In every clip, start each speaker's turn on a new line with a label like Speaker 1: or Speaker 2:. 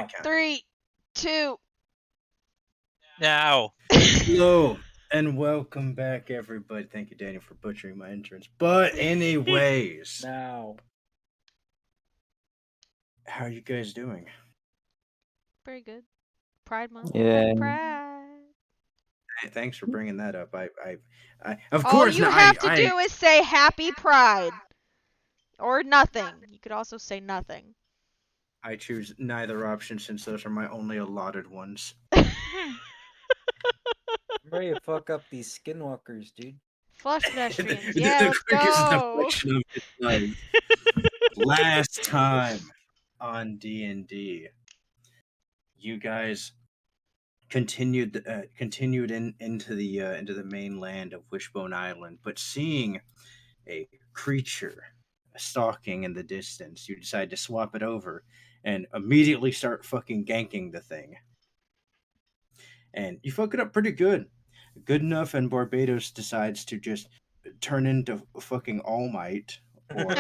Speaker 1: count.
Speaker 2: 3, 2.
Speaker 3: Now.
Speaker 1: Hello and welcome back, everybody. Thank you, Daniel, for butchering my entrance. But anyways,
Speaker 4: Now.
Speaker 1: how are you guys doing?
Speaker 2: Very good. Pride Month.
Speaker 5: Yeah.
Speaker 2: Pride.
Speaker 1: Hey, thanks for bringing that up. I of
Speaker 2: All
Speaker 1: course,
Speaker 2: you
Speaker 1: no,
Speaker 2: have to
Speaker 1: I
Speaker 2: do is say Happy Pride. Or nothing. You could also say nothing.
Speaker 1: choose neither option since those are my only allotted ones.
Speaker 4: I'm ready to fuck up these skinwalkers, dude.
Speaker 2: Flush pedestrians.
Speaker 1: The
Speaker 2: Yeah, let's
Speaker 1: quickest
Speaker 2: go.
Speaker 1: deflection of his life. Last time on D&D, you guys continued into the mainland of Wishbone Island, but seeing a creature stalking in the distance, you decide to swap it over and immediately start fucking ganking the thing. And you fuck it up pretty good. Good enough, and Barbados decides to just turn into fucking All Might, or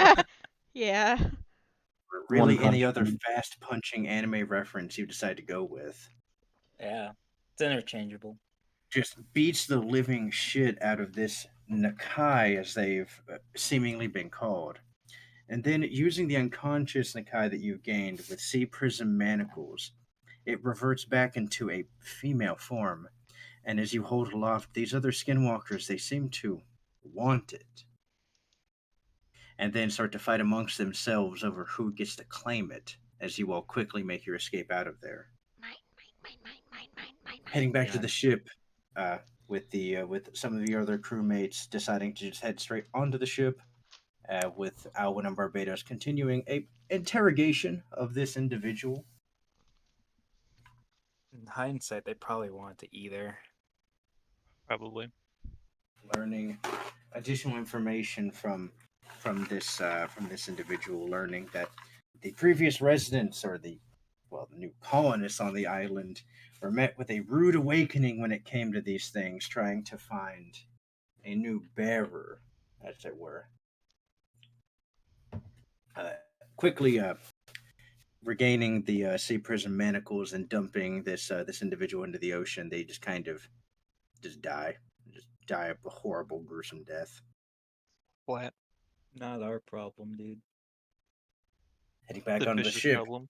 Speaker 2: Yeah.
Speaker 1: really
Speaker 5: One
Speaker 1: any
Speaker 5: Punch
Speaker 1: other
Speaker 5: Man.
Speaker 1: fast punching anime reference you decide to go with.
Speaker 4: Yeah. It's interchangeable.
Speaker 1: Just beats the living shit out of this Nakai, as they've seemingly been called. And then, using the unconscious Nakai that you gained with sea prism manacles, it reverts back into a female form. And as you hold aloft, these other skinwalkers, they seem to want it. And then start to fight amongst themselves over who gets to claim it, as you all quickly make your escape out of there.
Speaker 2: Mine.
Speaker 1: Heading back to
Speaker 4: Yeah.
Speaker 1: the ship, with some of your other crewmates deciding to just head straight onto the ship, with Alwyn and Barbados continuing a interrogation of this individual.
Speaker 4: In hindsight, they probably want to either.
Speaker 3: Probably.
Speaker 1: Learning additional information from this individual, learning that the previous residents, or the new colonists on the island, were met with a rude awakening when it came to these things, trying to find a new bearer, as it were. Quickly regaining the sea prism manacles and dumping this individual into the ocean, they just kind of die a horrible, gruesome death.
Speaker 3: Flat.
Speaker 4: Not our problem, dude.
Speaker 1: Heading back
Speaker 3: The
Speaker 1: onto the
Speaker 3: fish's
Speaker 1: ship,
Speaker 3: problem.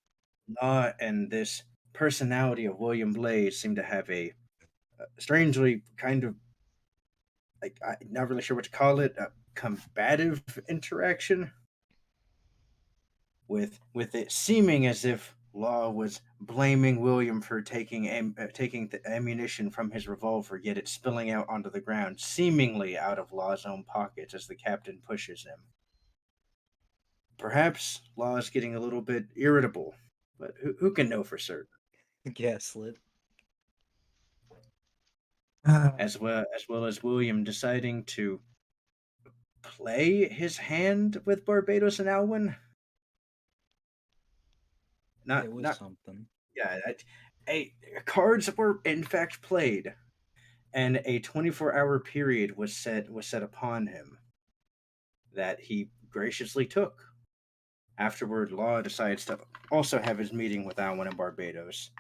Speaker 1: Law and this personality of William Blaze seem to have a strangely kind of, like, I'm not really sure what to call it, a combative interaction, with it seeming as if Law was blaming William for taking the ammunition from his revolver, yet it's spilling out onto the ground, seemingly out of Law's own pockets as the captain pushes him. Perhaps Law is getting a little bit irritable, but who can know for certain?
Speaker 4: Gaslit.
Speaker 1: As well as William deciding to play his hand with Barbados and Alwyn.
Speaker 4: It was something.
Speaker 1: Cards were in fact played, and a 24-hour period was set upon him that he graciously took. Afterward, Law decides to also have his meeting with Alwyn and Barbados,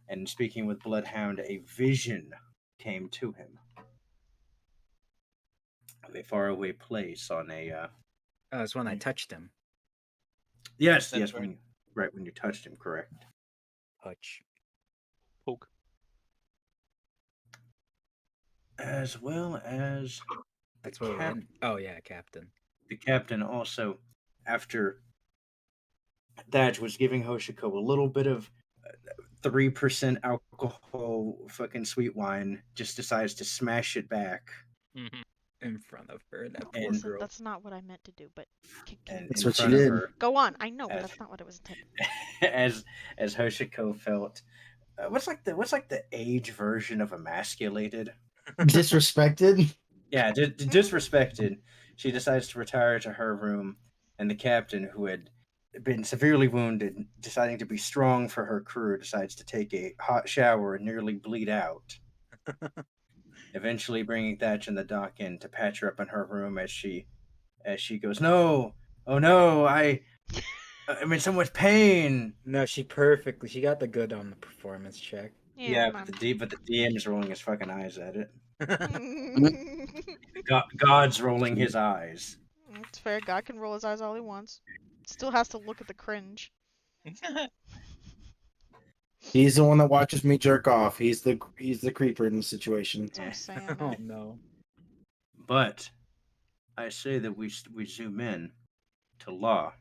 Speaker 1: and speaking with Bloodhound, a vision came to him of a faraway place on a.
Speaker 4: Oh, it's when I touched him.
Speaker 1: Yes,
Speaker 3: That's
Speaker 1: when you touched him, correct.
Speaker 4: Touch.
Speaker 3: Poke.
Speaker 1: As well as
Speaker 4: That's what we're in. Oh yeah, Captain.
Speaker 1: The captain also, after that, was giving Hoshiko a little bit of 3% alcohol fucking sweet wine, just decides to smash it back.
Speaker 3: Mm-hmm.
Speaker 4: In front of her, that poor
Speaker 1: And-
Speaker 4: girl.
Speaker 2: That's not what I meant to do, but
Speaker 1: And
Speaker 5: That's
Speaker 1: in
Speaker 5: what you
Speaker 1: front of
Speaker 5: did.
Speaker 1: her,
Speaker 2: go on. I know, but
Speaker 1: As-
Speaker 2: that's not what it was intended.
Speaker 1: as Hoshiko felt, what's like the age version of emasculated?
Speaker 5: Disrespected.
Speaker 1: Yeah, disrespected. She decides to retire to her room, and the captain, who had been severely wounded, deciding to be strong for her crew, decides to take a hot shower and nearly bleed out. Eventually bringing Thatch and the dock in to patch her up in her room as she goes, "No, oh no, I mean, so much pain.
Speaker 4: No, she got the good on the performance check.
Speaker 2: Yeah,
Speaker 1: But
Speaker 2: come
Speaker 1: the DM is rolling his fucking eyes at it.
Speaker 2: on.
Speaker 1: God's rolling his eyes.
Speaker 2: It's fair. God can roll his eyes all he wants. Still has to look at the cringe.
Speaker 5: He's the one that watches me jerk off. He's the creeper in the situation.
Speaker 2: That's what I'm saying,
Speaker 4: Oh
Speaker 2: man.
Speaker 4: no.
Speaker 1: But I say that we zoom in to Law.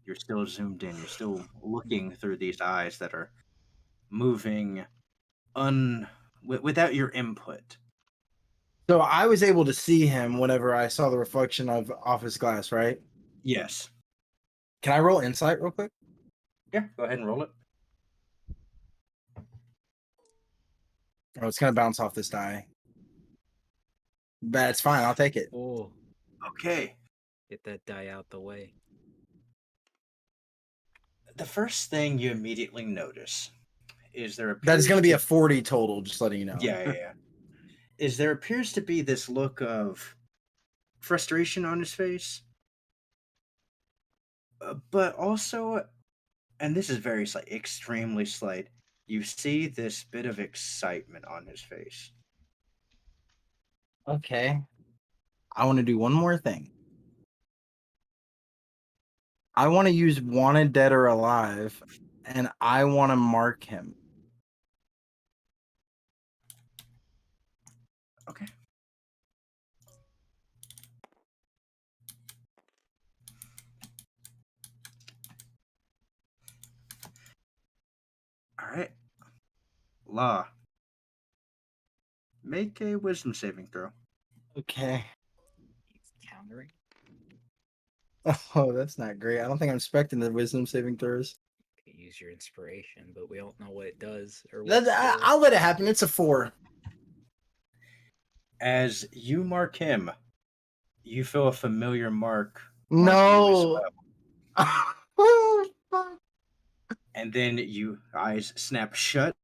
Speaker 1: You're still zoomed in. You're still looking through these eyes that are moving without your input.
Speaker 5: So I was able to see him whenever I saw the reflection of office glass, right?
Speaker 1: Yes.
Speaker 5: Can I roll insight real quick?
Speaker 1: Yeah, go ahead and roll it.
Speaker 5: Oh, it's gonna bounce off this die. But it's fine. I'll take it.
Speaker 4: Oh,
Speaker 1: Okay.
Speaker 4: get that die out the way.
Speaker 1: The first thing you immediately notice is there appears
Speaker 5: That is gonna be a 40 total. Just letting you know.
Speaker 1: yeah. Is there appears to be this look of frustration on his face, but also, and this is very slight, extremely slight, you see this bit of excitement on his face.
Speaker 5: Okay. I want to do one more thing. I want to use wanted, dead, or alive, and I want to mark him.
Speaker 1: Okay. All right. Law. Make a wisdom saving throw.
Speaker 5: Okay.
Speaker 4: He's countering.
Speaker 5: Oh, that's not great. I don't think I'm expecting the wisdom saving throws.
Speaker 4: You can use your inspiration, but we don't know what it does or what.
Speaker 5: I'll let it happen. It's a 4.
Speaker 1: As you mark him, you feel a familiar mark.
Speaker 5: No. Oh, fuck.
Speaker 1: And then you eyes snap shut,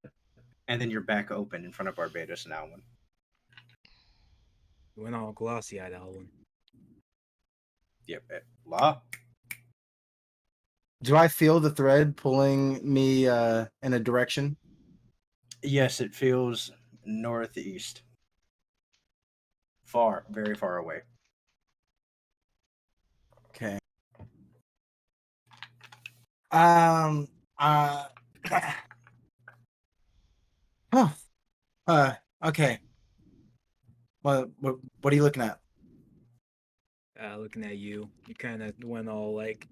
Speaker 1: and then you're back open in front of Barbados and Alwyn.
Speaker 4: You went all glossy-eyed, Alwyn.
Speaker 1: Yep. Law.
Speaker 5: Do I feel the thread pulling me in a direction?
Speaker 1: Yes, it feels northeast. Far, very far away.
Speaker 5: Okay. Uh, okay. What are you looking at?
Speaker 4: Looking at you, you kind of went all like,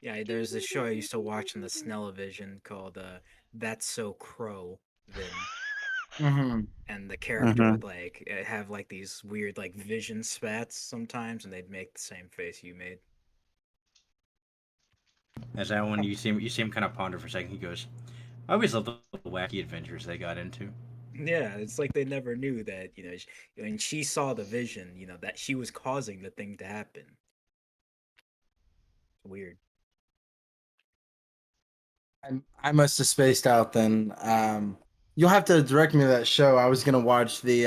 Speaker 4: yeah. There's this show I used to watch in the Snell-O-Vision called "That's So Crow."
Speaker 5: Mm-hmm.
Speaker 4: And the character would like have like these weird like vision spats sometimes, and they'd make the same face you made.
Speaker 1: As Alwyn, you see him kind of ponder for a second. He goes, "I always loved the wacky adventures they got into."
Speaker 4: Yeah, it's like they never knew that when she saw the vision, that she was causing the thing to happen. Weird.
Speaker 5: I must have spaced out then. You'll have to direct me to that show. I was gonna watch the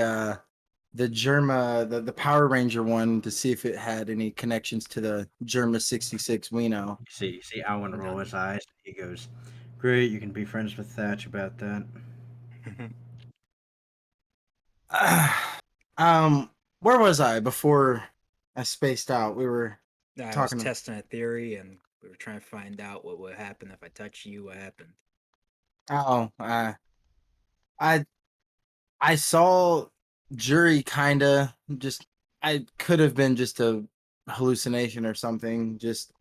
Speaker 5: Germa the Power Ranger one to see if it had any connections to the Germa 66 we know.
Speaker 1: You see Alwyn roll his eyes. He goes, "Great, you can be friends with Thatch about that."
Speaker 5: Where was I before I spaced out? We were
Speaker 4: I was
Speaker 5: talking.
Speaker 4: testing a theory, and we were trying to find out what would happen if I touch you. What happened?
Speaker 5: I saw Jury kinda just. I could have been just a hallucination or something. Just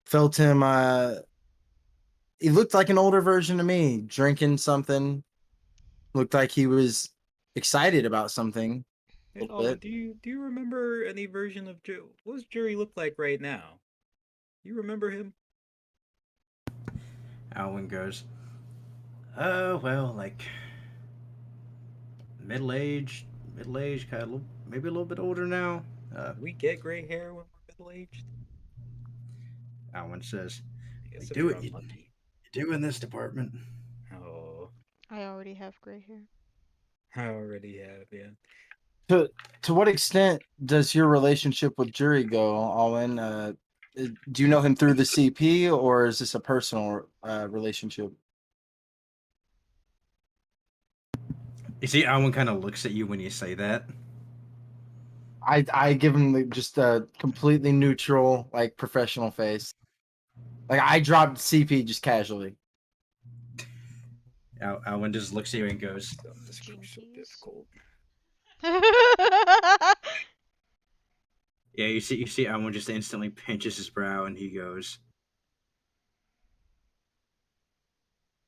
Speaker 5: felt him. He looked like an older version of me, drinking something. Looked like he was excited about something.
Speaker 4: Hey, Alwyn, do you remember any version of Joe? What does Jury look like right now? You remember him?
Speaker 1: Alwyn goes, "Oh well, like middle-aged, kind of maybe a little bit older now."
Speaker 4: We get gray hair when we're middle-aged.
Speaker 1: Alwyn says,
Speaker 4: I guess
Speaker 1: "We
Speaker 4: if
Speaker 1: do
Speaker 4: you're
Speaker 1: it. You
Speaker 4: unlucky.
Speaker 1: do in this department."
Speaker 4: Oh,
Speaker 2: I already have gray hair.
Speaker 4: I already have, yeah.
Speaker 5: To what extent does your relationship with Jury go, Alwyn? Do you know him through the CP, or is this a personal relationship?
Speaker 1: You see, Alan kind of looks at you when you say that.
Speaker 5: I give him just a completely neutral, like professional face. Like I dropped CP just casually.
Speaker 1: Alan just looks at you and goes,
Speaker 4: This game's so
Speaker 2: Jinkies.
Speaker 4: difficult.
Speaker 1: "Yeah." You see, Alan just instantly pinches his brow and he goes,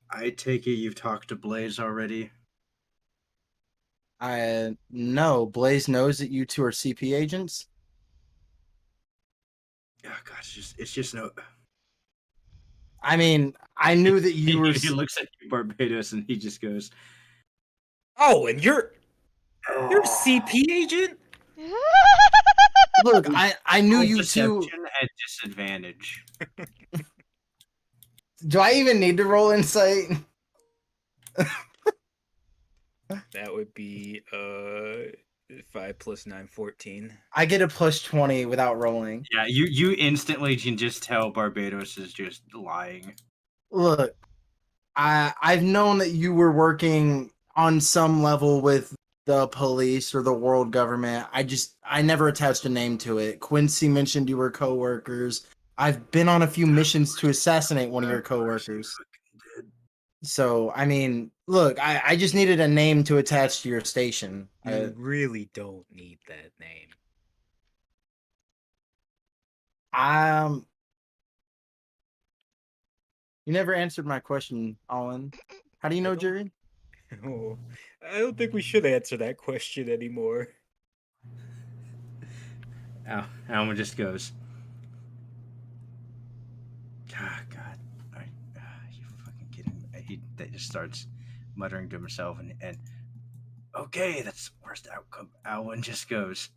Speaker 1: "I take it you've talked to Blaze already."
Speaker 5: I no, Blaze knows that you two are CP agents.
Speaker 1: Oh God, it's just no.
Speaker 5: I mean, I knew that you were.
Speaker 1: He looks at you, Barbados, and he just goes,
Speaker 4: Oh, and you're a CP agent?
Speaker 5: Look, I knew you two.
Speaker 1: Deception at disadvantage.
Speaker 5: Do I even need to roll insight?
Speaker 4: That would be 5 plus 9, 14.
Speaker 5: I get a plus 20 without rolling.
Speaker 1: Yeah, you instantly can just tell Barbados is just lying.
Speaker 5: Look, I've known that you were working on some level with the police or the world government. I never attached a name to it. Quincy mentioned you were coworkers. I've been on a few missions to assassinate one of your coworkers. So, I mean, look, I just needed a name to attach to your station.
Speaker 4: You really don't need that name.
Speaker 5: You never answered my question, Owen. How do you know Jury?
Speaker 4: Oh, I don't think we should answer that question anymore.
Speaker 1: Alan just goes, "Ah, God, you fucking kidding me?" That just starts muttering to himself, and okay, that's the worst outcome. Alan just goes,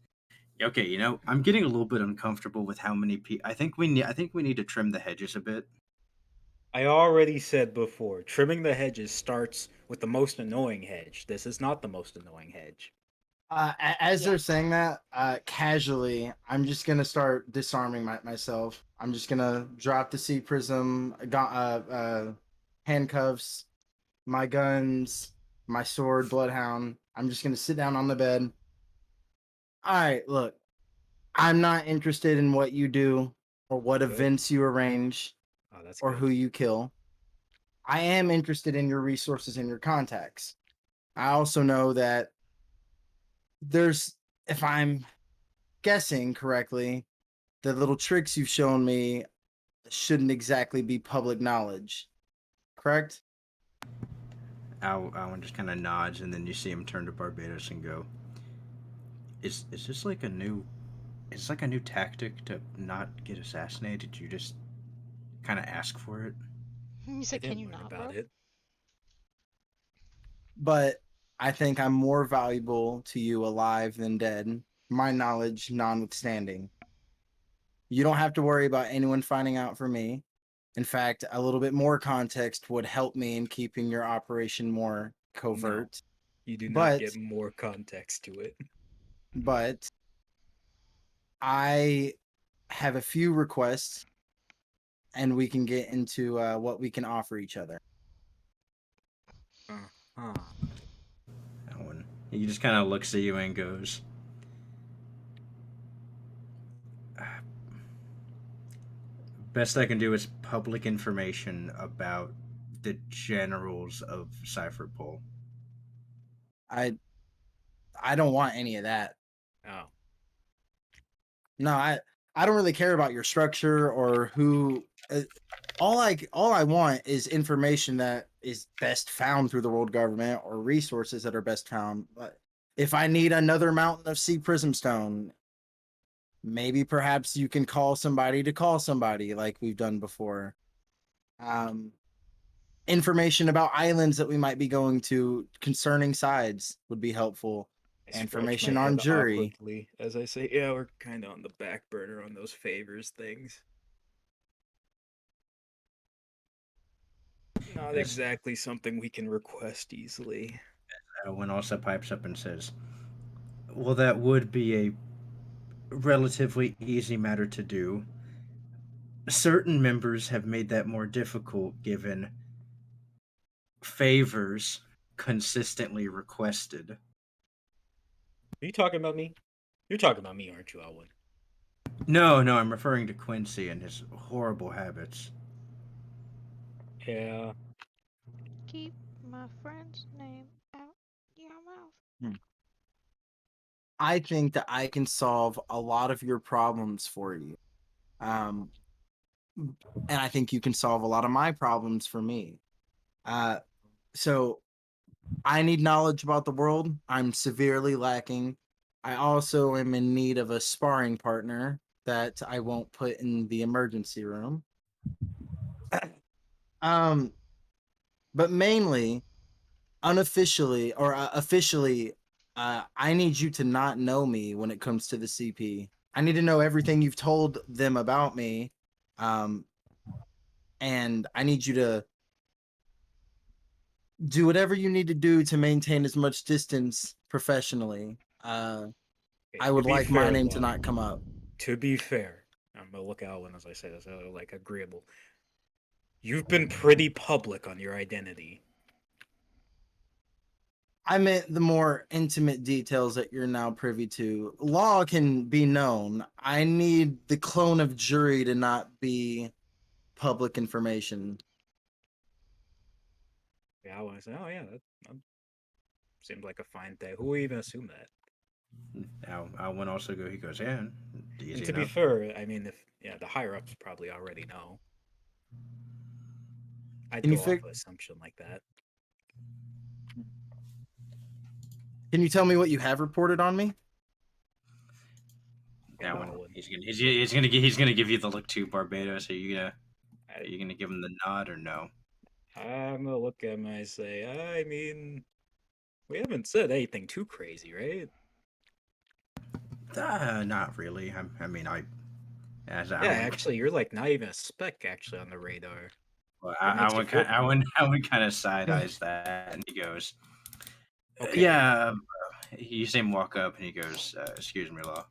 Speaker 1: "Okay, you know, I'm getting a little bit uncomfortable with how many people. I think we need to trim the hedges a bit."
Speaker 4: I already said before, trimming the hedges starts with the most annoying hedge. This is not the most annoying hedge.
Speaker 5: As they're saying that, casually, I'm just gonna start disarming myself. I'm just gonna drop the C prism, handcuffs, my guns, my sword, bloodhound. I'm just gonna sit down on the bed. All right, look, I'm not interested in what you do or what
Speaker 4: Good.
Speaker 5: events you arrange
Speaker 4: Oh, that's
Speaker 5: or
Speaker 4: good.
Speaker 5: who you kill. I am interested in your resources and your contacts. I also know that there's, if I'm guessing correctly, the little tricks you've shown me shouldn't exactly be public knowledge. Correct?
Speaker 1: Alan just kind of nods, and then you see him turn to Barbados and go, "Is this like a new? Is this like a new tactic to not get assassinated? You just kind of ask for it?"
Speaker 2: You
Speaker 4: I
Speaker 2: said, "Can
Speaker 4: didn't
Speaker 2: you
Speaker 4: learn
Speaker 2: not,
Speaker 4: about
Speaker 2: bro?"
Speaker 4: it.
Speaker 5: But I think I'm more valuable to you alive than dead, my knowledge notwithstanding. You don't have to worry about anyone finding out for me. In fact, a little bit more context would help me in keeping your operation more covert.
Speaker 4: You do not
Speaker 5: But
Speaker 4: get more context to it.
Speaker 5: but I have a few requests, and we can get into what we can offer each other.
Speaker 4: Uh-huh.
Speaker 1: Alan, he just kind of looks at you and goes, "Best I can do is public information about the generals of Cypherpole."
Speaker 5: I don't want any of that.
Speaker 4: Oh.
Speaker 5: No, I don't really care about your structure or who. All I want is information that is best found through the world government or resources that are best found. But if I need another mountain of sea prism stone, maybe perhaps you can call somebody to call somebody like we've done before. Information about islands that we might be going to concerning sides would be helpful.
Speaker 4: I scratch
Speaker 5: Information
Speaker 4: my
Speaker 5: on
Speaker 4: head
Speaker 5: jury.
Speaker 4: awkwardly as I say, yeah, we're kind of on the back burner on those favors things. Not
Speaker 1: Yes.
Speaker 4: exactly something we can request easily.
Speaker 1: Alan also pipes up and says, "Well, that would be a relatively easy matter to do. certain members have made that more difficult given favors consistently requested.
Speaker 4: Are you talking about me? You're talking about me, aren't you, Elwood?
Speaker 1: No, no, I'm referring to Quincy and his horrible habits.
Speaker 4: Yeah.
Speaker 2: Keep my friend's name out your mouth.
Speaker 5: I think that I can solve a lot of your problems for you. And I think you can solve a lot of my problems for me. So I need knowledge about the world. I'm severely lacking. I also am in need of a sparring partner that I won't put in the emergency room. um, but mainly, unofficially or officially, I need you to not know me when it comes to the CP. I need to know everything you've told them about me. And I need you to do whatever you need to do to maintain as much distance professionally.
Speaker 4: Okay,
Speaker 5: I would
Speaker 4: to be
Speaker 5: like my
Speaker 4: fair,
Speaker 5: name to
Speaker 4: Law,
Speaker 5: not come up.
Speaker 4: To be fair, I'm gonna look at Elwin as I say this, like agreeable. You've been pretty public on your identity.
Speaker 5: I meant the more intimate details that you're now privy to. Law can be known. I need the clone of jury to not be public information.
Speaker 4: Yeah, I want to say, oh yeah, that seems like a fine thing. Who would even assume that?
Speaker 1: Now, Alwyn also he goes, yeah, easy
Speaker 4: And to be
Speaker 1: enough.
Speaker 4: fair, I mean, if the higher ups probably already know. I'd
Speaker 5: Can you
Speaker 4: go off
Speaker 5: fig-
Speaker 4: an assumption like that.
Speaker 5: Can you tell me what you have reported on me?
Speaker 1: Alwyn,
Speaker 4: Elwin.
Speaker 1: he's gonna give you the look to Barbados. Are you
Speaker 4: I,
Speaker 1: gonna give him the nod or no?
Speaker 4: I'm gonna look at him and I say, I mean, we haven't said anything too crazy, right?
Speaker 1: Not really. I mean, as
Speaker 4: Yeah, actually, you're like not even a speck actually on the radar.
Speaker 1: well,
Speaker 4: What makes you feel?
Speaker 1: Alwyn kind of side eyes that, and he goes,
Speaker 4: Okay.
Speaker 1: yeah. You see him walk up, and he goes, "Excuse me, Law."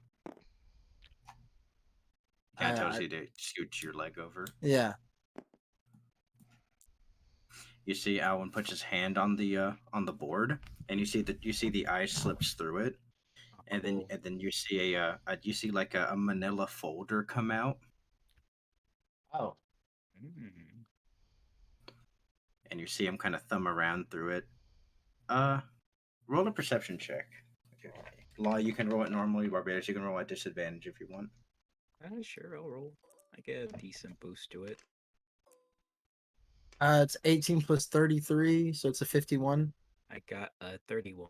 Speaker 1: Kind of tells you to scoot your leg over.
Speaker 5: Yeah.
Speaker 1: You see Alwyn puts his hand on the board, and you see the ice slips through it, and
Speaker 4: Cool.
Speaker 1: then you see you see like a manila folder come out,
Speaker 5: Oh.
Speaker 4: Mm.
Speaker 1: and you see him kind of thumb around through it. Roll a perception check. Okay. Law, you can roll it normally. Barbados, you can roll at disadvantage if you want.
Speaker 4: Sure, I'll roll. I get a decent boost to it.
Speaker 5: It's 18 plus 33, so it's a 51.
Speaker 4: I got a 31.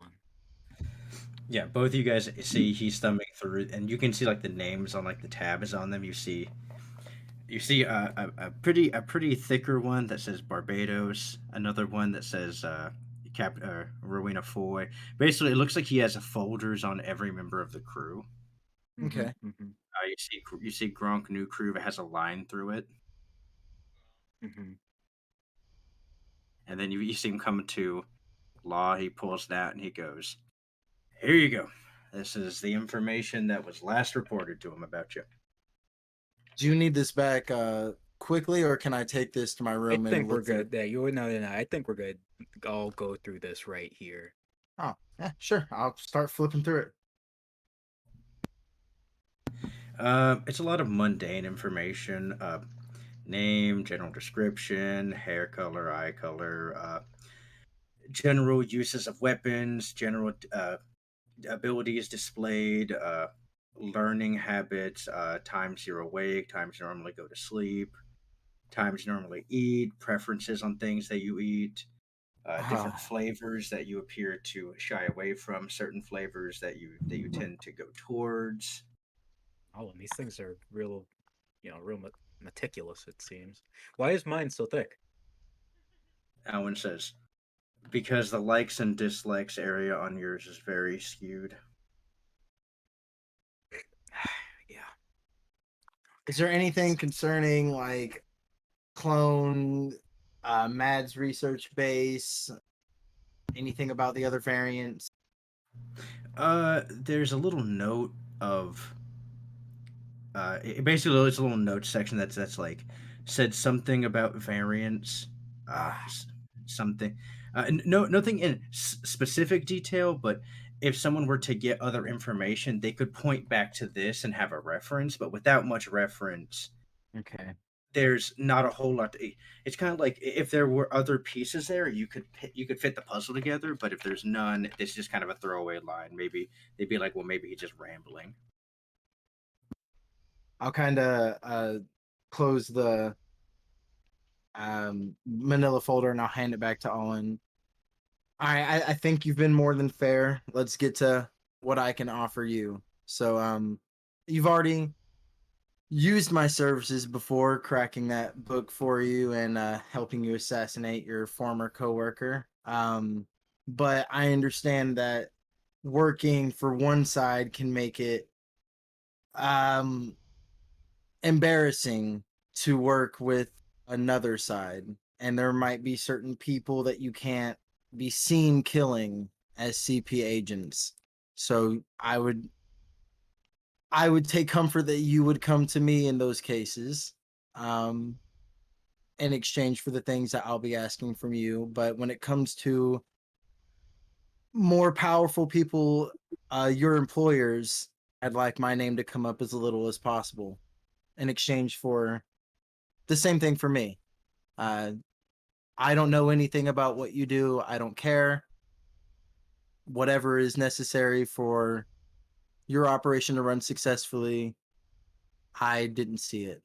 Speaker 1: Yeah, both of you guys see he's thumbing through, and you can see like the names on like the tabs on them. You see a pretty thicker one that says Barbados, another one that says Rowena Foy. Basically, it looks like he has folders on every member of the crew.
Speaker 5: Okay.
Speaker 4: Mm-hmm.
Speaker 1: You see Gronk New Crew that has a line through it,
Speaker 4: Mm-hmm.
Speaker 1: and then you see him coming to Law. He pulls it out and he goes, "Here you go. This is the information that was last reported to him about you."
Speaker 5: Do you need this back quickly, or can I take this to my
Speaker 4: I
Speaker 5: room and
Speaker 4: think we're
Speaker 5: look through
Speaker 4: good. Yeah, you no. I think we're good. I'll go through this right here.
Speaker 5: Oh, yeah, sure. I'll start flipping through it.
Speaker 1: It's a lot of mundane information. Name, general description, hair color, eye color, general uses of weapons, general abilities displayed, learning habits, times you're awake, times you normally go to sleep, times you normally eat, preferences on things that you eat, different flavors that you appear to shy away from, certain flavors that you tend to go towards.
Speaker 4: Oh, and these things are real, real meticulous. It seems. Why is mine so thick?
Speaker 1: Alan says, because the likes and dislikes area on yours is very skewed.
Speaker 4: Yeah.
Speaker 5: Is there anything concerning like clone, Mad's research base, anything about the other variants?
Speaker 1: There's a little note of basically it's a little note section that's like said something about variance, something, nothing in specific detail, but if someone were to get other information, they could point back to this and have a reference, but without much reference,
Speaker 5: Okay.
Speaker 1: there's not a whole lot. It's kind of like if there were other pieces there, you could fit the puzzle together, but if there's none, it's just kind of a throwaway line. Maybe they'd be like, well, maybe he's just rambling.
Speaker 5: I'll kind of close the manila folder and I'll hand it back to Owen. I think you've been more than fair. Let's get to what I can offer you. So you've already used my services before cracking that book for you and helping you assassinate your former coworker. But I understand that working for one side can make it um embarrassing to work with another side, and there might be certain people that you can't be seen killing as CP agents. So I would take comfort that you would come to me in those cases, um, in exchange for the things that I'll be asking from you. But when it comes to more powerful people, your employers, I'd like my name to come up as little as possible in exchange for the same thing for me. Uh, I don't know anything about what you do. I don't care. Whatever is necessary for your operation to run successfully, I didn't see it.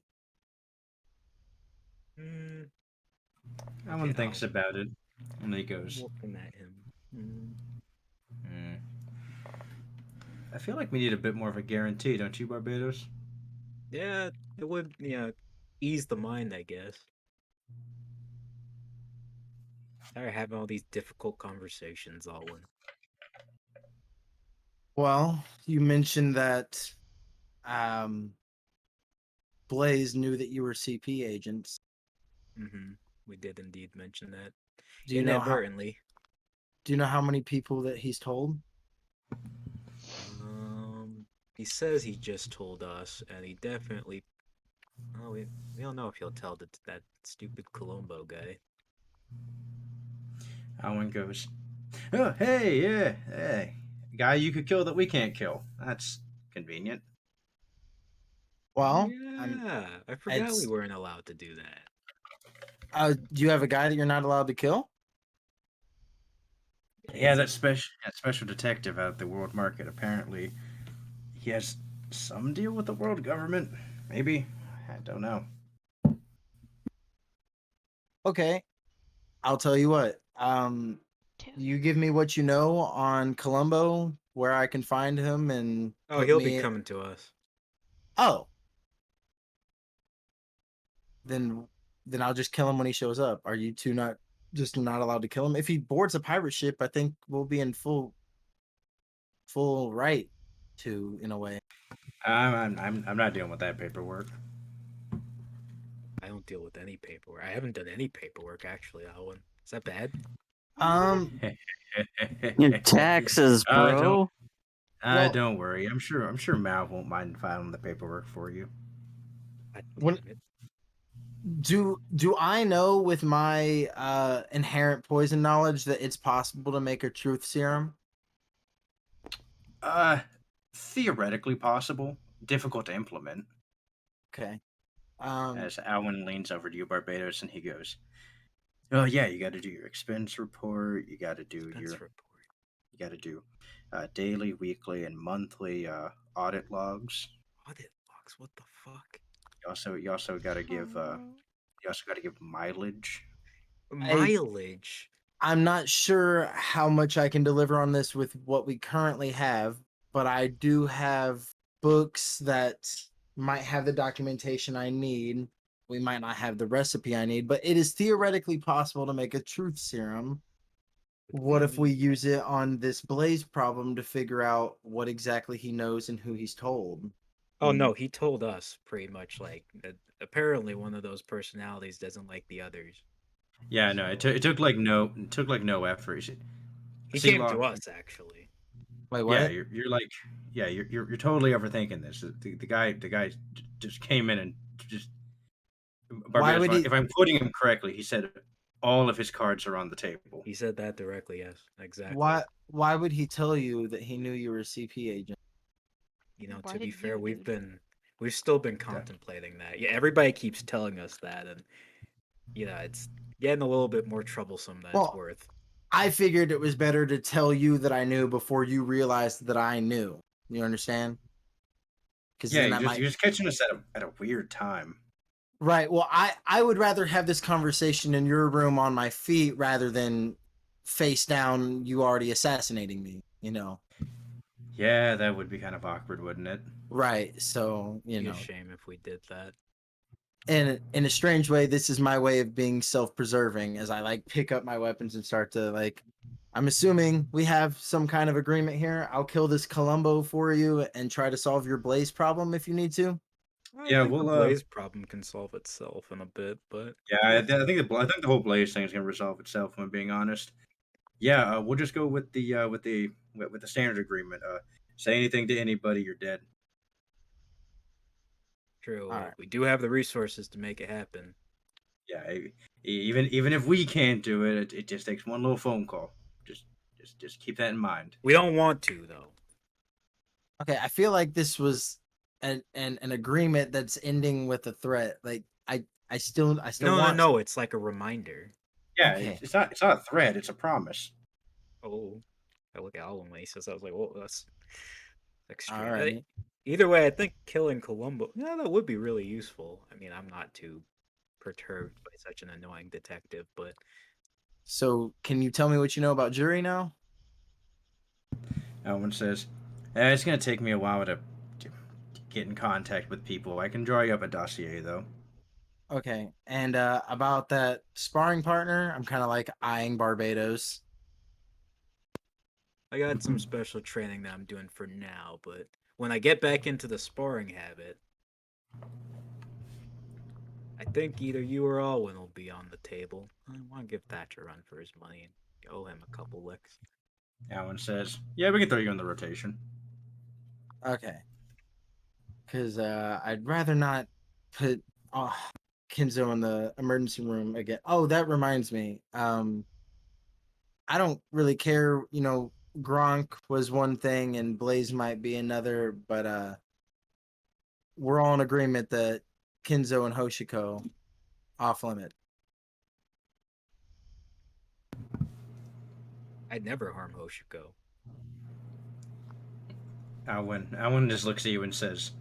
Speaker 1: Alan thinks about it, and he goes,
Speaker 4: Looking at him.
Speaker 1: "Hmm. I feel like we need a bit more of a guarantee, don't you, Barbados?"
Speaker 4: Yeah, it would, ease the mind, I guess. Tired of having all these difficult conversations, Alwyn.
Speaker 5: Well, you mentioned that Blaze knew that you were CP agents.
Speaker 4: We did indeed mention that.
Speaker 5: Do you know how?
Speaker 4: Inadvertently.
Speaker 5: Do you know how many people that he's told?
Speaker 4: He says he just told us, and he definitely. Oh, we don't know if he'll tell that stupid Colombo guy.
Speaker 1: Alan goes, "Oh, hey, yeah, hey, guy you could kill that we can't kill. That's convenient."
Speaker 5: Well,
Speaker 4: Yeah, I forgot we
Speaker 5: it's
Speaker 4: weren't allowed to do that.
Speaker 5: do you have a guy that you're not allowed to kill?
Speaker 1: Yeah, that special detective out at the world market. Apparently, he has some deal with the world government. Maybe, I don't know.
Speaker 5: Okay, I'll tell you what.
Speaker 2: Two.
Speaker 5: You give me what you know on Columbo, where I can find him, and
Speaker 4: Oh,
Speaker 5: put
Speaker 4: he'll
Speaker 5: me.
Speaker 4: be coming to us.
Speaker 5: Oh, then I'll just kill him when he shows up. Are you two not just not allowed to kill him? If he boards a pirate ship, I think we'll be in full right to, in a way.
Speaker 1: I'm not dealing with that paperwork.
Speaker 4: I don't deal with any paperwork. I haven't done any paperwork, actually, Alwyn. Is that bad?
Speaker 6: Your taxes, bro.
Speaker 5: Well-
Speaker 1: Don't worry. I'm sure Mal won't mind filing the paperwork for you.
Speaker 5: When- Do I know with my inherent poison knowledge that it's possible to make a truth serum?
Speaker 1: Theoretically possible. Difficult to implement.
Speaker 5: Okay.
Speaker 1: As Alwyn leans over to you, Barbados, and he goes, "Oh yeah, you got to do your expense report. You got to do You got to do daily, weekly, and monthly audit logs.
Speaker 4: Audit logs? What the fuck?
Speaker 1: You also got to give mileage.
Speaker 4: Mileage?
Speaker 5: I'm not sure how much I can deliver on this with what we currently have, but I do have books that might have the documentation I need. We might not have the recipe I need, but it is theoretically possible to make a truth serum. What if we use it on this Blaze problem to figure out what exactly he knows and who he's told?
Speaker 4: Oh no, he told us pretty much like apparently one of those personalities doesn't like the others.
Speaker 1: Yeah, no, it took like no effort.
Speaker 4: He
Speaker 1: See,
Speaker 4: came to
Speaker 1: Log,
Speaker 4: us actually.
Speaker 5: Wait, what?
Speaker 1: Yeah, you're like, yeah, you're totally overthinking this. The guy just came in and just
Speaker 5: Why
Speaker 1: Barbados.
Speaker 5: would he?
Speaker 1: If I'm quoting him correctly, he said all of his cards are on the table.
Speaker 4: He said that directly. Yes, exactly.
Speaker 5: Why would he tell you that he knew you were a CP agent?
Speaker 4: You know,
Speaker 2: Why
Speaker 4: to be
Speaker 2: did
Speaker 4: fair,
Speaker 2: you,
Speaker 4: we've
Speaker 2: dude?
Speaker 4: still been contemplating that. Yeah, everybody keeps telling us that, and it's getting a little bit more troublesome than it's
Speaker 5: Well,
Speaker 4: worth.
Speaker 5: I figured it was better to tell you that I knew before you realized that I knew. You understand? Because
Speaker 1: Yeah,
Speaker 5: then I might.
Speaker 1: you're just catching us at a weird time.
Speaker 5: Right. Well, I would rather have this conversation in your room on my feet rather than face down. You already assassinating me.
Speaker 1: Yeah, that would be kind of awkward, wouldn't it?
Speaker 5: Right. So
Speaker 4: It'd be a shame if we did that.
Speaker 5: and in a strange way, this is my way of being self-preserving as I like pick up my weapons and start to like. I'm assuming we have some kind of agreement here. I'll kill this Columbo for you and try to solve your Blaze problem if you need to.
Speaker 4: I
Speaker 1: Yeah,
Speaker 4: think the
Speaker 1: we'll
Speaker 4: Blaze problem can solve itself in a bit, but
Speaker 1: yeah, I think the whole Blaze thing is gonna resolve itself. If I'm being honest. Yeah, we'll just go with the standard agreement. Say anything to anybody, you're dead.
Speaker 4: true.
Speaker 5: All right.
Speaker 4: We do have the resources to make it happen.
Speaker 1: Yeah, even if we can't do it, it just takes one little phone call. Just keep that in mind.
Speaker 4: We don't want to, though.
Speaker 5: Okay, I feel like this was an agreement that's ending with a threat. Like I still want.
Speaker 4: No. It's like a reminder.
Speaker 1: Yeah,
Speaker 5: Okay.
Speaker 1: it's not a threat. It's a promise.
Speaker 4: Oh, I look at Alvin when he says that. I was like, well, that's extreme.
Speaker 5: All right.
Speaker 4: Either way, I think killing Columbo, that would be really useful. I mean, I'm not too perturbed by such an annoying detective, but
Speaker 5: So can you tell me what you know about jury now?
Speaker 1: One says, it's gonna take me a while to get in contact with people. I can draw you up a dossier though.
Speaker 5: Okay. And about that sparring partner, I'm kind of like eyeing Barbados.
Speaker 4: I got some special training that I'm doing for now. But when I get back into the sparring habit, I think either you or Alwyn will be on the table. I want to give Thatcher a run for his money and owe him a couple licks.
Speaker 1: Alan says, yeah, we can throw you in the rotation.
Speaker 5: Okay. Because I'd rather not put Kenzo in the emergency room again. Oh, that reminds me. I don't really care. Gronk was one thing and Blaze might be another, but we're all in agreement that Kenzo and Hoshiko off limit.
Speaker 4: I'd never harm Hoshiko.
Speaker 1: Alan just looks at you and says,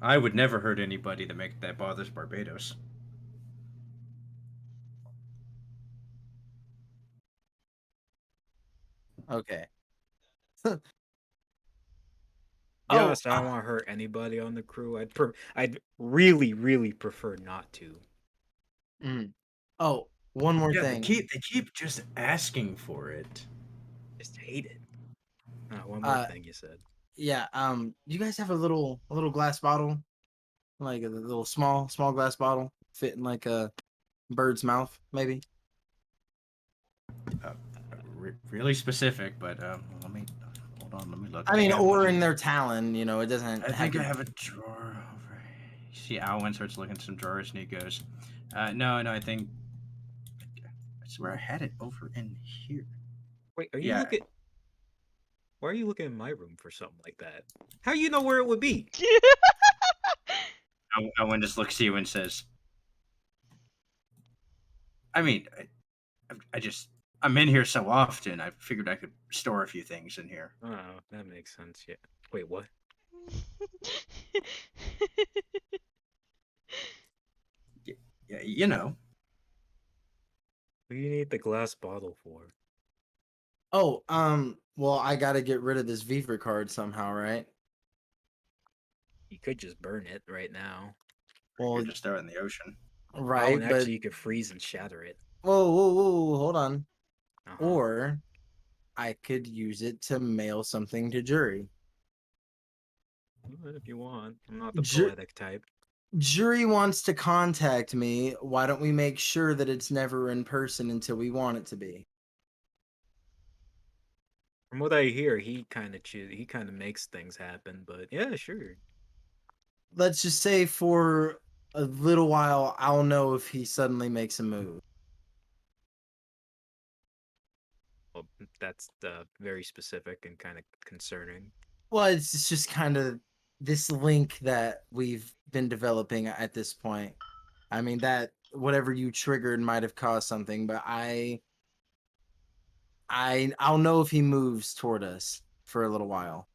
Speaker 1: I would never hurt anybody that bothers Barbados.
Speaker 5: Okay.
Speaker 4: To be honest, I don't want to hurt anybody on the crew. I'd really, really prefer not to.
Speaker 5: Oh, one more thing.
Speaker 1: They keep just asking for it.
Speaker 4: Just hate it. One more thing you said.
Speaker 5: Yeah. You guys have a little glass bottle, like a little small glass bottle, fit in like a bird's mouth, maybe.
Speaker 1: Really specific, but let me hold on. Let me look.
Speaker 5: I mean,
Speaker 1: have
Speaker 5: or
Speaker 1: one
Speaker 5: in
Speaker 1: here.
Speaker 5: their talon. It doesn't.
Speaker 1: I think I have a drawer over. You see, Alwyn starts looking at some drawers and he goes, "No, I think I swear I had it over in here."
Speaker 4: Wait, are you looking? Why are you looking in my room for something like that? How you know where it would be?
Speaker 1: Alwyn just looks at you and says, "I mean, I'm in here so often. I figured I could store a few things in here."
Speaker 4: Oh, that makes sense. Yeah. Wait, what?
Speaker 1: Yeah, you know.
Speaker 4: What do you need the glass bottle for?
Speaker 5: Oh, well, I gotta get rid of this Viver card somehow, right?
Speaker 4: You could just burn it right now.
Speaker 1: Well,
Speaker 5: Well,
Speaker 1: just throw it in the ocean.
Speaker 5: right,
Speaker 4: and
Speaker 5: but
Speaker 4: actually, you could freeze and shatter it.
Speaker 5: whoa, hold on.
Speaker 4: Uh-huh.
Speaker 5: Or I could use it to mail something to jury.
Speaker 4: If you want, I'm not the poetic type.
Speaker 5: Jury wants to contact me. Why don't we make sure that it's never in person until we want it to be?
Speaker 4: From what I hear, he kind of makes things happen. But yeah, sure.
Speaker 5: Let's just say for a little while, I'll know if he suddenly makes a move.
Speaker 4: Well, that's very specific and kind of concerning.
Speaker 5: Well, it's just kind of this link that we've been developing at this point. I mean, that whatever you triggered might have caused something, but I'll know if he moves toward us for a little while.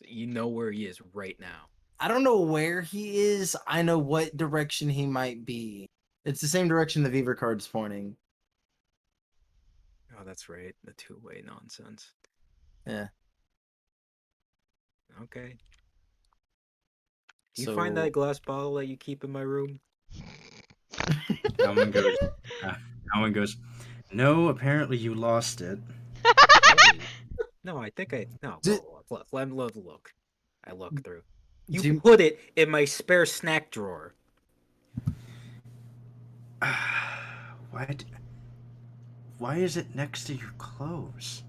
Speaker 4: You know where he is right now.
Speaker 5: I don't know where he is. I know what direction he might be. It's the same direction the Beaver card's pointing.
Speaker 4: Oh, that's right. The two-way nonsense.
Speaker 5: Yeah.
Speaker 4: Okay. You find that glass bottle that you keep in my room?
Speaker 1: Alan goes. Alan goes. No, apparently you lost it.
Speaker 4: Hey. No, I think I. No, look. Let me look. I look through. You put it in my spare snack drawer.
Speaker 1: Why is it next to your clothes?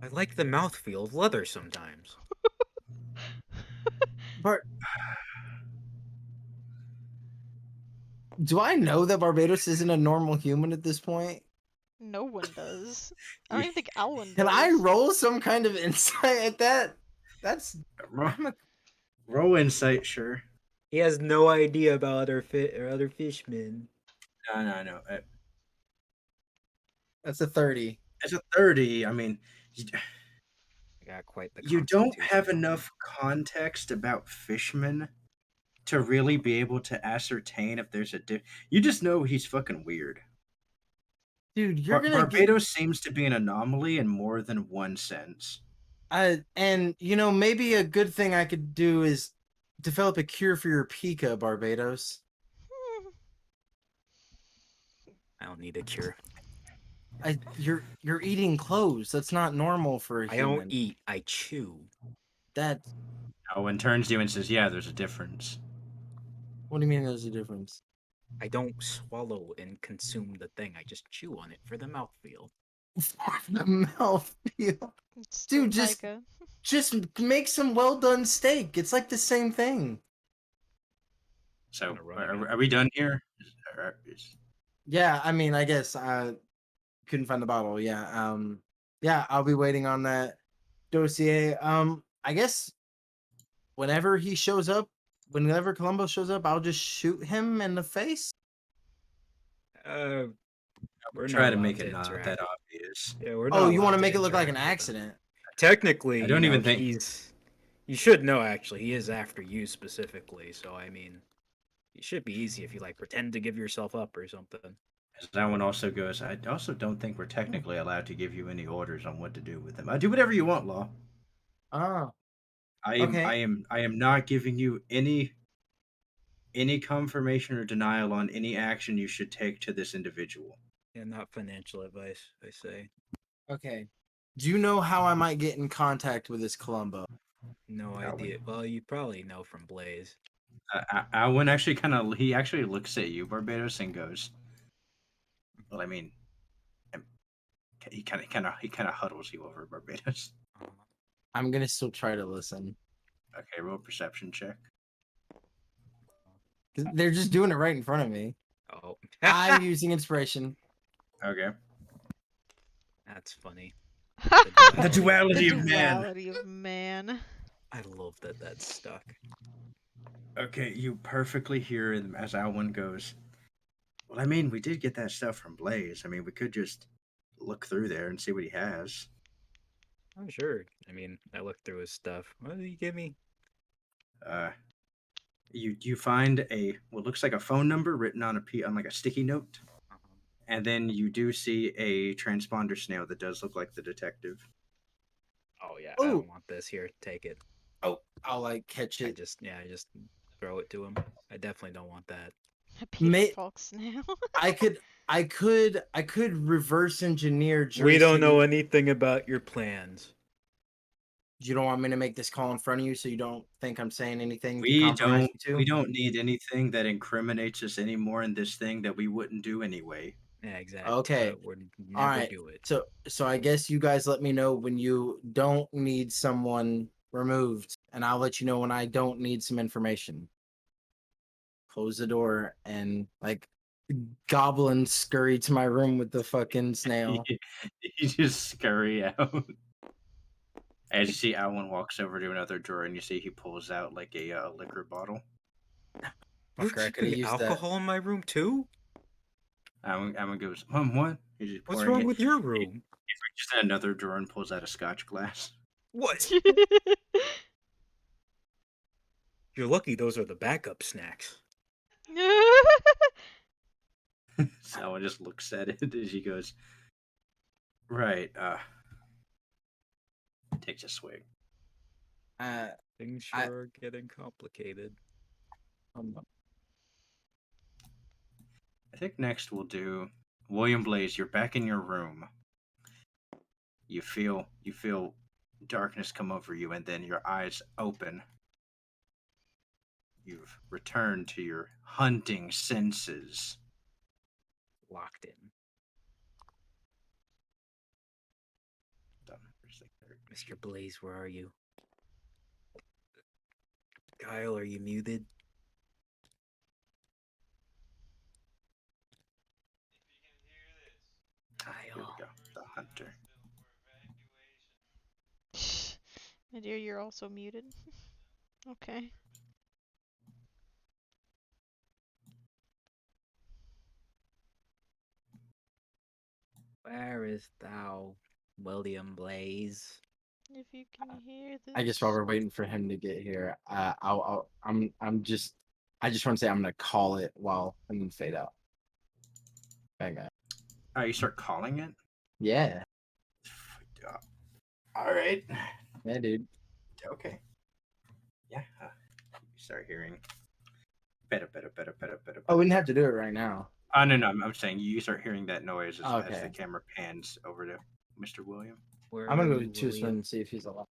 Speaker 4: I like the mouthfeel of leather sometimes.
Speaker 5: But do I know that Barbados isn't a normal human at this point?
Speaker 2: No one does. I don't even think Alan does.
Speaker 5: Can I roll some kind of insight at that? That's
Speaker 1: Roll insight, sure.
Speaker 4: He has no idea about other fishmen.
Speaker 1: No.
Speaker 5: That's a 30.
Speaker 1: It's a 30. I mean,
Speaker 4: I got quite the.
Speaker 1: you don't have
Speaker 4: constitution.
Speaker 1: enough context about fishmen to really be able to ascertain if there's a You just know he's fucking weird.
Speaker 5: Dude, you're gonna
Speaker 1: Barbados seems to be an anomaly in more than one sense.
Speaker 5: and you know, maybe a good thing I could do is develop a cure for your pica, Barbados.
Speaker 4: I don't need a cure.
Speaker 5: You're eating clothes. That's not normal for a
Speaker 4: I
Speaker 5: human.
Speaker 4: don't eat. I chew.
Speaker 5: That.
Speaker 1: Owen turns to you and says, "Yeah, there's a difference."
Speaker 5: What do you mean there's a difference?
Speaker 4: I don't swallow and consume the thing. I just chew on it for the mouthfeel.
Speaker 5: For the mouthfeel.
Speaker 2: Still
Speaker 5: Dude,
Speaker 2: Micah.
Speaker 5: just make some well done steak. It's like the same thing.
Speaker 1: So,
Speaker 4: Gonna run
Speaker 1: are we done here?
Speaker 5: Yeah, I mean, I guess I couldn't find the bottle. Yeah. Yeah, I'll be waiting on that dossier. I guess whenever he shows up, whenever Columbo shows up, I'll just shoot him in the face.
Speaker 4: We're
Speaker 1: Try
Speaker 4: not
Speaker 1: to make
Speaker 4: allowed
Speaker 1: it not
Speaker 4: interact.
Speaker 1: that obvious.
Speaker 4: Yeah, we're
Speaker 5: Oh,
Speaker 4: not
Speaker 5: you
Speaker 4: allowed
Speaker 5: want to make it look like an
Speaker 4: interact with him.
Speaker 5: accident?
Speaker 4: Technically,
Speaker 1: I don't even think-
Speaker 4: he's. You should know actually. He is after you specifically. So I mean, it should be easy if you like pretend to give yourself up or something.
Speaker 1: As that one also goes, I also don't think we're technically allowed to give you any orders on what to do with them. I do whatever you want, Law.
Speaker 5: Oh,
Speaker 1: I am
Speaker 5: Okay.
Speaker 1: I am not giving you any confirmation or denial on any action you should take to this individual.
Speaker 4: Yeah, not financial advice. I say.
Speaker 5: okay. Do you know how I might get in contact with this Columbo?
Speaker 4: No
Speaker 1: Alwyn.
Speaker 4: idea. Well, you probably know from Blaze.
Speaker 1: Alwyn actually he actually looks at you, Barbados, and goes, "Well, I mean," he kind of huddles you over, Barbados.
Speaker 5: I'm gonna still try to listen.
Speaker 1: Okay, roll a perception check.
Speaker 5: 'Cause they're just doing it right in front of me.
Speaker 4: Oh,
Speaker 5: I'm using inspiration.
Speaker 1: Okay.
Speaker 4: that's funny.
Speaker 1: The duality
Speaker 2: The
Speaker 1: of man.
Speaker 2: duality of man.
Speaker 4: I love that that's stuck.
Speaker 1: Okay, you perfectly hear him as Alwyn goes, "Well, I mean, we did get that stuff from Blaze. I mean, we could just look through there and see what he has."
Speaker 4: Oh, sure. I mean, I looked through his stuff. What did he give me?
Speaker 1: You find what looks like a phone number written on on like a sticky note,
Speaker 4: Uh-huh.
Speaker 1: and then you do see a transponder snail that does look like the detective.
Speaker 4: Oh yeah, I
Speaker 5: Ooh.
Speaker 4: don't want this. Here, take it.
Speaker 5: Oh, I'll like catch
Speaker 4: I
Speaker 5: it.
Speaker 4: just throw it to him. I definitely don't want that.
Speaker 2: A Peter
Speaker 5: May-
Speaker 2: Falk snail.
Speaker 5: I could reverse engineer.
Speaker 4: We don't
Speaker 5: Jersey.
Speaker 4: know anything about your plans.
Speaker 5: You don't want me to make this call in front of you, so you don't think I'm saying anything. to
Speaker 1: We
Speaker 5: compromise
Speaker 1: don't
Speaker 5: you two?
Speaker 1: we don't need anything that incriminates us anymore in this thing that we wouldn't do anyway.
Speaker 4: Yeah, exactly.
Speaker 5: Okay.
Speaker 4: Would never
Speaker 5: Alright.
Speaker 4: do it.
Speaker 5: So I guess you guys let me know when you don't need someone removed, and I'll let you know when I don't need some information. Close the door and like goblin scurry to my room with the fucking snail.
Speaker 1: You just scurry out. As you see, Alan walks over to another drawer, and you see he pulls out like a liquor bottle.
Speaker 4: You're
Speaker 5: Fucker, I coulda
Speaker 4: keeping
Speaker 5: used that.
Speaker 4: alcohol in my room too?
Speaker 1: Alan goes, what? He's just
Speaker 4: What's
Speaker 1: pouring
Speaker 4: wrong
Speaker 1: it.
Speaker 4: with your
Speaker 1: He
Speaker 4: room?
Speaker 1: reaches in another drawer and pulls out a scotch glass.
Speaker 4: What? You're lucky those are the backup snacks.
Speaker 1: So Alan just looks at it as he goes, right, takes a swig.
Speaker 4: Things
Speaker 5: I-
Speaker 4: sure are getting complicated.
Speaker 1: I think next we'll do William Blaze. You're back in your room. You feel darkness come over you, and then your eyes open. You've returned to your hunting senses.
Speaker 4: Locked in.
Speaker 1: Done. Where's the character
Speaker 4: Mr. Blaze, where are you? Kyle, are you muted?
Speaker 1: Here we go. The hunter.
Speaker 2: My dear, you're also muted. Okay.
Speaker 4: Where is thou, William Blaze?
Speaker 2: If you can hear this.
Speaker 5: I guess while we're waiting for him to get here, I just want to say I'm gonna call it while and then fade out. Bang guy.
Speaker 1: You start calling it?
Speaker 5: Yeah.
Speaker 1: Alright.
Speaker 5: Yeah, dude.
Speaker 1: Okay. Yeah. You start hearing better.
Speaker 5: Oh, we didn't have to do it right now.
Speaker 1: Oh, no, I'm saying you start hearing that noise as
Speaker 5: Okay.
Speaker 1: the camera pans over to Mr. William.
Speaker 4: Where
Speaker 5: I'm
Speaker 4: are
Speaker 5: gonna go
Speaker 4: you,
Speaker 5: to his
Speaker 4: William?
Speaker 5: friend and see if he's alive.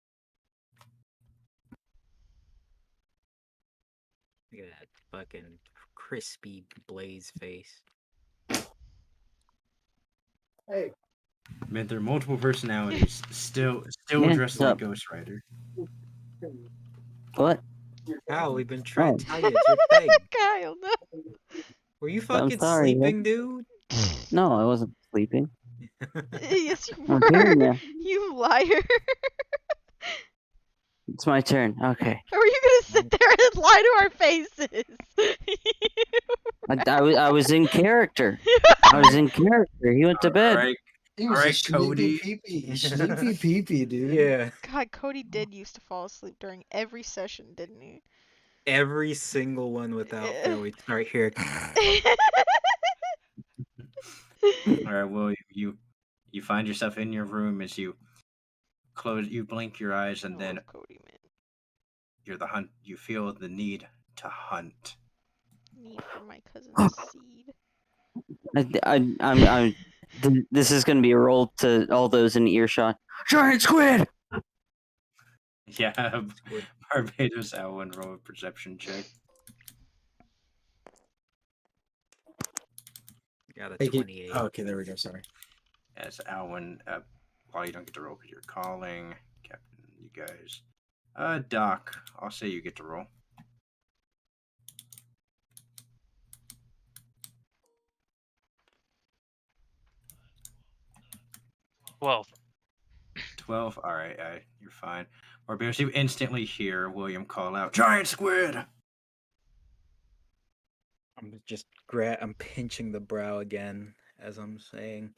Speaker 4: Look at that fucking crispy Blaze face.
Speaker 5: Hey.
Speaker 1: Man, there are multiple personalities. Still
Speaker 6: Yeah,
Speaker 1: dressed like
Speaker 6: sup?
Speaker 1: Ghost Rider.
Speaker 6: What?
Speaker 4: Kyle, we've been trying to
Speaker 6: Oh.
Speaker 4: tell you it's your thing.
Speaker 2: Kyle, no.
Speaker 4: Were you
Speaker 6: I'm
Speaker 4: fucking
Speaker 6: sorry,
Speaker 4: sleeping, dude?
Speaker 6: No, I wasn't sleeping.
Speaker 2: Yes, you
Speaker 6: I'm
Speaker 2: were.
Speaker 6: hearing ya.
Speaker 2: You liar.
Speaker 6: It's my turn. Okay.
Speaker 2: Or are you gonna sit there and lie to our faces?
Speaker 6: I was in character. I was in character. He went to bed.
Speaker 1: Alright,
Speaker 5: He was
Speaker 1: Alright,
Speaker 5: a sleepy
Speaker 1: Cody.
Speaker 5: peepee. Sleepy peepee, dude.
Speaker 4: Yeah.
Speaker 2: God, Cody did used to fall asleep during every session, didn't he?
Speaker 4: Every single one without fail, we start here.
Speaker 1: Alright, well, you find yourself in your room as you blink your eyes, and
Speaker 2: I
Speaker 1: then
Speaker 2: love Cody, man.
Speaker 1: you feel the need to hunt.
Speaker 2: Need for my cousin's seed.
Speaker 6: This is gonna be a roll to all those in earshot. Giant squid.
Speaker 1: Yeah,
Speaker 4: Squid.
Speaker 1: Barbados Alwyn, roll a perception check.
Speaker 4: Got a
Speaker 5: Hey,
Speaker 4: 28.
Speaker 5: oh, okay, there we go. Sorry.
Speaker 1: As Alwyn, while you don't get to roll because you're calling, Captain, you guys. Doc, I'll say you get to roll.
Speaker 3: Well,
Speaker 1: 12. All right, you're fine. Barbados, you instantly hear William call out, "Giant squid!"
Speaker 4: I'm pinching the brow again as I'm saying.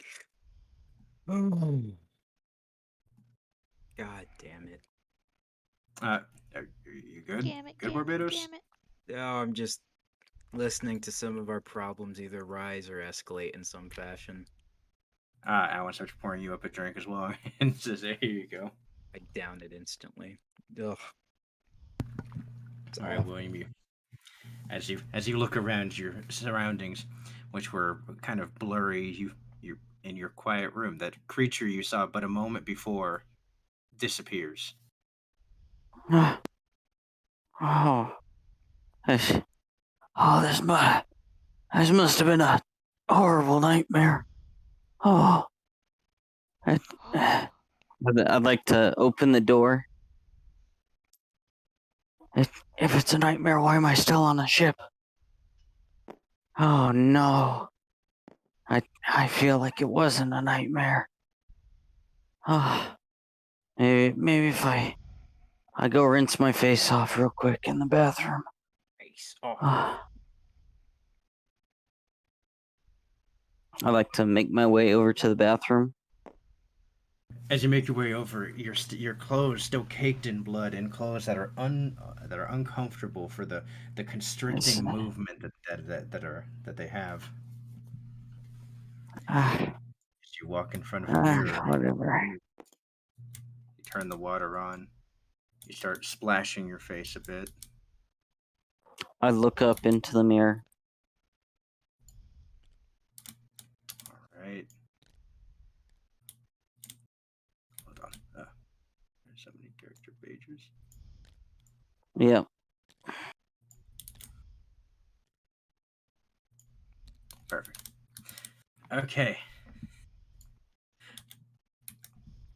Speaker 4: God damn it.
Speaker 1: Are you good?
Speaker 2: Damn it,
Speaker 1: Good,
Speaker 2: damn
Speaker 1: Barbados?
Speaker 2: it, damn it.
Speaker 4: Oh, I'm just listening to some of our problems either rise or escalate in some fashion.
Speaker 1: Alan starts pouring you up a drink as well, and says, "Here you go."
Speaker 4: I downed it instantly. Ugh. It's
Speaker 1: All right,
Speaker 4: awful.
Speaker 1: William, as you look around your surroundings, which were kind of blurry, you're in your quiet room. That creature you saw but a moment before disappears.
Speaker 6: Oh, this must have been a horrible nightmare. Oh, I'd like to open the door. If it's a nightmare, why am I still on a ship? Oh no. I feel like it wasn't a nightmare. Oh, maybe if I go rinse my face off real quick in the bathroom.
Speaker 4: Face off.
Speaker 6: I like to make my way over to the bathroom.
Speaker 1: As you make your way over, your clothes still caked in blood, and clothes that are uncomfortable for the constricting movement that they have.
Speaker 6: Ah,
Speaker 1: As you walk in front of a mirror,
Speaker 6: whatever.
Speaker 1: you turn the water on. You start splashing your face a bit.
Speaker 6: I look up into the mirror.
Speaker 1: All right. Hold on. There's so many character pages.
Speaker 6: Yep.
Speaker 1: Perfect. Okay.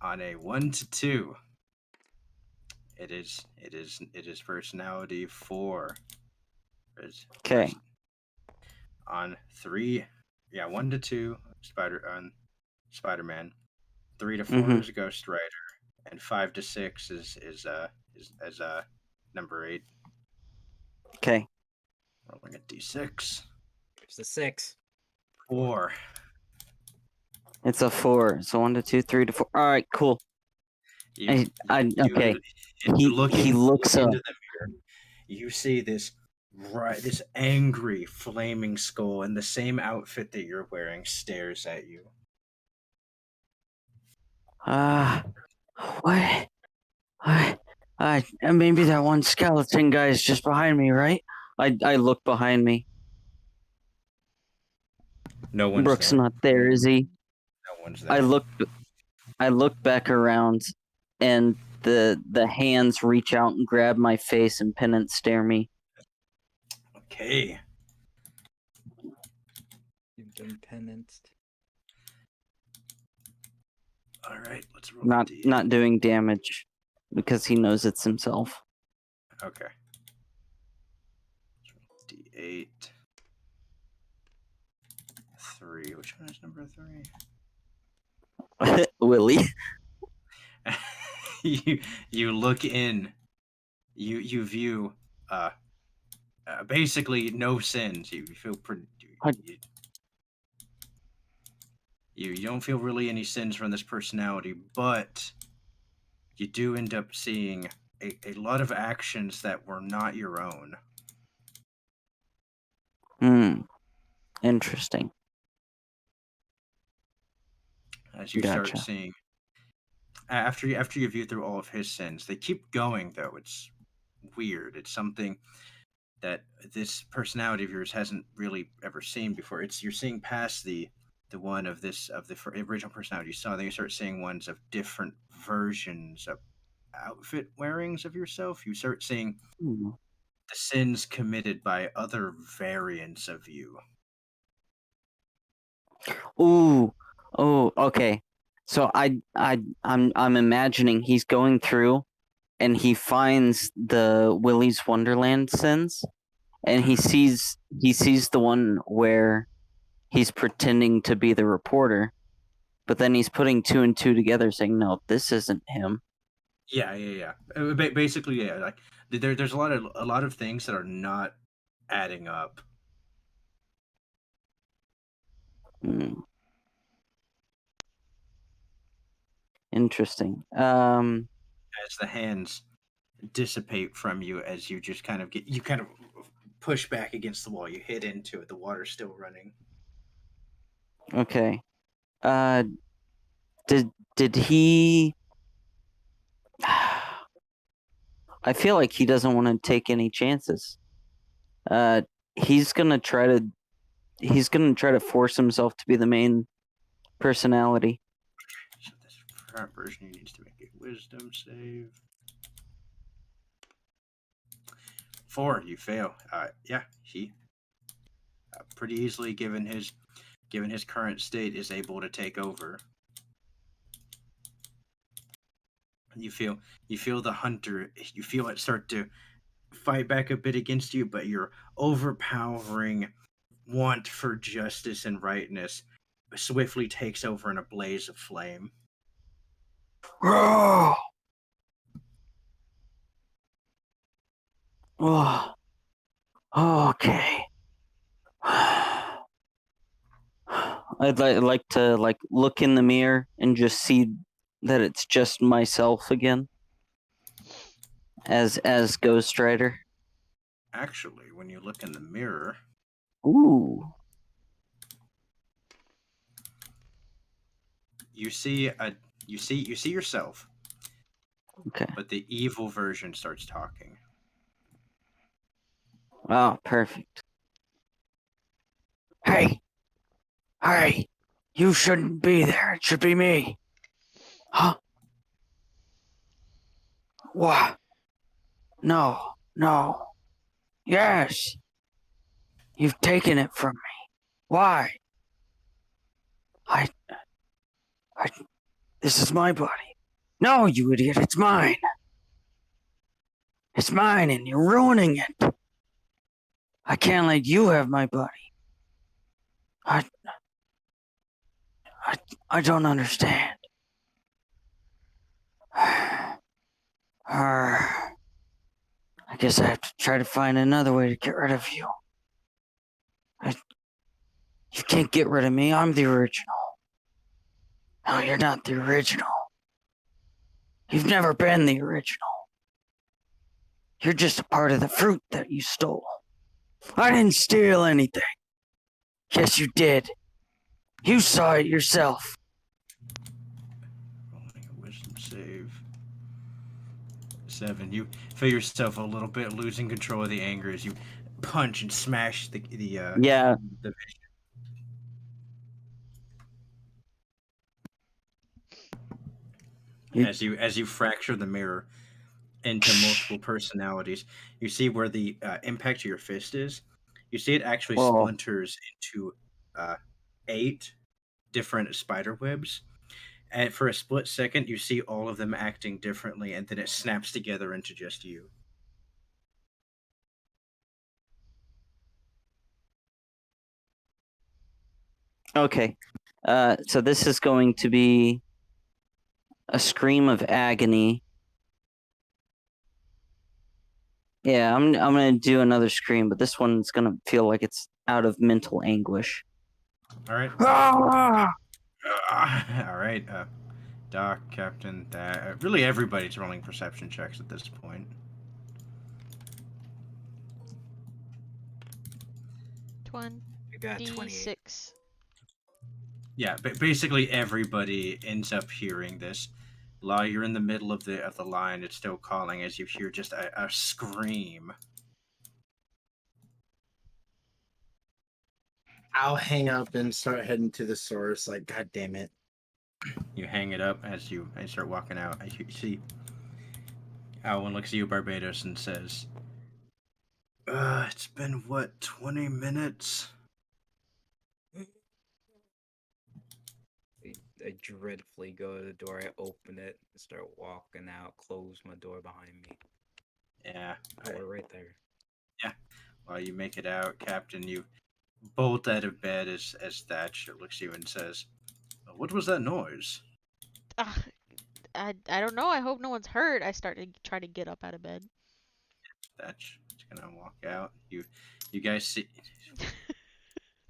Speaker 1: On a 1 to 2, it is personality 4.
Speaker 6: Okay.
Speaker 1: On 3, 1 to 2, Spider-Man. 3 to 4 is Ghost Rider, and 5 to 6 is number 8.
Speaker 6: Okay.
Speaker 1: Rolling a d6.
Speaker 4: There's the 6.
Speaker 1: 4.
Speaker 6: It's a 4. So 1 to 2, 3 to 4. All right, cool. Okay. He looks up.
Speaker 1: into the mirror. You see this angry flaming skull in the same outfit that you're wearing stares at you.
Speaker 6: What? And maybe that one skeleton guy is just behind me, right? I look behind me.
Speaker 1: No one's
Speaker 6: Brooke's
Speaker 1: there.
Speaker 6: not there, is he?
Speaker 1: No one's there.
Speaker 6: I look back around, and the hands reach out and grab my face and pin and stare me.
Speaker 1: Okay.
Speaker 4: You've been penanced.
Speaker 1: All right. Let's roll.
Speaker 6: Not doing damage because he knows it's himself.
Speaker 1: Okay. D8. 3. Which one is number 3?
Speaker 6: Willie.
Speaker 1: you look in. You view basically no sins. You feel pretty. You don't feel really any sins from this personality, but you do end up seeing a lot of actions that were not your own.
Speaker 6: Interesting.
Speaker 1: As you start seeing, after you view through all of his sins, they keep going though. It's weird. It's something that this personality of yours hasn't really ever seen before. You're seeing past the one of the original personality you saw. Then you start seeing ones of different versions of outfit wearings of yourself. You start seeing the sins committed by other variants of you.
Speaker 6: Ooh. Oh, okay. So I'm imagining he's going through and he finds the Willy's Wonderland sins, and he sees the one where he's pretending to be the reporter, but then he's putting 2 and 2 together saying, no, this isn't him.
Speaker 1: Yeah. Basically, yeah. Like there's a lot of things that are not adding up.
Speaker 6: Interesting.
Speaker 1: As the hands dissipate from you, as you just kind of push back against the wall, you hit into it. The water's still running.
Speaker 6: Okay. Did he? I feel like he doesn't want to take any chances. He's gonna try to force himself to be the main personality.
Speaker 1: So this current version, he needs to make a wisdom save. 4, you fail. Yeah, he pretty easily, given his given his current state, is able to take over. You feel the hunter. You feel it start to fight back a bit against you, but your overpowering want for justice and rightness swiftly takes over in a blaze of flame.
Speaker 6: Oh. Oh. Okay. I'd like to look in the mirror and just see that it's just myself again as Ghost Rider.
Speaker 1: Actually, when you look in the mirror,
Speaker 6: Ooh.
Speaker 1: you see yourself,
Speaker 6: Okay.
Speaker 1: but the evil version starts talking.
Speaker 6: Oh, perfect. Hey! Hey! You shouldn't be there. It should be me. Huh? What? No. No. Yes! You've taken it from me. Why? This is my body. No, you idiot, it's mine. It's mine and you're ruining it. I can't let you have my body. I don't understand. I guess I have to try to find another way to get rid of you. You can't get rid of me. I'm the original. No, you're not the original. You've never been the original. You're just a part of the fruit that you stole. I didn't steal anything. Yes, you did. You saw it yourself.
Speaker 1: Rolling a wisdom save. 7. You feel yourself a little bit losing control of the anger as you punch and smash the
Speaker 6: Yeah.
Speaker 1: the as you fracture the mirror into multiple personalities. You see where the impact of your fist is. You see it actually
Speaker 6: Whoa.
Speaker 1: splinters into 8 different spider webs. And for a split second, you see all of them acting differently, and then it snaps together into just you.
Speaker 6: Okay. So this is going to be a scream of agony. Yeah, I'm gonna do another scream, but this one's gonna feel like it's out of mental anguish.
Speaker 1: All right.
Speaker 6: Ah!
Speaker 1: All right. Doc, Captain, that really everybody's rolling perception checks at this point.
Speaker 4: I got 28.
Speaker 2: 26.
Speaker 1: Yeah, but basically everybody ends up hearing this. Law, you're in the middle of the line. It's still calling as you hear just a scream.
Speaker 5: I'll hang up and start heading to the source. Like, God damn it.
Speaker 1: You hang it up as you start walking out. You see, Alwyn looks at you, Barbados, and says, it's been, what, 20 minutes?
Speaker 4: I dreadfully go to the door. I open it, start walking out, close my door behind me.
Speaker 1: Yeah.
Speaker 4: Oh, we're right there.
Speaker 1: While you make it out, Captain, you bolt out of bed as Thatcher looks at you and says, what was that noise?
Speaker 2: I don't know. I hope no one's hurt. I start to try to get up out of bed.
Speaker 1: Thatch is gonna walk out. You guys see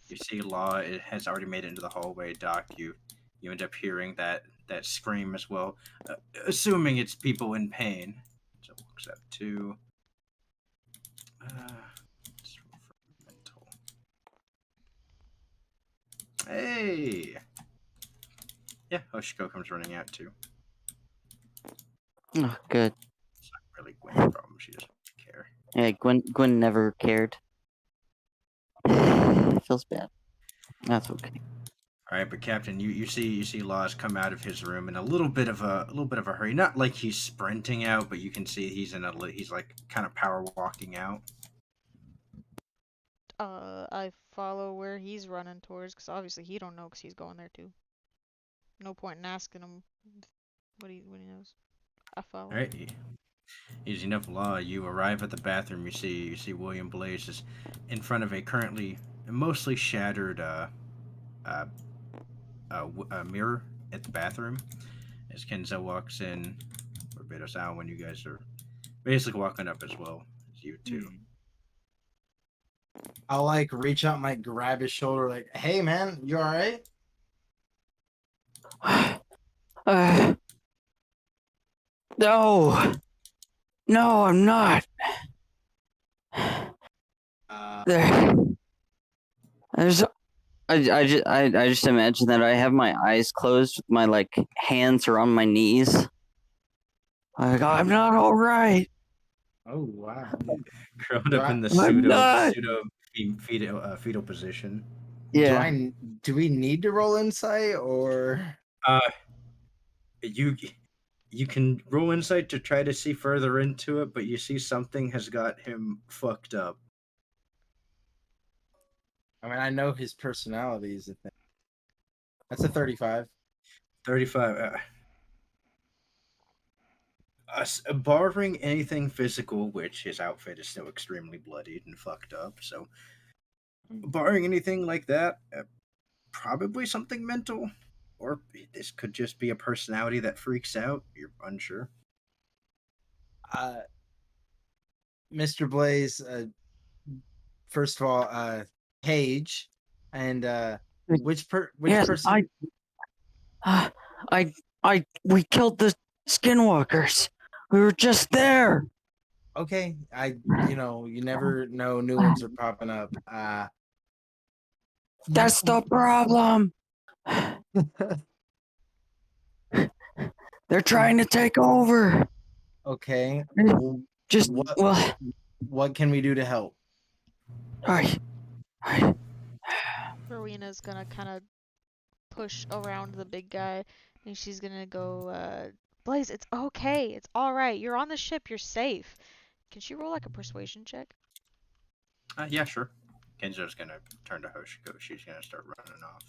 Speaker 1: you see Law it has already made it into the hallway. Doc, you end up hearing that scream as well, assuming it's people in pain. So it looks up to let's roll for mental. Hey, yeah, Hoshiko comes running out too.
Speaker 6: Oh, good.
Speaker 1: It's not really Gwen's problem. She doesn't care.
Speaker 6: Yeah, Gwen never cared. Feels bad. That's okay.
Speaker 1: All right, but Captain, you see Laws come out of his room in a little bit of a hurry. Not like he's sprinting out, but you can see he's like kind of power walking out.
Speaker 2: I follow where he's running towards, because obviously he don't know, because he's going there too. No point in asking him what he knows. I follow.
Speaker 1: All right. Easy enough, Law. You arrive at the bathroom. You see William Blaze is in front of a currently mostly shattered mirror at the bathroom. As Kenzo walks in, Barbados Alwyn, you guys are basically walking up as well as you two.
Speaker 5: I'll like reach out, and grab his shoulder, like, "Hey, man, you all right?"
Speaker 6: No. No, I'm not. There's I just imagine that I have my eyes closed with my like hands are on my knees. Like I'm not all right.
Speaker 5: Oh wow.
Speaker 1: Curled up in the
Speaker 6: I'm not.
Speaker 1: fetal position.
Speaker 6: Yeah.
Speaker 5: Do we need to roll insight or?
Speaker 1: You can roll insight to try to see further into it, but you see something has got him fucked up.
Speaker 5: I mean, I know his personality is a thing. That's a 35.
Speaker 1: 35. Barring anything physical, which his outfit is still extremely bloodied and fucked up, so barring anything like that, probably something mental. Or this could just be a personality that freaks out. You're unsure.
Speaker 5: Mr. Blaze, first of all, Paige, and which
Speaker 6: Yes,
Speaker 5: person?
Speaker 6: we killed the skinwalkers. We were just there.
Speaker 5: Okay, you never know, new ones are popping up.
Speaker 6: That's the problem. They're trying to take over.
Speaker 5: Okay,
Speaker 6: Just
Speaker 5: what can we do to help?
Speaker 6: Alright.
Speaker 2: Rowena's gonna kind of push around the big guy, and she's gonna go, Blaze, it's okay. It's alright. You're on the ship. You're safe. Can she roll like a persuasion check?
Speaker 1: Yeah, sure. Kenzo's gonna turn to Hoshiko. She's gonna start running off.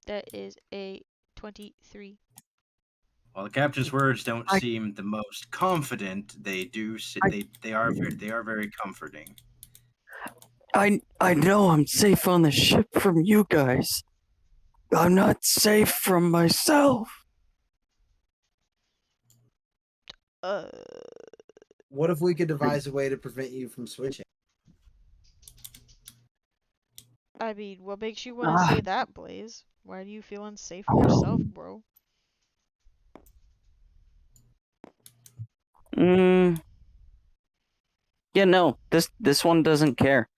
Speaker 2: That is a 23.
Speaker 1: While the captain's words don't seem the most confident, they do. They are very comforting.
Speaker 6: I know I'm safe on the ship from you guys. I'm not safe from myself.
Speaker 5: What if we could devise a way to prevent you from switching?
Speaker 2: I mean, what makes you want to say that, Blaze? Why do you feel unsafe for yourself, bro?
Speaker 6: Yeah, no. This one doesn't care.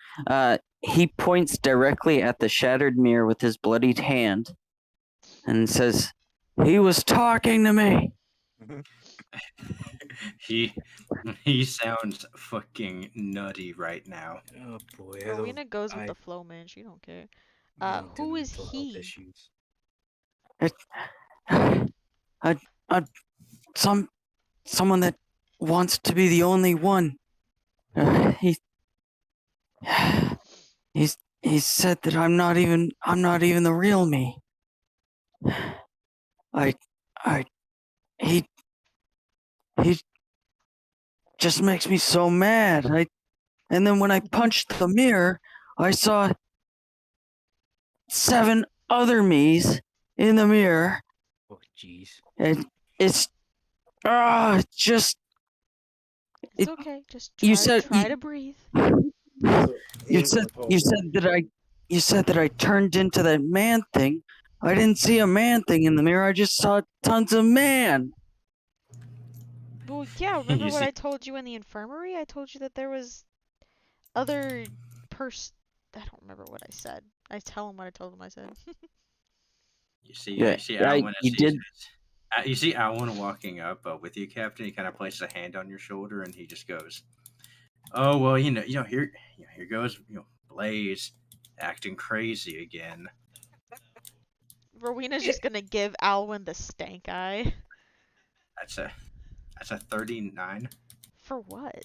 Speaker 6: He points directly at the shattered mirror with his bloodied hand and says, "He was talking to me."
Speaker 1: He sounds fucking nutty right now.
Speaker 4: Oh boy.
Speaker 2: Rowena goes with the flow, man. She don't care.
Speaker 4: I don't do
Speaker 2: Who is
Speaker 4: mental health
Speaker 2: he?
Speaker 4: issues.
Speaker 6: Someone that wants to be the only one. He said that I'm not even the real me. He just makes me so mad. And then when I punched the mirror, I saw 7 other me's in the mirror.
Speaker 4: Oh jeez.
Speaker 6: And it's just
Speaker 2: It's okay. Just try to breathe.
Speaker 6: You said that I turned into that man thing. I didn't see a man thing in the mirror. I just saw tons of man.
Speaker 2: Well, yeah. Remember what I told you in the infirmary? I told you that there was other I don't remember what I said. I tell him what I told him I said.
Speaker 1: You see Alwyn.
Speaker 6: You did.
Speaker 1: You see Alwyn walking up with you, Captain. He kind of places a hand on your shoulder, and he just goes, "Oh well, here goes Blaze acting crazy again."
Speaker 2: Rowena's just gonna give Alwyn the stank eye.
Speaker 1: That's a 39.
Speaker 2: For what?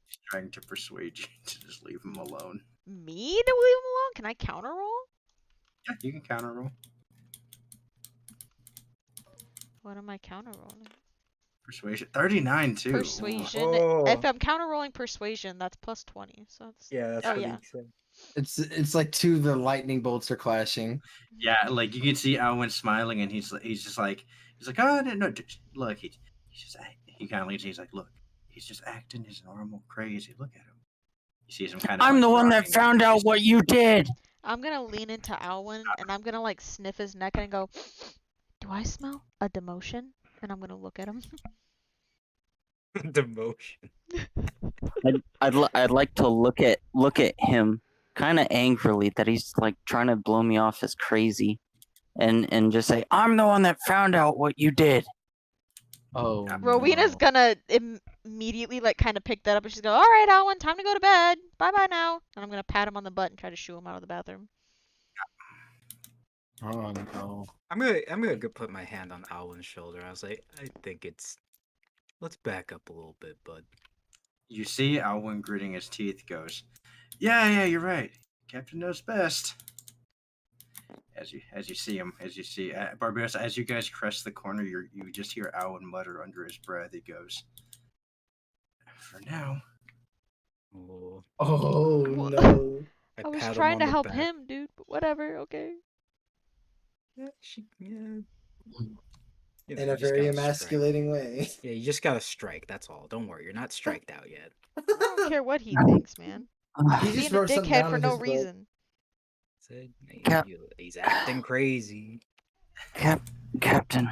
Speaker 1: He's trying to persuade you to just leave him alone.
Speaker 2: me to leave him alone? Can I counter roll?
Speaker 1: Yeah, you can counter roll.
Speaker 2: What am I counter rolling?
Speaker 1: Persuasion. 39 too. Ooh.
Speaker 2: Persuasion.
Speaker 4: Oh.
Speaker 2: If I'm counter rolling persuasion, that's plus 20. So that's
Speaker 4: Yeah, that's
Speaker 2: Oh,
Speaker 4: what
Speaker 2: yeah.
Speaker 4: he said.
Speaker 5: It's like two of the lightning bolts are clashing.
Speaker 1: Yeah, like you can see Alwyn smiling, and he's just like oh no, look, he's just he kind of leans. He's like, look, he's just acting his normal crazy. Look at him. You see him kind of.
Speaker 6: I'm
Speaker 1: like,
Speaker 6: the one that
Speaker 1: rocking
Speaker 6: found
Speaker 1: his-
Speaker 6: out what you did.
Speaker 2: I'm gonna lean into Alwyn and I'm gonna like sniff his neck and go, do I smell a demotion? And I'm gonna look at him.
Speaker 4: Demotion.
Speaker 6: I'd like to look at him kind of angrily that he's like trying to blow me off as crazy, and just say, I'm the one that found out what you did.
Speaker 5: Oh,
Speaker 2: Rowena's
Speaker 5: no.
Speaker 2: gonna immediately like kind of pick that up and she's go, all right, Alwyn, time to go to bed. Bye bye now. And I'm gonna pat him on the butt and try to shoo him out of the bathroom.
Speaker 5: Oh no.
Speaker 4: I'm gonna go put my hand on Alwyn's shoulder. I was like, I think it's. Let's back up a little bit, bud.
Speaker 1: You see Alwyn gritting his teeth. Goes, yeah, you're right. Captain knows best. As you see him, Barbaros, as you guys crest the corner, you just hear Alwyn mutter under his breath. He goes, for now.
Speaker 4: Oh,
Speaker 5: Oh
Speaker 2: Wha-
Speaker 5: no.
Speaker 2: I was
Speaker 4: pat him
Speaker 2: trying
Speaker 4: on
Speaker 2: to
Speaker 4: the
Speaker 2: help
Speaker 4: back.
Speaker 2: him, dude, but whatever, okay.
Speaker 4: Yeah, You know,
Speaker 5: In
Speaker 4: you
Speaker 5: a
Speaker 4: just
Speaker 5: very
Speaker 4: gotta strike.
Speaker 5: emasculating way.
Speaker 4: Yeah, you just gotta strike. That's all. Don't worry, you're not striked out yet.
Speaker 2: I don't care what he thinks, man.
Speaker 5: He
Speaker 2: Being
Speaker 5: just
Speaker 2: a
Speaker 5: wrote something
Speaker 2: dickhead
Speaker 5: down
Speaker 2: for
Speaker 5: in
Speaker 2: no
Speaker 5: his book.
Speaker 2: reason.
Speaker 4: Said,
Speaker 6: Cap-
Speaker 4: he's acting crazy.
Speaker 6: Captain,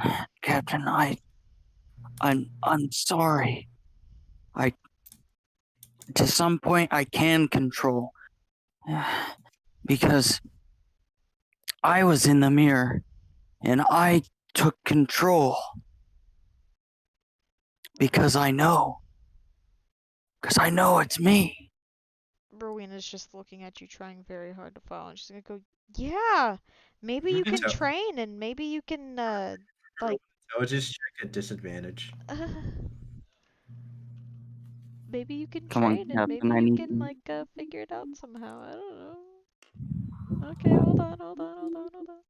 Speaker 6: I'm sorry. To some point I can control, because I was in the mirror and I took control because I know it's me.
Speaker 2: Rowena's just looking at you, trying very hard to follow, and she's gonna go, yeah, maybe you can
Speaker 1: So-
Speaker 2: train, and maybe you can, like,
Speaker 1: I'll just check at disadvantage.
Speaker 2: maybe you can
Speaker 6: Come on,
Speaker 2: train, and maybe
Speaker 6: Captain, I
Speaker 2: you
Speaker 6: need
Speaker 2: can,
Speaker 6: you.
Speaker 2: like, figure it out somehow. I don't know. Okay, hold on.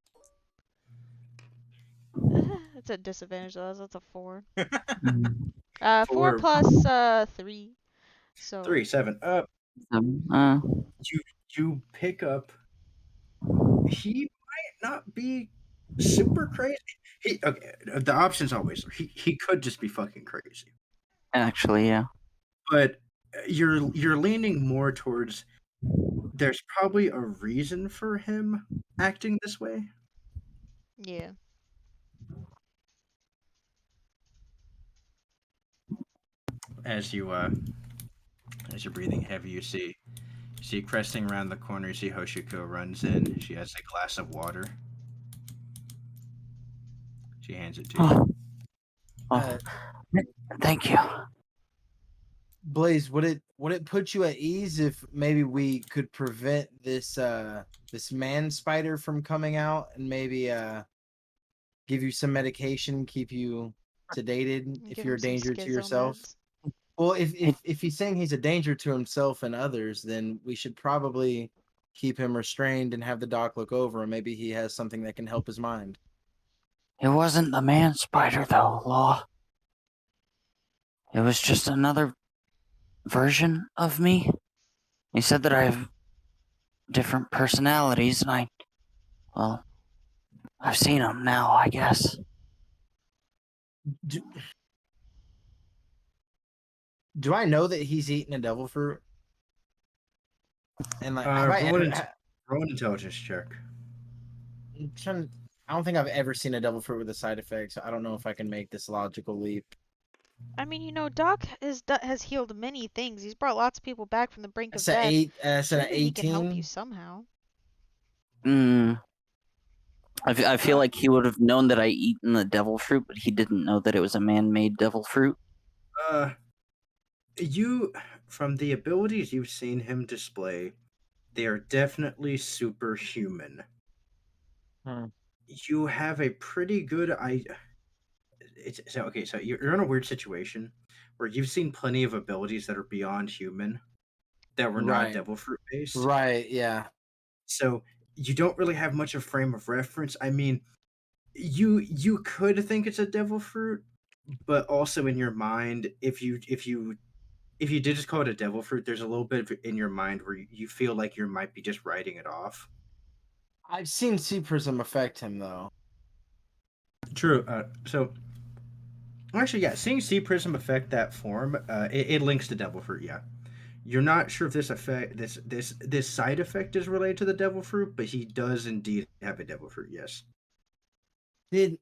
Speaker 2: It's a disadvantage, though. That's a 4. 4
Speaker 1: Four.
Speaker 2: plus, 3. So
Speaker 1: 3, 7.
Speaker 6: Uh,
Speaker 1: You pick up. He might not be super crazy. Okay. The options always. He could just be fucking crazy.
Speaker 6: actually, yeah.
Speaker 1: But you're leaning more towards. There's probably a reason for him acting this way.
Speaker 2: yeah.
Speaker 1: As you're breathing heavy, you see cresting around the corner. You see Hoshiko runs in. She has a glass of water. She hands it to you.
Speaker 6: Oh, thank you.
Speaker 5: Blaze, would it put you at ease if maybe we could prevent this this man spider from coming out and maybe give you some medication, keep you sedated if
Speaker 2: Give
Speaker 5: you're
Speaker 2: him
Speaker 5: a
Speaker 2: some
Speaker 5: danger to
Speaker 2: schizo
Speaker 5: yourself?
Speaker 2: meds.
Speaker 5: Well, if he's saying he's a danger to himself and others, then we should probably keep him restrained and have the doc look over him. Maybe he has something that can help his mind.
Speaker 6: It wasn't the man spider, though, Law. It was just another version of me. He said that I have different personalities, and I've seen him now, I guess.
Speaker 5: Do I know that he's eaten a devil fruit? And like, have I
Speaker 1: Roll
Speaker 5: ever,
Speaker 1: an intelligence check.
Speaker 5: I don't think I've ever seen a devil fruit with a side effect, so I don't know if I can make this logical leap.
Speaker 2: I mean, Doc has healed many things. He's brought lots of people back from the brink of
Speaker 5: That's an
Speaker 2: death.
Speaker 5: 8. That's an
Speaker 2: Surely he can help
Speaker 5: 18.
Speaker 2: you somehow.
Speaker 6: I feel like he would have known that I eaten the devil fruit, but he didn't know that it was a man-made devil fruit.
Speaker 1: You, from the abilities you've seen him display, they are definitely superhuman. You have a pretty good idea. So you're in a weird situation where you've seen plenty of abilities that are beyond human, that were not
Speaker 5: Right.
Speaker 1: devil fruit based.
Speaker 5: Right, yeah.
Speaker 1: So you don't really have much of frame of reference. I mean, you could think it's a devil fruit, but also in your mind, if you did just call it a devil fruit, there's a little bit in your mind where you feel like you might be just writing it off.
Speaker 5: I've seen Sea Prism affect him though.
Speaker 1: True. So actually, yeah, seeing Sea Prism affect that form, it links to devil fruit. Yeah, you're not sure if this side effect is related to the devil fruit, but he does indeed have a devil fruit. Yes.
Speaker 5: Do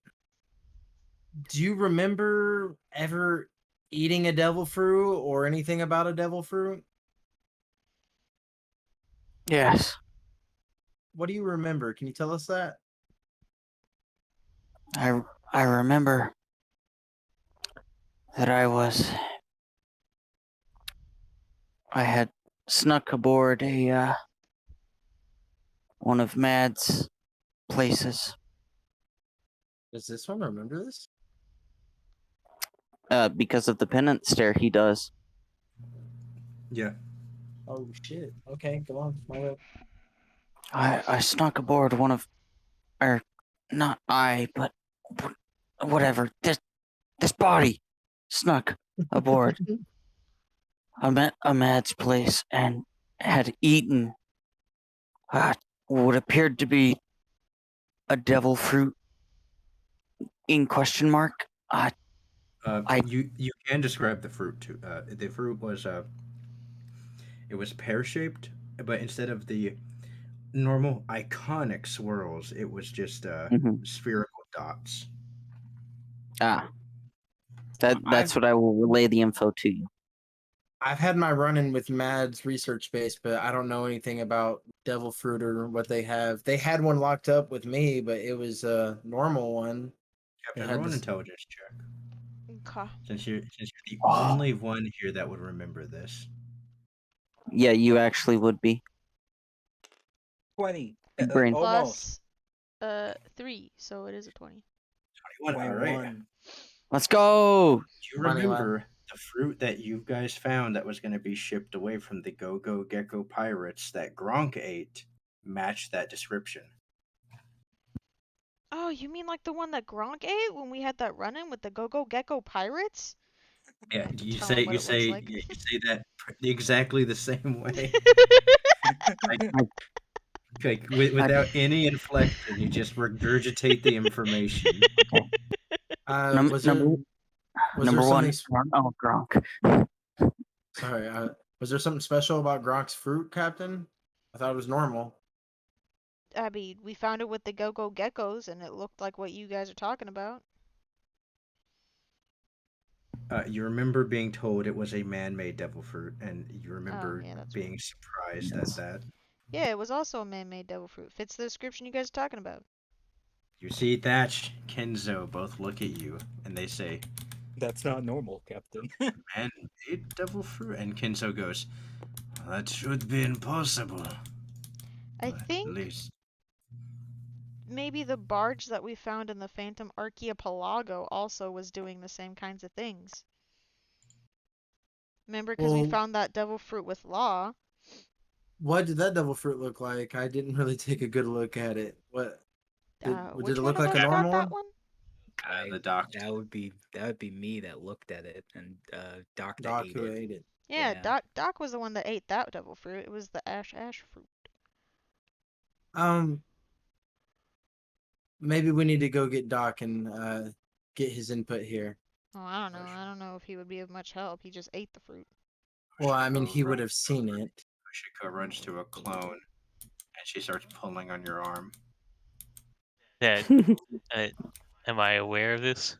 Speaker 5: you remember ever eating a devil fruit or anything about a devil fruit?
Speaker 6: Yes,
Speaker 5: What do you remember? Can you tell us that?
Speaker 6: I remember that I had snuck aboard a one of Mad's places.
Speaker 5: Does this one remember this?
Speaker 6: Because of the penance stare, he does.
Speaker 1: Yeah.
Speaker 5: Oh shit. Okay, go on. My bad.
Speaker 6: I snuck aboard one of, or not I, but whatever. This body snuck aboard a Mad's place and had eaten what appeared to be a devil fruit in question mark.
Speaker 1: You can describe the fruit too. The fruit was it was pear shaped, but instead of the normal iconic swirls, it was just
Speaker 6: Mhm.
Speaker 1: spherical dots.
Speaker 6: That's what I will relay the info to you.
Speaker 5: I've had my run-in with Mad's research base, but I don't know anything about devil fruit or what they have. They had one locked up with me, but it was a normal one.
Speaker 1: Captain,
Speaker 5: had
Speaker 1: roll an
Speaker 5: this-
Speaker 1: intelligence check.
Speaker 2: Okay.
Speaker 1: Since you're the only one here that would remember this.
Speaker 6: Yeah, you actually would be.
Speaker 4: 20.
Speaker 6: Brain.
Speaker 4: Almost.
Speaker 2: Plus 3, so it is a 20.
Speaker 1: 21. All right.
Speaker 4: 21.
Speaker 6: Let's go.
Speaker 1: Do you
Speaker 5: 21.
Speaker 1: remember the fruit that you guys found that was going to be shipped away from the Go-Go Gecko pirates that Gronk ate matched that description?
Speaker 2: Oh, you mean like the one that Gronk ate when we had that run-in with the Go-Go Gecko pirates?
Speaker 1: Yeah,
Speaker 2: I can
Speaker 1: you
Speaker 2: tell
Speaker 1: say
Speaker 2: him what
Speaker 1: you
Speaker 2: it
Speaker 1: say
Speaker 2: looks like.
Speaker 1: you say that exactly the same way. Okay, without any inflection, you just regurgitate the information.
Speaker 5: Was there
Speaker 6: Number
Speaker 5: was there
Speaker 6: number one.
Speaker 5: something?
Speaker 6: Oh, Gronk.
Speaker 5: Sorry, was there something special about Gronk's fruit, Captain? I thought it was normal.
Speaker 2: I mean, we found it with the Go-Go Geckos, and it looked like what you guys are talking about.
Speaker 1: You remember being told it was a man-made devil fruit, and you remember
Speaker 2: yeah, that's
Speaker 1: being
Speaker 2: right.
Speaker 1: surprised
Speaker 6: Yes.
Speaker 1: at that.
Speaker 2: Yeah, it was also a man-made devil fruit. Fits the description you guys are talking about.
Speaker 1: You see Thatch, Kenzo both look at you, and they say,
Speaker 4: That's not normal, Captain.
Speaker 1: man-made devil fruit? And Kenzo goes, that should be impossible.
Speaker 2: I
Speaker 1: At
Speaker 2: think
Speaker 1: least.
Speaker 2: maybe the barge that we found in the Phantom Archipelago also was doing the same kinds of things. Remember, because we
Speaker 5: Well,
Speaker 2: found that devil fruit with Law.
Speaker 5: what did that devil fruit look like? I didn't really take a good look at it. What did
Speaker 2: Which
Speaker 5: it
Speaker 2: one
Speaker 5: look
Speaker 2: of
Speaker 5: like a
Speaker 2: us got
Speaker 5: normal
Speaker 2: that
Speaker 5: one?
Speaker 2: one?
Speaker 1: The doc.
Speaker 4: That would be me that looked at it, and Doc that
Speaker 5: Doc
Speaker 4: ate
Speaker 5: who
Speaker 4: it.
Speaker 5: ate it.
Speaker 2: Yeah,
Speaker 4: Yeah.
Speaker 2: Doc was the one that ate that devil fruit. It was the ash fruit.
Speaker 5: Maybe we need to go get Doc and get his input here.
Speaker 2: Oh, I don't know. I don't know if he would be of much help. He just ate the fruit.
Speaker 5: Well, I mean,
Speaker 1: Hoshiko
Speaker 5: he would
Speaker 1: runs
Speaker 5: have seen
Speaker 1: over-
Speaker 5: it.
Speaker 1: Hoshiko runs to a clone, and she starts pulling on your arm.
Speaker 3: Yeah. Am I aware of this?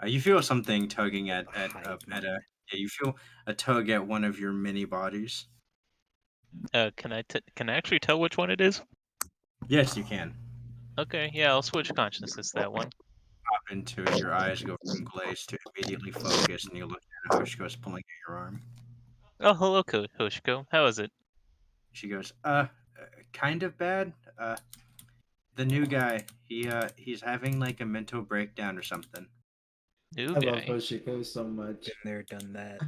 Speaker 1: You feel something tugging at
Speaker 4: Hide me.
Speaker 1: yeah, you feel a tug at one of your mini bodies.
Speaker 3: Can I actually tell which one it is?
Speaker 1: Yes, you can.
Speaker 3: Okay, yeah, I'll switch consciousness to that one.
Speaker 1: Pop into it, your eyes go from glaze to immediately focus, and you look at Hoshiko's pulling at your arm.
Speaker 3: Oh, hello, Hoshiko. How is it?
Speaker 1: She goes, kind of bad. The new guy, he's having like a mental breakdown or something.
Speaker 3: New
Speaker 5: I love
Speaker 3: guy.
Speaker 5: Hoshiko so much.
Speaker 4: Been there, done that.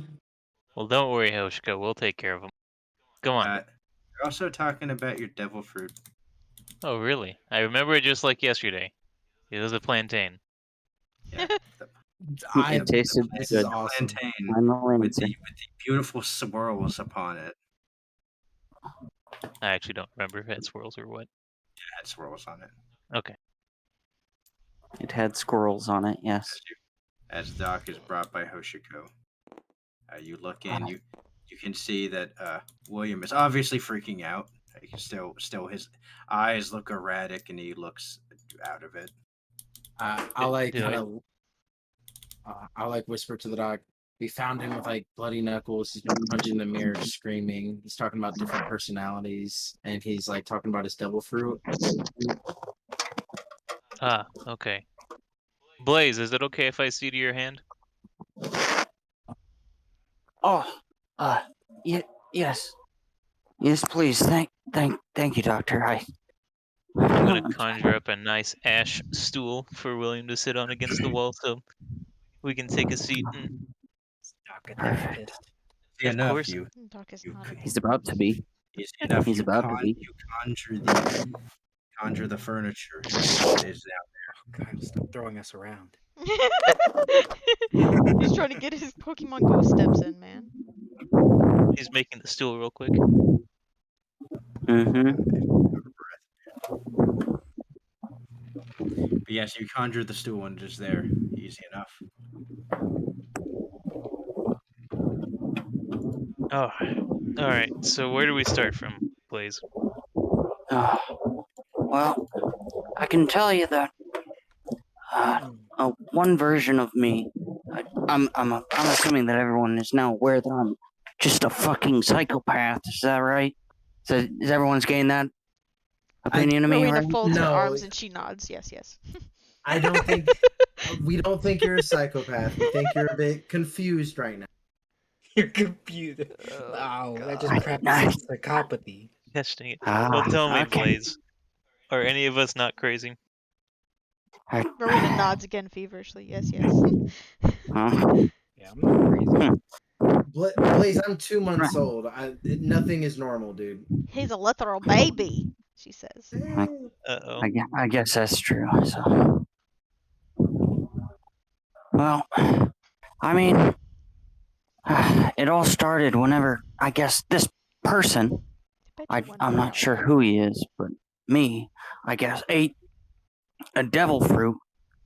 Speaker 3: Well, don't worry, Hoshiko. We'll take care of him. Go on.
Speaker 1: You're also talking about your devil fruit.
Speaker 3: Oh, really? I remember it just like yesterday. It was a plantain.
Speaker 1: Yeah,
Speaker 6: It tasted
Speaker 5: This is
Speaker 6: good.
Speaker 5: awesome.
Speaker 1: plantain
Speaker 6: Finally,
Speaker 1: with the beautiful swirls upon it.
Speaker 3: I actually don't remember if it had swirls or what.
Speaker 1: It had swirls on it.
Speaker 3: Okay.
Speaker 6: it had squirrels on it. Yes.
Speaker 1: As Doc is brought by Hoshiko, you look in. You can see that William is obviously freaking out. You can still his eyes look erratic, and he looks out of it.
Speaker 5: I'll like
Speaker 3: Do
Speaker 5: kind
Speaker 3: it.
Speaker 5: of. I'll like whisper to the dog. We found him with like bloody knuckles. He's been punching the mirror, screaming. He's talking about different personalities, and he's like talking about his devil fruit.
Speaker 3: Ah, okay. Blaze, is it okay if I see to your hand?
Speaker 6: Oh, yes, yes, please. Thank you, Doctor.
Speaker 3: I'm gonna conjure up a nice ash stool for William to sit on against the wall so we can take a seat. And
Speaker 4: Doc a
Speaker 6: Perfect.
Speaker 4: therapist.
Speaker 1: Easy
Speaker 3: Of
Speaker 1: enough,
Speaker 3: course.
Speaker 1: you
Speaker 2: Doc is
Speaker 1: You
Speaker 2: not
Speaker 1: could-
Speaker 2: a
Speaker 6: He's about to be.
Speaker 1: easy enough.
Speaker 6: He's
Speaker 1: you
Speaker 6: about to be.
Speaker 1: You conjure the furniture. It is
Speaker 4: Oh, Kyle, stop throwing us around.
Speaker 2: He's trying to get his Pokemon Go steps in, man.
Speaker 3: he's making the stool real quick.
Speaker 6: Mm-hmm.
Speaker 1: But yes, you conjure the stool and it is there. Easy enough.
Speaker 3: Oh, all right. So where do we start from, Blaze?
Speaker 6: Well, I can tell you that one version of me. I'm assuming that everyone is now aware that I'm just a fucking psychopath. Is that right? So is everyone's getting that opinion of me,
Speaker 2: Rowena
Speaker 6: right?
Speaker 2: folds her
Speaker 5: No.
Speaker 2: arms and she nods. Yes, yes.
Speaker 5: I don't think we don't think you're a psychopath. We think you're a bit confused right now.
Speaker 4: You're confused.
Speaker 2: Oh,
Speaker 4: Wow, that
Speaker 2: God.
Speaker 4: just practices psychopathy.
Speaker 3: Gosh dang it.
Speaker 6: Ah,
Speaker 3: Well, tell me,
Speaker 6: okay.
Speaker 3: Blaze. Are any of us not crazy?
Speaker 2: Rowena nods again feverishly. Yes, yes.
Speaker 4: Yeah, I'm not crazy.
Speaker 5: Blaze, I'm 2 months old. Nothing is normal, dude.
Speaker 2: He's a literal baby, she says.
Speaker 3: Uh-oh.
Speaker 6: I guess that's true. So, well, I mean, it all started whenever I guess this person. I'm not sure who he is, but me, I guess, ate a devil fruit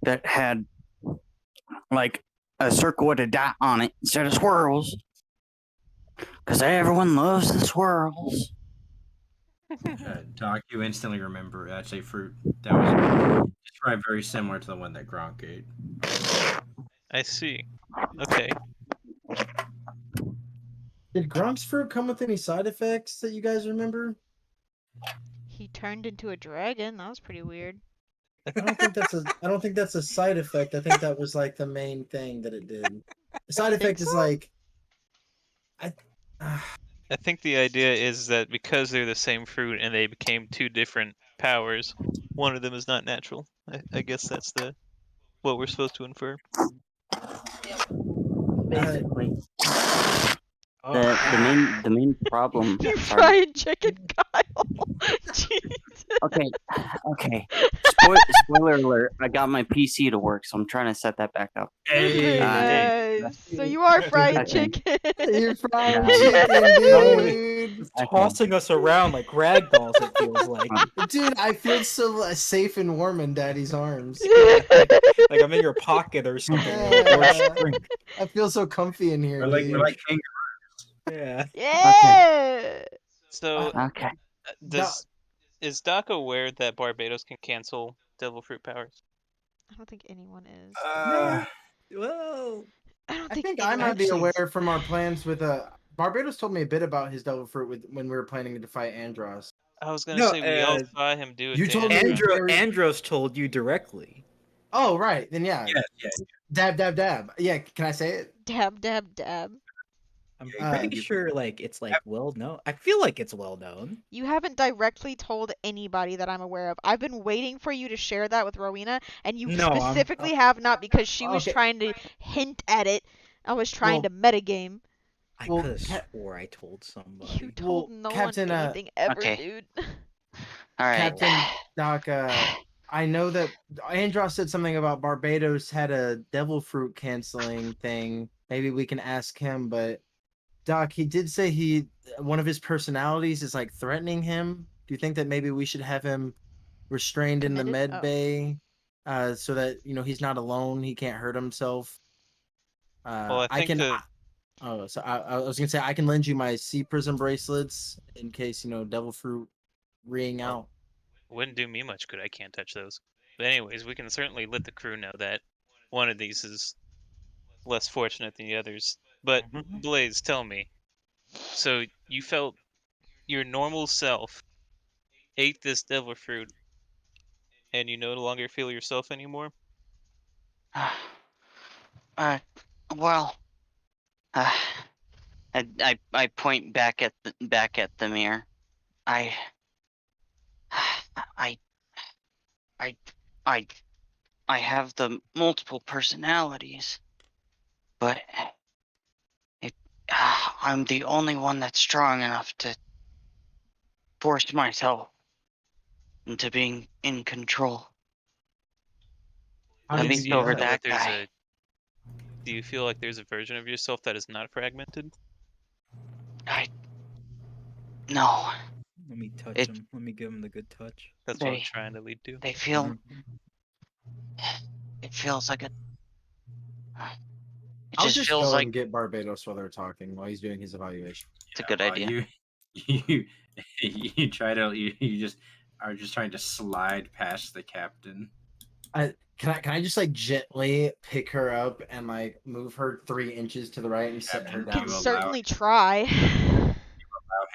Speaker 6: that had like a circle with a dot on it instead of swirls. Because everyone loves the swirls.
Speaker 1: Doc, you instantly remember that's a fruit that was described very similar to the one that Gronk ate.
Speaker 3: I see. Okay.
Speaker 5: Did Gronk's fruit come with any side effects that you guys remember?
Speaker 2: He turned into a dragon. That was pretty weird.
Speaker 5: I don't think that's a side effect. I think that was like the main thing that it did. The side effect is
Speaker 2: so?
Speaker 5: like
Speaker 3: I think the idea is that because they're the same fruit and they became two different powers, one of them is not natural. I guess that's what we're supposed to infer.
Speaker 6: Basically.
Speaker 4: Oh,
Speaker 6: The main problem.
Speaker 2: You
Speaker 6: sorry.
Speaker 2: fried chicken, Kyle. Jesus.
Speaker 6: Okay. Spoiler alert! I got my PC to work, so I'm trying to set that back up.
Speaker 2: Very
Speaker 3: Hey.
Speaker 2: nice. So you are fried
Speaker 6: Okay.
Speaker 2: chicken.
Speaker 5: you're fried
Speaker 6: Yeah.
Speaker 5: chicken, dude.
Speaker 4: tossing us around like rag dolls, it feels like.
Speaker 5: Dude, I feel so safe and warm in Daddy's arms.
Speaker 4: Like I'm in your pocket or something.
Speaker 5: Yeah. I feel so comfy in here.
Speaker 1: We're like kangaroos.
Speaker 4: Yeah.
Speaker 2: Yeah.
Speaker 3: So,
Speaker 6: Okay.
Speaker 3: is Doc aware that Barbados can cancel devil fruit powers?
Speaker 2: I don't think anyone is.
Speaker 4: Whoa.
Speaker 2: I don't
Speaker 5: I
Speaker 2: think
Speaker 5: think I might be
Speaker 4: Actually-
Speaker 5: aware from our plans with Barbados told me a bit about his devil fruit when we were planning to fight Andros.
Speaker 3: I was gonna
Speaker 4: No,
Speaker 3: say we all saw him do it.
Speaker 5: you
Speaker 3: to
Speaker 5: told me-
Speaker 3: Andrew.
Speaker 4: Andros told you directly.
Speaker 5: Oh right, then yeah.
Speaker 1: Yeah.
Speaker 5: Dab dab dab. Yeah, can I say it?
Speaker 2: Dab, dab, dab.
Speaker 4: I'm
Speaker 1: Yeah,
Speaker 4: pretty
Speaker 1: you-
Speaker 4: sure like it's like well known. I feel like it's well known.
Speaker 2: You haven't directly told anybody that I'm aware of. I've been waiting for you to share that with Rowena, and you
Speaker 4: No, I'm-
Speaker 2: specifically have not because she was
Speaker 5: Okay.
Speaker 2: trying to hint at it. I was trying
Speaker 5: Well-
Speaker 2: to metagame.
Speaker 4: I
Speaker 5: Well,
Speaker 4: could have
Speaker 5: Cap-
Speaker 4: swore I told somebody.
Speaker 2: You told
Speaker 5: Well,
Speaker 2: no
Speaker 5: Captain,
Speaker 2: one anything ever,
Speaker 6: okay.
Speaker 2: dude.
Speaker 6: All right.
Speaker 5: Captain Doc, I know that Andros said something about Barbados had a devil fruit canceling thing. Maybe we can ask him, but Doc, he did say one of his personalities is like threatening him. Do you think that maybe we should have him restrained in the
Speaker 2: Committed?
Speaker 5: med
Speaker 2: Oh.
Speaker 5: bay, so that he's not alone, he can't hurt himself?
Speaker 3: Well, I
Speaker 5: I
Speaker 3: think
Speaker 5: can.
Speaker 3: the
Speaker 5: I was gonna say I can lend you my sea prism bracelets in case devil fruit reeing
Speaker 3: Oh.
Speaker 5: out.
Speaker 3: wouldn't do me much good. I can't touch those. But anyways, we can certainly let the crew know that one of these is less fortunate than the others. But Blaze, tell me. So you felt your normal self ate this devil fruit, and you no longer feel yourself anymore?
Speaker 6: Well, uh, I point back at the mirror. I I I I I have the multiple personalities, but I'm the only one that's strong enough to force myself into being in control.
Speaker 5: How
Speaker 6: At
Speaker 5: did
Speaker 3: Blaze,
Speaker 5: you
Speaker 6: least
Speaker 3: do
Speaker 5: do
Speaker 3: you
Speaker 6: over
Speaker 3: feel
Speaker 5: that?
Speaker 3: that
Speaker 6: that
Speaker 3: there's
Speaker 6: guy.
Speaker 3: do you feel like there's a version of yourself that is not fragmented?
Speaker 6: No.
Speaker 4: Let me touch
Speaker 6: It-
Speaker 4: him. Let me give him the good touch.
Speaker 3: That's what I'm trying to lead to.
Speaker 6: They feel. It feels like a. It
Speaker 5: I'll
Speaker 6: just
Speaker 5: just
Speaker 6: feels
Speaker 5: go
Speaker 6: like
Speaker 5: and get Barbados while they're talking, while he's doing his evaluation.
Speaker 6: it's a good
Speaker 1: Well,
Speaker 6: idea.
Speaker 1: you you try to you just are just trying to slide past the captain.
Speaker 5: Can I just like gently pick her up and like move her 3 inches to the right and set her
Speaker 1: Captain,
Speaker 2: You
Speaker 5: down?
Speaker 2: can
Speaker 1: allow-
Speaker 2: certainly try.
Speaker 1: Allow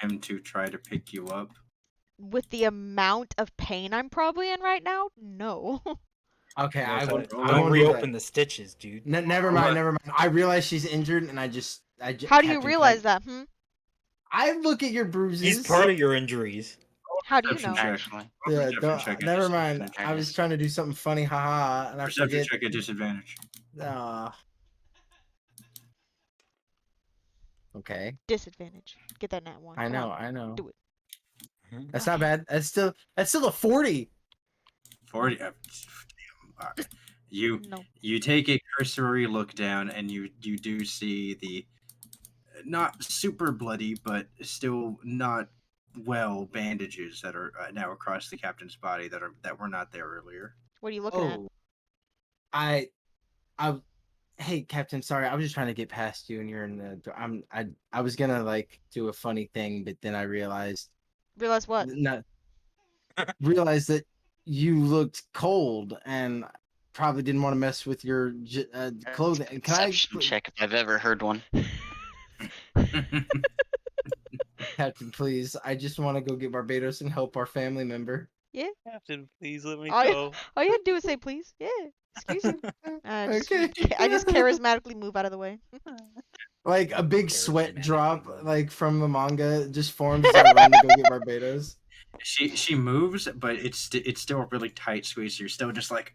Speaker 1: him to try to pick you up.
Speaker 2: With the amount of pain I'm probably in right now, no.
Speaker 5: Okay, I
Speaker 4: Don't
Speaker 5: won't.
Speaker 1: roll
Speaker 5: I
Speaker 1: it.
Speaker 5: won't do
Speaker 4: reopen
Speaker 5: that.
Speaker 4: the stitches, dude.
Speaker 5: Never
Speaker 1: Roll
Speaker 5: mind.
Speaker 1: it.
Speaker 5: Never mind. I realize she's injured, and
Speaker 2: How do you
Speaker 5: Captain,
Speaker 2: realize that,
Speaker 5: I look at your bruises.
Speaker 4: He's part of your injuries.
Speaker 2: How do you
Speaker 1: Perception
Speaker 2: know?
Speaker 1: check.
Speaker 6: Actually,
Speaker 5: Yeah,
Speaker 1: Perception
Speaker 5: don't,
Speaker 1: check at
Speaker 5: never mind.
Speaker 1: disadvantage.
Speaker 5: I was trying to do something funny, haha, and I
Speaker 1: Perception
Speaker 5: forget.
Speaker 1: check at disadvantage.
Speaker 5: Okay.
Speaker 2: Disadvantage. Get that nat 1.
Speaker 5: I
Speaker 2: Come
Speaker 5: know.
Speaker 2: on.
Speaker 5: I know.
Speaker 2: Do it.
Speaker 5: That's not bad. That's still a 40.
Speaker 1: 40. Damn. You
Speaker 2: No.
Speaker 1: you take a cursory look down, and you do see the not super bloody, but still not well bandages that are now across the captain's body that were not there earlier.
Speaker 2: What are you looking at?
Speaker 5: Oh. I hey Captain, sorry, I was just trying to get past you, and you're in the. I was gonna like do a funny thing, but then I realized
Speaker 2: Realize what?
Speaker 5: realized that you looked cold, and probably didn't want to mess with your clothing. Can I,
Speaker 6: perception check if I've ever heard one.
Speaker 5: Captain, please? I just want to go get Barbados and help our family member.
Speaker 3: Captain, please let me
Speaker 2: All
Speaker 3: go.
Speaker 2: all you had to do was say please. Yeah. Excuse you.
Speaker 5: Okay.
Speaker 2: I just charismatically move out of the way.
Speaker 5: Like a big
Speaker 4: Charismatic
Speaker 5: sweat drop,
Speaker 4: move.
Speaker 5: like from the manga, just forms as I run to go get Barbados.
Speaker 1: She moves, but it's still a really tight squeeze. You're still just like.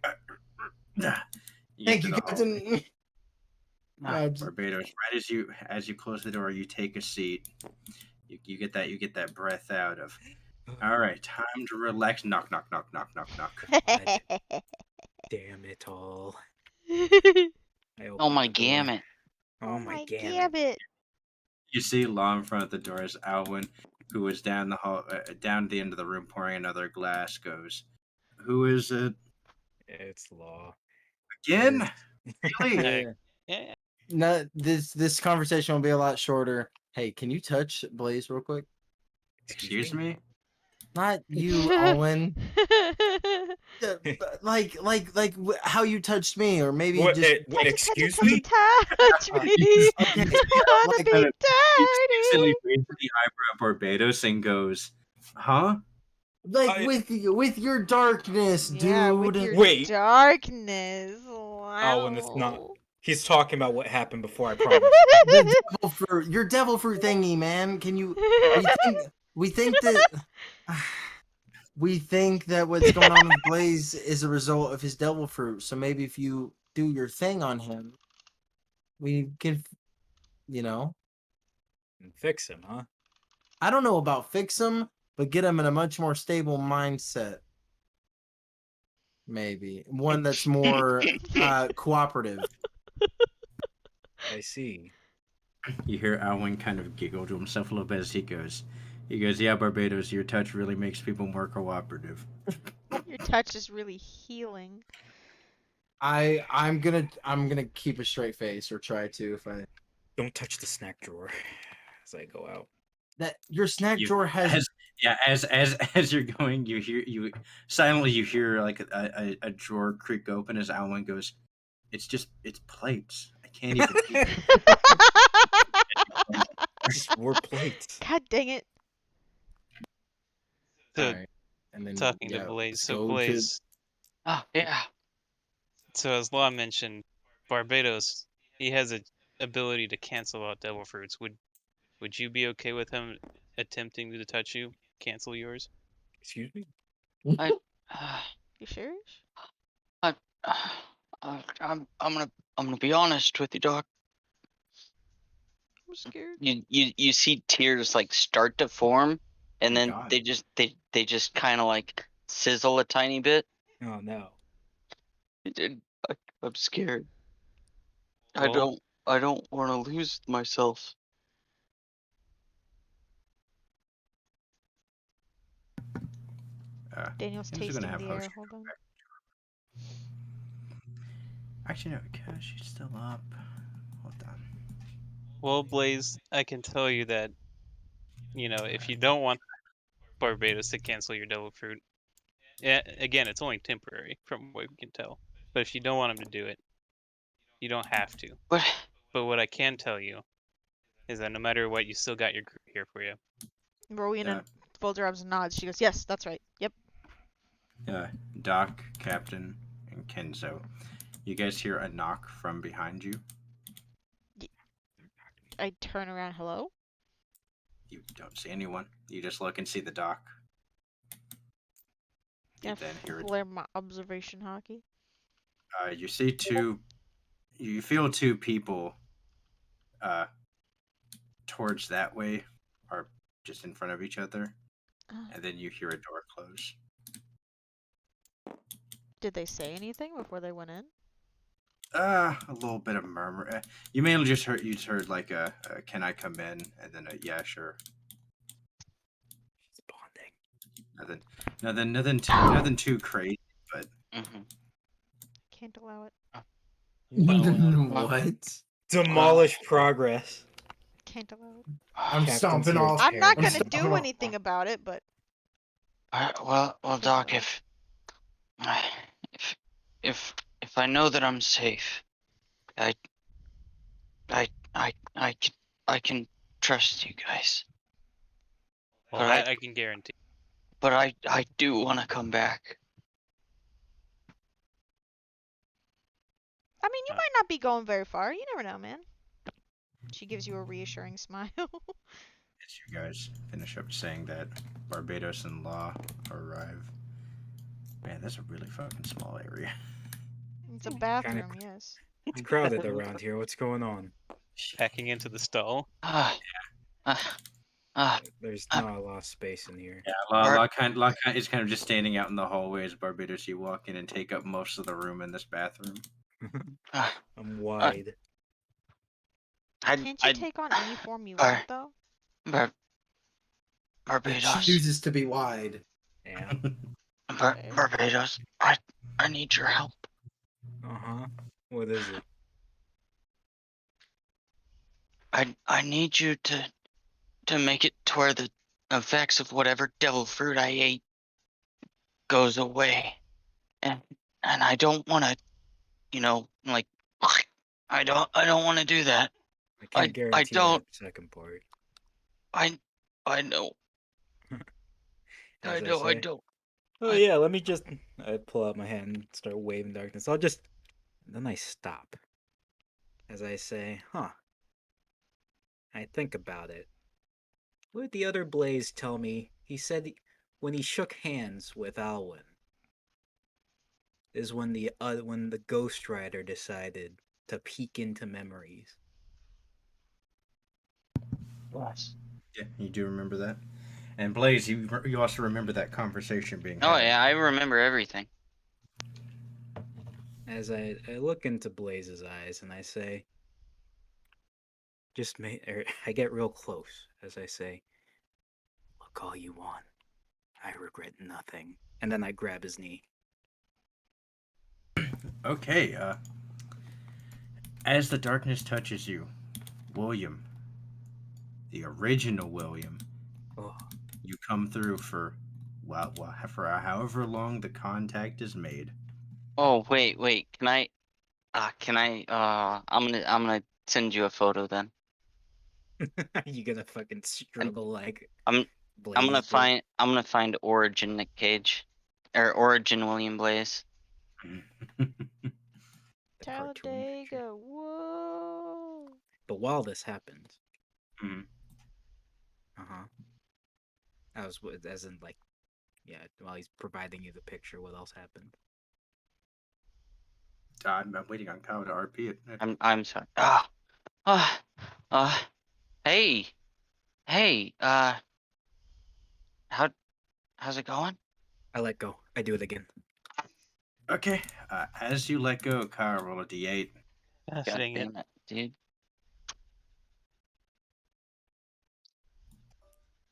Speaker 5: Thank you, Captain.
Speaker 1: Barbados. Right as you close the door, you take a seat. You get that breath out of. All right, time to relax. Knock, knock, knock, knock, knock, knock.
Speaker 4: Damn it all. I
Speaker 6: Oh
Speaker 4: opened
Speaker 6: my
Speaker 4: the door.
Speaker 6: gamut.
Speaker 4: Oh my gamut.
Speaker 2: Damn it.
Speaker 1: You see, law in front of the door is Alwyn, who is down the hall, down at the end of the room, pouring another glass. Goes, who is it
Speaker 4: It's law.
Speaker 1: again? Really?
Speaker 3: Hey.
Speaker 6: Yeah.
Speaker 5: No, this conversation will be a lot shorter. Hey, can you touch Blaze real quick?
Speaker 1: Excuse me?
Speaker 5: Not you, Owen. Like how you touched me, or maybe
Speaker 4: What?
Speaker 5: just.
Speaker 4: Excuse me?
Speaker 2: Touch me.
Speaker 5: Okay,
Speaker 2: I wanna
Speaker 5: like,
Speaker 2: be
Speaker 1: He instantly
Speaker 2: dirty.
Speaker 1: raises the eyebrow at Barbados and goes, huh?
Speaker 5: Like
Speaker 4: I-
Speaker 5: with your darkness,
Speaker 2: Yeah,
Speaker 5: dude.
Speaker 2: with your
Speaker 4: Wait.
Speaker 2: darkness. Wow.
Speaker 4: Oh, and it's not. He's talking about what happened before, I promise.
Speaker 5: The devil fruit, your devil fruit thingy, man. Can you? We think that. We think that what's going on with Blaze is a result of his devil fruit. So maybe if you do your thing on him, we can,
Speaker 4: And fix him, huh?
Speaker 5: I don't know about fix him, but get him in a much more stable mindset. Maybe one that's more cooperative.
Speaker 4: I see.
Speaker 1: You hear Alwyn kind of giggle to himself a little bit as he goes, "Yeah, Barbados, your touch really makes people more cooperative."
Speaker 2: Your touch is really healing.
Speaker 5: I'm gonna keep a straight face, or try to, if I
Speaker 4: Don't touch the snack drawer as I go out.
Speaker 5: that your snack
Speaker 1: You-
Speaker 5: drawer has
Speaker 1: as you're going, you hear like a drawer creak open as Alwyn goes, it's plates. I can't even eat them."
Speaker 4: Just more plates.
Speaker 2: God dang it.
Speaker 3: So,
Speaker 5: Alright. And then
Speaker 3: talking to
Speaker 5: yeah,
Speaker 3: Blaze.
Speaker 5: let's
Speaker 3: So,
Speaker 5: go to-
Speaker 3: Blaze,
Speaker 6: Oh yeah.
Speaker 3: so as Law mentioned, Barbados, he has a ability to cancel out devil fruits. Would you be okay with him attempting to touch you? Cancel yours?
Speaker 4: Excuse me?
Speaker 6: I.
Speaker 2: You sure?
Speaker 6: I'm gonna be honest with you, Doc.
Speaker 2: I'm scared.
Speaker 6: You see tears like start to form, and
Speaker 5: my
Speaker 6: then
Speaker 5: God.
Speaker 6: they just kind of like sizzle a tiny bit.
Speaker 4: Oh no.
Speaker 6: I'm scared.
Speaker 3: Well-
Speaker 6: I don't want to lose myself.
Speaker 2: Daniel's
Speaker 1: who's gonna
Speaker 2: tasting
Speaker 1: have
Speaker 2: the air.
Speaker 1: Hoshiko
Speaker 2: Hold on.
Speaker 1: Actually, no, because she's still up. Hold on.
Speaker 3: Well, Blaze, I can tell you that, if you don't want Barbados to cancel your devil fruit, again, it's only temporary from what we can tell. But if you don't want him to do it, you don't have to.
Speaker 6: But
Speaker 3: But what I can tell you is that no matter what, you still got your crew here for you.
Speaker 2: Rowena folds her arms and nods. She goes, yes, that's right. Yep.
Speaker 1: Doc, Captain, and Kenzo. You guys hear a knock from behind you.
Speaker 2: I turn around. Hello?
Speaker 1: You don't see anyone. You just look and see the dock. You
Speaker 2: Yeah,
Speaker 1: then hear
Speaker 2: flare my observation hockey.
Speaker 1: you see two. You feel two people. Towards that way, are just in front of each other, and then you hear a door close.
Speaker 2: Did they say anything before they went in?
Speaker 1: A little bit of murmur. You mainly just heard like "Can I come in?" and then yeah, sure.
Speaker 4: She's bonding.
Speaker 1: Nothing too crazy, but
Speaker 2: Can't allow it.
Speaker 5: What?
Speaker 4: Demolish progress.
Speaker 2: Can't allow it.
Speaker 5: I'm
Speaker 4: Captain's
Speaker 5: stomping
Speaker 4: here
Speaker 5: off.
Speaker 2: I'm not
Speaker 5: I'm
Speaker 2: gonna
Speaker 5: stomping
Speaker 2: do
Speaker 5: off.
Speaker 2: anything about it, but
Speaker 6: well, Doc, if I know that I'm safe, I can trust you guys.
Speaker 3: Well,
Speaker 6: But
Speaker 3: I can guarantee.
Speaker 6: But I do want to come back.
Speaker 2: I mean, you might not be going very far. You never know, man. She gives you a reassuring smile.
Speaker 1: as you guys finish up saying that, Barbados and Law arrive. Man, that's a really fucking small area.
Speaker 2: It's a bathroom, yes.
Speaker 4: It's crowded around here. What's going on?
Speaker 3: Hacking into the stall.
Speaker 4: There's not a lot of space in here.
Speaker 1: Yeah, Law is kind of just standing out in the hallway as Barbados. You walk in and take up most of the room in this bathroom.
Speaker 4: I'm wide.
Speaker 2: Can't you take on any form you want, though?
Speaker 5: It
Speaker 6: Barbados.
Speaker 5: chooses to be wide.
Speaker 4: Yeah.
Speaker 6: Barbados. I need your help.
Speaker 4: Uh-huh. What is it?
Speaker 6: I need you to make it to where the effects of whatever devil fruit I ate goes away. And I don't want to, like I don't want to do that.
Speaker 4: I can't guarantee
Speaker 6: don't.
Speaker 4: that second part.
Speaker 6: I know.
Speaker 4: As
Speaker 6: I know. I
Speaker 4: say.
Speaker 6: don't.
Speaker 4: Oh yeah, let me just I pull out my hand and start waving darkness. Then I stop. As I say, huh. I think about it. What did the other Blaze tell me? He said when he shook hands with Alwyn is when the Ghost Rider decided to peek into memories.
Speaker 6: Bless.
Speaker 1: Yeah, you do remember that. And Blaze, you also remember that conversation being
Speaker 6: Oh
Speaker 1: had.
Speaker 6: yeah, I remember everything.
Speaker 4: As I look into Blaze's eyes and I say, I get real close as I say, look all you want. I regret nothing. And then I grab his knee.
Speaker 1: Okay, as the darkness touches you, William, the original William,
Speaker 4: Oh,
Speaker 1: you come through for for however long the contact is made.
Speaker 6: Oh wait, can I? I'm gonna send you a photo then.
Speaker 4: you gonna fucking struggle like
Speaker 6: I'm
Speaker 4: Blaze did?
Speaker 6: I'm gonna find Origin Nick Cage, or Origin William Blaze.
Speaker 4: The cartoon picture.
Speaker 2: Talladega, whoa.
Speaker 4: But while this happens,
Speaker 1: Mhm.
Speaker 4: I was as in like, yeah. While he's providing you the picture, what else happened?
Speaker 1: I'm waiting on Kyle to RP it.
Speaker 6: I'm sorry. Uh, hey, how how's it going?
Speaker 4: I let go. I do it again.
Speaker 1: Okay, as you let go, Kyle, roll a d8.
Speaker 3: Gosh,
Speaker 6: God
Speaker 3: dang it.
Speaker 6: damn it, dude.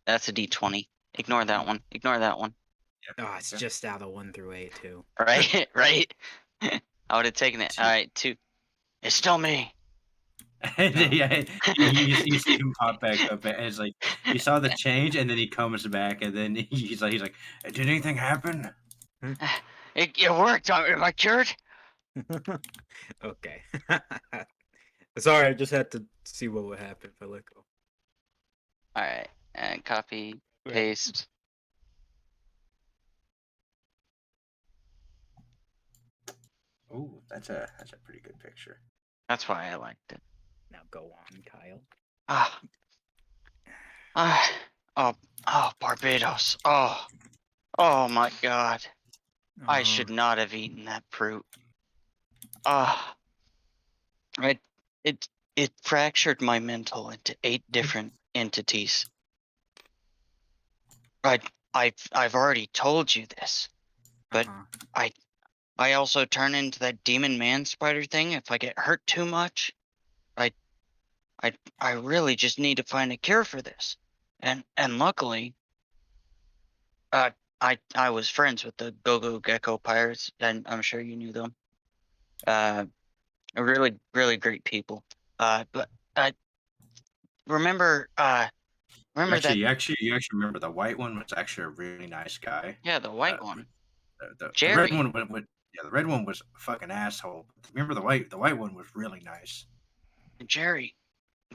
Speaker 6: That's a D20. Ignore that one. Ignore that one.
Speaker 4: Oh, it's
Speaker 1: Okay.
Speaker 4: just out of 1 through 8 too.
Speaker 6: Right, right. I would have taken it. All right, 2. It's still me.
Speaker 1: And
Speaker 4: No.
Speaker 1: yeah, you see him pop back up, and it's like you saw the change, and then he comes back, and then he's like, "Did anything happen?"
Speaker 6: It worked. Am I cured?
Speaker 4: Okay. Sorry, I just had to see what would happen if I let go.
Speaker 6: All right, and copy,
Speaker 3: Right.
Speaker 6: paste.
Speaker 1: Oh, that's a pretty good picture.
Speaker 6: That's why I liked it.
Speaker 4: Now go on, Kyle.
Speaker 6: Ah, oh, Barbados. Oh my God. I should not have eaten that fruit. Ah, it it it fractured my mental into 8 different entities. I've already told you this, but I also turn into that demon man spider thing if I get hurt too much. I really just need to find a cure for this. And luckily, I was friends with the Go-Go Gecko pirates, and I'm sure you knew them. Really, really great people. But remember that?
Speaker 1: You actually remember the white one was actually a really nice guy.
Speaker 6: Yeah, the white one.
Speaker 1: The red
Speaker 6: Jerry.
Speaker 1: one the red one was a fucking asshole. Remember the white one was really nice.
Speaker 6: Jerry,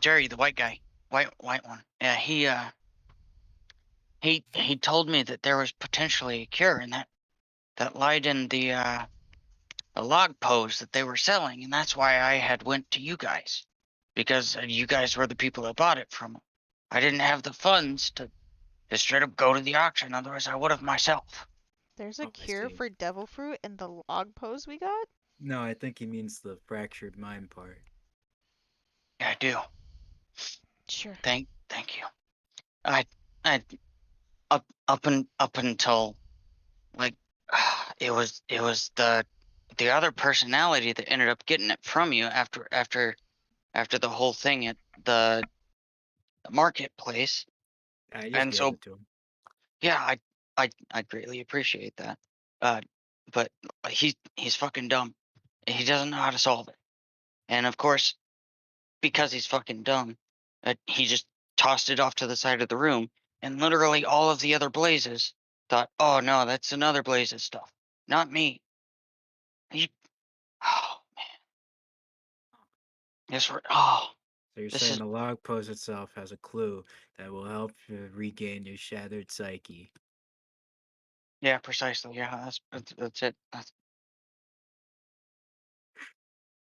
Speaker 6: the white guy, white one. Yeah, he told me that there was potentially a cure, and that lied in the log pose that they were selling, and that's why I had went to you guys, because you guys were the people that bought it from them. I didn't have the funds to straight up go to the auction, otherwise I would have myself.
Speaker 2: There's a
Speaker 4: I
Speaker 2: cure
Speaker 4: see.
Speaker 2: for devil fruit in the log pose we got?
Speaker 4: No, I think he means the fractured mind part.
Speaker 6: Yeah, I do.
Speaker 2: Sure.
Speaker 6: Thank you. I up until like it was the other personality that ended up getting it from you after the whole thing at the marketplace.
Speaker 4: I just
Speaker 6: And
Speaker 4: gave
Speaker 6: so
Speaker 4: it to him.
Speaker 6: yeah, I greatly appreciate that. But he's fucking dumb. He doesn't know how to solve it. And of course, because he's fucking dumb, he just tossed it off to the side of the room, and literally all of the other Blazes thought, "Oh no, that's another Blaze's stuff, not me." Oh man,
Speaker 4: So you're
Speaker 6: this
Speaker 4: saying
Speaker 6: is
Speaker 4: the log post itself has a clue that will help you regain your shattered psyche.
Speaker 6: yeah, precisely. Yeah, that's it.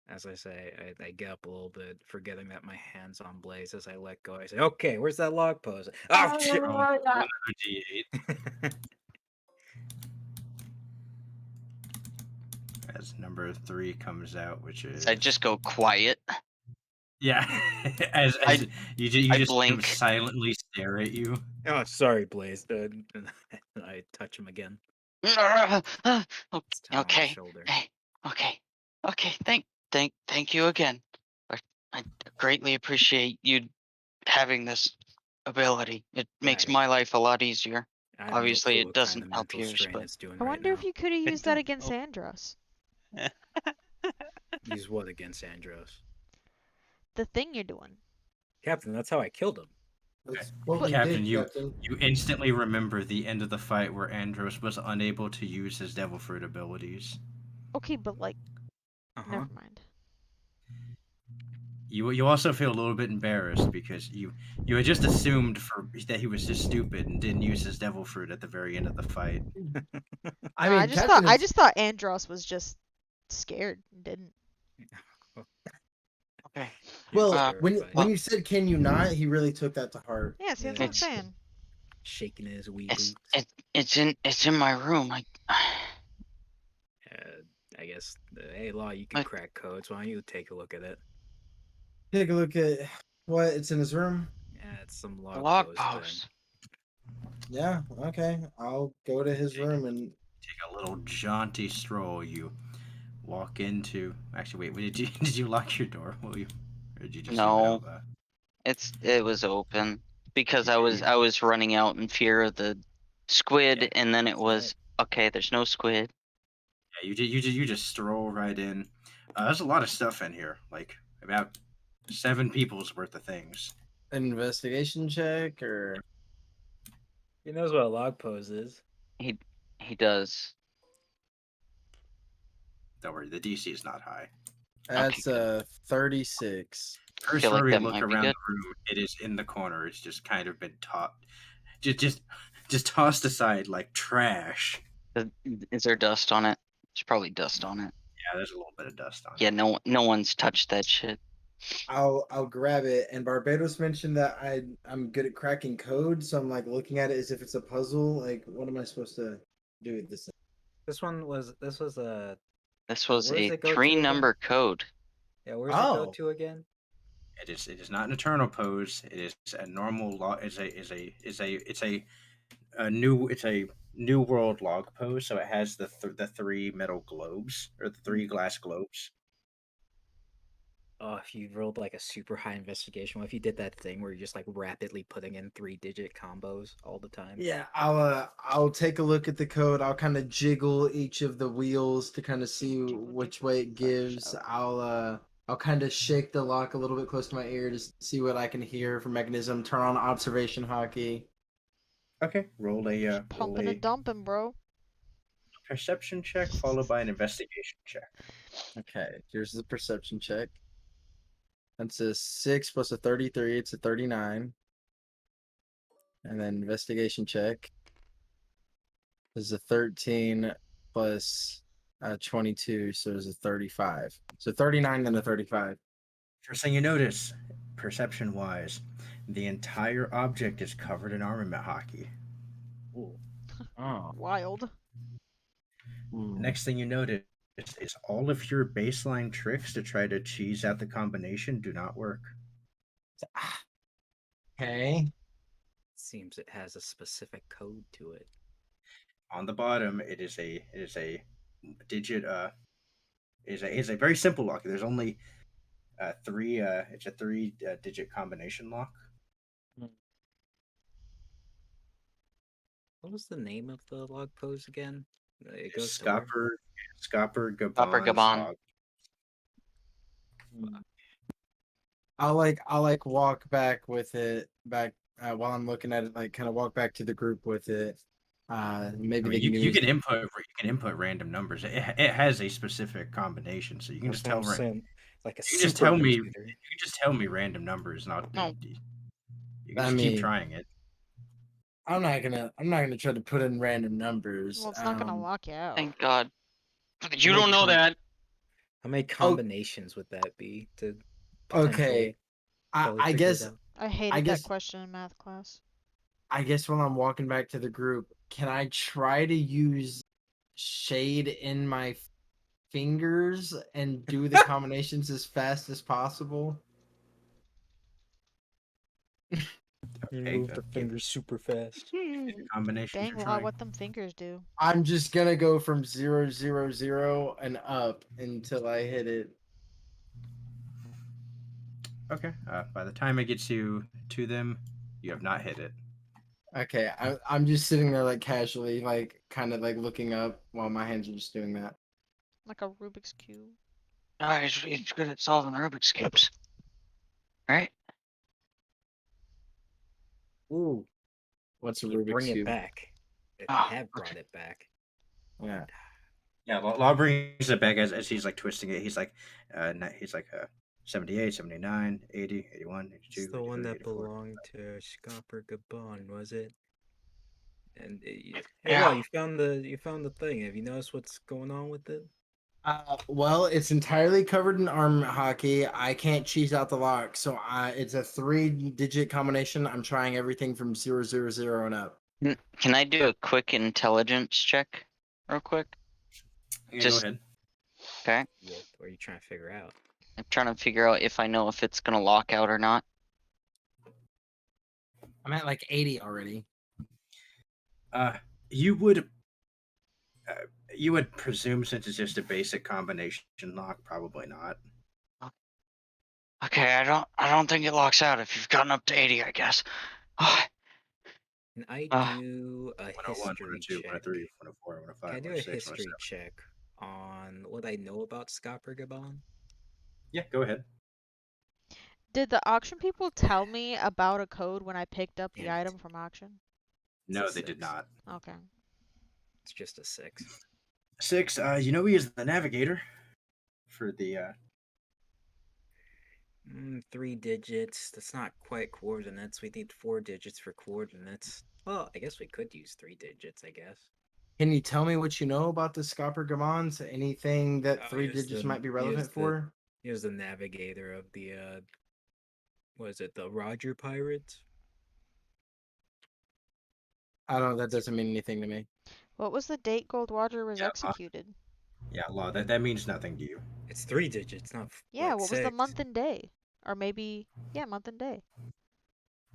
Speaker 4: As I say, I get up a little bit, forgetting that my hand's on Blaze. As I let go, I say, "Okay, where's that log post?" Oh shit!
Speaker 1: Roll another d8 as number 3 comes out, which is
Speaker 6: I just go quiet.
Speaker 1: Yeah, as
Speaker 6: I-
Speaker 1: you just,
Speaker 6: I
Speaker 1: see him
Speaker 6: blink.
Speaker 1: silently stare at you.
Speaker 4: Oh, sorry, Blaze. And I touch him again.
Speaker 6: Okay,
Speaker 4: It's on his
Speaker 6: okay,
Speaker 4: shoulder.
Speaker 6: hey, okay. Thank you again. I greatly appreciate you having this ability. It makes
Speaker 4: I-
Speaker 6: my life a lot easier.
Speaker 4: I have no
Speaker 6: Obviously,
Speaker 4: clue
Speaker 6: it
Speaker 4: what
Speaker 6: doesn't
Speaker 4: kind of
Speaker 6: help
Speaker 4: mental
Speaker 6: yours,
Speaker 4: strain
Speaker 6: but
Speaker 4: it's doing
Speaker 2: I
Speaker 4: right
Speaker 2: wonder if
Speaker 4: now.
Speaker 2: you could have
Speaker 3: It
Speaker 2: used that
Speaker 3: don't
Speaker 2: against
Speaker 3: help.
Speaker 2: Andros.
Speaker 4: Use what against Andros?
Speaker 2: The thing you're doing.
Speaker 4: Captain, that's how I killed him.
Speaker 5: That's what we
Speaker 1: Captain,
Speaker 5: did, Captain.
Speaker 1: you instantly remember the end of the fight where Andros was unable to use his devil fruit abilities.
Speaker 2: Okay, but like,
Speaker 4: Uh-huh.
Speaker 2: never mind.
Speaker 1: You also feel a little bit embarrassed because you had just assumed that he was just stupid and didn't use his devil fruit at the very end of the fight.
Speaker 5: I
Speaker 2: No,
Speaker 5: mean, Captain.
Speaker 2: I just thought Andros was just scared and didn't.
Speaker 6: okay.
Speaker 5: Well, when
Speaker 4: terrified.
Speaker 5: you said "can you not," he really took that to heart.
Speaker 2: Yeah, see, that's
Speaker 4: Yeah.
Speaker 2: what I'm saying.
Speaker 4: Shaking his wee
Speaker 6: It's
Speaker 4: boots.
Speaker 6: it's in my room.
Speaker 4: I guess, hey, Law, you can
Speaker 6: But-
Speaker 4: crack codes. Why don't you take a look at it?
Speaker 5: Take a look at what it's in his room.
Speaker 4: Yeah, it's some
Speaker 6: The
Speaker 4: log,
Speaker 6: log
Speaker 4: post
Speaker 6: post.
Speaker 5: Yeah, okay. I'll go to his room and
Speaker 1: Take a little jaunty stroll. You walk into. Actually, wait. Did you lock your door? Or did you just leave it
Speaker 6: No.
Speaker 1: out there?
Speaker 6: It was open because I was running out in fear of the squid,
Speaker 1: Yeah,
Speaker 6: and then it
Speaker 4: that's
Speaker 6: was okay. There's no squid.
Speaker 1: Yeah, you just stroll right in. There's a lot of stuff in here, like about 7 people's worth of things.
Speaker 5: an investigation check or
Speaker 4: He knows what a log pose is.
Speaker 6: He does.
Speaker 1: Don't worry, the DC is not high.
Speaker 5: that's
Speaker 6: good.
Speaker 5: 36.
Speaker 1: First,
Speaker 6: Feel like
Speaker 1: where we
Speaker 6: that
Speaker 1: look
Speaker 6: might be
Speaker 1: around
Speaker 6: good.
Speaker 1: the room, it is in the corner. It's just kind of been just tossed aside like trash.
Speaker 6: Is there dust on it? There's probably dust on it.
Speaker 1: Yeah, there's a little bit of dust on
Speaker 6: Yeah,
Speaker 1: it.
Speaker 6: no one's touched that shit.
Speaker 5: I'll grab it. And Barbados mentioned that I'm good at cracking code, so I'm like looking at it as if it's a puzzle. Like, what am I supposed to do with this?
Speaker 4: This was a
Speaker 6: This
Speaker 4: Oh,
Speaker 6: was
Speaker 4: where does
Speaker 6: a
Speaker 4: it go to
Speaker 6: 3-number code.
Speaker 4: yeah. Where's it go
Speaker 5: Oh,
Speaker 4: to again?
Speaker 1: It is not an eternal pose. It is a normal log. It's a new world log pose. So it has the 3 metal globes or the 3 glass globes.
Speaker 4: Oh, if you rolled like a super high investigation, what if you did that thing where you're just like rapidly putting in 3-digit combos all the time?
Speaker 5: yeah. I'll take a look at the code. I'll kind of jiggle each of the wheels to kind of see which way it gives. I'll kind of shake the lock a little bit close to my ear to see what I can hear for mechanism. Turn on observation hockey.
Speaker 1: Okay, roll a
Speaker 2: Pumping and dumping, bro.
Speaker 1: perception check followed by an investigation check.
Speaker 5: Okay, here's the perception check. That's a 6 plus a 33. It's a 39. And then investigation check is a 13 plus 22, so it's a 35. So 39 and a 35.
Speaker 1: First thing you notice, perception wise, the entire object is covered in armament hockey.
Speaker 4: Ooh.
Speaker 5: Oh.
Speaker 2: Wild.
Speaker 1: Next thing you notice is all of your baseline tricks to try to cheese out the combination do not work.
Speaker 5: Okay.
Speaker 4: Seems it has a specific code to it.
Speaker 1: On the bottom, it is a digit is a very simple lock. There's only 3 it's a 3 digit combination lock.
Speaker 4: What was the name of the log pose again? It goes to
Speaker 1: Scopper Gaban
Speaker 6: Scopper Gaban.
Speaker 1: log.
Speaker 5: I'll like walk back with it while I'm looking at it, like kind of walk back to the group with it. Maybe
Speaker 1: I
Speaker 5: they
Speaker 1: mean,
Speaker 5: can
Speaker 1: you can input random numbers. It has a specific combination, so you can just tell.
Speaker 4: Like a
Speaker 1: You can just tell me. You
Speaker 4: supercomputer.
Speaker 1: can just tell me random numbers, and I'll.
Speaker 6: No.
Speaker 1: You can
Speaker 5: I
Speaker 1: just keep
Speaker 5: mean,
Speaker 1: trying it.
Speaker 5: I'm not gonna try to put in random numbers.
Speaker 2: Well, it's not gonna lock you out.
Speaker 6: Thank God. You
Speaker 5: Make
Speaker 6: don't know
Speaker 5: com-
Speaker 6: that.
Speaker 4: How many combinations would that be to
Speaker 5: Okay.
Speaker 4: totally
Speaker 5: I
Speaker 4: figure it
Speaker 5: guess
Speaker 4: out?
Speaker 2: I hated that question in math class.
Speaker 5: I guess while I'm walking back to the group, can I try to use shade in my fingers and do the combinations as fast as possible?
Speaker 4: You
Speaker 1: Okay,
Speaker 4: move the
Speaker 1: give
Speaker 4: fingers super fast.
Speaker 1: me the combination
Speaker 2: Dang,
Speaker 1: you're
Speaker 2: Law,
Speaker 1: trying.
Speaker 2: what them fingers do?
Speaker 5: I'm just gonna go from 000 and up until I hit it.
Speaker 1: Okay. By the time it gets you to them, you have not hit it.
Speaker 5: Okay, I'm just sitting there like casually, like kind of like looking up while my hands are just doing that.
Speaker 2: Like a Rubik's Cube.
Speaker 7: He's good at solving Rubik's cubes, right?
Speaker 5: Ooh, what's a
Speaker 4: You bring
Speaker 5: Rubik's
Speaker 4: it
Speaker 5: cube?
Speaker 4: back. If you
Speaker 7: Oh,
Speaker 4: have brought
Speaker 7: okay.
Speaker 4: it back.
Speaker 5: Yeah.
Speaker 1: Yeah, Law brings it back as he's like twisting it. He's like, 78, 79, 80, 81,
Speaker 4: It's
Speaker 1: 82,
Speaker 4: the one
Speaker 1: 83,
Speaker 4: that
Speaker 1: 84.
Speaker 4: belonged to Scopper Gaban, was it? And hey,
Speaker 7: Yeah.
Speaker 4: Law, you found the thing. Have you noticed what's going on with it?
Speaker 5: Well, it's entirely covered in arm hockey. I can't cheese out the lock, so it's a 3-digit combination. I'm trying everything from 000 and up.
Speaker 7: Can I do a quick intelligence check, real quick?
Speaker 1: Yeah,
Speaker 7: Just-
Speaker 1: go ahead.
Speaker 7: Okay.
Speaker 4: What are you trying to figure out?
Speaker 7: I'm trying to figure out if I know if it's gonna lock out or not.
Speaker 5: I'm at like 80 already.
Speaker 1: You would. You would presume since it's just a basic combination lock, probably not.
Speaker 7: Okay, I don't think it locks out if you've gotten up to 80, I guess.
Speaker 4: Can I
Speaker 7: Ah.
Speaker 4: do a
Speaker 1: 101,
Speaker 4: history
Speaker 1: 102,
Speaker 4: check?
Speaker 1: 103, 104, 105,
Speaker 4: Can I do a
Speaker 1: 106,
Speaker 4: history
Speaker 1: 107.
Speaker 4: check on what I know about Scopper Gaban?
Speaker 1: Yeah, go ahead.
Speaker 2: Did the auction people tell me about a code when I picked up the
Speaker 4: Damn it.
Speaker 2: item from auction?
Speaker 4: It's
Speaker 1: No,
Speaker 4: a
Speaker 1: they did
Speaker 4: 6.
Speaker 1: not.
Speaker 2: Okay.
Speaker 4: It's just a 6.
Speaker 1: 6. You know he is the navigator for the.
Speaker 4: 3 digits. That's not quite coordinates. We need 4 digits for coordinates. Well, I guess we could use 3 digits, I guess.
Speaker 5: Can you tell me what you know about the Scopper Gamans? Anything that
Speaker 4: Oh,
Speaker 5: 3
Speaker 4: he was
Speaker 5: digits
Speaker 4: the-
Speaker 5: might be
Speaker 4: he was
Speaker 5: relevant
Speaker 4: the-
Speaker 5: for?
Speaker 4: He was the navigator of the what is it, the Rodger pirates?
Speaker 5: I don't know. That doesn't mean anything to me.
Speaker 2: What was the date Gold Rodger was
Speaker 1: Yeah,
Speaker 2: executed?
Speaker 1: Yeah, Law. That means nothing to you.
Speaker 4: It's 3 digits, not
Speaker 2: Yeah,
Speaker 4: like
Speaker 2: what was the
Speaker 4: 6.
Speaker 2: month and day? Or maybe, yeah, month and day.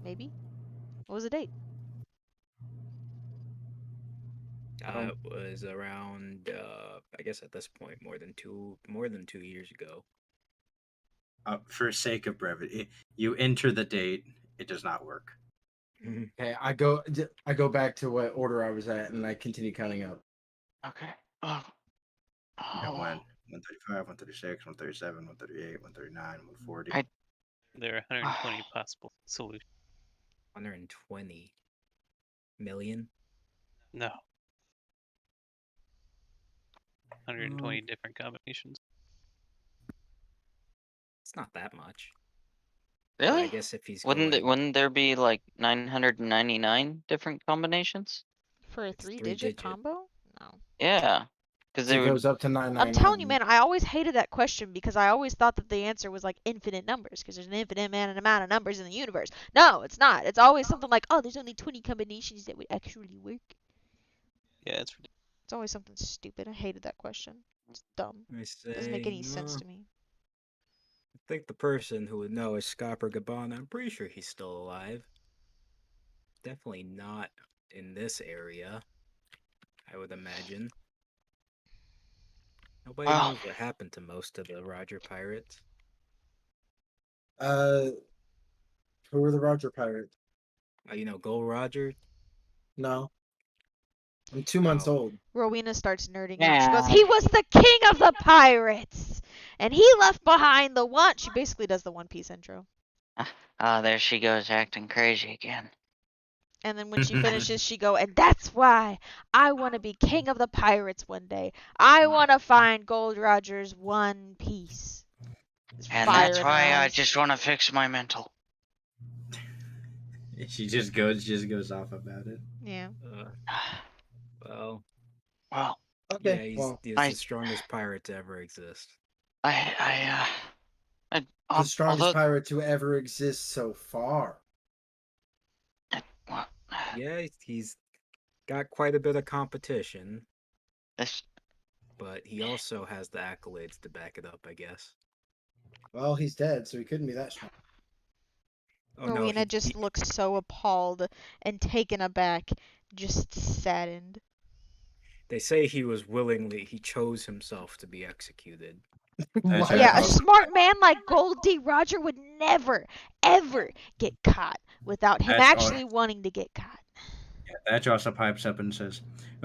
Speaker 2: Maybe? What was the date?
Speaker 4: It was around I guess at this point more than 2 years ago.
Speaker 1: For sake of brevity, you enter the date. It does not work.
Speaker 5: Okay, I go back to what order I was at, and I continue counting up.
Speaker 7: Okay. Oh.
Speaker 1: Yeah, 135, 136, 137, 138, 139, 140.
Speaker 3: There are 120 possible solutions.
Speaker 4: 120 million.
Speaker 3: No. 120 different combinations.
Speaker 4: It's not that much. But
Speaker 7: Really?
Speaker 4: I guess if he's
Speaker 7: Wouldn't there be like 999 different combinations?
Speaker 2: For a
Speaker 4: It's
Speaker 2: 3-digit
Speaker 4: 3-digit.
Speaker 2: combo? No.
Speaker 7: Yeah. Because
Speaker 5: It
Speaker 7: they would.
Speaker 5: goes up to 999.
Speaker 2: I'm telling you, man, I always hated that question because I always thought that the answer was like infinite numbers because there's an infinite amount of numbers in the universe. No, it's not. It's always something like, oh, there's only 20 combinations that would actually work.
Speaker 3: Yeah, it's ridiculous.
Speaker 2: It's always something stupid. I hated that question. It's dumb.
Speaker 4: I say,
Speaker 2: Doesn't make any sense to me.
Speaker 4: I think the person who would know is Scopper Gaban. I'm pretty sure he's still alive. Definitely not in this area, I would imagine. Nobody
Speaker 7: Wow.
Speaker 4: knows what happened to most of the Rodger pirates.
Speaker 5: Who were the Rodger pirates?
Speaker 4: You know, Gold Rodger?
Speaker 5: No, I'm 2 months
Speaker 4: Oh.
Speaker 5: old.
Speaker 2: Rowena starts nerding out. She goes,
Speaker 7: Yeah.
Speaker 2: he was the king of the pirates! And he left behind the one. She basically does the One Piece intro.
Speaker 7: There she goes acting crazy again.
Speaker 2: And then when she finishes, she go, and that's why I want to be king of the pirates one day. I want to find Gold Rodger's One Piece. There's
Speaker 7: And
Speaker 2: fire
Speaker 7: that's
Speaker 2: in her
Speaker 7: why I
Speaker 2: eyes.
Speaker 7: just want to fix my mental.
Speaker 1: She just goes off about it.
Speaker 2: Yeah.
Speaker 4: Well,
Speaker 7: Well,
Speaker 4: yeah,
Speaker 5: Okay,
Speaker 4: he's
Speaker 5: well,
Speaker 4: the strongest pirate to ever exist.
Speaker 5: the
Speaker 7: although,
Speaker 5: strongest pirate to ever exist so far.
Speaker 7: well,
Speaker 4: Yeah, he's got quite a bit of competition,
Speaker 7: this,
Speaker 4: but he also has the accolades to back it up, I guess.
Speaker 5: Well, he's dead, so he couldn't be that strong.
Speaker 4: Oh no,
Speaker 2: Rowena just looks so appalled and taken aback, just saddened.
Speaker 4: they say he chose himself to be executed.
Speaker 1: That's
Speaker 5: Why-
Speaker 2: Yeah, a
Speaker 1: awesome.
Speaker 2: smart man like Goldie Roger would never, ever get caught without him
Speaker 1: That's
Speaker 2: actually wanting to get caught.
Speaker 1: Thatch also pipes up and says,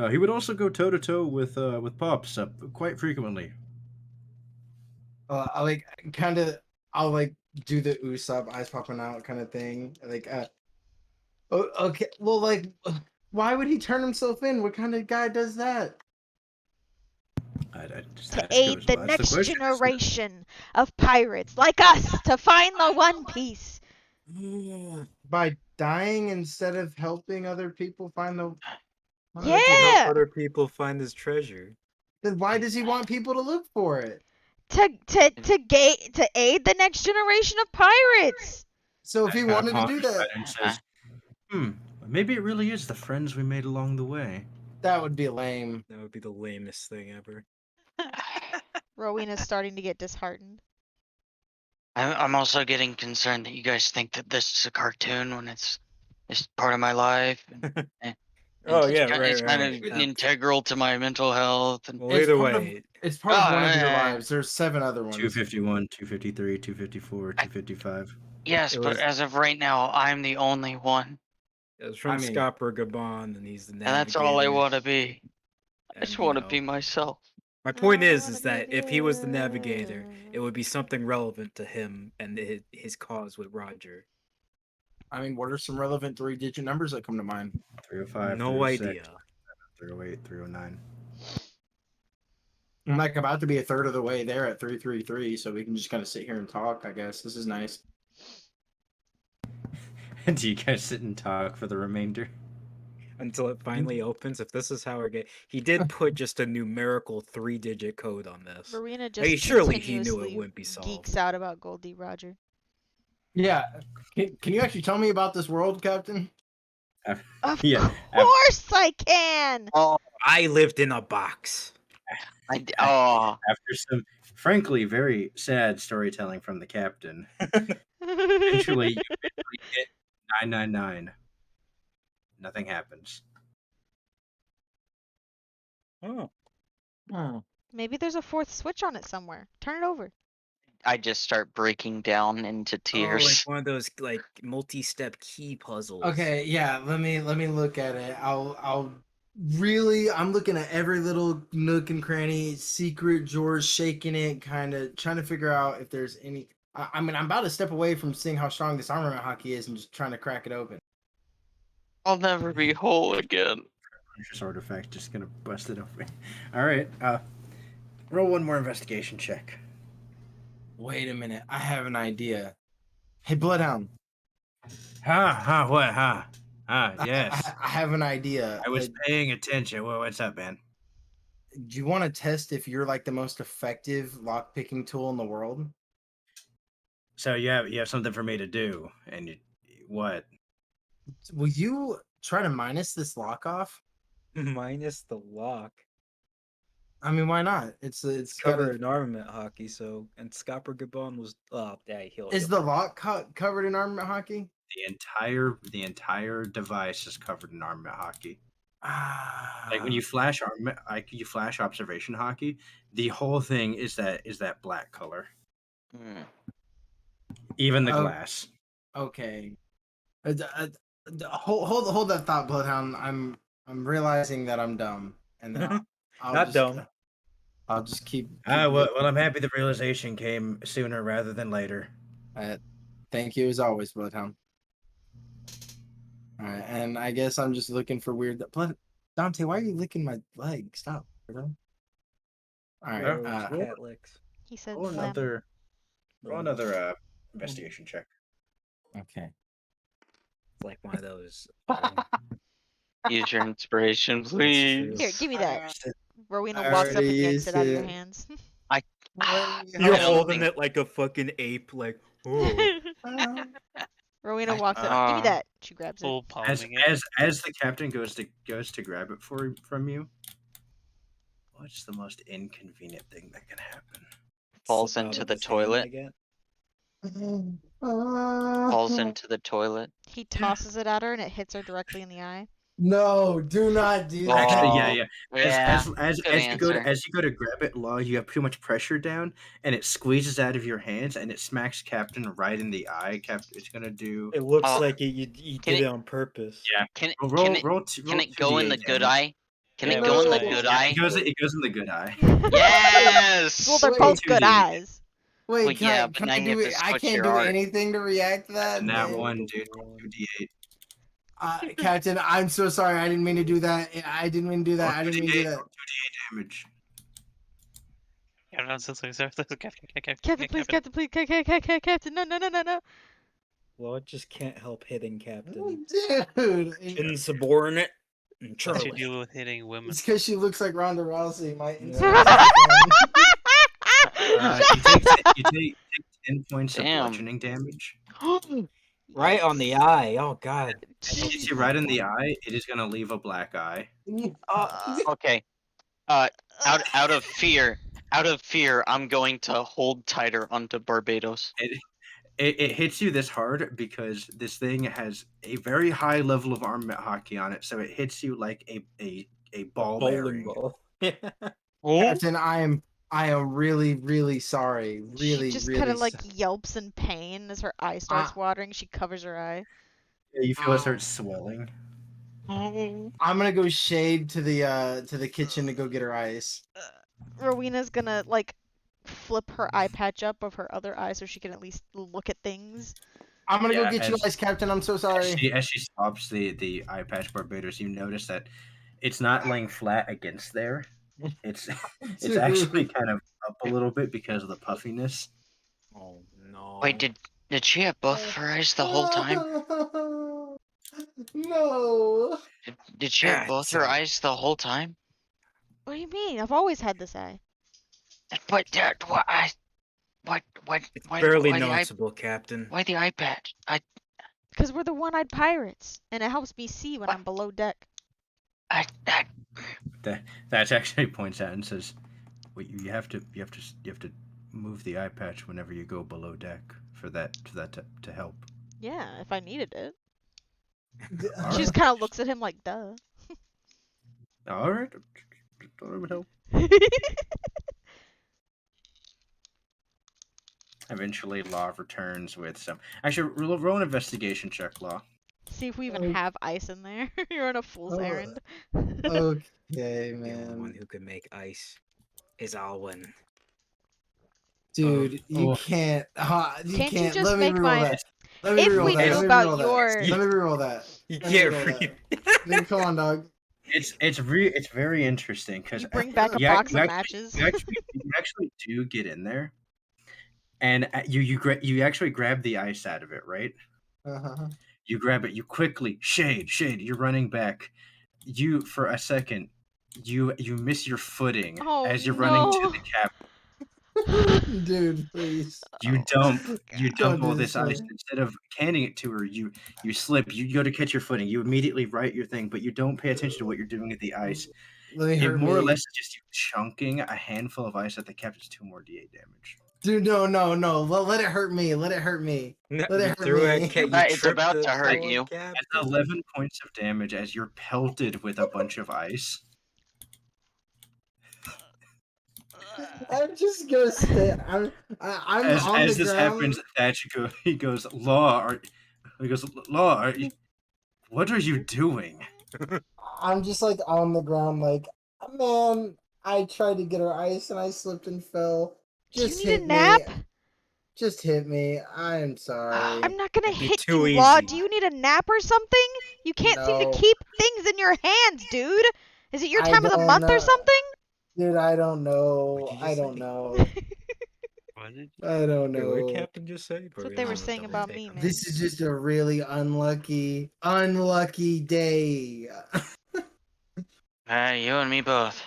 Speaker 1: he would also go toe to toe with Pops quite frequently.
Speaker 5: I like kind of. I'll like do the Usopp eyes popping out kind of thing. Like, okay. Well, like, why would he turn himself in? What kind of guy does that?
Speaker 2: To aid the
Speaker 1: That's
Speaker 2: next
Speaker 1: question, isn't it?
Speaker 2: generation of pirates like us to find the One Piece.
Speaker 5: By dying instead of helping other people find the.
Speaker 4: Why would you help
Speaker 2: Yeah,
Speaker 4: other people find his treasure?
Speaker 5: Then why does he want people to look for it?
Speaker 2: to aid the next generation of pirates.
Speaker 5: So if he
Speaker 1: Kinda
Speaker 5: wanted to do
Speaker 1: ponders
Speaker 5: that,
Speaker 1: and says, maybe it really is the friends we made along the way.
Speaker 5: that would be lame.
Speaker 4: That would be the lamest thing ever.
Speaker 2: Rowena's starting to get disheartened.
Speaker 7: I'm also getting concerned that you guys think that this is a cartoon when it's part of my life. And
Speaker 4: Oh
Speaker 7: it's
Speaker 4: yeah,
Speaker 7: kind,
Speaker 4: right,
Speaker 7: it's kind
Speaker 4: right.
Speaker 7: of integral to my mental health. And
Speaker 4: Well, either
Speaker 5: part of-
Speaker 4: way,
Speaker 5: It's part of one of your
Speaker 7: Oh,
Speaker 5: lives. There's 7 other ones.
Speaker 1: 251, 253, 254, 255.
Speaker 7: yes,
Speaker 4: it
Speaker 7: but
Speaker 4: was-
Speaker 7: as of right now, I'm the only one,
Speaker 4: it was from
Speaker 5: I mean-
Speaker 4: Scopper Gaban, and he's the
Speaker 7: and that's all I
Speaker 4: navigator,
Speaker 7: want to be. I
Speaker 4: and,
Speaker 7: just
Speaker 4: you
Speaker 7: want to
Speaker 4: know,
Speaker 7: be myself.
Speaker 4: My point
Speaker 2: I
Speaker 4: is
Speaker 2: wanna
Speaker 4: that
Speaker 2: be
Speaker 4: if he was the navigator,
Speaker 2: you.
Speaker 4: it would be something relevant to him and his cause with Rodger.
Speaker 5: I mean, what are some relevant 3-digit numbers that come to mind?
Speaker 1: 305,
Speaker 4: No
Speaker 1: 306,
Speaker 4: idea.
Speaker 1: 308, 309.
Speaker 5: I'm like about to be a third of the way there at 333, so we can just kind of sit here and talk. I guess this is nice.
Speaker 1: Do you guys sit and talk for the remainder?
Speaker 4: Until it finally opens. If this is how we get, he did put just a numerical 3-digit code on this.
Speaker 2: Rowena
Speaker 4: I
Speaker 2: just
Speaker 4: mean, surely he knew it
Speaker 2: continuously
Speaker 4: wouldn't be solved.
Speaker 2: geeks out about Goldie Roger.
Speaker 5: Yeah. Can you actually tell me about this world, Captain?
Speaker 2: Of
Speaker 1: Yeah,
Speaker 2: course I can.
Speaker 7: Oh,
Speaker 4: I lived in a box.
Speaker 7: oh,
Speaker 1: After some, frankly, very sad storytelling from the captain, eventually you hit 999. Nothing happens.
Speaker 4: Oh.
Speaker 2: Maybe there's a fourth switch on it somewhere. Turn it over.
Speaker 7: I just start breaking down into
Speaker 4: Oh, like
Speaker 7: tears.
Speaker 4: one of those like multi-step key puzzles.
Speaker 5: Okay, yeah. Let me look at it. I'm looking at every little nook and cranny, secret drawers, shaking it, kind of trying to figure out if there's any. I mean, I'm about to step away from seeing how strong this armament hockey is and just trying to crack it open.
Speaker 7: I'll never be whole again.
Speaker 1: Conscious artifact, just gonna bust it open. All right, roll one more investigation check.
Speaker 5: Wait a minute, I have an idea. Hey, Bloodhound.
Speaker 1: What? Yes.
Speaker 5: I have an idea.
Speaker 1: I was paying attention. Well, what's up, man?
Speaker 5: Do you want to test if you're like the most effective lockpicking tool in the world?
Speaker 1: So you have something for me to do, and what?
Speaker 5: Will you try to minus this lock off?
Speaker 4: Minus the lock.
Speaker 5: I mean, why not? It's
Speaker 4: Covered
Speaker 5: gotta,
Speaker 4: in armament hockey, so and Scopper Gaban was he'll
Speaker 5: is the lock covered in armament hockey?
Speaker 1: The entire device is covered in armament hockey.
Speaker 5: Ah,
Speaker 1: Like when you flash flash observation hockey, the whole thing is that black color.
Speaker 7: Hmm.
Speaker 1: Even the
Speaker 5: Oh.
Speaker 1: glass.
Speaker 5: okay. Hold that thought, Bloodhound. I'm realizing that I'm dumb, and then I'll
Speaker 4: Not
Speaker 5: just,
Speaker 4: dumb.
Speaker 5: I'll just keep.
Speaker 1: Well, I'm happy the realization came sooner rather than later.
Speaker 5: Thank you as always, Bloodhound. All right, and I guess I'm just looking for weird. Dante, why are you licking my leg? Stop, bro. All right.
Speaker 4: Those cat licks.
Speaker 2: He said
Speaker 1: Roll
Speaker 2: phlegm.
Speaker 1: another investigation check.
Speaker 5: Okay.
Speaker 4: It's like one of those.
Speaker 7: Use your inspiration, please.
Speaker 2: Here, give me that. Rowena
Speaker 5: I
Speaker 2: walks up and
Speaker 5: already
Speaker 2: yanks
Speaker 5: used
Speaker 2: it out of your
Speaker 5: it.
Speaker 2: hands.
Speaker 4: You're
Speaker 7: I don't
Speaker 4: holding
Speaker 7: think-
Speaker 4: it like a fucking ape, like oh.
Speaker 2: Rowena walks up. Give me that. She grabs it.
Speaker 3: Full palming it.
Speaker 1: As the captain goes to grab it from you, what's the most inconvenient thing that can happen?
Speaker 7: Falls
Speaker 4: Slip out
Speaker 7: into
Speaker 4: of
Speaker 7: the
Speaker 4: his hand, I
Speaker 7: toilet.
Speaker 4: get.
Speaker 7: falls into the toilet.
Speaker 2: He tosses it at her and it hits her directly in the eye.
Speaker 5: No, do not do that.
Speaker 1: Actually,
Speaker 7: Oh,
Speaker 1: yeah.
Speaker 7: yeah.
Speaker 1: As you go
Speaker 7: answer.
Speaker 1: to grab it, Law, you have too much pressure down, and it squeezes out of your hands, and it smacks Captain right in the eye. Captain, it's gonna do.
Speaker 4: It looks
Speaker 7: Oh,
Speaker 4: like you
Speaker 7: can
Speaker 4: did
Speaker 7: it-
Speaker 4: it on purpose.
Speaker 1: Yeah.
Speaker 7: Can
Speaker 1: Roll,
Speaker 7: it
Speaker 1: roll,
Speaker 7: can
Speaker 1: roll
Speaker 7: it go in the
Speaker 1: 2d8
Speaker 7: good
Speaker 1: damage.
Speaker 7: eye? Can
Speaker 3: Yeah,
Speaker 7: it go in the
Speaker 3: which
Speaker 7: good
Speaker 3: eye?
Speaker 7: eye?
Speaker 1: It goes in the good eye.
Speaker 7: Yes.
Speaker 2: Well, they're
Speaker 5: Wait,
Speaker 2: both good
Speaker 1: 2D.
Speaker 2: eyes.
Speaker 5: Wait,
Speaker 7: Well, yeah, but
Speaker 5: can
Speaker 7: now
Speaker 5: I
Speaker 7: you
Speaker 5: do
Speaker 7: have to
Speaker 5: it? I
Speaker 7: switch
Speaker 5: can't
Speaker 7: your
Speaker 5: do
Speaker 7: art.
Speaker 5: anything to react to that.
Speaker 1: And that
Speaker 5: man.
Speaker 1: one, dude. 2d8.
Speaker 5: Captain, I'm so sorry. I didn't mean to do that. I didn't mean to do that.
Speaker 1: Roll
Speaker 5: I didn't mean to do
Speaker 1: 2d8.
Speaker 5: that.
Speaker 1: Roll 2d8 damage.
Speaker 3: Yeah, no, sorry.
Speaker 2: Captain, please, Captain, please, Captain, no.
Speaker 4: Well, it just can't help hitting Captain.
Speaker 5: Dude,
Speaker 4: Insubordinate and
Speaker 3: What's your
Speaker 4: Charlie.
Speaker 3: deal with hitting women?
Speaker 5: it's because she looks like Ronda Rousey. My
Speaker 1: You take 10 points of
Speaker 7: Damn.
Speaker 1: bludgeoning damage.
Speaker 4: Right on the eye. Oh God.
Speaker 1: If it hits you right in the eye, it is gonna leave a black eye.
Speaker 7: Okay. Out of fear, I'm going to hold tighter onto Barbados.
Speaker 1: It hits you this hard because this thing has a very high level of armament hockey on it, so it hits you like a ball
Speaker 4: Bowling
Speaker 1: bearing.
Speaker 4: ball.
Speaker 5: Captain, I am really, really sorry. Really,
Speaker 2: she just
Speaker 5: really
Speaker 2: kind of like yelps in pain as her eye starts
Speaker 5: Ah.
Speaker 2: watering. She covers her eye.
Speaker 1: Yeah, you feel it start swelling.
Speaker 5: I'm gonna go shade to the kitchen to go get her ice.
Speaker 2: Rowena's gonna like flip her eye patch up of her other eye so she can at least look at things.
Speaker 5: I'm gonna
Speaker 1: Yeah,
Speaker 5: go get you
Speaker 1: as-
Speaker 5: ice, Captain. I'm so sorry.
Speaker 1: As she stops the eye patch Barbados, you notice that it's not laying flat against there. It's it's actually kind of up a little bit because of the puffiness.
Speaker 4: Oh no.
Speaker 7: Wait, did she have both of her eyes the whole time?
Speaker 5: No.
Speaker 7: Did she have both her
Speaker 4: Gotcha.
Speaker 7: eyes the whole time?
Speaker 2: What do you mean? I've always had this eye.
Speaker 7: But what
Speaker 4: It's
Speaker 7: why
Speaker 4: barely
Speaker 7: the eye,
Speaker 4: noticeable, Captain.
Speaker 7: why the eye patch?
Speaker 2: Because we're the one-eyed pirates, and it helps me see when I'm below deck.
Speaker 1: That actually points out and says, "Well, you have to move the eye patch whenever you go below deck for that to help."
Speaker 2: Yeah, if I needed it.
Speaker 1: All
Speaker 2: She just kind of looks at him like, duh.
Speaker 1: All right, thought it would help. Eventually, Law returns with some. Actually, roll an investigation check, Law.
Speaker 2: See if we even have ice in there. You're on a fool's errand.
Speaker 5: Okay,
Speaker 4: The only one
Speaker 5: man.
Speaker 4: who can make ice is Alwyn.
Speaker 5: Dude, you
Speaker 1: Oh.
Speaker 5: can't. You
Speaker 2: Can't you
Speaker 5: can't.
Speaker 2: just
Speaker 5: Let me
Speaker 2: make
Speaker 5: reroll
Speaker 2: my-
Speaker 5: that. Let me
Speaker 2: If
Speaker 5: reroll
Speaker 2: we
Speaker 5: that.
Speaker 2: knew
Speaker 5: Let me
Speaker 2: about
Speaker 5: reroll that.
Speaker 2: your-
Speaker 5: Let me reroll that.
Speaker 4: You
Speaker 5: Let me
Speaker 4: can't
Speaker 5: reroll
Speaker 4: read.
Speaker 5: Dude, come on, dog.
Speaker 1: It's very interesting because
Speaker 2: You bring back a
Speaker 1: Yeah,
Speaker 2: box
Speaker 1: you
Speaker 2: of
Speaker 1: actually-
Speaker 2: matches.
Speaker 1: you actually do get in there, and you actually grab the ice out of it, right?
Speaker 5: Uh-huh.
Speaker 1: You grab it. You quickly shade. You're running back. You for a second. You miss your footing
Speaker 2: Oh,
Speaker 1: as you're running to
Speaker 2: no.
Speaker 1: the cap.
Speaker 5: Dude, please.
Speaker 1: You
Speaker 2: Oh,
Speaker 1: dump
Speaker 5: do
Speaker 1: all
Speaker 5: this
Speaker 1: this ice
Speaker 5: to me.
Speaker 1: instead of handing it to her. You slip. You go to catch your footing. You immediately right your thing, but you don't pay attention to what you're doing at the ice.
Speaker 5: Let me
Speaker 1: It
Speaker 5: hurt
Speaker 1: more or
Speaker 5: me.
Speaker 1: less is just you chunking a handful of ice at the cap. It's 2 more d8 damage.
Speaker 5: Dude, no. Let it hurt me. Let it hurt me.
Speaker 4: No,
Speaker 5: Let it
Speaker 4: you
Speaker 5: hurt
Speaker 4: threw
Speaker 5: me.
Speaker 4: a cat. You
Speaker 7: It's
Speaker 4: tripped
Speaker 7: about
Speaker 4: the
Speaker 7: to hurt
Speaker 4: poor
Speaker 7: you.
Speaker 4: Captain.
Speaker 1: That's 11 points of damage as you're pelted with a bunch of ice.
Speaker 5: I'm just gonna stay. I'm on
Speaker 1: As
Speaker 5: the
Speaker 1: this
Speaker 5: ground.
Speaker 1: happens, he goes, Law, what are you doing?
Speaker 5: I'm just like on the ground, like, man, I tried to get her ice and I slipped and fell.
Speaker 2: Do you
Speaker 5: Just
Speaker 2: need a
Speaker 5: hit
Speaker 2: nap?
Speaker 5: me. Just hit me. I'm sorry.
Speaker 2: I'm not gonna
Speaker 4: It'd be
Speaker 2: hit
Speaker 4: too
Speaker 2: you, Law.
Speaker 4: easy.
Speaker 2: Do you need a nap or something? You can't seem
Speaker 5: No.
Speaker 2: to keep things in your hands, dude. Is it your
Speaker 5: I
Speaker 2: time of the
Speaker 5: don't
Speaker 2: month or
Speaker 5: know.
Speaker 2: something?
Speaker 5: Dude, I don't know.
Speaker 4: What'd you
Speaker 5: I
Speaker 4: just
Speaker 5: don't
Speaker 4: say?
Speaker 5: know.
Speaker 3: What did
Speaker 5: I don't
Speaker 4: Wait, what did
Speaker 5: know.
Speaker 4: Captain just say?
Speaker 2: That's what they were saying about me, man.
Speaker 5: This is just a really unlucky day.
Speaker 7: You and me both.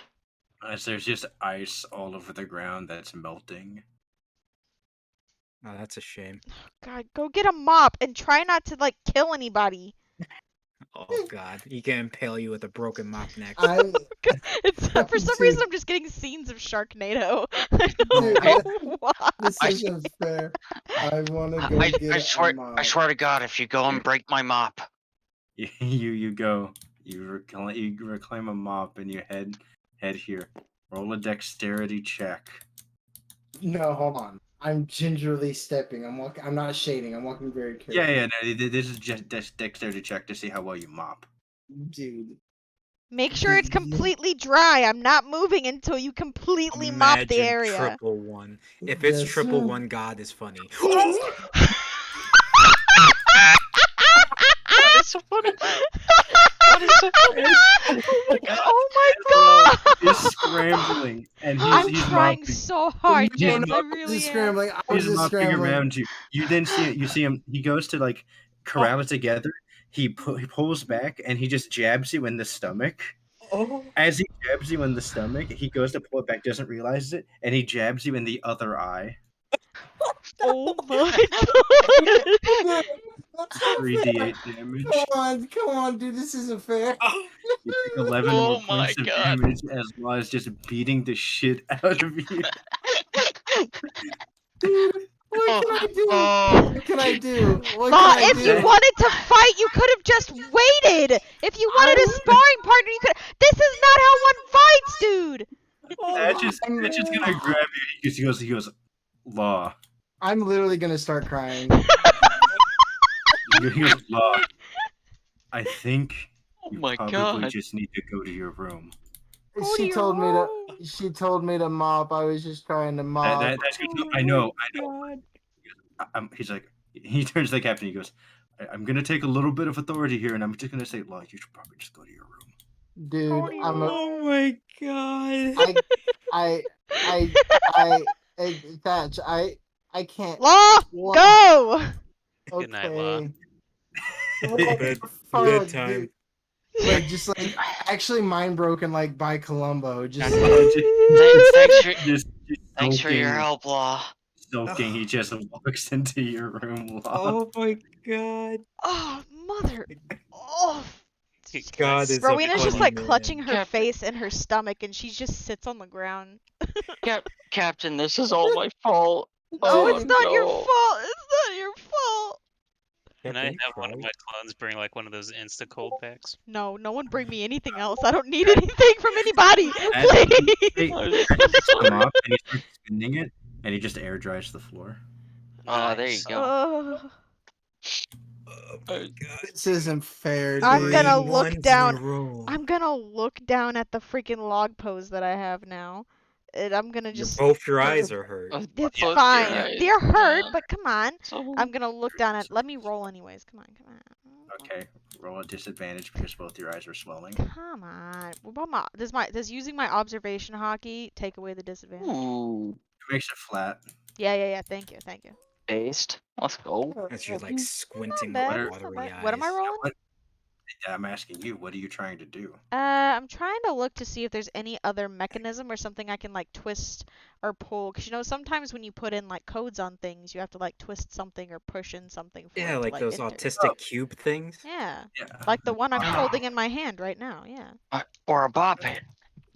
Speaker 1: As there's just ice all over the ground that's melting.
Speaker 4: Oh, that's a shame.
Speaker 2: God, go get a mop and try not to like kill anybody.
Speaker 4: Oh god, he can impale you with a broken mop next.
Speaker 2: It's for some reason
Speaker 5: Dude.
Speaker 2: I'm just getting scenes of Sharknado. I don't know why.
Speaker 5: This isn't fair. I want to go
Speaker 7: I
Speaker 5: get
Speaker 7: swear,
Speaker 5: a mop.
Speaker 7: I swear to God, if you go and break my mop,
Speaker 1: You go. You reclaim a mop and you head here. Roll a dexterity check.
Speaker 5: No, hold on. I'm gingerly stepping. I'm walking. I'm not shading. I'm walking very carefully.
Speaker 1: Yeah. No, this is just dexterity check to see how well you mop.
Speaker 5: Dude.
Speaker 2: Make sure it's completely dry. I'm not moving until you completely mop the
Speaker 4: Imagine
Speaker 2: area.
Speaker 4: triple one. If it's
Speaker 5: Yes,
Speaker 4: triple
Speaker 5: sir.
Speaker 4: one, God is funny.
Speaker 7: that is so funny. That is so funny.
Speaker 2: Oh my god!
Speaker 1: He's scrambling and
Speaker 2: I'm
Speaker 1: he's
Speaker 2: trying
Speaker 1: mopping.
Speaker 2: so hard,
Speaker 1: He's
Speaker 2: James. I
Speaker 1: mopping.
Speaker 2: really
Speaker 5: Just
Speaker 2: am.
Speaker 5: scrambling. I was
Speaker 1: He's
Speaker 5: just
Speaker 1: mopping
Speaker 5: scrambling.
Speaker 1: around you. You then see him. He goes to like corral it together. He pulls back and he just jabs you in the stomach.
Speaker 4: Oh.
Speaker 1: As he jabs you in the stomach, he goes to pull it back, doesn't realize it, and he jabs you in the other eye.
Speaker 2: Oh my god!
Speaker 1: 3d8 damage.
Speaker 5: Come on, dude. This isn't fair.
Speaker 1: You take 11
Speaker 7: Oh
Speaker 1: more
Speaker 7: my
Speaker 1: points of
Speaker 7: God.
Speaker 1: damage as well as just beating the shit out of you.
Speaker 5: Dude, what can I do?
Speaker 7: Oh,
Speaker 5: What can I do? What
Speaker 2: Ma,
Speaker 5: can I
Speaker 2: if you
Speaker 5: do?
Speaker 2: wanted to fight, you could have just waited. If you wanted a sparring partner, you could. This is not how one fights, dude.
Speaker 1: That's just gonna grab you. He goes, Law.
Speaker 5: I'm literally gonna start crying.
Speaker 1: He goes, Law. I think you
Speaker 7: my
Speaker 1: probably
Speaker 7: God.
Speaker 1: just need to go to your room.
Speaker 5: She told me to. She told me to mop. I was just trying to mop.
Speaker 1: That's good. I know. He's like, he turns to the captain. He goes, I'm gonna take a little bit of authority here, and I'm just gonna say, Law, you should probably just go to your room.
Speaker 5: Dude, I'm a.
Speaker 4: Oh my god.
Speaker 5: Thatch, I can't.
Speaker 2: Law, go.
Speaker 3: Good night, Law.
Speaker 4: Bedtime.
Speaker 5: Like just like actually mind broken like by Columbo. Just
Speaker 7: Thanks for your help, Law.
Speaker 1: Sulking, he just walks into your room. Law.
Speaker 4: Oh my god.
Speaker 2: Oh, mother. Oh.
Speaker 4: God is
Speaker 2: Rowena's just like
Speaker 4: man.
Speaker 2: clutching her
Speaker 7: Captain.
Speaker 2: face in her stomach, and she just sits on the ground.
Speaker 7: Captain, this is all my fault.
Speaker 2: No, it's not your
Speaker 7: no.
Speaker 2: fault. It's not your fault.
Speaker 3: Can I have one of my clones bring like one of those insta cold packs?
Speaker 2: No, no one bring me anything else. I don't need anything from anybody.
Speaker 1: Hey,
Speaker 2: Please.
Speaker 1: come up and he starts spinning it, and he just air dries the floor.
Speaker 7: Oh, there you go.
Speaker 2: Ugh.
Speaker 5: this isn't fair, dude.
Speaker 2: I'm gonna look
Speaker 4: Ones in a
Speaker 2: down.
Speaker 4: row.
Speaker 2: I'm gonna look down at the freaking log pose that I have now. And I'm gonna just.
Speaker 4: Both your eyes are hurt.
Speaker 2: It's
Speaker 7: Both your
Speaker 2: fine.
Speaker 7: eyes.
Speaker 2: They're hurt,
Speaker 7: Yeah.
Speaker 2: but come on.
Speaker 7: So-
Speaker 2: I'm gonna look down at. Let me roll anyways. Come on, come on.
Speaker 1: Okay, roll a disadvantage because both your eyes are swelling.
Speaker 2: Come on. What about does using my observation hockey take away the disadvantage?
Speaker 7: Ooh,
Speaker 1: It makes it flat.
Speaker 2: Yeah. Thank you.
Speaker 7: based. Let's go.
Speaker 4: As you're like squinting
Speaker 2: Not bad,
Speaker 4: with
Speaker 2: not
Speaker 4: watery
Speaker 2: bad.
Speaker 4: eyes.
Speaker 2: What am I rolling?
Speaker 1: Yeah, I'm asking you, what are you trying to do?
Speaker 2: I'm trying to look to see if there's any other mechanism or something I can like twist or pull. Cause you know sometimes when you put in like codes on things, you have to like twist something or push in something. For it
Speaker 4: Yeah,
Speaker 2: to,
Speaker 4: like those
Speaker 2: enter.
Speaker 4: autistic cube things.
Speaker 2: Yeah,
Speaker 1: Yeah.
Speaker 2: like the one I'm holding in my hand right now. Yeah.
Speaker 7: Or a bop it.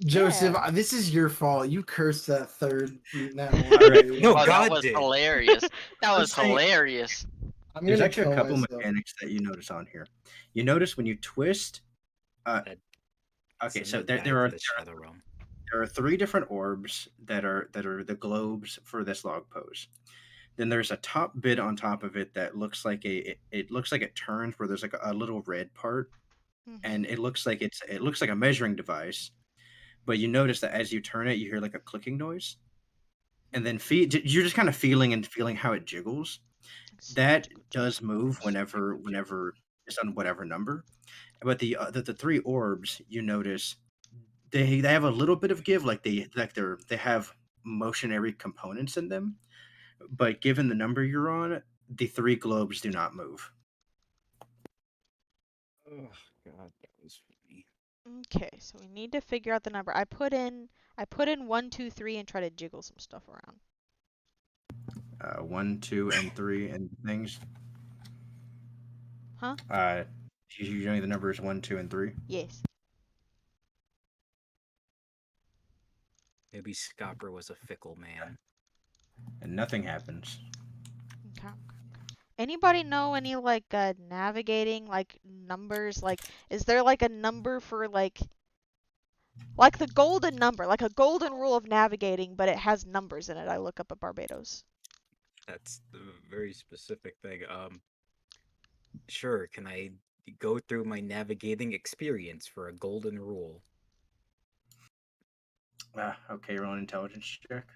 Speaker 5: Joseph,
Speaker 2: Yeah.
Speaker 5: this is your fault. You cursed that third. That
Speaker 1: Alright.
Speaker 5: one.
Speaker 4: No,
Speaker 7: Oh,
Speaker 4: God
Speaker 7: that was
Speaker 4: did.
Speaker 7: hilarious. That was
Speaker 1: saying-
Speaker 7: hilarious.
Speaker 5: I'm
Speaker 1: There's
Speaker 5: gonna
Speaker 1: actually a
Speaker 5: kill
Speaker 1: couple
Speaker 5: myself.
Speaker 1: mechanics that you notice on here. You notice when you twist. Okay, so
Speaker 4: Send it
Speaker 1: there
Speaker 4: back to the Shadow Realm.
Speaker 1: are 3 different orbs that are the globes for this log pose. Then there's a top bit on top of it that looks like it looks like it turns where there's like a little red part, and it looks like a measuring device. But you notice that as you turn it, you hear like a clicking noise, and then you're just kind of feeling how it jiggles. That does move whenever it's on whatever number. But the 3 orbs, you notice they have a little bit of give, like they have motionary components in them. But given the number you're on, the 3 globes do not move.
Speaker 4: Oh God, that was funny.
Speaker 2: Okay, so we need to figure out the number. I put in 1, 2, 3 and try to jiggle some stuff around.
Speaker 1: 1, 2, and 3 and things.
Speaker 2: Huh?
Speaker 1: You know the numbers 1, 2, and 3.
Speaker 2: Yes.
Speaker 4: Maybe Scopper was a fickle man.
Speaker 1: And nothing happens.
Speaker 2: Okay. Anybody know any like navigating like numbers? Like, is there like a number for like the golden number, like a golden rule of navigating, but it has numbers in it? I look up at Barbados.
Speaker 4: That's a very specific thing. Sure, can I go through my navigating experience for a golden rule?
Speaker 1: Okay, roll an intelligence check.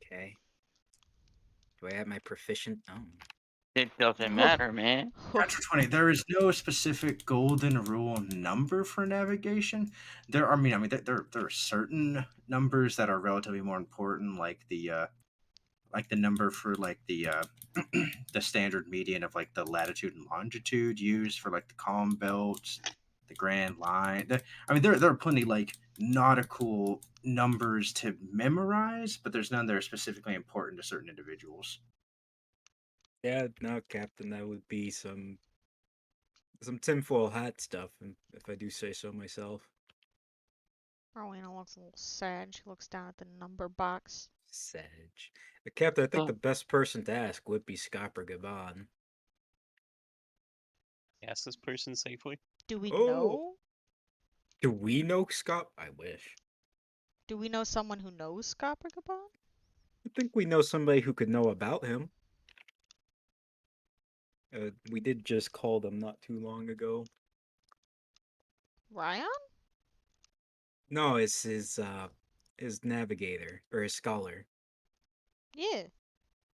Speaker 4: Okay. Do I have my proficient? Oh.
Speaker 7: It doesn't matter, man.
Speaker 1: Natural 20. There is no specific golden rule number for navigation. There are certain numbers that are relatively more important, like the number for like the the standard median of like the latitude and longitude used for like the calm belts, the grand line. There are plenty like nautical numbers to memorize, but there's none that are specifically important to certain individuals.
Speaker 4: Yeah, no, Captain, that would be some tinfoil hat stuff, if I do say so myself.
Speaker 2: Rowena looks a little sad. She looks down at the number box.
Speaker 4: Sage. Captain, I think
Speaker 7: Oh.
Speaker 4: the best person to ask would be Scopper Gaban.
Speaker 3: Ask this person safely.
Speaker 2: Do we
Speaker 4: Oh.
Speaker 2: know?
Speaker 4: Do we know Scop? I wish.
Speaker 2: Do we know someone who knows Scopper Gaban?
Speaker 4: I think we know somebody who could know about him. We did just call them not too long ago.
Speaker 2: Ryan?
Speaker 4: No, it's his navigator or his scholar.
Speaker 2: Yeah.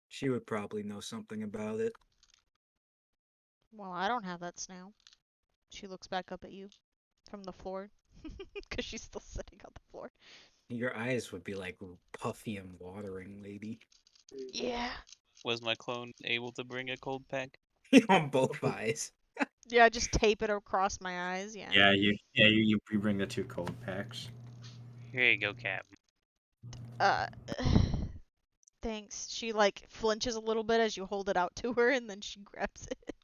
Speaker 4: She would probably know something about it.
Speaker 2: Well, I don't have that snail. She looks back up at you from the floor because she's still sitting on the floor.
Speaker 4: Your eyes would be like puffy and watering, lady.
Speaker 2: Yeah.
Speaker 3: Was my clone able to bring a cold pack?
Speaker 4: On both eyes.
Speaker 2: Yeah, just tape it across my eyes. Yeah.
Speaker 1: You bring the 2 cold packs.
Speaker 3: Here you go, Cap.
Speaker 2: Thanks. She like flinches a little bit as you hold it out to her, and then she grabs it.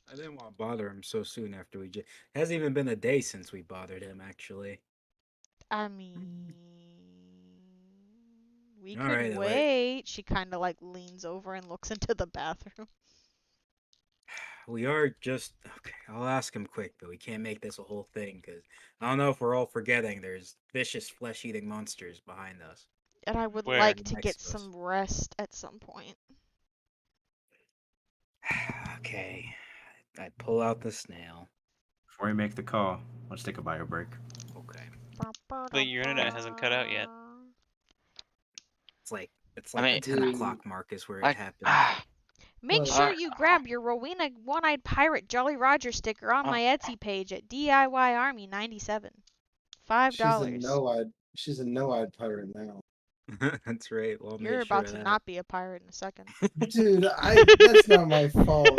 Speaker 4: I didn't want to bother him so soon after we just. Hasn't even been a day since we bothered him, actually.
Speaker 2: I mean, we
Speaker 4: All
Speaker 2: could
Speaker 4: right,
Speaker 2: wait. She kind of like leans over and looks into the bathroom.
Speaker 4: We are just. Okay, I'll ask him quick, but we can't make this a whole thing, because I don't know if we're all forgetting there's vicious flesh-eating monsters behind us.
Speaker 2: And I would
Speaker 3: Where?
Speaker 2: like to
Speaker 4: Next
Speaker 2: get
Speaker 4: to us.
Speaker 2: some rest at some point.
Speaker 4: Okay. I pull out the snail.
Speaker 1: Before we make the call, let's take a bio break.
Speaker 4: Okay.
Speaker 3: But your internet hasn't cut out yet.
Speaker 4: It's like
Speaker 7: I mean,
Speaker 4: the 10
Speaker 5: dude,
Speaker 4: o'clock mark is where it
Speaker 7: I,
Speaker 4: happened.
Speaker 2: Make
Speaker 5: Well,
Speaker 2: sure you grab your Rowena One-Eyed Pirate Jolly Roger sticker on my Etsy page at DIYArmy 97. $5.
Speaker 5: She's a no-eyed pirate now.
Speaker 4: That's right. Well,
Speaker 2: You're
Speaker 4: make sure
Speaker 2: about
Speaker 4: of
Speaker 2: to
Speaker 4: that.
Speaker 2: not be a pirate in a second.
Speaker 5: Dude, that's not my fault.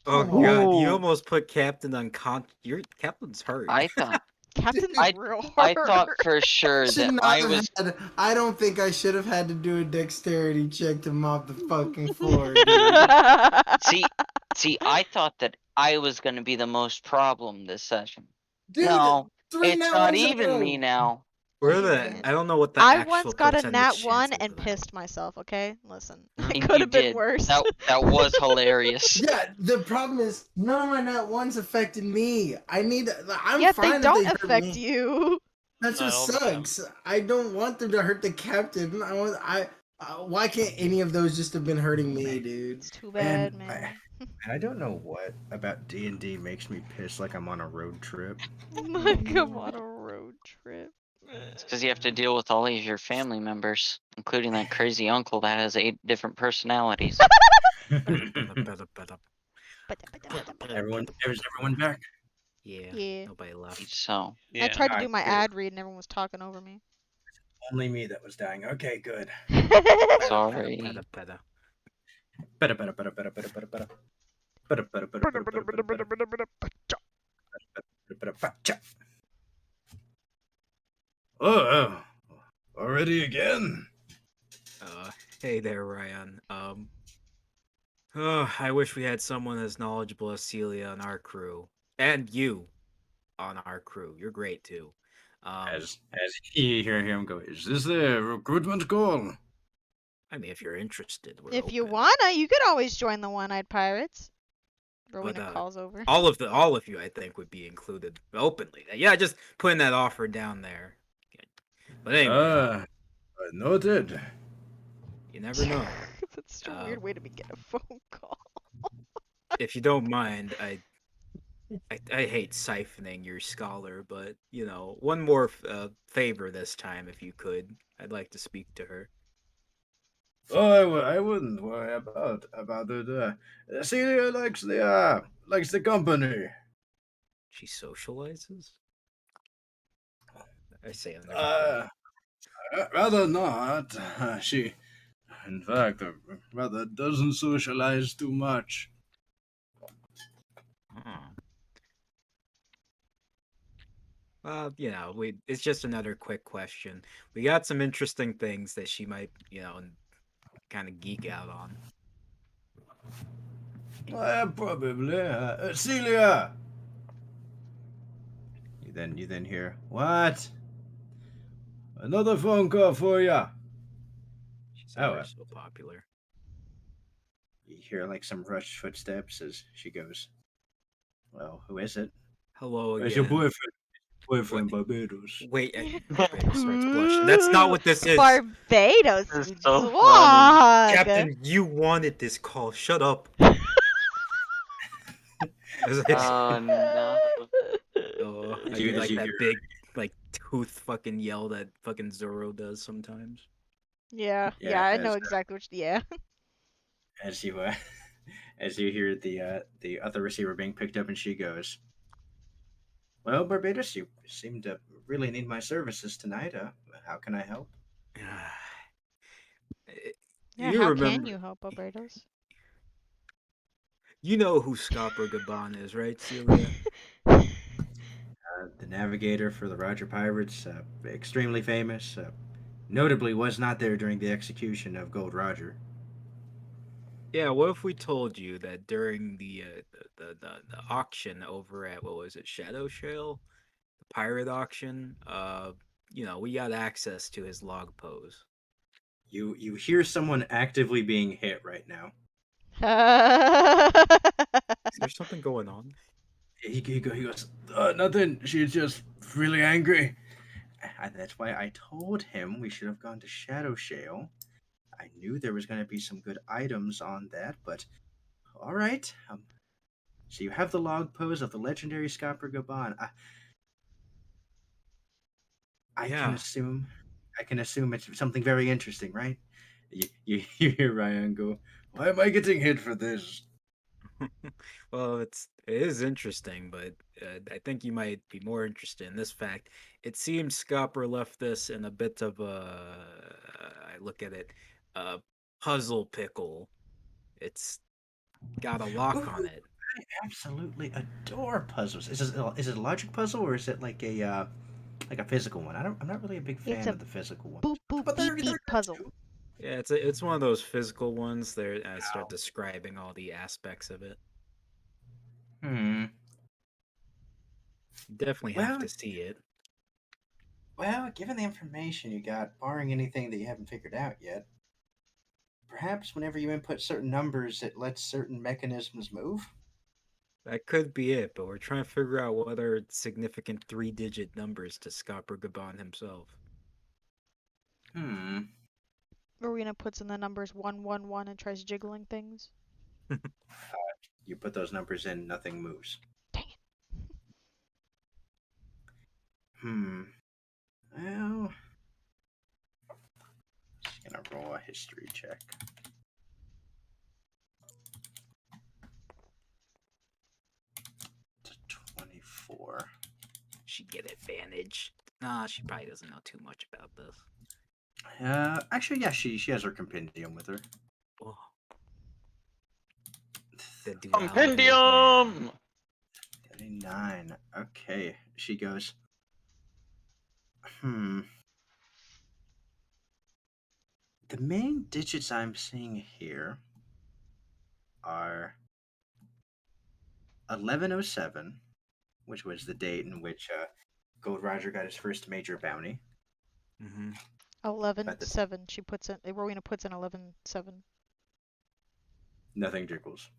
Speaker 4: Oh
Speaker 5: Come
Speaker 4: god, you
Speaker 7: Ooh.
Speaker 4: almost put Captain Your Captain's hurt.
Speaker 7: I thought
Speaker 2: Captain's
Speaker 7: I-
Speaker 2: real
Speaker 7: I
Speaker 2: hard.
Speaker 7: thought for sure
Speaker 5: Should
Speaker 7: that
Speaker 5: not
Speaker 7: I
Speaker 5: have
Speaker 7: was
Speaker 5: had, I don't think I should have had to do a dexterity check to mop the fucking floor, dude.
Speaker 7: see I thought that I was gonna be the most problem this session.
Speaker 5: Dude,
Speaker 7: No,
Speaker 5: 3
Speaker 7: it's
Speaker 5: nat
Speaker 7: not
Speaker 5: ones in a
Speaker 7: even
Speaker 5: row.
Speaker 7: me now.
Speaker 4: Where
Speaker 2: Man.
Speaker 4: I don't know what the
Speaker 2: I
Speaker 4: actual
Speaker 2: once got a
Speaker 4: percentage
Speaker 2: nat 1
Speaker 4: chance
Speaker 2: and
Speaker 4: of that.
Speaker 2: pissed myself, okay? Listen.
Speaker 4: You
Speaker 2: It could have been
Speaker 7: did.
Speaker 2: worse.
Speaker 7: That was hilarious.
Speaker 5: Yeah, the problem is none of my nat ones affected me. I'm
Speaker 2: Yet
Speaker 5: fine
Speaker 2: they
Speaker 5: if
Speaker 2: don't
Speaker 5: they hurt
Speaker 2: affect
Speaker 5: me.
Speaker 2: you.
Speaker 5: That's
Speaker 3: Not
Speaker 5: what
Speaker 3: all the time.
Speaker 5: sucks. I don't want them to hurt the captain. Why can't any of those just have been hurting me, dude?
Speaker 2: It's too bad,
Speaker 1: And
Speaker 2: man.
Speaker 1: I don't know what about D&D makes me piss like I'm on a road trip.
Speaker 2: Like I'm on a road trip.
Speaker 7: It's because you have to deal with all of your family members, including that crazy uncle that has 8 different personalities.
Speaker 1: Is everyone back?
Speaker 4: Yeah.
Speaker 2: Yeah.
Speaker 4: Nobody left.
Speaker 7: So
Speaker 3: Yeah.
Speaker 2: I tried to do
Speaker 1: Alright,
Speaker 2: my
Speaker 1: good.
Speaker 2: ad read and everyone was talking over me.
Speaker 1: Only me that was dying. Okay, good.
Speaker 7: sorry.
Speaker 4: Peta.
Speaker 1: Better. Oh, already again?
Speaker 4: Hey there, Ryan. Oh, I wish we had someone as knowledgeable as Celia on our crew, and you on our crew. You're great too.
Speaker 1: As you hear him go, is this the recruitment call?
Speaker 4: I mean, if you're interested, we're
Speaker 2: If you
Speaker 4: open.
Speaker 2: wanna, you could always join the One-Eyed Pirates. Rowena
Speaker 4: But,
Speaker 2: calls over.
Speaker 4: all of you, I think, would be included openly. Yeah, just putting that offer down there. But anyway,
Speaker 1: Noted.
Speaker 4: you never know.
Speaker 2: That's such a weird way to begin a phone call.
Speaker 4: If you don't mind, I hate siphoning your scholar, but one more favor this time, if you could. I'd like to speak to her.
Speaker 1: Oh, I wouldn't worry about it. Celia likes the company.
Speaker 4: She socializes? I say under my breath.
Speaker 1: Rather not. She, in fact, rather doesn't socialize too much.
Speaker 4: Huh. It's just another quick question. We got some interesting things that she might, kind of geek out on.
Speaker 1: Probably. Celia. You then hear what? Another phone call for ya.
Speaker 4: She's
Speaker 1: Oh,
Speaker 4: ever so popular.
Speaker 1: You hear like some rushed footsteps as she goes. Well, who is it?
Speaker 4: Hello again.
Speaker 1: It's your boyfriend Barbados.
Speaker 4: Wait, Barbados starts blushing. That's not what this is.
Speaker 2: Barbados.
Speaker 7: This is so funny.
Speaker 2: Dog.
Speaker 4: Captain, you wanted this call. Shut up.
Speaker 7: Oh no.
Speaker 4: I
Speaker 1: As
Speaker 4: do
Speaker 1: you
Speaker 4: like that
Speaker 1: hear-
Speaker 4: big, tooth fucking yell that fucking Zoro does sometimes.
Speaker 2: Yeah,
Speaker 1: Yeah,
Speaker 2: I know
Speaker 1: as-
Speaker 2: exactly what. Yeah.
Speaker 1: As you as you hear the other receiver being picked up, and she goes, "Well, Barbados, you seem to really need my services tonight. How can I help?"
Speaker 2: Yeah.
Speaker 4: You
Speaker 2: How
Speaker 4: remember?
Speaker 2: can you help, Barbados?
Speaker 4: You know who Scopper Gaban is, right, Celia?
Speaker 1: The navigator for the Rodger Pirates, extremely famous. Notably, was not there during the execution of Gold Rodger.
Speaker 4: Yeah. What if we told you that during the auction over at, what was it, Shadow Shale, the pirate auction? We got access to his log pose.
Speaker 1: You hear someone actively being hit right now.
Speaker 4: Is there something going on?
Speaker 1: He goes, nothing. She's just really angry. That's why I told him we should have gone to Shadow Shale. I knew there was going to be some good items on that, but all right. So you have the log pose of the legendary Scopper Gaban. I
Speaker 4: Yeah.
Speaker 1: can assume it's something very interesting, right? You hear Ryan go, "Why am I getting hit for this?"
Speaker 4: Well, it is interesting, but I think you might be more interested in this fact. It seems Scopper left this in a bit of I look at it, a puzzle pickle. It's got a lock on it.
Speaker 1: I absolutely adore puzzles. Is it a logic puzzle or is it like a physical one? I'm not really a big fan
Speaker 2: It's a
Speaker 1: of the physical one.
Speaker 2: boop boop
Speaker 1: But
Speaker 2: beep beep puzzle.
Speaker 4: Yeah, it's one of those physical ones. There, I start describing all the aspects of it.
Speaker 1: Hmm.
Speaker 4: You definitely have
Speaker 1: Well-
Speaker 4: to see it.
Speaker 1: Well, given the information you got, barring anything that you haven't figured out yet, perhaps whenever you input certain numbers, it lets certain mechanisms move.
Speaker 4: That could be it, but we're trying to figure out whether it's significant 3-digit numbers to Scopper Gaban himself.
Speaker 1: Hmm.
Speaker 2: Rowena puts in the numbers 111 and tries jiggling things.
Speaker 1: You put those numbers in, nothing moves.
Speaker 2: Dang it.
Speaker 1: Hmm. Well, just gonna roll a history check. To 24.
Speaker 4: She get advantage. Nah, she probably doesn't know too much about this.
Speaker 1: Actually, yeah, she has her compendium with her.
Speaker 4: Oh. The duality of
Speaker 7: Compendium!
Speaker 4: man.
Speaker 1: 39. Okay. She goes, The main digits I'm seeing here are 1107, which was the date in which Gold Roger got his first major bounty.
Speaker 4: Mm-hmm.
Speaker 2: 11-7. She puts in. Rowena puts in 11-7.
Speaker 1: Nothing jiggles.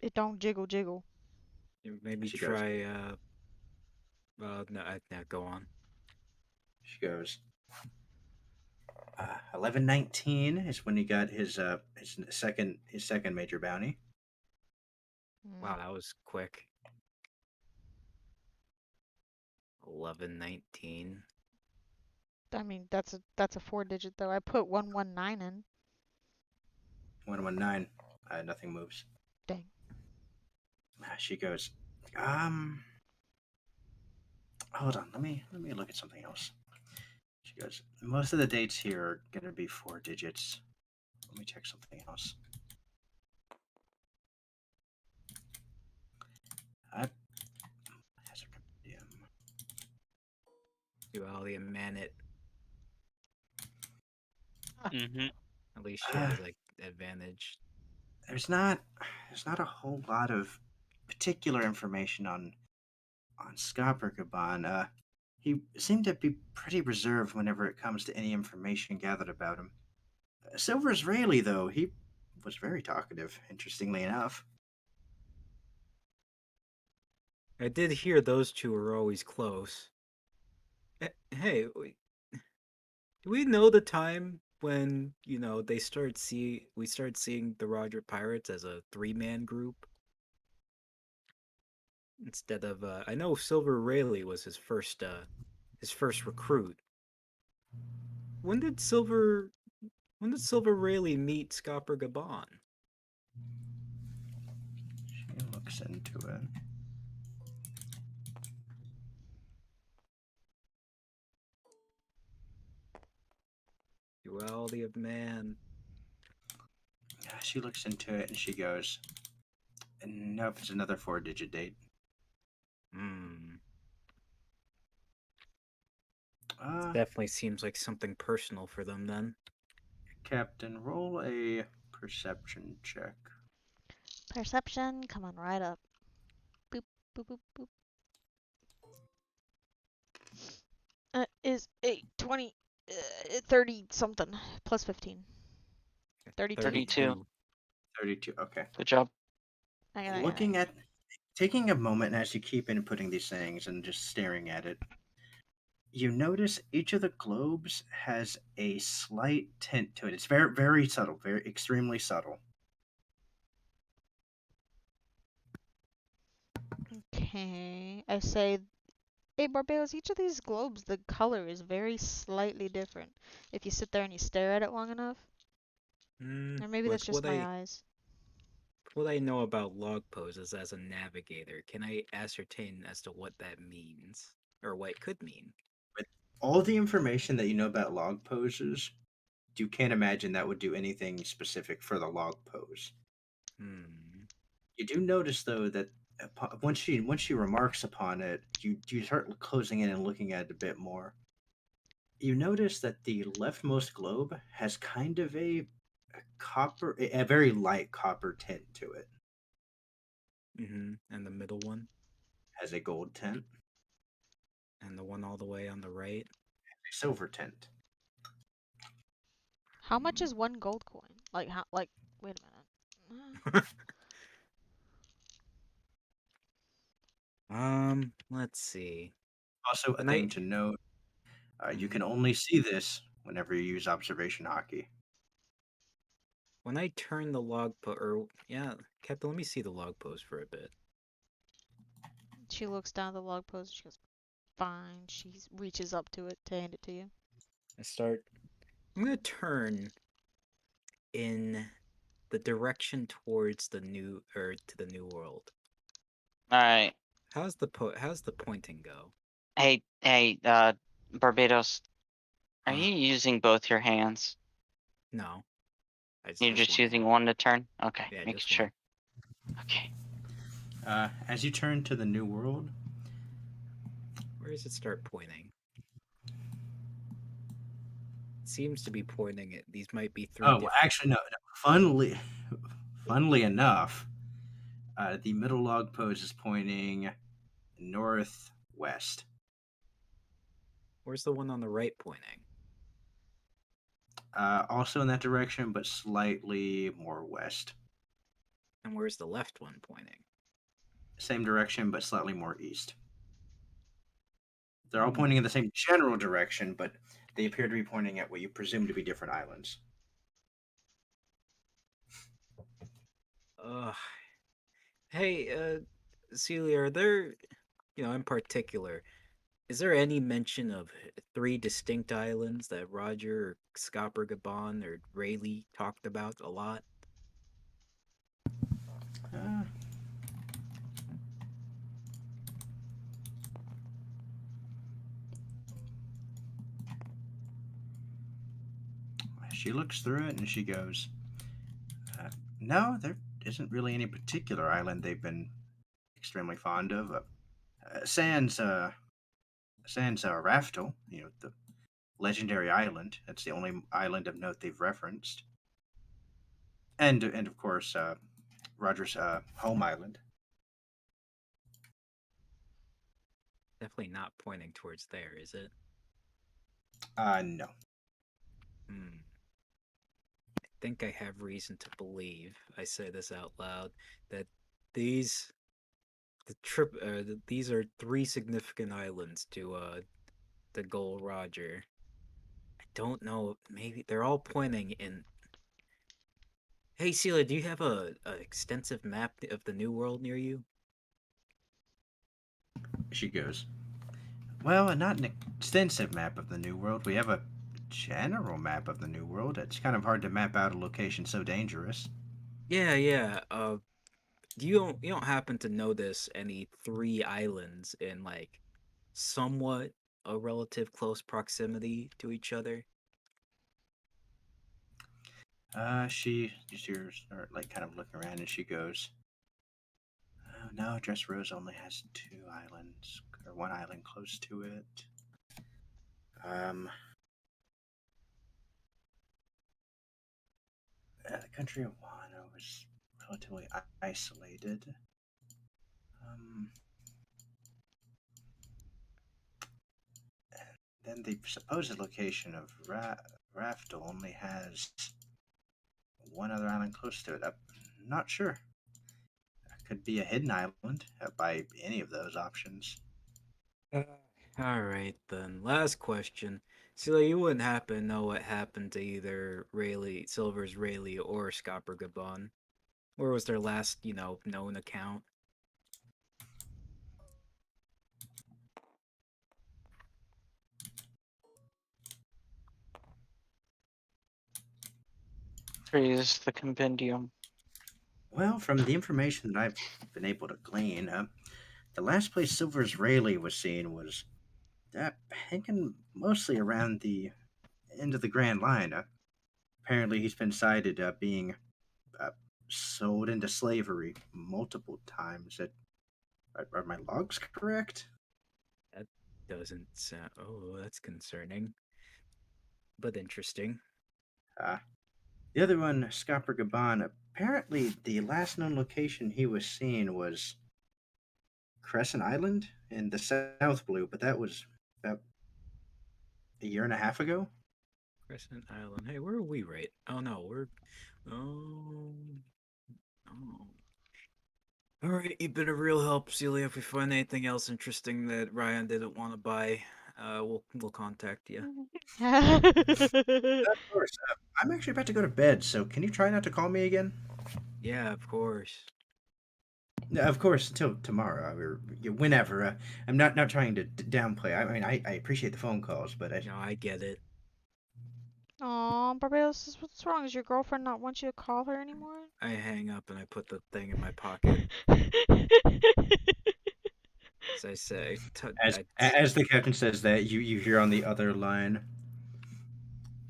Speaker 2: It don't jiggle.
Speaker 4: Maybe
Speaker 1: She goes.
Speaker 4: try. No, go on.
Speaker 1: She goes. 1119 is when he got his second major bounty.
Speaker 4: Wow, that was quick. 1119.
Speaker 2: I mean, that's a 4-digit though. I put 119 in.
Speaker 1: 119. Nothing moves.
Speaker 2: Dang.
Speaker 1: She goes. Hold on. Let me look at something else. She goes. Most of the dates here are gonna be 4 digits. Let me check something else.
Speaker 4: Duality and Manit.
Speaker 3: Mm-hmm.
Speaker 4: At least she has like advantage.
Speaker 1: There's not a whole lot of particular information on Scopper Gaban. He seemed to be pretty reserved whenever it comes to any information gathered about him. Silver's Rayleigh, though, he was very talkative, interestingly enough.
Speaker 4: I did hear those two were always close. Hey, do we know the time when we start seeing the Rodger Pirates as a 3-man group instead of I know Silver Rayleigh was his first recruit. When did Silver Rayleigh meet Scopper Gaban?
Speaker 1: She looks into it.
Speaker 4: Duality of man.
Speaker 1: She looks into it and she goes, nope, it's another 4-digit date.
Speaker 4: Definitely seems like something personal for them then.
Speaker 1: Captain, roll a perception check.
Speaker 2: Perception, come on, right up. Boop, boop, boop, boop. Is 8, 20, 30 something, plus 15. 32.
Speaker 1: 32, okay.
Speaker 7: Good job.
Speaker 1: Looking at, taking a moment as you keep inputting these things and just staring at it, you notice each of the globes has a slight tint to it. It's very, very subtle, very extremely subtle.
Speaker 2: Okay, I say, hey Barbados, each of these globes, the color is very slightly different if you sit there and you stare at it long enough. Or maybe that's just my eyes.
Speaker 4: What I know about log poses as a navigator, can I ascertain as to what that means? Or what it could mean?
Speaker 1: With all the information that you know about log poses, you can't imagine that would do anything specific for the log pose. You do notice, though, that once she remarks upon it, you start closing in and looking at it a bit more. You notice that the leftmost globe has kind of a very light copper tint to it.
Speaker 4: And the middle one?
Speaker 1: Has a gold tint.
Speaker 4: And the one all the way on the right?
Speaker 1: A silver tint.
Speaker 2: How much is one gold coin? Like, how, like, wait a minute.
Speaker 4: Let's see.
Speaker 1: Also, a thing to note, you can only see this whenever you use observation hockey.
Speaker 4: When I turn the log Captain, let me see the log pose for a bit.
Speaker 2: She looks down at the log pose and she goes, fine. She reaches up to it to hand it to you.
Speaker 4: I'm gonna turn in the direction towards the new world.
Speaker 7: All right.
Speaker 4: How's the pointing go?
Speaker 7: Hey, Barbados, are you using both your hands?
Speaker 4: No.
Speaker 7: You're just using one to turn? Okay,
Speaker 4: Yeah,
Speaker 7: making
Speaker 4: just
Speaker 7: sure. Okay.
Speaker 1: As you turn to the new world,
Speaker 4: where does it start pointing? It seems to be pointing at these might be three
Speaker 1: Oh,
Speaker 4: different.
Speaker 1: actually, no. Funnily enough, the middle log pose is pointing northwest.
Speaker 4: Where's the one on the right pointing?
Speaker 1: Also in that direction, but slightly more west.
Speaker 4: And where's the left one pointing?
Speaker 1: Same direction, but slightly more east. They're all
Speaker 4: Hmm.
Speaker 1: pointing in the same general direction, but they appear to be pointing at what you presume to be different islands.
Speaker 4: Hey, Celia, are there, in particular, is there any mention of three distinct islands that Rodger or Scopper Gaban or Rayleigh talked about a lot?
Speaker 1: Uh, she looks through it and she goes, no, there isn't really any particular island they've been extremely fond of. Sans Raftel, the legendary island. That's the only island of note they've referenced. And of course, Rodger's home island.
Speaker 4: Definitely not pointing towards there, is it?
Speaker 1: No.
Speaker 4: I think I have reason to believe, I say this out loud, that these are three significant islands to the goal Rodger. I don't know, maybe they're all pointing in. Hey Celia, do you have a extensive map of the New World near you?
Speaker 1: She goes, well, not an extensive map of the New World. We have a general map of the New World. It's kind of hard to map out a location so dangerous.
Speaker 4: Yeah. You don't happen to notice any three islands in like somewhat a relative close proximity to each other?
Speaker 1: She start like kind of looking around and she goes, oh, no, Dress Rose only has two islands, or one island close to it. The country of Wano was relatively isolated. Then the supposed location of Raftel only has one other island close to it. I'm not sure. Could be a hidden island by any of those options.
Speaker 4: Alright then, last question. Celia, you wouldn't happen to know what happened to either Silver's Rayleigh or Scopper Gaban? Where was their last, known account?
Speaker 7: Freeze the compendium.
Speaker 1: Well, from the information that I've been able to glean, the last place Silver's Rayleigh was seen was hanging mostly around the end of the Grand Line. Apparently, he's been cited being sold into slavery multiple times. Are my logs correct?
Speaker 4: That doesn't sound. Oh, that's concerning. But interesting.
Speaker 1: The other one, Scopper Gaban, apparently the last known location he was seen was Crescent Island in the South Blue, but that was about a year and a half ago.
Speaker 4: Crescent Island. Hey, where are we right? Oh no, we're. Oh. Alright, you've been a real help, Celia. If we find anything else interesting that Ryan didn't want to buy, we'll contact you.
Speaker 1: Of course. I'm actually about to go to bed, so can you try not to call me again?
Speaker 4: Yeah, of course.
Speaker 1: Yeah, of course, until tomorrow or whenever. I'm not trying to downplay. I mean, I appreciate the phone calls, but
Speaker 4: No, I get it.
Speaker 2: Aw, Barbados, what's wrong? Does your girlfriend not want you to call her anymore?
Speaker 4: I hang up and I put the thing in my pocket. As I say,
Speaker 1: as the captain says that, you hear on the other line.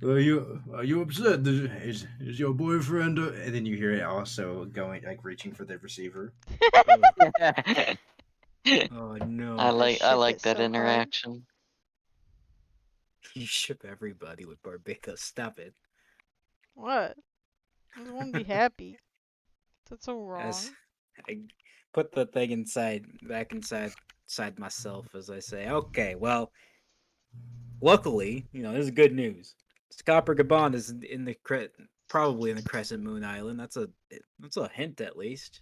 Speaker 1: Are you upset? Is your boyfriend? And then you hear it also going like reaching for the receiver.
Speaker 4: Oh no.
Speaker 7: I
Speaker 2: This
Speaker 7: like
Speaker 2: shit
Speaker 7: that
Speaker 2: gets so hard.
Speaker 7: interaction.
Speaker 4: You ship everybody with Barbados. Stop it.
Speaker 2: What? I just want to be happy. That's so wrong.
Speaker 4: As I put the thing back inside myself, as I say, okay, well, luckily, this is good news. Scopper Gaban is probably in the Crescent Moon Island. That's a hint at least.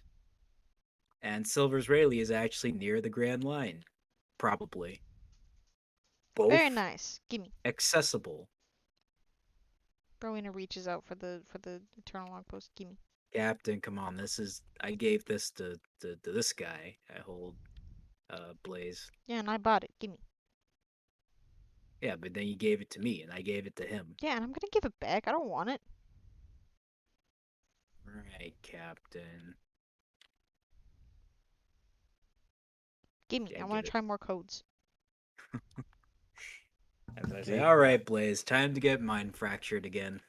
Speaker 4: And Silver's Rayleigh is actually near the Grand Line, probably. Both
Speaker 2: Very nice. Gimme.
Speaker 4: accessible.
Speaker 2: Rowena reaches out for the eternal log post. Gimme.
Speaker 4: Captain, come on, I gave this to this guy. I hold Blaze.
Speaker 2: Yeah, and I bought it. Gimme.
Speaker 4: Yeah, but then you gave it to me, and I gave it to him.
Speaker 2: Yeah, and I'm gonna give it back. I don't want it.
Speaker 4: Right, Captain.
Speaker 2: Gimme.
Speaker 4: Yeah,
Speaker 2: I want
Speaker 4: get
Speaker 2: to
Speaker 4: it.
Speaker 2: try more codes.
Speaker 4: As I say,
Speaker 1: Okay.
Speaker 4: all right, Blaze, time to get mind fractured again.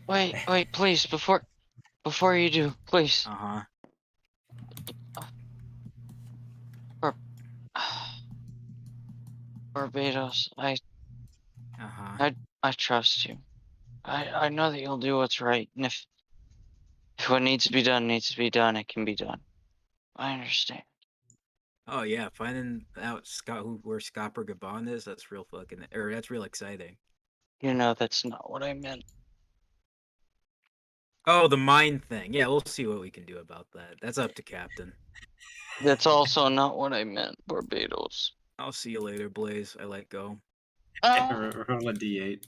Speaker 7: Wait, please, before you do, please.
Speaker 4: Uh-huh.
Speaker 7: Barbados,
Speaker 4: Uh-huh.
Speaker 7: I trust you. I know that you'll do what's right, and if what needs to be done needs to be done, it can be done. I understand.
Speaker 4: Oh yeah, finding out where Scopper Gaban is, that's real exciting.
Speaker 7: You know that's not what I meant.
Speaker 4: Oh, the mine thing. Yeah, we'll see what we can do about that. That's up to Captain.
Speaker 7: That's also not what I meant, Barbados.
Speaker 4: I'll see you later, Blaze. I let go.
Speaker 1: Roll a d8.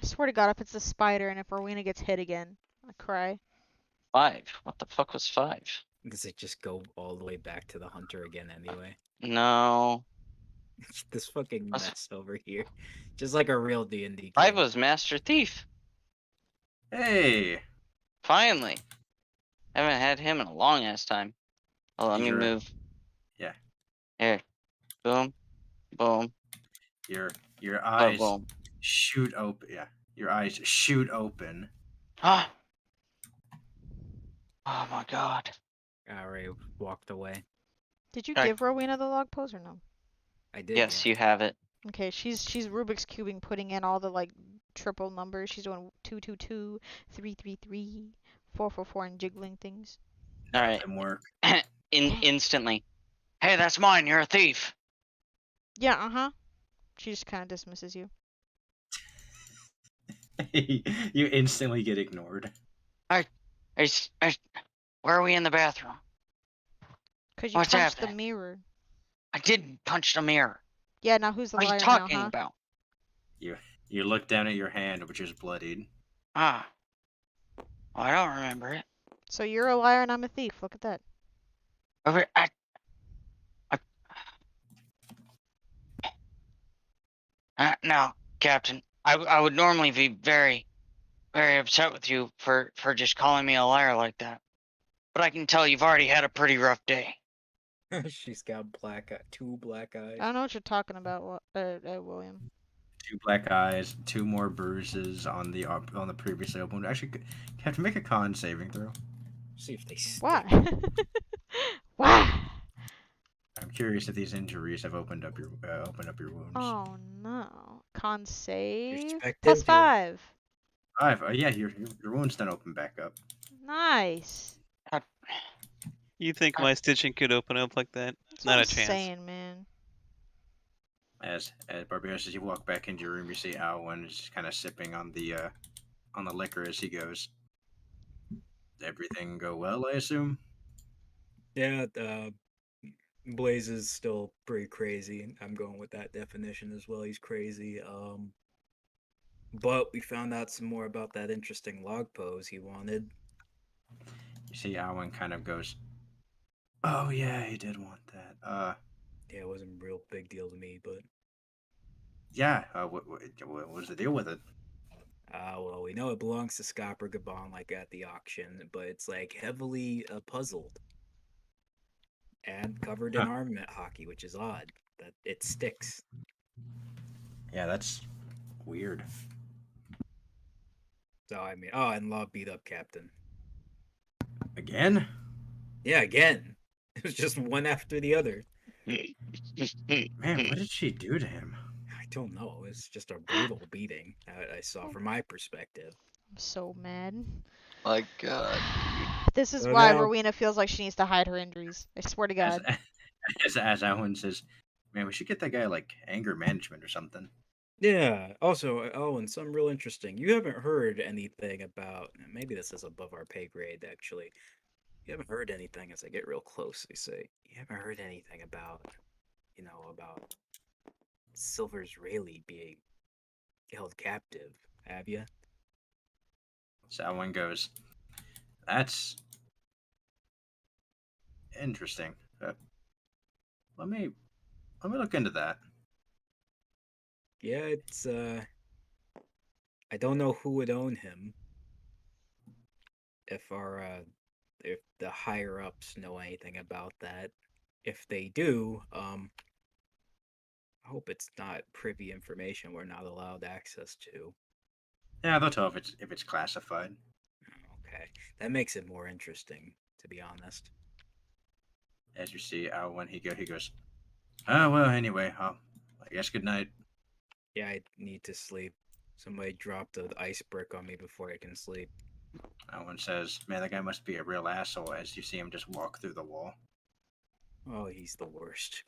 Speaker 2: I swear to God, if it's a spider and if Rowena gets hit again, I cry.
Speaker 7: 5. What the fuck was 5?
Speaker 4: Does it just go all the way back to the hunter again anyway?
Speaker 7: No.
Speaker 4: This fucking
Speaker 7: That's-
Speaker 4: mess over here. Just like a real D&D game.
Speaker 7: 5 was Master Thief.
Speaker 1: Hey,
Speaker 7: Finally. Haven't had him in a long ass time. Oh, let me
Speaker 1: You're-
Speaker 7: move.
Speaker 1: yeah.
Speaker 7: Here. Boom. Boom.
Speaker 1: your eyes
Speaker 7: Boom.
Speaker 1: shoot open. Yeah, your eyes shoot open.
Speaker 7: Ah. Oh my god.
Speaker 4: Alright, walked away.
Speaker 2: Did you
Speaker 7: I-
Speaker 2: give Rowena the log post or no?
Speaker 4: I did.
Speaker 7: Yes,
Speaker 4: yeah.
Speaker 7: you have it.
Speaker 2: Okay, she's Rubik's cubing, putting in all the like triple numbers. She's doing 222, 333, 444, and jiggling things.
Speaker 7: All right.
Speaker 1: Them work.
Speaker 7: Instantly. Hey, that's mine. You're a thief.
Speaker 2: Yeah, She just kind of dismisses you.
Speaker 1: You instantly get ignored.
Speaker 7: Where are we in the bathroom?
Speaker 2: Cause you
Speaker 7: What's
Speaker 2: punched the
Speaker 7: happening?
Speaker 2: mirror.
Speaker 7: I didn't punch the mirror.
Speaker 2: Yeah, now who's the
Speaker 7: What are
Speaker 2: liar
Speaker 7: you
Speaker 2: now,
Speaker 7: talking
Speaker 2: huh?
Speaker 7: about?
Speaker 1: You look down at your hand, which is bloodied.
Speaker 7: Ah. Oh, I don't remember it.
Speaker 2: So you're a liar and I'm a thief. Look at that.
Speaker 7: Now, Captain, I would normally be very, very upset with you for just calling me a liar like that. But I can tell you've already had a pretty rough day.
Speaker 4: She's got two black eyes.
Speaker 2: I don't know what you're talking about, William.
Speaker 1: 2 black eyes, 2 more bruises on the previously open wound. Actually, you have to make a con saving throw.
Speaker 4: See if they stick.
Speaker 2: Why? Why?
Speaker 1: I'm curious if these injuries have opened up your wounds.
Speaker 2: Oh no. Con save.
Speaker 4: Perspective,
Speaker 2: Plus
Speaker 4: yeah.
Speaker 2: 5.
Speaker 1: 5. Yeah, your wounds then open back up.
Speaker 2: Nice.
Speaker 3: You think my stitching could open up like that?
Speaker 2: That's
Speaker 3: Not
Speaker 2: what
Speaker 3: a
Speaker 2: I'm
Speaker 3: chance.
Speaker 2: saying, man.
Speaker 1: As Barbados, as you walk back into your room, you see Alwyn is just kind of sipping on the liquor as he goes. Everything go well, I assume.
Speaker 4: Yeah, Blaze is still pretty crazy. I'm going with that definition as well. He's crazy. But we found out some more about that interesting log pose he wanted.
Speaker 1: You see Alwyn kind of goes, "Oh yeah, he did want that.
Speaker 4: Yeah, it wasn't a real big deal to me, but
Speaker 1: yeah. What was the deal with it?
Speaker 4: well, we know it belongs to Scopper Gaban, like at the auction, but it's like heavily puzzled and covered in armament hockey, which is odd. That it sticks.
Speaker 1: Yeah, that's weird.
Speaker 4: So I mean, and Law beat up Captain.
Speaker 1: Again?
Speaker 4: Yeah, again. It was just one after the other.
Speaker 1: Man, what did she do to him?
Speaker 4: I don't know. It's just a brutal beating I saw from my perspective.
Speaker 2: I'm so mad.
Speaker 7: My God.
Speaker 2: This is
Speaker 4: So
Speaker 2: why
Speaker 4: now-
Speaker 2: Rowena feels like she needs to hide her injuries. I swear to
Speaker 1: As,
Speaker 2: God.
Speaker 1: as Alan says, man, we should get that guy like anger management or something.
Speaker 4: Yeah. Also, and something real interesting. You haven't heard anything about. Maybe this is above our pay grade, actually. You haven't heard anything as I get real close. They say you haven't heard anything about, about Silver's Rayleigh being held captive, have you?
Speaker 1: So Alan goes, that's interesting. Let me look into that.
Speaker 4: Yeah, it's I don't know who would own him. If if the higher ups know anything about that. If they do, I hope it's not privy information we're not allowed access to.
Speaker 1: Yeah, they'll tell if it's classified.
Speaker 4: Okay, that makes it more interesting, to be honest.
Speaker 1: As you see, Alan, he goes, oh well. Anyway, I guess good night.
Speaker 4: Yeah, I need to sleep. Somebody dropped an ice brick on me before I can sleep.
Speaker 1: Alan says, man, that guy must be a real asshole. As you see him just walk through the wall.
Speaker 4: Oh, he's the worst.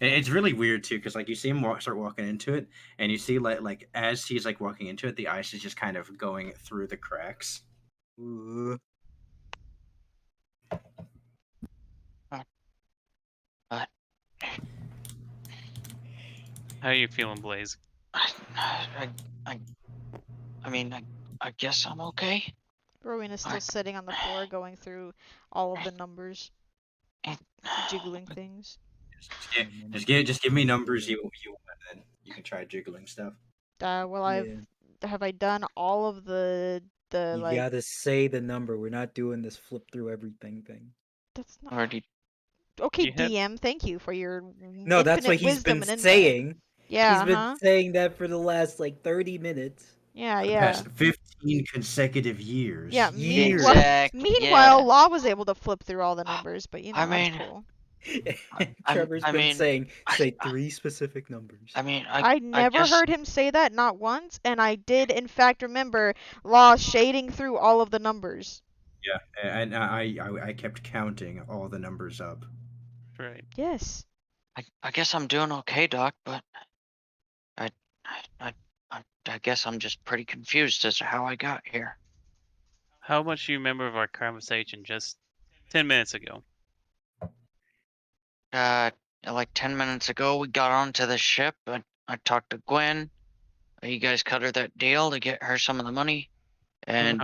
Speaker 1: It's really weird too, because like you see him start walking into it, and you see like as he's like walking into it, the ice is just kind of going through the cracks.
Speaker 3: How are you feeling, Blaze?
Speaker 7: I mean, I guess I'm okay.
Speaker 2: Rowena's still sitting on the floor going through all of the numbers. Jiggling things.
Speaker 1: Just give me numbers you want, and then you can try jiggling stuff.
Speaker 2: Well, have I done all of the
Speaker 4: You
Speaker 2: like?
Speaker 4: gotta say the number. We're not doing this flip through everything thing.
Speaker 2: That's not
Speaker 7: Already.
Speaker 2: okay.
Speaker 3: You had-
Speaker 2: DM, thank you for your
Speaker 4: No, that's what
Speaker 2: infinite
Speaker 4: he's
Speaker 2: wisdom
Speaker 4: been
Speaker 2: and insight.
Speaker 4: saying.
Speaker 2: Yeah,
Speaker 4: He's been saying that for the last like 30 minutes.
Speaker 2: Yeah,
Speaker 1: The
Speaker 2: yeah.
Speaker 1: past 15 consecutive years.
Speaker 2: Yeah,
Speaker 4: Years.
Speaker 2: meanwhile, Law was able to flip through all the numbers, but you know,
Speaker 7: I
Speaker 2: that's
Speaker 7: mean,
Speaker 2: cool.
Speaker 4: Trevor's
Speaker 7: I
Speaker 4: been
Speaker 7: mean,
Speaker 4: saying,
Speaker 7: I-
Speaker 4: say 3 specific numbers.
Speaker 7: I mean,
Speaker 2: I never
Speaker 7: guess,
Speaker 2: heard him say that, not once, and I did in fact remember Law shading through all of the numbers.
Speaker 1: Yeah, and I kept counting all the numbers up.
Speaker 3: Right.
Speaker 2: Yes.
Speaker 7: I guess I'm doing okay, Doc, but I guess I'm just pretty confused as to how I got here.
Speaker 3: How much do you remember of our conversation just 10 minutes ago?
Speaker 7: Like 10 minutes ago, we got onto the ship. I talked to Gwen. You guys cut her that deal to get her some of the money, and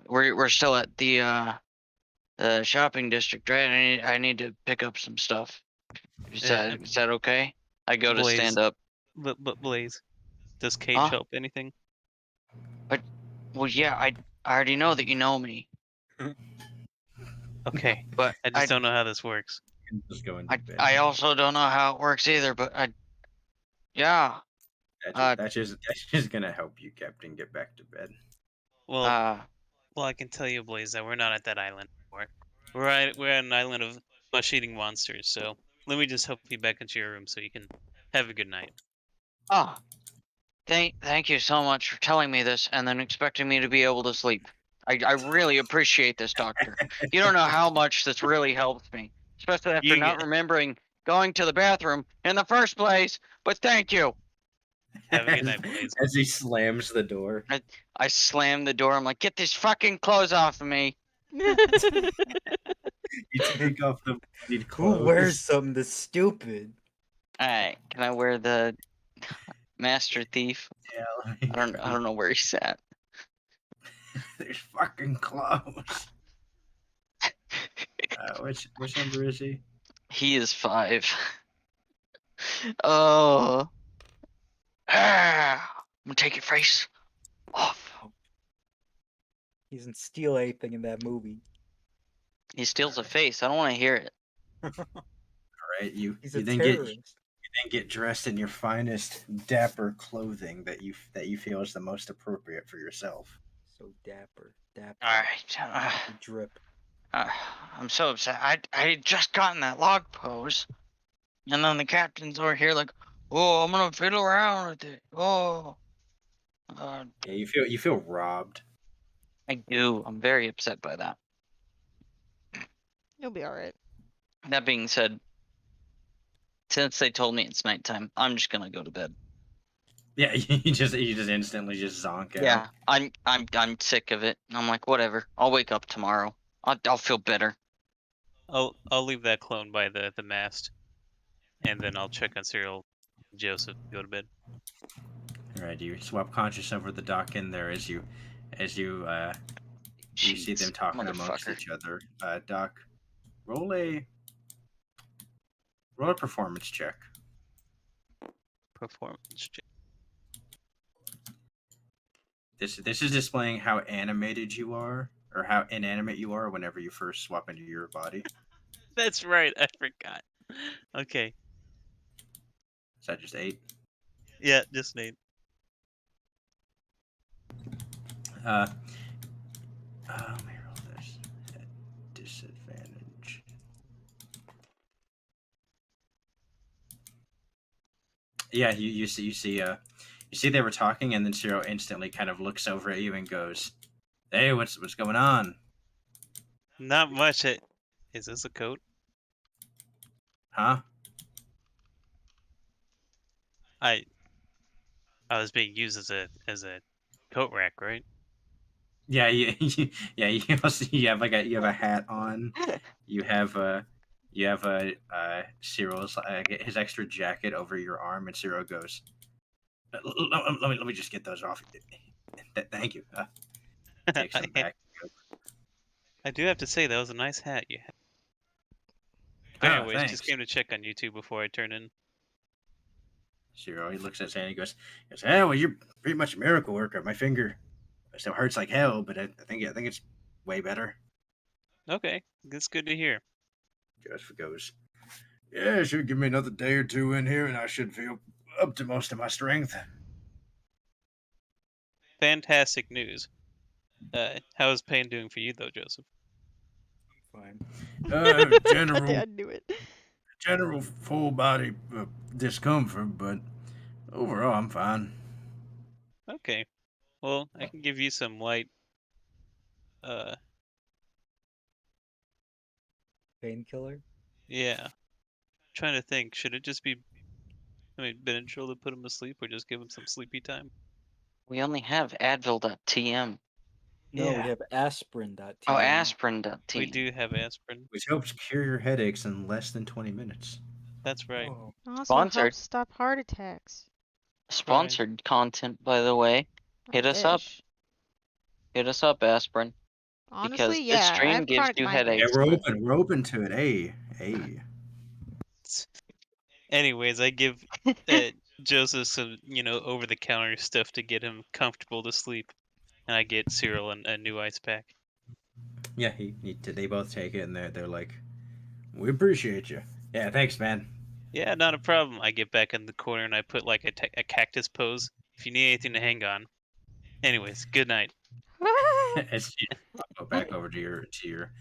Speaker 7: we're still at the shopping district, right? I need to pick up some stuff. Is that okay? I go to
Speaker 3: Blaze.
Speaker 7: stand up.
Speaker 3: Blaze, does Cage
Speaker 7: Huh?
Speaker 3: help anything?
Speaker 7: Well, yeah, I already know that you know me,
Speaker 3: Okay,
Speaker 7: but
Speaker 3: I just don't know how this works.
Speaker 1: Just go into bed.
Speaker 7: I also don't know how it works either. But yeah.
Speaker 1: That's just gonna help you, Captain, get back to bed.
Speaker 3: Well, I can tell you, Blaze, that we're not at that island anymore. We're at an island of flesh-eating monsters. So let me just help you back into your room so you can have a good night.
Speaker 7: Oh, thank you so much for telling me this and then expecting me to be able to sleep. I really appreciate this, Doctor. You don't know how much this really helps me, especially after not remembering going to the bathroom in the first place. But thank you.
Speaker 3: Have a good night, Blaze.
Speaker 1: As he slams the door.
Speaker 7: I slam the door. I'm like, get these fucking clothes off of me.
Speaker 1: You take off the bloodied clothes.
Speaker 4: Who wears something this stupid?
Speaker 7: Alright, can I wear the Master Thief?
Speaker 1: Yeah,
Speaker 7: I don't know where he's at.
Speaker 1: There's fucking clothes. Which number is he?
Speaker 7: He is 5. Oh. I'm gonna take your face off.
Speaker 4: He doesn't steal anything in that movie.
Speaker 7: He steals a face. I don't want to hear it.
Speaker 1: Alright, you
Speaker 4: He's a
Speaker 1: then
Speaker 4: terrorist.
Speaker 1: get dressed in your finest dapper clothing that you feel is the most appropriate for yourself.
Speaker 4: So dapper.
Speaker 7: Alright.
Speaker 4: Drip.
Speaker 7: I'm so upset. I had just gotten that log pose, and then the captain's over here like, oh, I'm gonna fiddle around with it. Oh,
Speaker 1: Yeah, you feel robbed.
Speaker 7: I do. I'm very upset by that.
Speaker 2: You'll be alright.
Speaker 7: That being said, since they told me it's nighttime, I'm just gonna go to bed.
Speaker 1: Yeah, you just instantly just zonk out.
Speaker 7: Yeah, I'm sick of it. I'm like, whatever. I'll wake up tomorrow. I'll feel better.
Speaker 3: I'll leave that clone by the mast, and then I'll check on Cyril, Joseph, go to bed.
Speaker 1: All right, you swap conscious over the dock in there as you you see them
Speaker 7: Jeez,
Speaker 1: talking amongst
Speaker 7: motherfucker.
Speaker 1: each other. Doc, roll a performance check.
Speaker 3: Performance check.
Speaker 1: This is displaying how animated you are, or how inanimate you are whenever you first swap into your body.
Speaker 3: That's right, I forgot. Okay.
Speaker 1: Is that just 8?
Speaker 3: Yeah, just Nate.
Speaker 1: Let me roll this at disadvantage. Yeah, you see they were talking, and then Cyril instantly kind of looks over at you and goes, "Hey, what's going on?"
Speaker 3: Not much. Is this a coat?
Speaker 1: Huh?
Speaker 3: I was being used as a coat rack, right?
Speaker 1: Yeah, yeah. You have you have a hat on. You have Cyril's his extra jacket over your arm, and Cyril goes, let me just get those off. Thank you. Takes them back.
Speaker 3: I do have to say that was a nice hat you had.
Speaker 1: Oh,
Speaker 3: Anyways,
Speaker 1: thanks.
Speaker 3: just came to check on you two before I turn in.
Speaker 1: Cyril, he looks at Sandy and goes, "Hey, well, you're pretty much a miracle worker. My finger still hurts like hell, but I think it's way better."
Speaker 3: Okay, that's good to hear.
Speaker 1: Joseph goes, "Yeah, it should give me another day or two in here, and I should feel up to most of my strength."
Speaker 3: Fantastic news. How is pain doing for you though, Joseph?
Speaker 4: Fine.
Speaker 1: General
Speaker 2: I knew it.
Speaker 1: full body discomfort, but overall I'm fine.
Speaker 3: Okay. Well, I can give you some light
Speaker 4: Painkiller?
Speaker 3: yeah. Trying to think, should it just be Benadryl to put him to sleep or just give him some sleepy time?
Speaker 7: We only have Advil.tm.
Speaker 4: No,
Speaker 1: Yeah.
Speaker 4: we have aspirin.tm.
Speaker 7: Oh, aspirin.tm.
Speaker 3: We do have aspirin.
Speaker 1: Which helps cure your headaches in less than 20 minutes.
Speaker 3: That's right.
Speaker 4: Oh,
Speaker 2: Also
Speaker 7: Sponsored.
Speaker 2: helps stop heart attacks.
Speaker 7: Sponsored content, by the way.
Speaker 2: I
Speaker 7: Hit us up.
Speaker 2: wish.
Speaker 7: Hit us up, aspirin. Because
Speaker 2: Honestly,
Speaker 7: this
Speaker 2: yeah, I
Speaker 7: stream
Speaker 2: have
Speaker 7: gives
Speaker 2: chronic
Speaker 7: you
Speaker 1: Yeah,
Speaker 7: headaches.
Speaker 2: migraines.
Speaker 1: we're open to it. Hey.
Speaker 3: Anyways, I give Joseph some, over the counter stuff to get him comfortable to sleep. And I get Cyril a new ice pack.
Speaker 1: Yeah, they both take it, and they're like, "We appreciate you." Yeah, thanks, man.
Speaker 3: Yeah, not a problem. I get back in the corner and I put like a cactus pose. If you need anything to hang on. Anyways, good night.
Speaker 1: As you go back over to your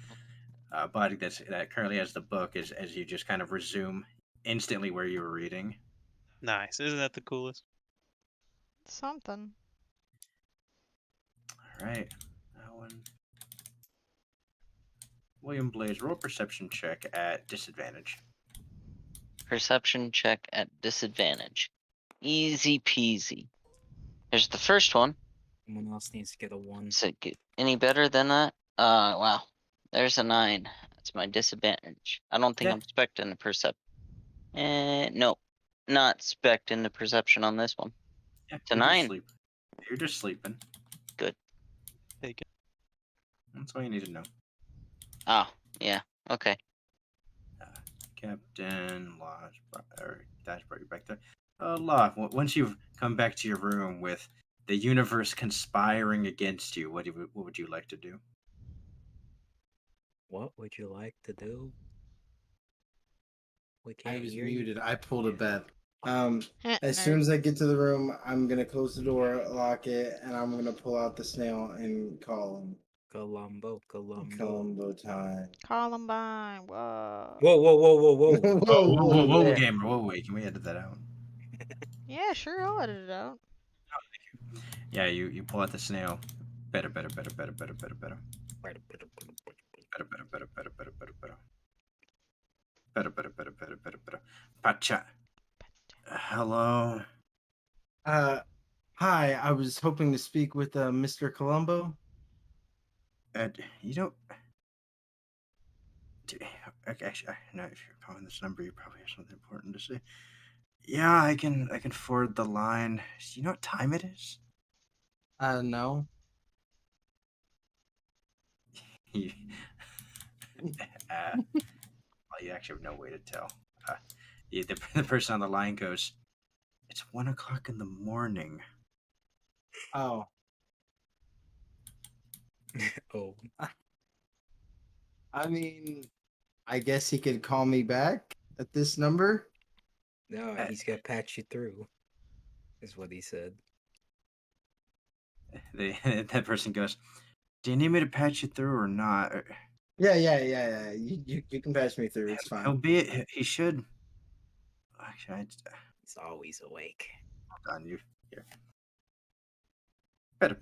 Speaker 1: body that currently has the book, as you just kind of resume instantly where you were reading.
Speaker 3: Nice. Isn't that the coolest?
Speaker 2: Something.
Speaker 1: All right, that one. William Blaze, roll a perception check at disadvantage.
Speaker 7: Perception check at disadvantage. Easy peasy. Here's the first one.
Speaker 4: someone else needs to get a 1.
Speaker 7: Is it get any better than that? Wow. There's a 9. That's my disadvantage. I don't think
Speaker 1: Yeah.
Speaker 7: I'm spec'ing the perception. No. Not spec'ing the perception on this one.
Speaker 1: Yeah,
Speaker 7: It's a
Speaker 1: you're just
Speaker 7: 9.
Speaker 1: sleeping. You're just sleeping.
Speaker 7: Good.
Speaker 3: Take it.
Speaker 1: That's all you need to know.
Speaker 7: Oh, yeah. Okay.
Speaker 1: Captain Lodge, or Dash brought you back there. Locke, once you've come back to your room with the universe conspiring against you, what would you like to do?
Speaker 4: What would you like to do? We
Speaker 5: I
Speaker 4: can't
Speaker 5: was
Speaker 4: hear you.
Speaker 5: muted. I pulled a bet.
Speaker 2: Heh,
Speaker 5: As
Speaker 2: nerd.
Speaker 5: soon as I get to the room, I'm gonna close the door, lock it, and I'm gonna pull out the snail and call him.
Speaker 4: Columbo.
Speaker 5: Columbo time.
Speaker 2: Columbine. Whoa.
Speaker 4: Whoa.
Speaker 1: Whoa,
Speaker 5: Yeah.
Speaker 1: gamer. Whoa, wait. Can we edit that out?
Speaker 2: Yeah, sure. I'll edit it out.
Speaker 1: Yeah, you pull out the snail. Better. Better. Pacha. Hello.
Speaker 5: Hi. I was hoping to speak with Mr. Columbo.
Speaker 1: You don't. Actually, no. If you're calling this number, you probably have something important to say. Yeah, I can forward the line. Do you know what time it is?
Speaker 5: No.
Speaker 1: You, well, you actually have no way to tell. The person on the line goes, "It's 1 o'clock in the morning."
Speaker 5: Oh.
Speaker 4: Oh.
Speaker 5: I mean, I guess he could call me back at this number.
Speaker 4: No, he's gonna patch you through. Is what he said.
Speaker 1: That person goes, "Do you need me to patch you through or not?"
Speaker 5: Yeah. You can patch me through. It's fine.
Speaker 1: He should. Actually,
Speaker 4: He's always awake.
Speaker 1: hold on, you here. Better.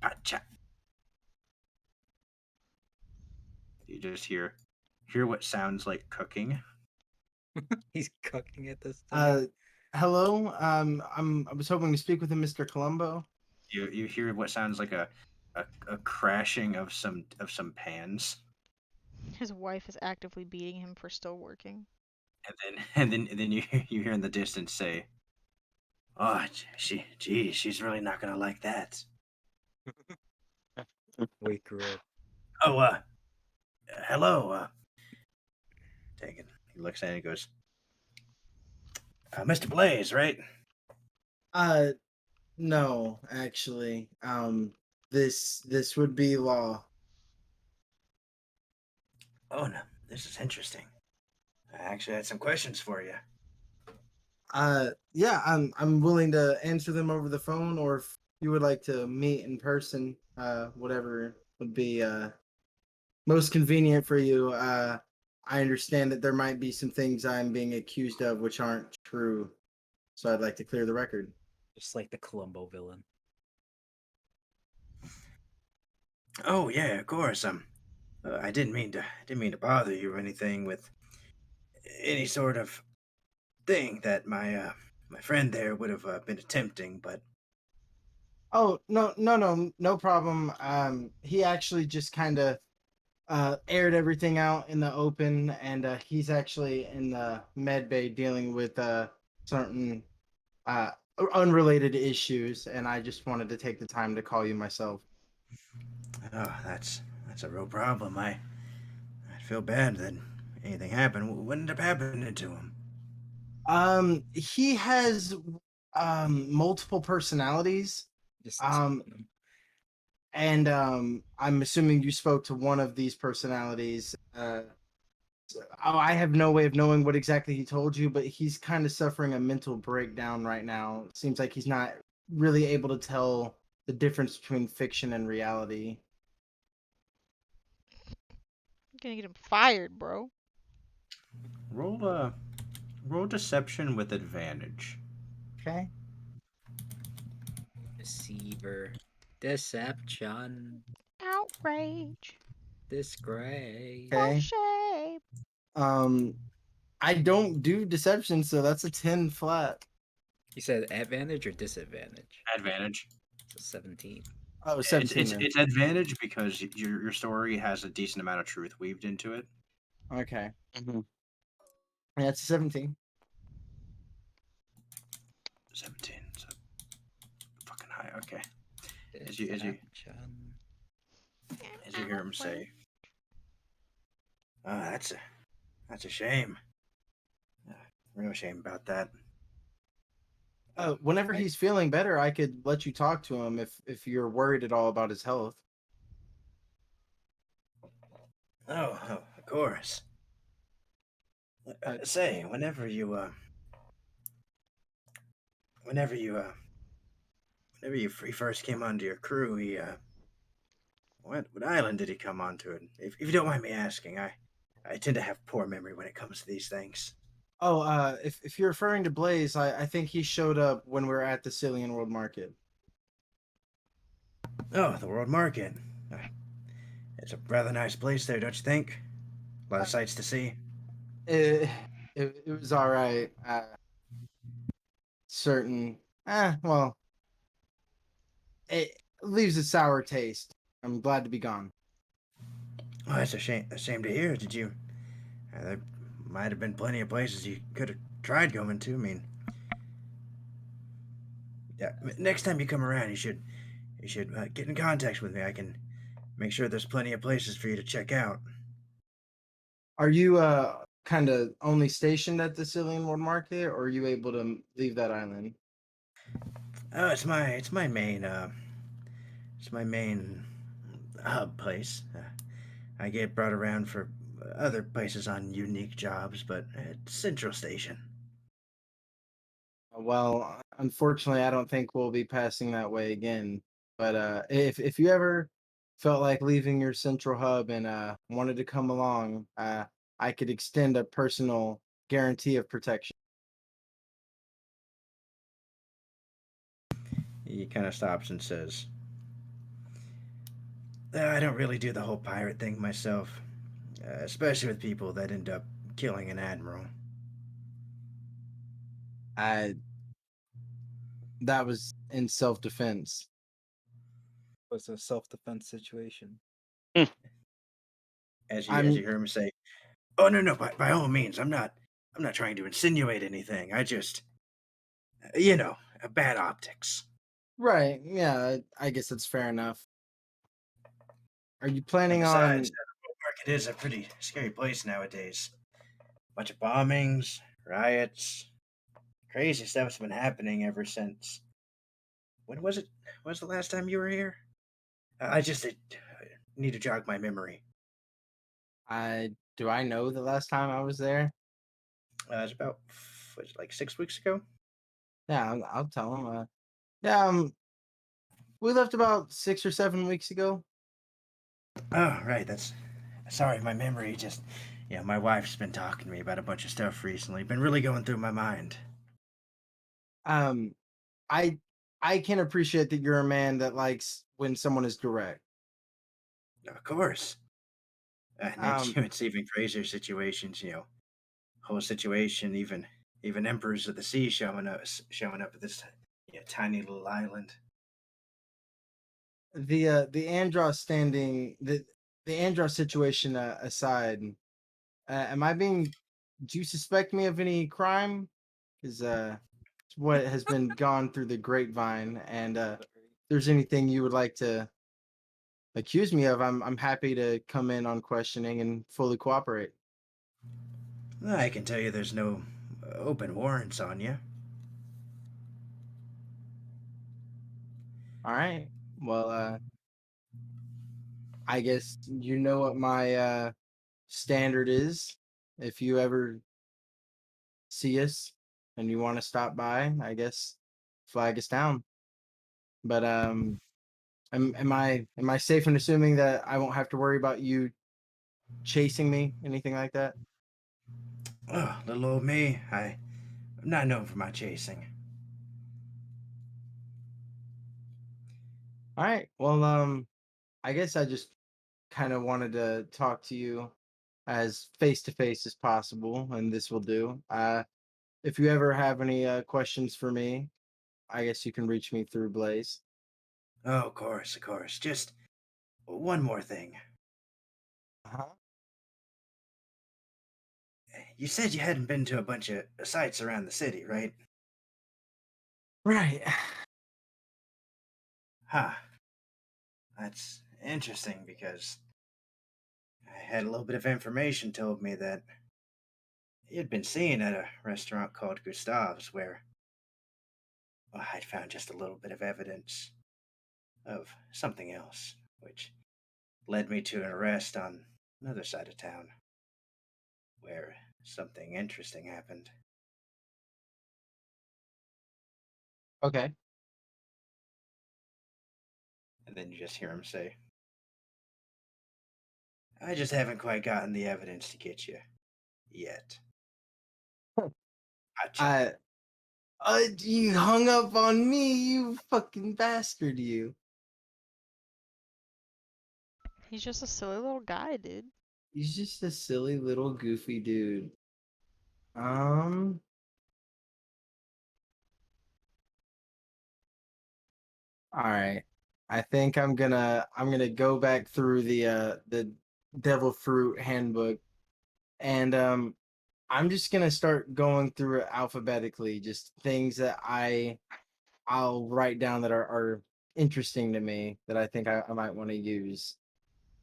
Speaker 1: Pacha. You just hear what sounds like cooking.
Speaker 4: He's cooking at this time.
Speaker 5: Hello. I was hoping to speak with Mr. Columbo.
Speaker 1: You hear what sounds like a crashing of some pans,
Speaker 2: His wife is actively beating him for still working.
Speaker 1: and then you hear in the distance say, "Oh, she's really not gonna like that."
Speaker 4: Wake her up.
Speaker 1: Oh, hello. Dang it. He looks at it and goes, "Mr. Blaze, right?"
Speaker 5: No, actually. This would be law.
Speaker 1: Oh no, this is interesting. I actually had some questions for you.
Speaker 5: Yeah, I'm willing to answer them over the phone, or if you would like to meet in person, whatever would be most convenient for you. I understand that there might be some things I'm being accused of which aren't true, so I'd like to clear the record.
Speaker 4: Just like the Columbo villain.
Speaker 1: Oh yeah, of course. I didn't mean to bother you or anything with any sort of thing that my friend there would have been attempting, but
Speaker 5: Oh, no problem. He actually just kind of aired everything out in the open, and he's actually in the med bay dealing with certain uh, unrelated issues, and I just wanted to take the time to call you myself.
Speaker 1: oh, that's a real problem. I feel bad that anything happened. What ended up happening to him?
Speaker 5: He has multiple personalities.
Speaker 4: Just
Speaker 5: Um, and I'm assuming you spoke to one of these personalities. I have no way of knowing what exactly he told you, but he's kind of suffering a mental breakdown right now. Seems like he's not really able to tell the difference between fiction and reality.
Speaker 2: I'm gonna get him fired, bro.
Speaker 1: Roll deception with advantage.
Speaker 5: Okay.
Speaker 4: deceiver. Deception.
Speaker 2: Outrage.
Speaker 4: Disgrace.
Speaker 5: Okay.
Speaker 2: For shame.
Speaker 5: I don't do deception, so that's a 10 flat.
Speaker 4: You said advantage or disadvantage?
Speaker 1: Advantage.
Speaker 4: So 17.
Speaker 5: Oh, 17. then.
Speaker 1: It's advantage because your story has a decent amount of truth weaved into it.
Speaker 5: Okay.
Speaker 7: Mhm.
Speaker 5: Yeah, it's a 17.
Speaker 1: 17. So fucking high. Okay. As you
Speaker 4: Deception.
Speaker 1: hear him say, "Oh, that's a shame. Real shame about that."
Speaker 5: Whenever he's feeling better, I could let you talk to him if you're worried at all about his health.
Speaker 1: Oh, of course. Say, whenever whenever he first came onto your crew, what island did he come onto? It? If you don't mind me asking, I tend to have poor memory when it comes to these things.
Speaker 5: Oh, if you're referring to Blaze, I think he showed up when we were at the Cillian World Market.
Speaker 1: Oh, the World Market. Uh, It's a rather nice place there, don't you think? A lot of sights to see.
Speaker 5: It it was all right. Certain. Well, it leaves a sour taste. I'm glad to be gone.
Speaker 1: Oh, that's a shame. A shame to hear. Did you? There might have been plenty of places you could have tried going to. I mean, yeah. Next time you come around, you should get in contact with me. I can make sure there's plenty of places for you to check out.
Speaker 5: Are you kind of only stationed at the Cillian World Market, or are you able to leave that island?
Speaker 1: Oh, it's my main hub place. I get brought around for other places on unique jobs, but it's Central Station.
Speaker 5: Well, unfortunately, I don't think we'll be passing that way again. But if you ever felt like leaving your central hub and wanted to come along, I could extend a personal guarantee of protection.
Speaker 1: He kind of stops and says, I don't really do the whole pirate thing myself, especially with people that end up killing an admiral.
Speaker 5: I That was in self-defense.
Speaker 4: It was a self-defense situation.
Speaker 1: As you
Speaker 5: I'm
Speaker 1: hear him say, "Oh no, by all means, I'm not trying to insinuate anything. I just, bad optics."
Speaker 5: right. Yeah, I guess it's fair enough. Are you
Speaker 1: And
Speaker 5: planning
Speaker 1: besides,
Speaker 5: on?
Speaker 1: the world market is a pretty scary place nowadays. Bunch of bombings, riots, crazy stuff's been happening ever since. When was it? When was the last time you were here? I just need to jog my memory.
Speaker 5: I Do I know the last time I was there?
Speaker 1: It's about was it like 6 weeks ago.
Speaker 5: Yeah, I'll tell him. Yeah, we left about 6 or 7 weeks ago.
Speaker 1: Oh, right. That's sorry. My memory just, my wife's been talking to me about a bunch of stuff recently. Been really going through my mind.
Speaker 5: Um, I I can appreciate that you're a man that likes when someone is direct.
Speaker 1: Of course. And
Speaker 5: Um,
Speaker 1: it's even crazier situations. Whole situation. Even emperors of the sea showing up at this tiny little island.
Speaker 5: the Andros standing the Andros situation aside, am I being? Do you suspect me of any crime? Is it's what has been gone through the grapevine, and if there's anything you would like to accuse me of, I'm happy to come in on questioning and fully cooperate.
Speaker 1: I can tell you, there's no open warrants on you.
Speaker 5: All right. Well, I guess you know what my standard is. If you ever see us and you want to stop by, I guess flag us down. But am I safe in assuming that I won't have to worry about you chasing me, anything like that?
Speaker 1: Oh, little old me. I'm not known for my chasing.
Speaker 5: All right. Well, I guess I just kind of wanted to talk to you as face to face as possible, and this will do. If you ever have any questions for me, I guess you can reach me through Blaze.
Speaker 1: Oh, of course, of course. Just one more thing.
Speaker 5: Uh-huh.
Speaker 1: You said you hadn't been to a bunch of sites around the city, right?
Speaker 5: Right.
Speaker 1: Huh. That's interesting because I had a little bit of information told me that you'd been seen at a restaurant called Gustav's where, well, I'd found just a little bit of evidence of something else, which led me to an arrest on another side of town where something interesting happened.
Speaker 5: Okay.
Speaker 1: And then you just hear him say, I just haven't quite gotten the evidence to get you yet. Gotcha.
Speaker 5: You hung up on me, you fucking bastard, you.
Speaker 2: He's just a silly little guy, dude.
Speaker 5: He's just a silly little goofy dude. All right. I think I'm gonna go back through the Devil Fruit handbook, and I'm just gonna start going through it alphabetically, just things that I'll write down that are interesting to me that I think I might want to use.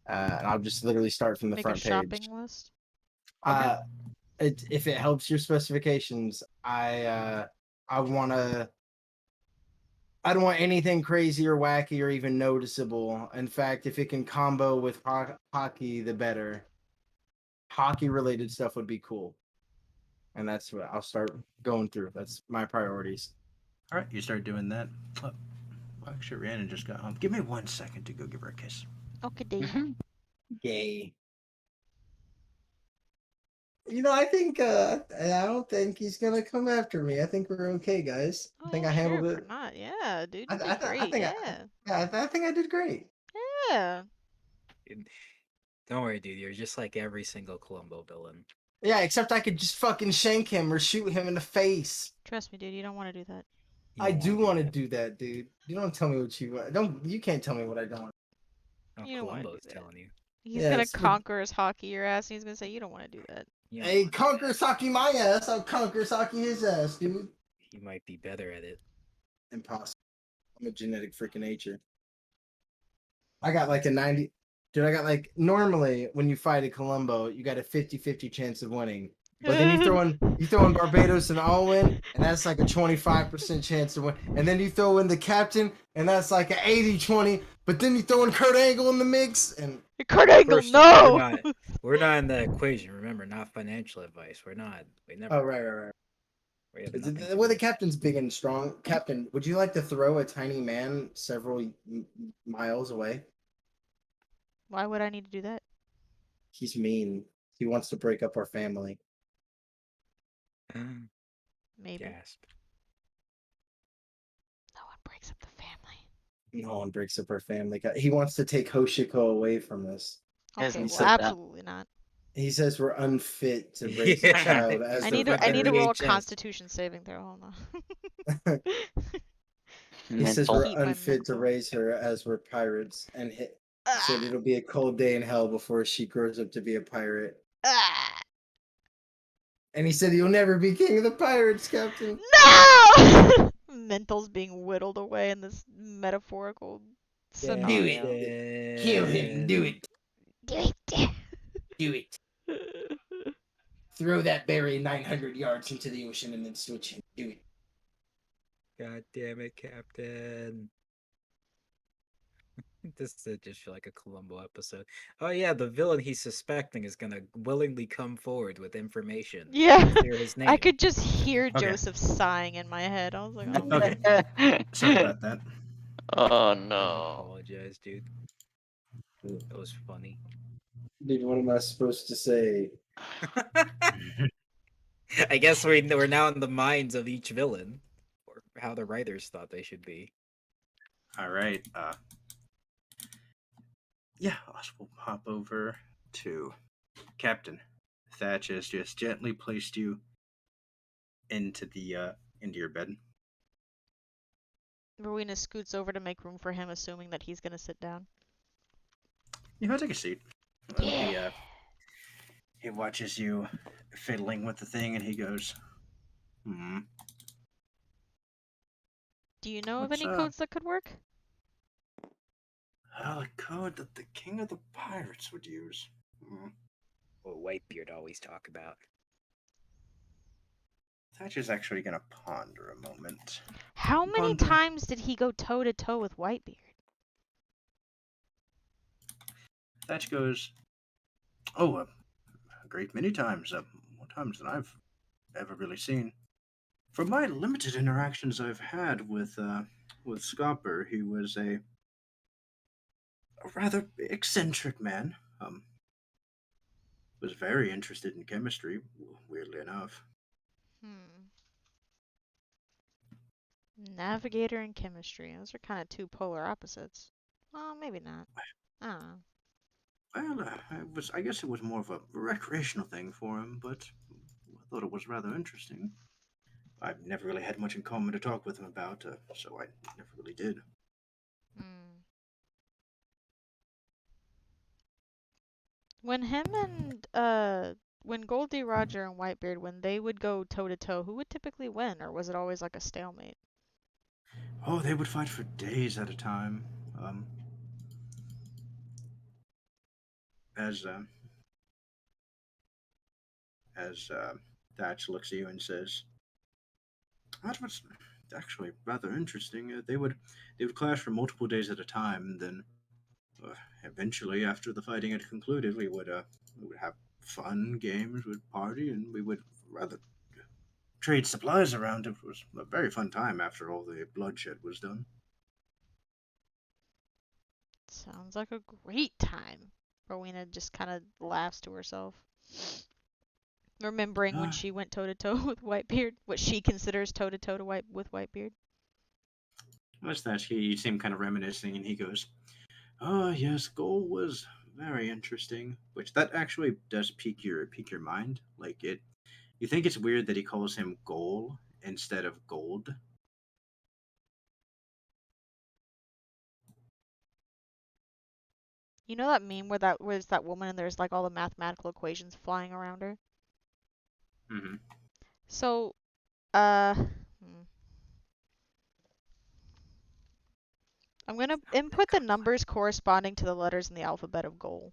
Speaker 5: And I'll just literally start from the
Speaker 2: Make a
Speaker 5: front page.
Speaker 2: shopping list.
Speaker 5: If it helps your specifications, I wanna. I don't want anything crazy or wacky or even noticeable. In fact, if it can combo with hockey, the better. Hockey related stuff would be cool. And that's what I'll start going through. That's my priorities.
Speaker 1: All right, you start doing that. Oh, well, actually, Rhiannon just got home. Give me 1 second to go give her a kiss.
Speaker 2: Okay, D.
Speaker 7: Mhm.
Speaker 5: Gay. I think I don't think he's gonna come after me. I think we're okay, guys.
Speaker 2: Oh,
Speaker 5: I think
Speaker 2: yeah,
Speaker 5: I handled
Speaker 2: sure,
Speaker 5: it.
Speaker 2: if not, yeah, dude,
Speaker 5: I,
Speaker 2: you
Speaker 5: I,
Speaker 2: did
Speaker 5: th- I
Speaker 2: great.
Speaker 5: think
Speaker 2: Yeah,
Speaker 5: I think I did great.
Speaker 2: yeah.
Speaker 4: Don't worry, dude. You're just like every single Columbo villain.
Speaker 5: Yeah, except I could just fucking shank him or shoot him in the face.
Speaker 2: Trust me, dude, you don't want to do that.
Speaker 5: I do want to
Speaker 4: that.
Speaker 5: do that, dude. You don't tell me what you want. Don't. You can't tell me what I don't.
Speaker 4: Oh,
Speaker 2: You don't want to do
Speaker 4: Columbo's
Speaker 2: that.
Speaker 4: telling you.
Speaker 2: He's
Speaker 5: Yeah,
Speaker 2: gonna
Speaker 5: it's the-
Speaker 2: conquer his hockey your ass, and he's gonna say you don't want to do that.
Speaker 4: You don't
Speaker 5: Hey,
Speaker 4: want
Speaker 5: conquer
Speaker 4: that.
Speaker 5: Saki my ass. I'll conquer Saki his ass, dude.
Speaker 4: You might be better at it.
Speaker 5: Impossible. I'm a genetic freak of nature. I got like a 90. Dude, I got like normally when you fight a Columbo, you got a 50-50 chance of winning. But then you throw in Barbados and Alwyn, and that's like a 25% chance to win. And then you throw in the captain, and that's like an 80-20. But then you throw in Kurt Angle in the mix, and
Speaker 2: Kurt Angle,
Speaker 4: First,
Speaker 2: no.
Speaker 4: We're not in that equation. Remember, not financial advice. We're not. We never.
Speaker 5: oh right.
Speaker 4: We have
Speaker 5: Is
Speaker 4: nothing
Speaker 5: it,
Speaker 4: to
Speaker 5: well, the
Speaker 4: do.
Speaker 5: captain's big and strong. Captain, would you like to throw a tiny man several miles away?
Speaker 2: Why would I need to do that?
Speaker 5: He's mean. He wants to break up our family.
Speaker 2: Maybe.
Speaker 4: Gasp.
Speaker 2: No one breaks up the family.
Speaker 5: No one breaks up our family. He wants to take Hoshiko away from us.
Speaker 7: Hasn't
Speaker 2: Okay, well,
Speaker 7: said that.
Speaker 2: absolutely not.
Speaker 5: He says we're unfit to raise a
Speaker 4: Yeah.
Speaker 5: child. As
Speaker 2: I
Speaker 5: the
Speaker 2: need to roll a
Speaker 4: VHS.
Speaker 2: Constitution saving throw. Hold on.
Speaker 5: He says
Speaker 7: Mental.
Speaker 5: we're
Speaker 2: Keep my
Speaker 5: unfit to
Speaker 2: mental.
Speaker 5: raise her as we're pirates, and said
Speaker 2: Ah,
Speaker 5: it'll be a cold day in hell before she grows up to be a pirate.
Speaker 2: ah.
Speaker 5: And he said you'll never be king of the pirates, Captain.
Speaker 2: No! Mental's being whittled away in this metaphorical scenario.
Speaker 5: Kill him. Do it.
Speaker 2: Do it.
Speaker 5: Do it. Throw that berry 900 yards into the ocean and then switch him. Do it.
Speaker 4: God damn it, Captain. This did just feel like a Columbo episode. Oh yeah, the villain he's suspecting is gonna willingly come forward with information.
Speaker 2: Yeah,
Speaker 4: Clear his name.
Speaker 2: I could just hear
Speaker 1: Okay.
Speaker 2: Joseph sighing in my head. I was like, oh,
Speaker 1: Okay. Sorry about that.
Speaker 7: Oh
Speaker 4: Don't
Speaker 7: no.
Speaker 4: apologize, dude. That was funny.
Speaker 5: Dude, what am I supposed to say?
Speaker 4: I guess we're now in the minds of each villain, or how the writers thought they should be.
Speaker 1: All right. Yeah, we'll hop over to Captain. Thatch has just gently placed you into your bed.
Speaker 2: Rowena scoots over to make room for him, assuming that he's gonna sit down.
Speaker 1: You go take a seat. He watches you fiddling with the thing, and he goes, "Hmm.
Speaker 2: Do you know of
Speaker 1: What's
Speaker 2: any
Speaker 1: up?
Speaker 2: codes that could work?
Speaker 1: A code that the king of the pirates would use." Hmm.
Speaker 4: What Whitebeard always talk about.
Speaker 1: Thatch is actually gonna ponder a moment.
Speaker 2: How many
Speaker 1: Ponder.
Speaker 2: times did he go toe to toe with Whitebeard?
Speaker 1: Thatch goes, "Oh, a great many times. More times than I've ever really seen. From my limited interactions I've had with Scopper, he was a rather eccentric man. Was very interested in chemistry, weirdly enough.
Speaker 2: Navigator and chemistry. Those are kind of two polar opposites. Well, maybe not. I don't know.
Speaker 1: Well, I guess it was more of a recreational thing for him, but I thought it was rather interesting. I've never really had much in common to talk with him about, so I never really did.
Speaker 2: Hmm. When him and when Goldie, Rodger, and Whitebeard, when they would go toe to toe, who would typically win, or was it always like a stalemate?
Speaker 1: Oh, they would fight for days at a time. Um, as uh, as Thatch looks at you and says, "That was actually rather interesting. They would clash for multiple days at a time, and then eventually, after the fighting had concluded, we would have fun games, we'd party, and we would rather trade supplies around. It was a very fun time after all the bloodshed was done."
Speaker 2: Sounds like a great time. Rowena just kind of laughs to herself, remembering when she went toe to toe with Whitebeard, what she considers toe to toe with Whitebeard.
Speaker 1: What's that? You seem kind of reminiscing, and he goes, "Oh yes, Goal was very interesting." Which that actually does pique your mind. Like it, you think it's weird that he calls him Goal instead of Gold.
Speaker 2: You know that meme where it's that woman and there's like all the mathematical equations flying around her?
Speaker 1: Mm-hmm.
Speaker 2: So, I'm gonna input the numbers corresponding to the letters in the alphabet of Goal.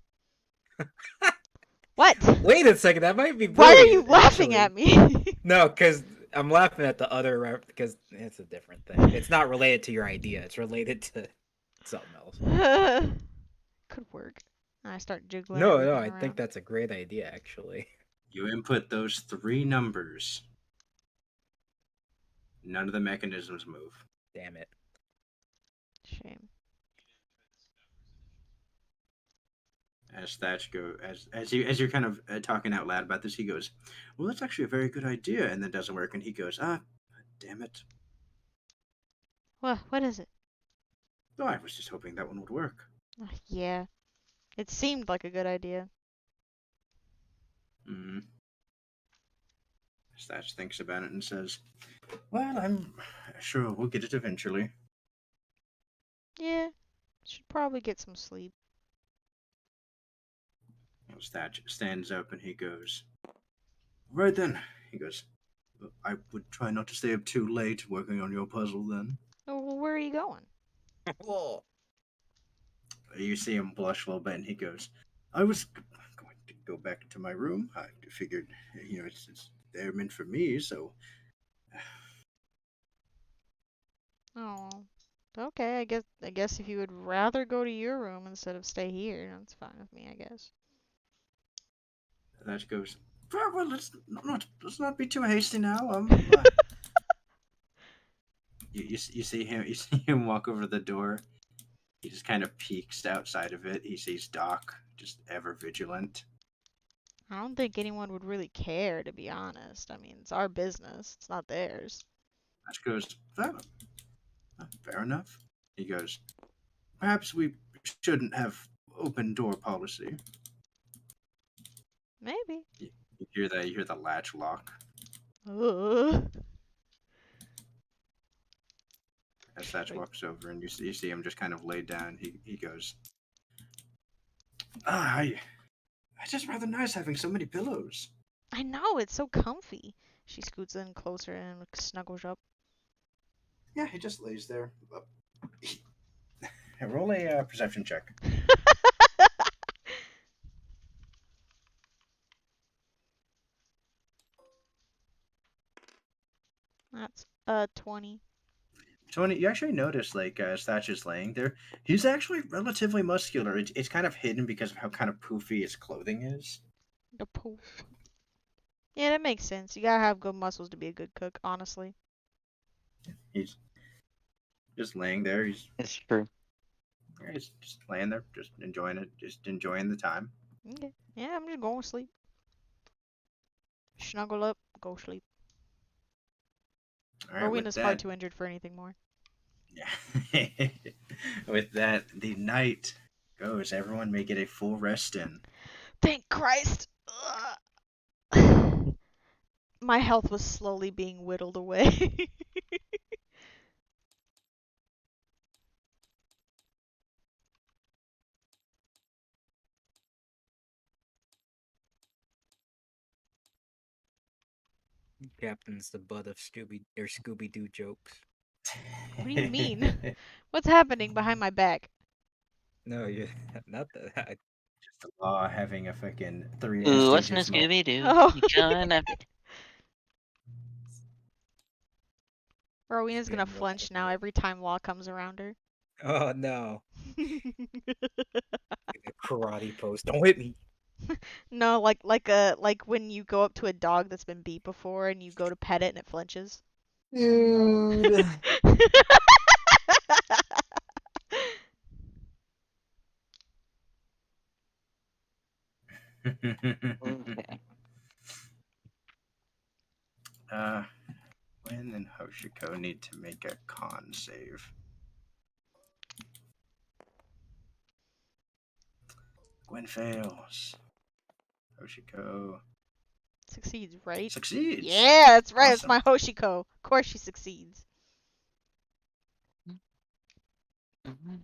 Speaker 2: What?
Speaker 4: Wait a second, that might be
Speaker 2: Why are
Speaker 4: brilliant,
Speaker 2: you laughing
Speaker 4: actually.
Speaker 2: at me?
Speaker 4: No, because I'm laughing at the other because it's a different thing. It's not related to your idea. It's related to something else.
Speaker 2: Could work. I start jiggling
Speaker 4: No,
Speaker 2: everything
Speaker 4: I
Speaker 2: around.
Speaker 4: think that's a great idea, actually.
Speaker 1: You input those three numbers. None of the mechanisms move.
Speaker 4: Damn it.
Speaker 2: Shame.
Speaker 1: As Thatch as you're kind of talking out loud about this, he goes, "Well, that's actually a very good idea," and then doesn't work, and he goes, damn it.
Speaker 2: What is it?
Speaker 1: Oh, I was just hoping that one would work."
Speaker 2: Yeah. It seemed like a good idea.
Speaker 1: Mm-hmm. Thatch thinks about it and says, "Well, I'm sure we'll get it eventually."
Speaker 2: Yeah. Should probably get some sleep.
Speaker 1: Thatch stands up and he goes, "Right then." He goes, "I would try not to stay up too late working on your puzzle then."
Speaker 2: Oh, well, where are you going?
Speaker 1: You see him blush a little bit and he goes, "I was going to go back into my room. I figured, it's they're meant for me, so."
Speaker 2: Oh. Okay, I guess if you would rather go to your room instead of stay here, that's fine with me, I guess.
Speaker 1: That goes, "Well, let's not be too hasty now. You see him walk over the door. He just kind of peeks outside of it. He sees Doc, just ever vigilant.
Speaker 2: I don't think anyone would really care, to be honest. I mean, it's our business. It's not theirs.
Speaker 1: That goes, fair enough." He goes, "Perhaps we shouldn't have open door policy."
Speaker 2: Maybe.
Speaker 1: You hear that? You hear the latch lock.
Speaker 2: Ugh.
Speaker 1: As Thatch walks over and you see him just kind of laid down, he goes, I just rather nice having so many pillows."
Speaker 2: I know, it's so comfy. She scoots in closer and snuggles up.
Speaker 1: Yeah, he just lays there. Roll a perception check.
Speaker 2: That's 20.
Speaker 1: 20. You actually notice, like, as Thatch is laying there, he's actually relatively muscular. It's kind of hidden because of how kind of poofy his clothing is.
Speaker 2: The poof. Yeah, that makes sense. You gotta have good muscles to be a good cook, honestly.
Speaker 1: He's just laying there.
Speaker 7: It's true.
Speaker 1: He's just laying there, just enjoying it, just enjoying the time.
Speaker 2: Okay. Yeah, I'm just going to sleep. Snuggle up, go sleep.
Speaker 1: All right,
Speaker 2: Rowena's far too injured for anything more.
Speaker 1: yeah. With that, the night goes. Everyone may get a full rest in.
Speaker 2: Thank Christ! Ugh. My health was slowly being whittled away.
Speaker 4: Captain's the butt of Scooby Doo jokes.
Speaker 2: What do you mean? What's happening behind my back?
Speaker 4: No, you're not that.
Speaker 1: Just the law having a fucking three
Speaker 7: Ooh, what's in a
Speaker 1: Stooges moment.
Speaker 7: Scooby Doo?
Speaker 2: Oh.
Speaker 7: You coming after?
Speaker 2: Rowena's gonna
Speaker 4: Being rough
Speaker 2: flinch
Speaker 4: with
Speaker 2: now
Speaker 4: it.
Speaker 2: every time Law comes around her.
Speaker 4: Oh no! The karate pose. Don't hit me.
Speaker 2: No, like when you go up to a dog that's been beat before and you go to pet it and it flinches.
Speaker 5: Dude.
Speaker 7: Okay.
Speaker 1: Gwen and Hoshiko need to make a con save. Gwen fails. Hoshiko
Speaker 2: Succeeds, right?
Speaker 1: succeeds.
Speaker 2: Yeah, that's right. It's
Speaker 1: Awesome.
Speaker 2: my Hoshiko. Of course she succeeds.
Speaker 7: Mhm.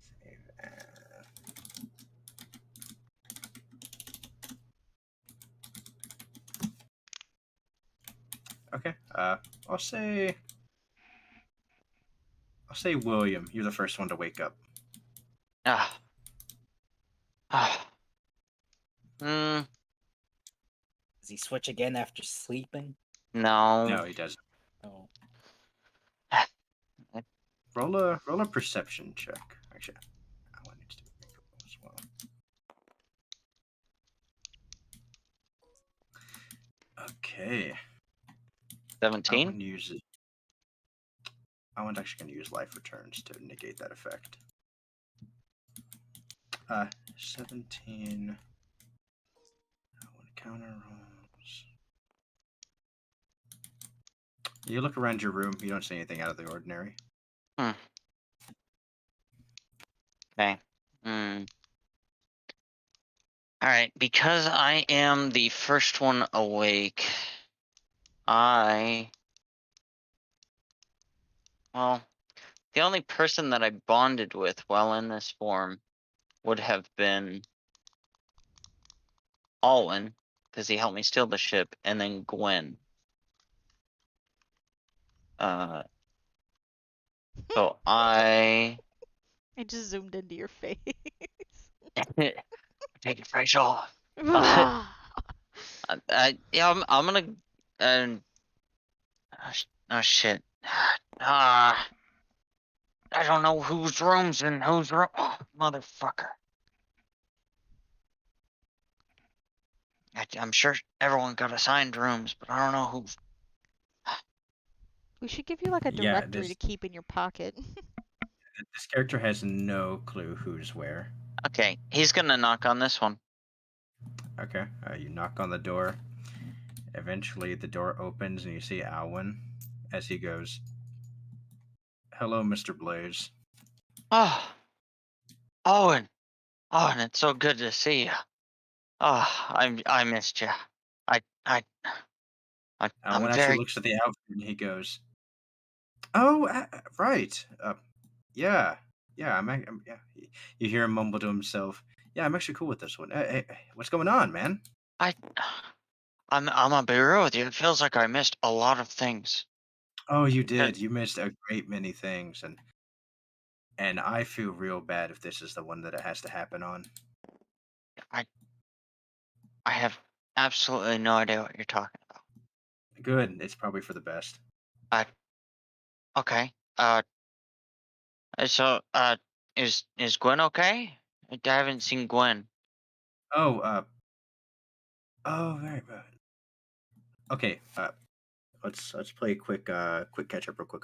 Speaker 1: Save as. Okay. I'll say William. You're the first one to wake up.
Speaker 7: Ah. Ah. Hmm.
Speaker 4: Does he switch again after sleeping?
Speaker 7: No.
Speaker 1: No, he doesn't.
Speaker 4: Oh.
Speaker 1: Roll a perception check. Actually, I want to make a roll as well. Okay.
Speaker 7: 17.
Speaker 1: Owen's actually going to use life returns to negate that effect. 17. Owen counter rolls. You look around your room. You don't see anything out of the ordinary.
Speaker 7: Okay. Hmm. Alright, because I am the first one awake, well, the only person that I bonded with while in this form would have been Alwyn, because he helped me steal the ship, and then Gwen. So I
Speaker 2: just zoomed into your face.
Speaker 7: take it fresh off. I'm gonna. Oh shit. I don't know whose room's in whose room. Oh, motherfucker. I'm sure everyone got assigned rooms, but I don't know who's.
Speaker 2: We should give you like a
Speaker 1: Yeah,
Speaker 2: directory
Speaker 1: this
Speaker 2: to keep in your pocket.
Speaker 1: character has no clue who's where.
Speaker 7: Okay, he's gonna knock on this one.
Speaker 1: Okay. You knock on the door. Eventually, the door opens and you see Alwyn as he goes, "Hello, Mr. Blaze."
Speaker 7: Oh, Owen. Owen, it's so good to see you. Oh, I missed you. I'm
Speaker 1: Alwyn actually
Speaker 7: very.
Speaker 1: looks at the outfit and he goes, "Oh, right. Yeah, yeah. Yeah." You hear him mumble to himself, "Yeah, I'm actually cool with this one. Hey, what's going on, man?"
Speaker 7: I'm gonna be real with you. It feels like I missed a lot of things.
Speaker 1: Oh, you did. You missed a great many things, and I feel real bad if this is the one that it has to happen on.
Speaker 7: I have absolutely no idea what you're talking about.
Speaker 1: Good. It's probably for the best.
Speaker 7: Okay. So, is Gwen okay? I haven't seen Gwen.
Speaker 1: Oh, very good. Okay, let's play a quick catch up real quick.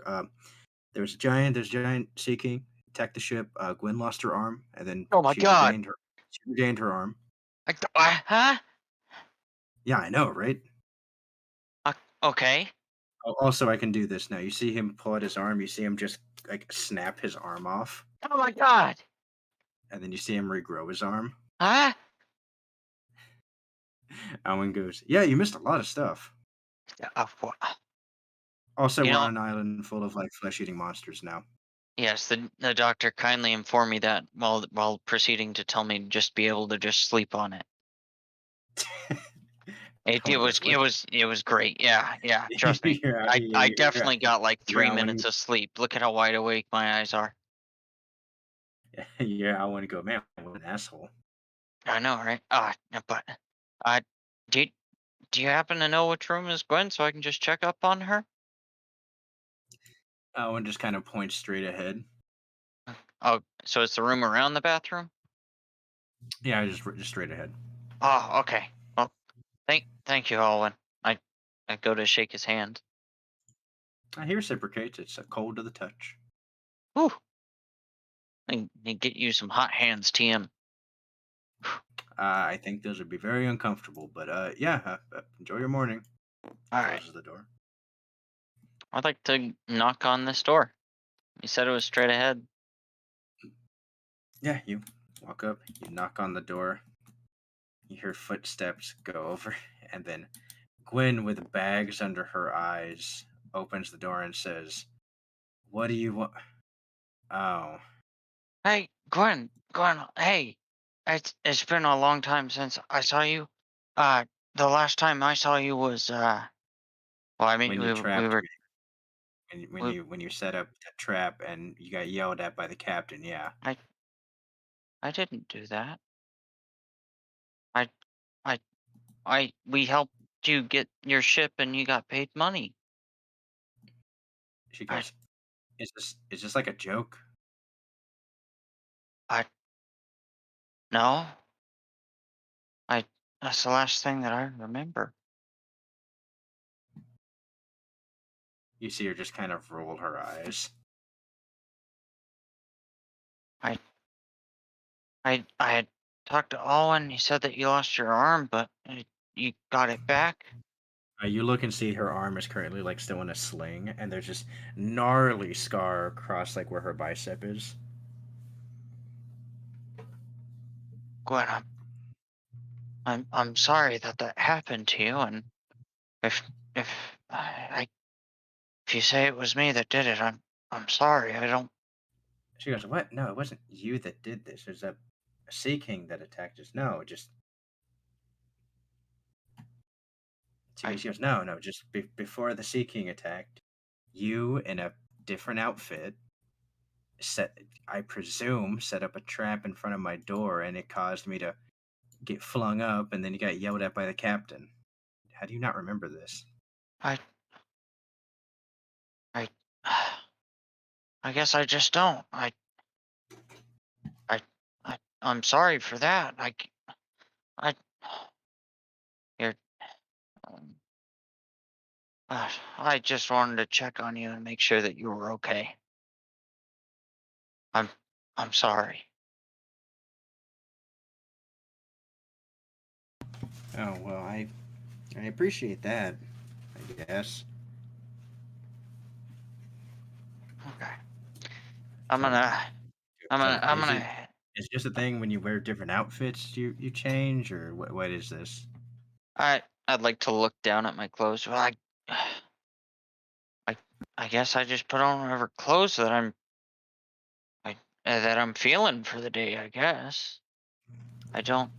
Speaker 1: There's a giant sea king attacked the ship. Gwen lost her arm, and then
Speaker 7: Oh my
Speaker 1: she
Speaker 7: God!
Speaker 1: regained her arm.
Speaker 7: Huh?
Speaker 1: Yeah, I know, right?
Speaker 7: Okay.
Speaker 1: Also, I can do this now. You see him pull out his arm. You see him just like snap his arm off,
Speaker 7: Oh my God!
Speaker 1: and then you see him regrow his arm.
Speaker 7: Huh?
Speaker 1: Owen goes, "Yeah, you missed a lot of stuff."
Speaker 7: What?
Speaker 1: Also,
Speaker 7: You
Speaker 1: we're
Speaker 7: know,
Speaker 1: on an island full of like flesh-eating monsters now.
Speaker 7: yes, the doctor kindly informed me that while proceeding to tell me to just be able to just sleep on it. It
Speaker 1: Owen goes, "What?"
Speaker 7: was great. Yeah, trust me. I definitely got like 3
Speaker 1: Owen.
Speaker 7: minutes of sleep. Look at how wide awake my eyes are.
Speaker 1: Yeah, I want to go. Man, what an asshole.
Speaker 7: I know, right? But do do you happen to know which room is Gwen so I can just check up on her?
Speaker 1: Owen just kind of points straight ahead.
Speaker 7: Oh, so it's the room around the bathroom?
Speaker 1: Yeah, just straight ahead.
Speaker 7: Oh, okay. Well, thank you, Owen. I go to shake his hand.
Speaker 1: He reciprocates. It's cold to the touch.
Speaker 7: Whew. I get you some hot hands, TM.
Speaker 1: I think those would be very uncomfortable, but yeah, enjoy your morning.
Speaker 7: All right.
Speaker 1: Closes the door.
Speaker 7: I'd like to knock on this door. You said it was straight ahead.
Speaker 1: Yeah, you walk up, you knock on the door, you hear footsteps go over, and then Gwen, with bags under her eyes, opens the door and says, "What do you want?" Oh,
Speaker 7: Hey, Gwen, hey. It's been a long time since I saw you. The last time I saw you was well, I mean
Speaker 1: when you
Speaker 7: we
Speaker 1: trapped
Speaker 7: were
Speaker 1: me,
Speaker 7: we,
Speaker 1: when you set up that trap and you got yelled at by the captain, yeah.
Speaker 7: I didn't do that. I we helped you get your ship and you got paid money.
Speaker 1: She
Speaker 7: I
Speaker 1: goes, is this like a joke?"
Speaker 7: I no. I That's the last thing that I remember.
Speaker 1: You see her just kind of roll her eyes.
Speaker 7: I had talked to Owen. He said that you lost your arm, but you got it back.
Speaker 1: You look and see her arm is currently like still in a sling, and there's just gnarly scar across like where her bicep is.
Speaker 7: Gwen, I'm sorry that happened to you, and if if I if you say it was me that did it, I'm sorry. I don't.
Speaker 1: She goes, "What? No, it wasn't you that did this. It was a sea king that attacked us. No, just."
Speaker 7: I
Speaker 1: She goes, "No, just before the sea king attacked, you in a different outfit I presume, set up a trap in front of my door, and it caused me to get flung up, and then you got yelled at by the captain. How do you not remember this?"
Speaker 7: I I I guess I just don't. I I'm sorry for that. I you're. Um, I just wanted to check on you and make sure that you were okay. I'm I'm sorry.
Speaker 1: Oh well, I appreciate that. I guess.
Speaker 7: Okay. I'm
Speaker 1: So,
Speaker 7: gonna I'm
Speaker 1: is
Speaker 7: gonna
Speaker 1: it just a thing when you wear different outfits you change, or what is this?
Speaker 7: I'd like to look down at my clothes. Well, I I guess I just put on whatever clothes that that I'm feeling for the day, I guess. I don't.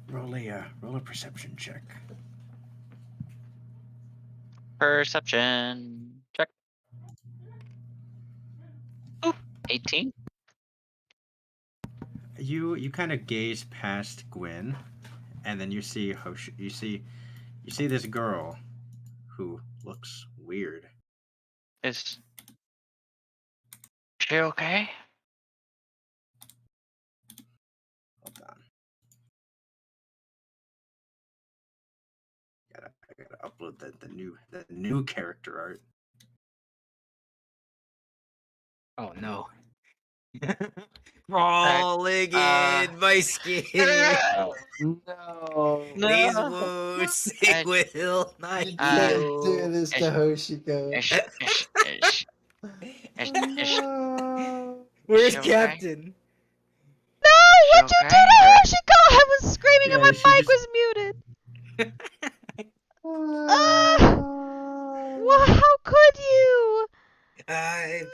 Speaker 1: Roll a perception check.
Speaker 7: Perception check. Oop, 18.
Speaker 1: You kind of gaze past Gwen, and then you see you see this girl who looks weird.
Speaker 7: Is She okay?
Speaker 1: Hold on. I gotta upload the new character art.
Speaker 4: Oh no. Crawling in my skin.
Speaker 5: No.
Speaker 4: These
Speaker 7: No.
Speaker 4: wounds they will not
Speaker 5: You can't do
Speaker 4: heal.
Speaker 5: this to Hoshiko. No.
Speaker 4: Where's
Speaker 7: she okay?
Speaker 4: Captain?
Speaker 2: No!
Speaker 7: She
Speaker 2: What'd you do
Speaker 7: okay,
Speaker 2: to
Speaker 7: or-
Speaker 2: Hoshiko? I was screaming and
Speaker 1: Yeah,
Speaker 2: my
Speaker 1: she
Speaker 2: mic
Speaker 1: just-
Speaker 2: was muted. How could you?
Speaker 4: I've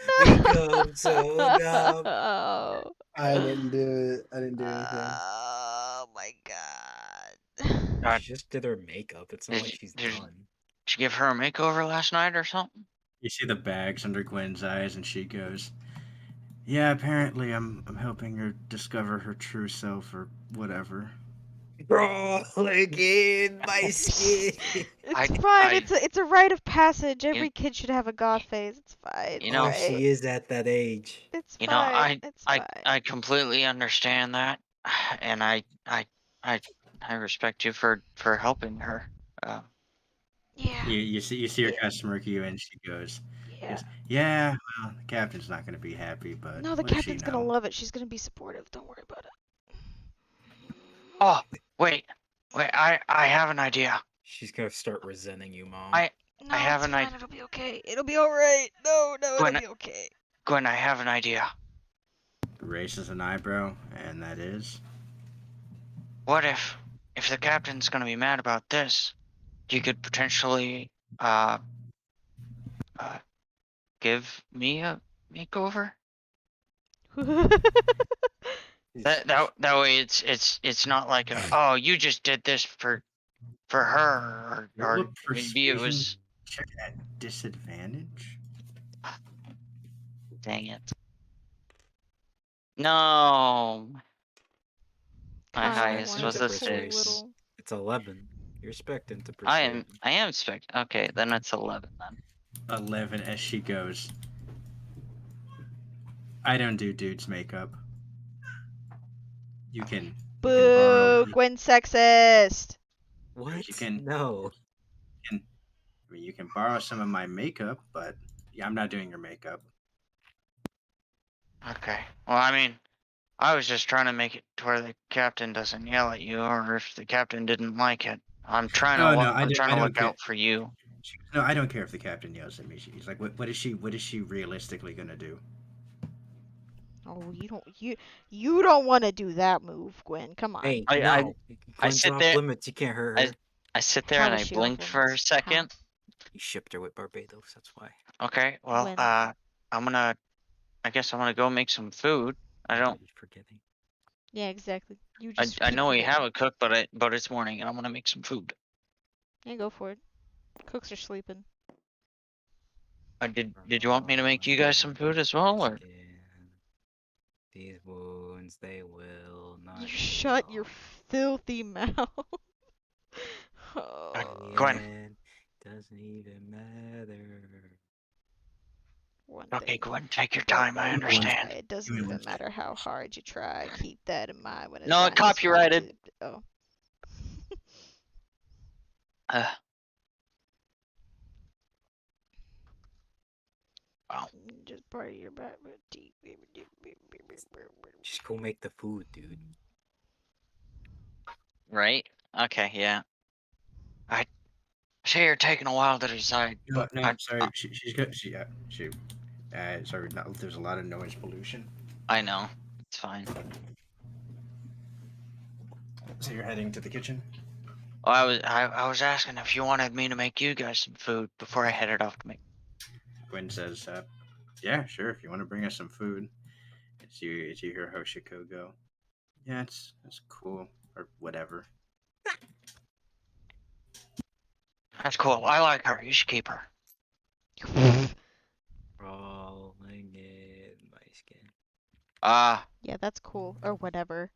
Speaker 2: No.
Speaker 4: become so numb.
Speaker 2: Oh
Speaker 5: I didn't do it. I didn't do anything.
Speaker 2: my god.
Speaker 7: God,
Speaker 4: She just did her makeup. It's not
Speaker 7: Did
Speaker 4: like
Speaker 7: you-
Speaker 4: she's
Speaker 7: did-
Speaker 4: done.
Speaker 7: Did you give her a makeover last night or something?
Speaker 1: You see the bags under Gwen's eyes, and she goes, "Yeah, apparently I'm helping her discover her true self, or whatever."
Speaker 4: Crawling in my skin.
Speaker 2: It's fine. It's a rite of passage. Every
Speaker 7: You-
Speaker 2: kid should have a goth phase. It's fine.
Speaker 7: You know-
Speaker 4: Oh,
Speaker 2: right?
Speaker 4: she is at that age.
Speaker 2: It's
Speaker 7: You know,
Speaker 2: fine. It's fine.
Speaker 7: I completely understand that, and I respect you for helping her.
Speaker 2: Yeah.
Speaker 1: You see her
Speaker 2: Yeah.
Speaker 1: kind of smirk at you, and she goes,
Speaker 2: Yeah.
Speaker 1: "Yeah, well, the captain's not going to be happy, but
Speaker 2: No, the
Speaker 1: what does she
Speaker 2: captain's gonna
Speaker 1: know?"
Speaker 2: love it. She's gonna be supportive. Don't worry about it.
Speaker 7: Oh, wait, I have an idea.
Speaker 4: She's gonna start resenting you, Mom.
Speaker 2: No,
Speaker 7: have
Speaker 2: it's
Speaker 7: an
Speaker 2: fine.
Speaker 7: idea.
Speaker 2: It'll be okay. It'll be alright. No,
Speaker 7: Gwen,
Speaker 2: it'll be okay.
Speaker 7: Gwen, I have an idea.
Speaker 1: Raises an eyebrow, and that is,
Speaker 7: What if the captain's gonna be mad about this, you could potentially give me a makeover? That way it's not like a, oh, you just did this for her, or
Speaker 1: Roll a
Speaker 7: maybe it
Speaker 1: persuasion
Speaker 7: was,
Speaker 1: check at disadvantage.
Speaker 7: dang it. No. My
Speaker 2: Kinda
Speaker 7: highest
Speaker 2: wanted
Speaker 7: was
Speaker 2: to
Speaker 7: a
Speaker 2: pull
Speaker 7: 6.
Speaker 2: little-
Speaker 4: It's 11. You're expecting to
Speaker 7: I
Speaker 4: persuade.
Speaker 7: am okay, then it's 11 then.
Speaker 1: 11 as she goes, "I don't do dudes' makeup. You can borrow.
Speaker 2: Boo! Gwen sexist.
Speaker 4: What?
Speaker 1: You can-
Speaker 4: No.
Speaker 1: You can borrow some of my makeup, but yeah, I'm not doing your makeup."
Speaker 7: Okay. Well, I mean, I was just trying to make it to where the captain doesn't yell at you, or if the captain didn't like it. I'm trying to
Speaker 1: No,
Speaker 7: look,
Speaker 1: no, I
Speaker 7: I'm
Speaker 1: don't-
Speaker 7: trying
Speaker 1: I
Speaker 7: to
Speaker 1: don't
Speaker 7: look
Speaker 1: care.
Speaker 7: out for you.
Speaker 1: No, I don't care if the captain yells at me. He's like, what is she realistically gonna do?"
Speaker 2: Oh, you don't want to do that move, Gwen. Come on.
Speaker 4: Hey,
Speaker 7: I
Speaker 4: no. Gwen's
Speaker 7: sit
Speaker 4: off
Speaker 7: there-
Speaker 4: limits. You can't hurt her.
Speaker 7: I sit there
Speaker 2: How
Speaker 7: and
Speaker 2: is
Speaker 7: I
Speaker 2: she off
Speaker 7: blinked for a
Speaker 2: limits? How?
Speaker 7: second.
Speaker 4: You shipped her with Barbados. That's why.
Speaker 7: Okay, well,
Speaker 2: When?
Speaker 7: I guess I'm gonna go make some food. I don't,
Speaker 4: You're forgetting.
Speaker 2: Yeah, exactly. You just
Speaker 7: I
Speaker 2: keep
Speaker 7: know we
Speaker 2: forgetting.
Speaker 7: have a cook, but it's morning and I'm gonna make some food.
Speaker 2: Yeah, go for it. Cooks are sleeping.
Speaker 7: Did you want me to make you guys some food as well, or?
Speaker 4: Skin. These wounds, they will not.
Speaker 2: You shut your
Speaker 4: heal.
Speaker 2: filthy mouth.
Speaker 4: In the
Speaker 7: Gwen.
Speaker 4: end, doesn't even matter.
Speaker 2: One
Speaker 7: Okay,
Speaker 2: thing.
Speaker 7: Gwen, take your time. I understand.
Speaker 2: It doesn't
Speaker 1: Give me
Speaker 2: even
Speaker 1: one
Speaker 2: matter how hard you try. Keep that in mind when it's
Speaker 7: No,
Speaker 2: time to
Speaker 7: copyrighted.
Speaker 2: Oh.
Speaker 7: Wow.
Speaker 2: Just part of your back.
Speaker 4: Just go make the food, dude.
Speaker 7: Right? Okay, yeah. I see you're taking a while to decide,
Speaker 1: No,
Speaker 7: but
Speaker 1: no, sorry. She's got sorry. No, there's a lot of noise pollution.
Speaker 7: I know. It's fine.
Speaker 1: So you're heading to the kitchen.
Speaker 7: Oh, I was asking if you wanted me to make you guys some food before I headed off to make.
Speaker 1: Gwen says, "Yeah, sure. If you want to bring us some food." As you hear Hoshiko go, "Yeah, it's cool or whatever."
Speaker 7: That's cool. I like her. You should keep her.
Speaker 4: Crawling in my skin.
Speaker 2: Yeah, that's cool. Or whatever.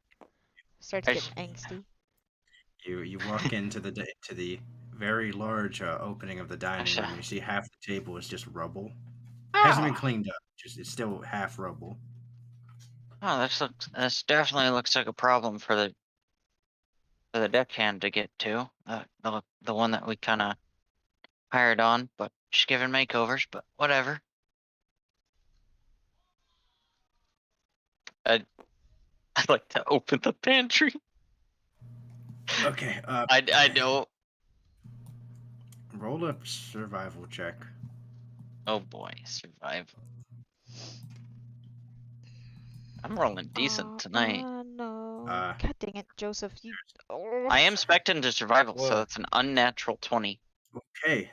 Speaker 2: Starts
Speaker 7: I
Speaker 2: getting angsty.
Speaker 1: You walk into the very large opening of the dining room. You see half the table is just rubble. Hasn't been
Speaker 7: Oh,
Speaker 1: cleaned up. Just it's still half rubble.
Speaker 7: oh, this definitely looks like a problem for the deckhand to get to. The one that we kind of hired on, but she's giving makeovers. But whatever. I'd like to open the pantry.
Speaker 1: Okay.
Speaker 7: I don't.
Speaker 1: Roll up survival check.
Speaker 7: Oh boy, survive. I'm rolling decent tonight.
Speaker 2: No.
Speaker 1: Uh,
Speaker 2: God dang it, Joseph. You. Oh.
Speaker 7: I am specting to survival, so
Speaker 4: Whoa.
Speaker 7: that's an unnatural 20.
Speaker 1: Okay,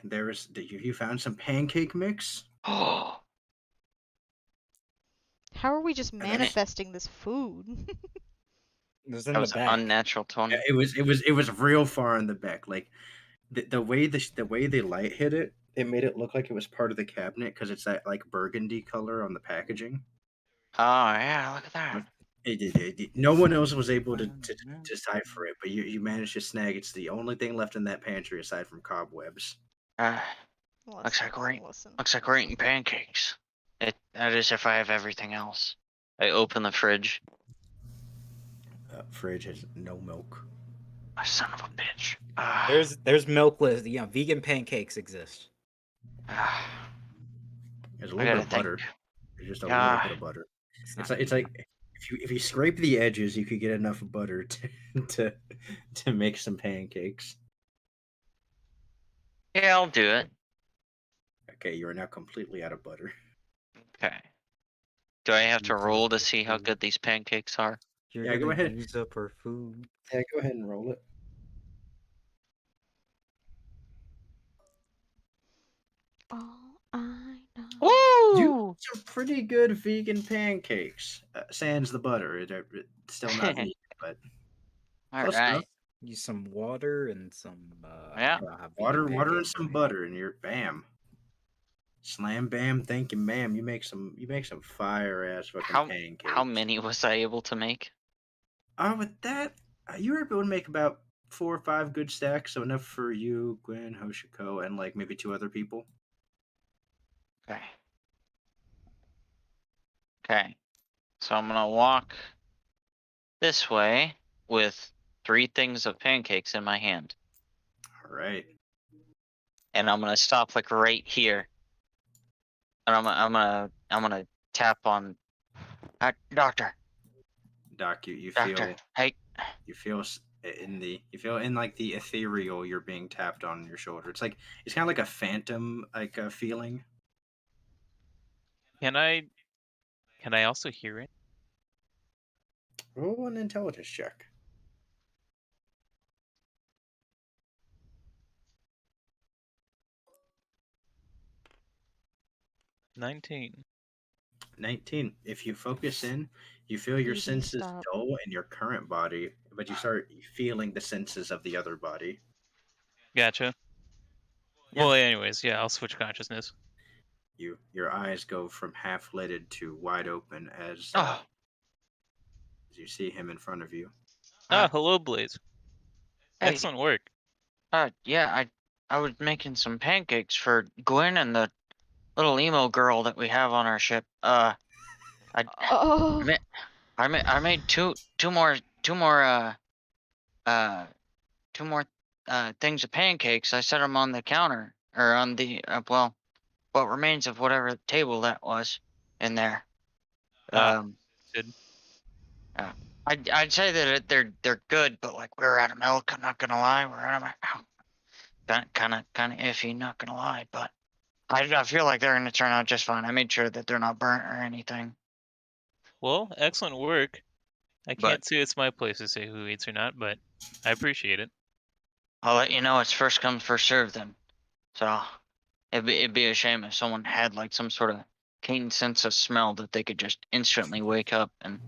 Speaker 1: you found some pancake mix.
Speaker 7: Oh,
Speaker 2: How are we just
Speaker 1: then it-
Speaker 2: manifesting this food?
Speaker 4: It was in
Speaker 7: that
Speaker 4: the
Speaker 7: was an
Speaker 4: back.
Speaker 7: unnatural 20.
Speaker 1: Yeah, it was real far in the back. Like the way the way the light hit it, it made it look like it was part of the cabinet because it's that like burgundy color on the packaging.
Speaker 7: Oh yeah, look at that.
Speaker 1: No one else was able to decipher it, but you managed to snag. It's the only thing left in that pantry aside from cobwebs.
Speaker 7: Looks like we're
Speaker 2: Listen.
Speaker 7: looks like we're eating pancakes. That is if I have everything else. I open the fridge.
Speaker 1: Fridge has no milk.
Speaker 7: Oh, son of a bitch.
Speaker 4: There's milkless. Yeah, vegan pancakes exist.
Speaker 1: There's a
Speaker 7: I
Speaker 1: little bit
Speaker 7: gotta
Speaker 1: of butter.
Speaker 7: think.
Speaker 1: There's just a
Speaker 7: Yeah.
Speaker 1: little bit of butter.
Speaker 4: It's
Speaker 1: It's like if you scrape the edges, you could get enough butter to make some pancakes.
Speaker 7: Yeah, I'll do it.
Speaker 1: Okay, you are now completely out of butter.
Speaker 7: Okay. Do I have to
Speaker 4: Use
Speaker 7: roll
Speaker 4: up
Speaker 7: to
Speaker 4: our
Speaker 7: see how
Speaker 4: food.
Speaker 7: good these pancakes are?
Speaker 4: You're
Speaker 1: Yeah, go
Speaker 4: gonna
Speaker 1: ahead.
Speaker 4: use up our food.
Speaker 1: Yeah, go ahead and roll it.
Speaker 2: All I know.
Speaker 7: Woo!
Speaker 1: Some pretty good vegan pancakes. Sans the butter. It's still not vegan, but
Speaker 7: All
Speaker 1: close
Speaker 7: right.
Speaker 1: enough.
Speaker 4: Use some water and some
Speaker 7: Yeah.
Speaker 4: I don't have
Speaker 1: Water,
Speaker 4: vegan
Speaker 1: water, and
Speaker 4: pancakes
Speaker 1: some
Speaker 4: right
Speaker 1: butter, and you're bam. Slam bam, thank you, ma'am. You make some fire ass fucking pancakes.
Speaker 7: How many was I able to make?
Speaker 1: With that, you were able to make about 4 or 5 good stacks, so enough for you, Gwen, Hoshiko, and like maybe 2 other people.
Speaker 7: Okay. Okay. So I'm gonna walk this way with 3 things of pancakes in my hand.
Speaker 1: All right.
Speaker 7: And I'm gonna stop like right here. And I'm gonna tap on doctor.
Speaker 1: Doc, you
Speaker 7: Doctor.
Speaker 1: feel
Speaker 7: Hey.
Speaker 1: you feel in like the ethereal you're being tapped on your shoulder. It's kind of like a phantom like a feeling.
Speaker 3: Can I also hear it?
Speaker 1: Roll an intelligence check.
Speaker 3: $19.
Speaker 1: 19. If you focus in, you feel your
Speaker 2: Easy
Speaker 1: senses
Speaker 2: stop.
Speaker 1: dull in your current body, but you start feeling the senses of the other body.
Speaker 3: Gotcha.
Speaker 1: Yeah.
Speaker 3: Well, anyways, yeah, I'll switch consciousness.
Speaker 1: Your eyes go from half lidded to wide open as
Speaker 7: Oh.
Speaker 1: you see him in front of you.
Speaker 3: Hello, Blaze.
Speaker 7: Hey.
Speaker 3: Excellent work.
Speaker 7: Yeah, I was making some pancakes for Gwen and the little emo girl that we have on our ship.
Speaker 2: Oh.
Speaker 7: I made two more things of pancakes. I set them on the counter or on the what remains of whatever table that was in there.
Speaker 3: Good.
Speaker 7: I'd say that they're good, but like we're out of milk. I'm not gonna lie, we're out of kind of iffy. Not gonna lie, but I feel like they're gonna turn out just fine. I made sure that they're not burnt or anything.
Speaker 3: Well, excellent work. I
Speaker 7: But-
Speaker 3: can't say it's my place to say who eats or not, but I appreciate it.
Speaker 7: I'll let you know it's first come first served then. So it'd be a shame if someone had like some sort of keen sense of smell that they could just instantly wake up and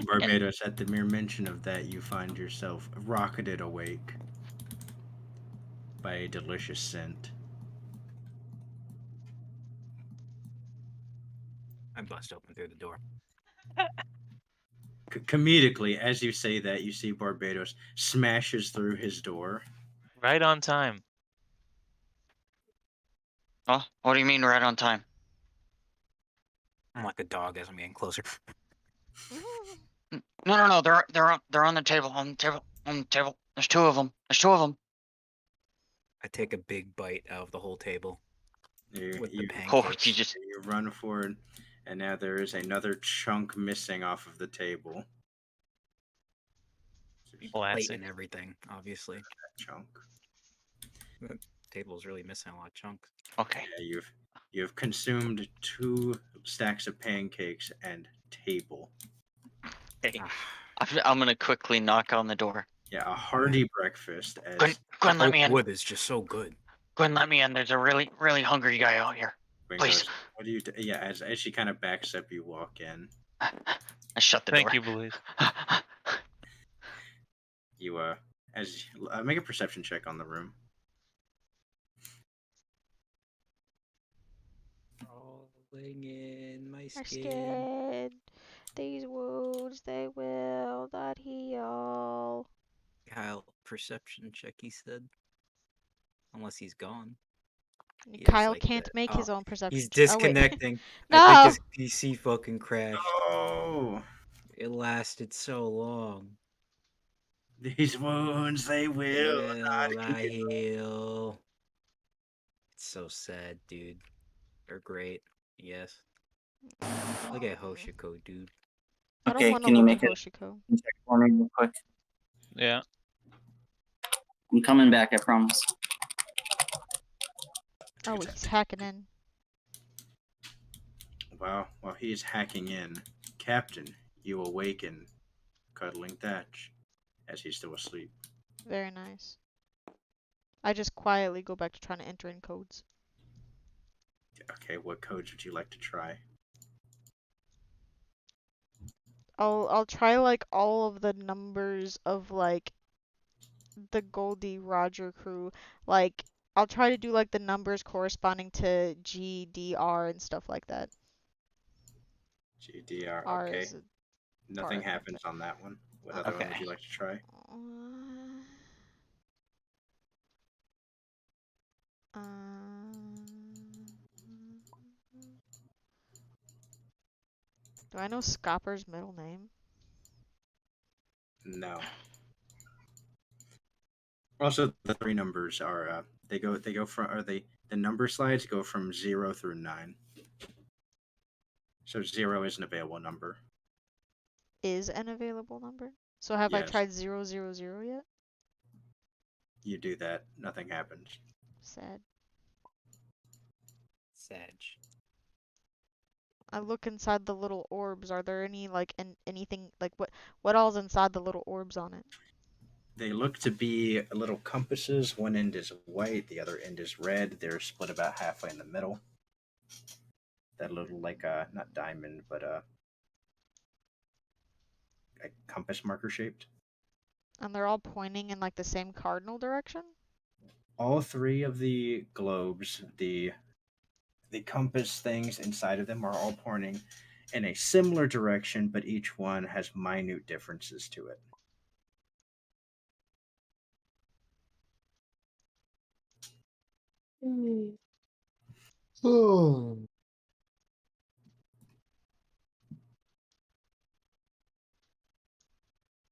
Speaker 1: Barbados, at the mere mention of that, you find yourself rocketed awake by a delicious scent.
Speaker 4: I bust open through the door.
Speaker 1: Comedically, as you say that, you see Barbados smashes through his door.
Speaker 3: Right on time.
Speaker 7: Oh, what do you mean right on time?
Speaker 4: I'm like a dog as I'm getting closer.
Speaker 7: No. They're on the table. On the table. On the table. There's two of them. There's two of them.
Speaker 4: I take a big bite out of the whole table
Speaker 1: You,
Speaker 4: with the
Speaker 1: you,
Speaker 7: Oh,
Speaker 4: pancakes.
Speaker 7: you just.
Speaker 1: you run forward, and now there is another chunk missing off of the table.
Speaker 4: Plate
Speaker 3: Classic.
Speaker 4: and everything, obviously.
Speaker 1: That chunk.
Speaker 4: The table's really missing a lot of chunks.
Speaker 7: Okay.
Speaker 1: Yeah, you've consumed 2 stacks of pancakes and table.
Speaker 7: Hey,
Speaker 4: Ah,
Speaker 7: I'm gonna quickly knock on the door.
Speaker 1: Yeah, a hearty breakfast.
Speaker 7: Gwen, let
Speaker 4: oak
Speaker 7: me in.
Speaker 4: wood is just so good.
Speaker 7: Gwen, let me in. There's a really, really hungry guy out here.
Speaker 1: Gwen
Speaker 7: Please.
Speaker 1: goes, what do you? Yeah, as she kind of backs up, you walk in.
Speaker 7: I shut the
Speaker 3: Thank
Speaker 7: door.
Speaker 3: you, Blaze.
Speaker 1: You make a perception check on the room.
Speaker 4: Rolling in my
Speaker 2: My
Speaker 4: skin.
Speaker 2: skin. These wounds, they will not heal.
Speaker 4: Kyle, perception check, he said. Unless he's gone. He is
Speaker 2: Kyle
Speaker 4: like
Speaker 2: can't
Speaker 4: that.
Speaker 2: make his
Speaker 4: Oh,
Speaker 2: own perception.
Speaker 4: He's
Speaker 2: Oh, wait.
Speaker 4: disconnecting.
Speaker 2: No!
Speaker 4: I think his PC fucking crashed.
Speaker 1: Oh,
Speaker 4: It lasted so long.
Speaker 1: these wounds, they will not heal.
Speaker 4: heal. It's so sad, dude. They're great. Yes. Look at Hoshiko, dude.
Speaker 2: I don't
Speaker 6: Okay,
Speaker 2: want to
Speaker 6: can you
Speaker 2: look
Speaker 6: make
Speaker 2: at
Speaker 6: it
Speaker 2: Hoshiko.
Speaker 6: check for me real quick?
Speaker 3: Yeah.
Speaker 6: I'm coming back, I promise.
Speaker 2: Oh, he's hacking in.
Speaker 1: Wow, while he's hacking in, Captain, you awaken, cuddling Thatch, as he's still asleep.
Speaker 2: Very nice. I just quietly go back to trying to enter in codes.
Speaker 1: Okay, what codes would you like to try?
Speaker 2: I'll try like all of the numbers of like the Goldie Rodger crew. Like I'll try to do like the numbers corresponding to GDR and stuff like that.
Speaker 1: GDR,
Speaker 2: R
Speaker 1: okay.
Speaker 2: is a
Speaker 1: Nothing
Speaker 2: part of
Speaker 1: happens on that one. What other one would
Speaker 7: Okay.
Speaker 1: you like to try?
Speaker 2: Do I know Scopper's middle name?
Speaker 1: No. Also, the 3 numbers are they go from the number slides go from 0 through 9. So 0 is an available number.
Speaker 2: Is an available number? So have I
Speaker 1: Yes.
Speaker 2: tried 000 yet?
Speaker 1: You do that, nothing happens.
Speaker 2: Sad.
Speaker 4: Sag.
Speaker 2: I look inside the little orbs. Are there any like anything like what all's inside the little orbs on it?
Speaker 1: They look to be little compasses. One end is white, the other end is red. They're split about halfway in the middle. That little like not diamond, but like compass marker shaped.
Speaker 2: And they're all pointing in like the same cardinal direction?
Speaker 1: All 3 of the globes, the compass things inside of them are all pointing in a similar direction, but each one has minute differences to it.
Speaker 5: Oh.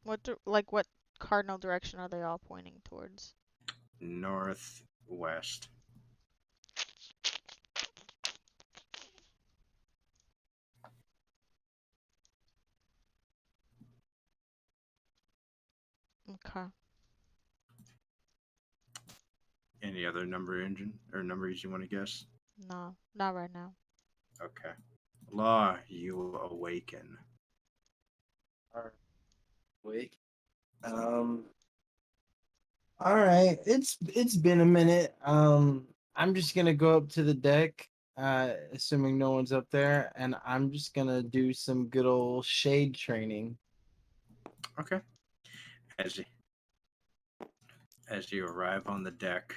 Speaker 2: What cardinal direction are they all pointing towards?
Speaker 1: Northwest.
Speaker 2: Okay.
Speaker 1: Any other number engine or numbers you want to guess?
Speaker 2: No, not right now.
Speaker 1: Okay. Law, you awaken.
Speaker 5: Wait. All right. It's been a minute. I'm just gonna go up to the deck, assuming no one's up there, and I'm just gonna do some good old shade training.
Speaker 1: Okay. As you arrive on the deck,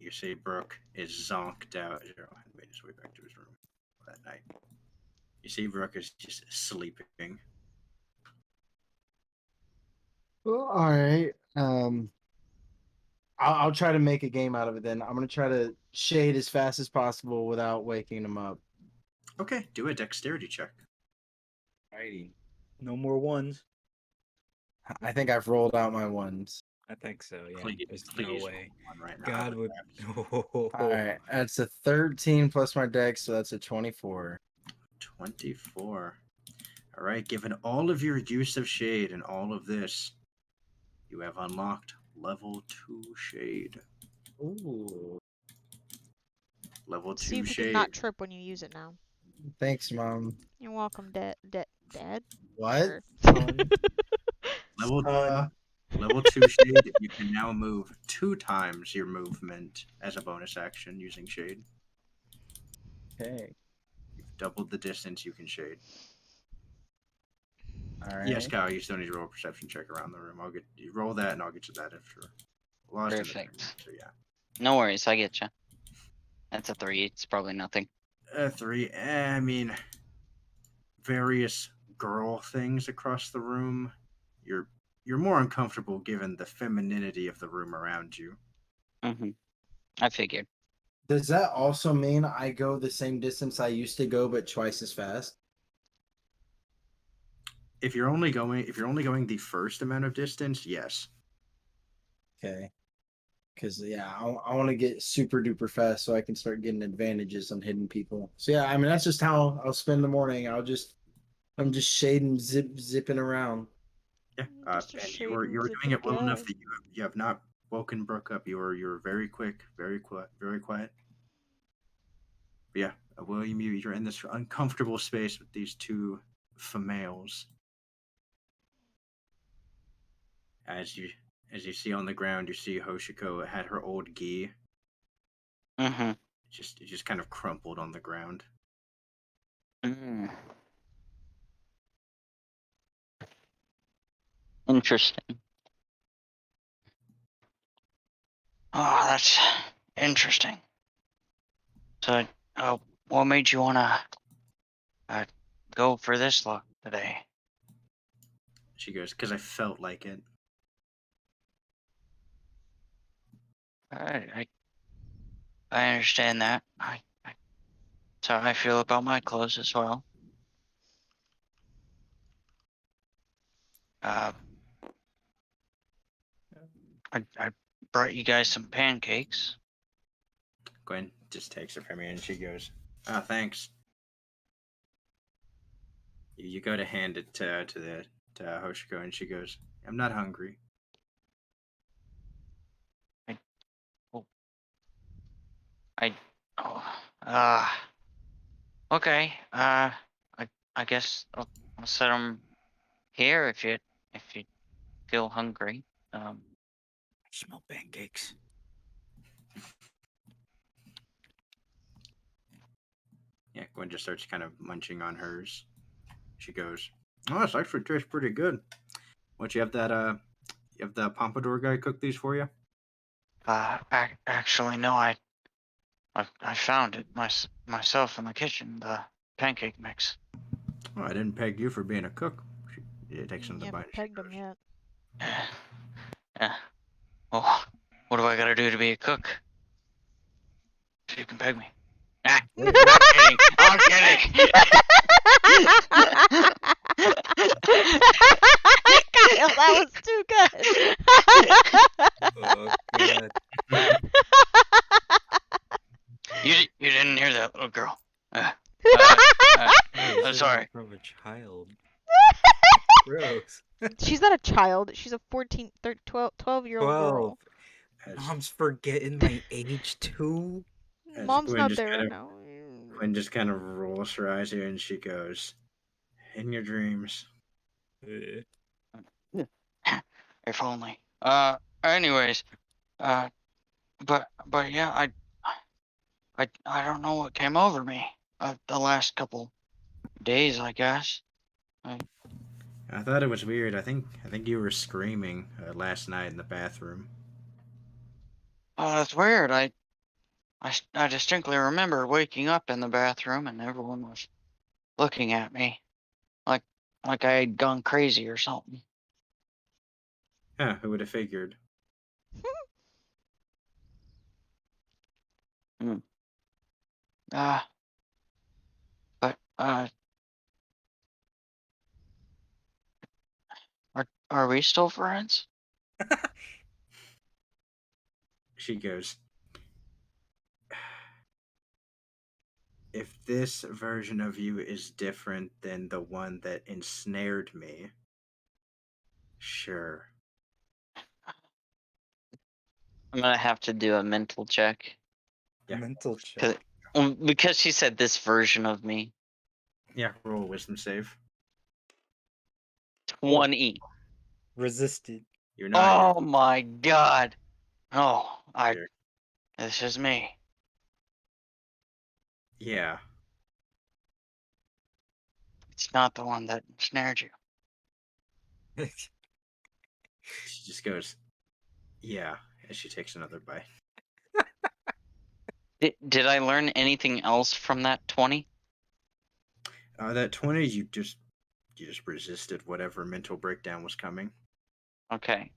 Speaker 1: you see Brooke is zonked out. He made his way back to his room that night. You see Brooke is just sleeping.
Speaker 5: Well, all right. I'll try to make a game out of it then. I'm gonna try to shade as fast as possible without waking him up.
Speaker 1: Okay, do a dexterity check.
Speaker 5: Alrighty.
Speaker 4: No more ones.
Speaker 5: I think I've rolled out my ones.
Speaker 4: I think so. Yeah.
Speaker 1: Please,
Speaker 4: There's
Speaker 1: please
Speaker 4: no
Speaker 1: roll
Speaker 4: way.
Speaker 1: one right now.
Speaker 4: God would.
Speaker 5: All right, that's a 13 plus my dex, so that's a 24.
Speaker 1: 24. All right, given all of your use of shade and all of this, you have unlocked level 2 shade.
Speaker 5: Ooh.
Speaker 1: Level
Speaker 2: See
Speaker 1: 2
Speaker 2: if you can
Speaker 1: shade.
Speaker 2: not trip when you use it now.
Speaker 5: Thanks, Mom.
Speaker 2: You're welcome, Dad.
Speaker 5: What?
Speaker 2: Sure.
Speaker 1: Level 2 shade, you can now move 2 times your movement as a bonus action using shade.
Speaker 5: Okay.
Speaker 1: You've doubled the distance you can shade.
Speaker 5: All right.
Speaker 1: Yes, Kyle, you still need to roll a perception check around the room. You roll that and I'll get you that after. Lost in the
Speaker 7: Perfect.
Speaker 1: dream, so yeah.
Speaker 7: No worries, I get you. That's a 3. It's probably nothing.
Speaker 1: 3. I mean, various girl things across the room. You're more uncomfortable given the femininity of the room around you.
Speaker 7: Mm-hmm. I figured.
Speaker 5: Does that also mean I go the same distance I used to go, but twice as fast?
Speaker 1: If you're only going the first amount of distance, yes.
Speaker 5: Okay. Because yeah, I want to get super duper fast so I can start getting advantages on hidden people. So yeah, I mean that's just how I'll spend the morning. I'm just shading, zipping around.
Speaker 1: Yeah,
Speaker 2: Just a
Speaker 1: and
Speaker 2: shade
Speaker 1: you were
Speaker 2: and
Speaker 1: doing
Speaker 2: zipping
Speaker 1: it well enough
Speaker 2: guy.
Speaker 1: that you have not woken Brooke up. You're very quick, very quiet, very quiet. But yeah, William, you're in this uncomfortable space with these two females. As you see on the ground, you see Hoshiko had her old gi.
Speaker 7: Mm-hmm.
Speaker 1: It just kind of crumpled on the ground.
Speaker 7: Mm. Interesting. Oh, that's interesting. So, what made you wanna go for this look today?
Speaker 1: She goes, "Because I felt like it."
Speaker 7: I understand that. That's how I feel about my clothes as well. I brought you guys some pancakes.
Speaker 1: Gwen just takes it from you and she goes, "Ah, thanks." You go to hand it to Hoshiko and she goes, "I'm not hungry."
Speaker 7: Okay. I guess I'll set them here if you feel hungry.
Speaker 4: I smell pancakes.
Speaker 1: Yeah, Gwen just starts kind of munching on hers. She goes, "Oh, this actually tastes pretty good. What you have the pompadour guy cook these for you?"
Speaker 7: Actually, no. I found it myself in the kitchen. The pancake mix.
Speaker 1: "Oh, I didn't peg you for being a cook." She takes
Speaker 2: You
Speaker 1: some of the bite.
Speaker 2: haven't pegged him yet.
Speaker 7: Yeah. Well, what do I gotta do to be a cook? So you can peg me. Ah, I'm kidding. I'm kidding.
Speaker 2: Kyle, that was too good.
Speaker 4: Oh god.
Speaker 7: You didn't hear that, little girl.
Speaker 4: Why is
Speaker 7: I'm
Speaker 4: it
Speaker 7: sorry.
Speaker 4: From a child. Gross.
Speaker 2: She's not a child. She's a 12-year-old girl.
Speaker 4: 12. Mom's forgetting my age too.
Speaker 1: As
Speaker 2: Mom's
Speaker 1: Gwen
Speaker 2: not
Speaker 1: just
Speaker 2: there
Speaker 1: kind of-
Speaker 2: now.
Speaker 1: Gwen just kind of rolls her eyes here and she goes, "In your dreams."
Speaker 7: If only. Anyways, but yeah, I don't know what came over me. The last couple days, I guess.
Speaker 1: I thought it was weird. I think you were screaming last night in the bathroom.
Speaker 7: Oh, that's weird. I distinctly remember waking up in the bathroom and everyone was looking at me, like I had gone crazy or something.
Speaker 1: Huh, who would have figured?
Speaker 7: Uh, but Are we still friends?
Speaker 1: She goes, if this version of you is different than the one that ensnared me, sure.
Speaker 7: I'm gonna have to do a mental check.
Speaker 1: Yeah.
Speaker 4: Mental check.
Speaker 7: Because she said this version of me.
Speaker 1: Yeah, roll a wisdom save.
Speaker 7: 20.
Speaker 4: Resisted.
Speaker 1: You're not.
Speaker 7: Oh my god. Oh,
Speaker 1: You're-
Speaker 7: this is me.
Speaker 1: yeah.
Speaker 7: It's not the one that snared you.
Speaker 1: She just goes, yeah, as she takes another bite.
Speaker 7: Did I learn anything else from that 20?
Speaker 1: That 20, you just resisted whatever mental breakdown was coming.
Speaker 7: Okay,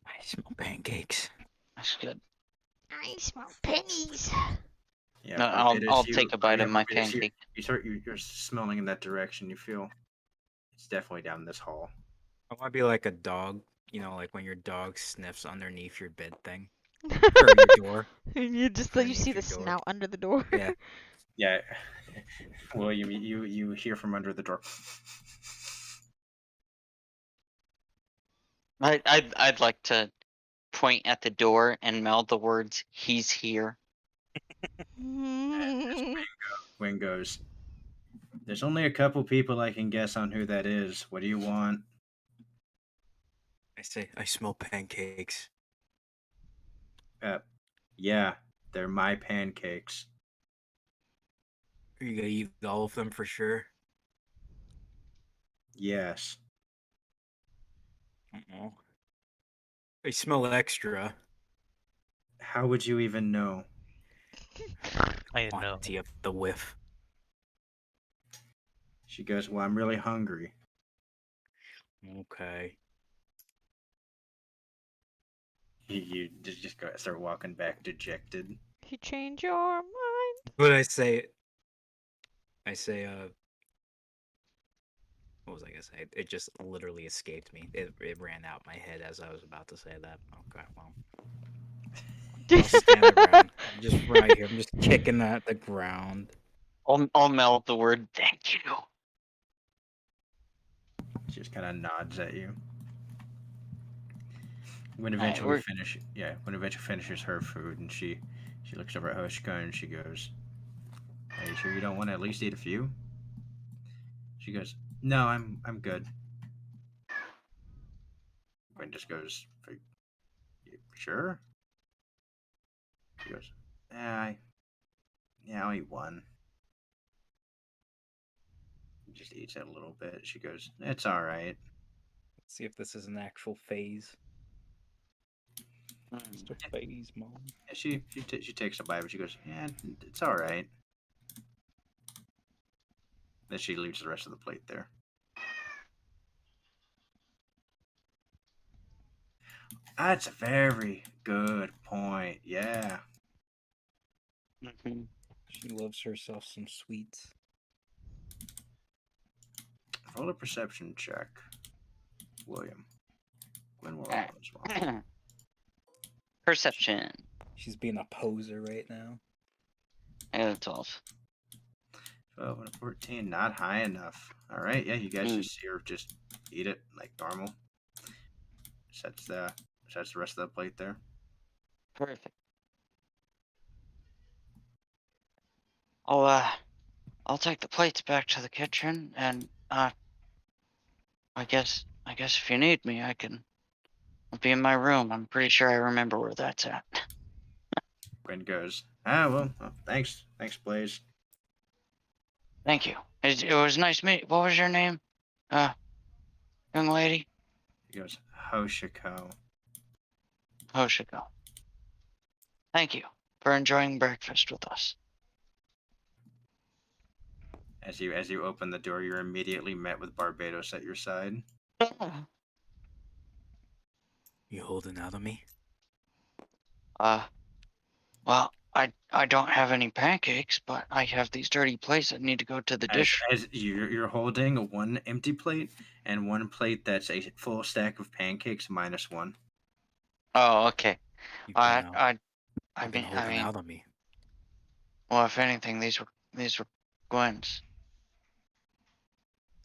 Speaker 4: I smell pancakes.
Speaker 7: that's good.
Speaker 2: I smell pennies.
Speaker 1: Yeah,
Speaker 7: No,
Speaker 1: but
Speaker 7: I'll
Speaker 1: as
Speaker 7: take a bite of my
Speaker 1: but as
Speaker 7: pancake.
Speaker 1: you're smelling in that direction. You feel it's definitely down this hall.
Speaker 4: I want to be like a dog, like when your dog sniffs underneath your bed thing or your door.
Speaker 2: And you see
Speaker 4: Underneath
Speaker 2: the
Speaker 4: your door.
Speaker 2: snout under the door.
Speaker 4: Yeah.
Speaker 1: Yeah, William, you hear from under the door.
Speaker 7: I'd like to point at the door and mouth the words, "He's here."
Speaker 1: Wing goes, there's only a couple people I can guess on who that is. What do you want?
Speaker 4: I say, I smell pancakes.
Speaker 1: Yeah, they're my pancakes.
Speaker 4: Are you gonna eat all of them for sure?
Speaker 1: Yes.
Speaker 4: Uh-oh. I smell extra.
Speaker 1: How would you even know?
Speaker 3: I know.
Speaker 4: Quantity of the whiff.
Speaker 1: She goes, well, I'm really hungry.
Speaker 4: Okay.
Speaker 1: You just go start walking back dejected.
Speaker 2: You change your mind.
Speaker 4: But I say, what was I gonna say? It just literally escaped me. It ran out my head as I was about to say that. Okay, well. I'll stand around. I'm just right here. I'm just kicking at the ground.
Speaker 7: I'll mouth the word, "Thank you."
Speaker 1: She just kind of nods at you. When
Speaker 7: Alright,
Speaker 1: eventually finishes her food, and she looks over at Hoshiko and she goes, "Are you sure you don't want to at least eat a few?" She goes, "No, I'm good." Gwen just goes, "You sure?" She goes, yeah, I'll eat one." Just eats it a little bit. She goes, "It's all right."
Speaker 4: Let's see if this is an actual phase. Just a phase, mom.
Speaker 1: Yeah, she takes a bite, but she goes, "Yeah, it's all right." Then she leaves the rest of the plate there. That's a very good point. Yeah.
Speaker 4: She loves herself some sweets.
Speaker 1: Roll a perception check, William. Gwen will roll as well.
Speaker 7: Perception.
Speaker 4: She's being a poser right now.
Speaker 7: I got a 12.
Speaker 1: 12 and a 14, not high enough. All right, yeah, you guys just see her just eat it like normal. Sets the rest of the plate there.
Speaker 7: Perfect. I'll take the plates back to the kitchen, and I guess if you need me, I'll be in my room. I'm pretty sure I remember where that's at.
Speaker 1: Gwen goes, well, thanks, Blaze.
Speaker 7: Thank you. It was nice meeting. What was your name, young lady?
Speaker 1: He goes, Hoshiko.
Speaker 7: Hoshiko. Thank you for enjoying breakfast with us.
Speaker 1: As you open the door, you're immediately met with Barbados at your side.
Speaker 4: You holding out on me?
Speaker 7: Well, I don't have any pancakes, but I have these dirty plates that need to go to the dish.
Speaker 1: As you're holding one empty plate and one plate that's a full stack of pancakes minus one.
Speaker 7: Oh, okay.
Speaker 4: You've been out.
Speaker 7: I
Speaker 4: You've been
Speaker 7: mean,
Speaker 4: holding out on me.
Speaker 7: well, if anything, these were Gwen's.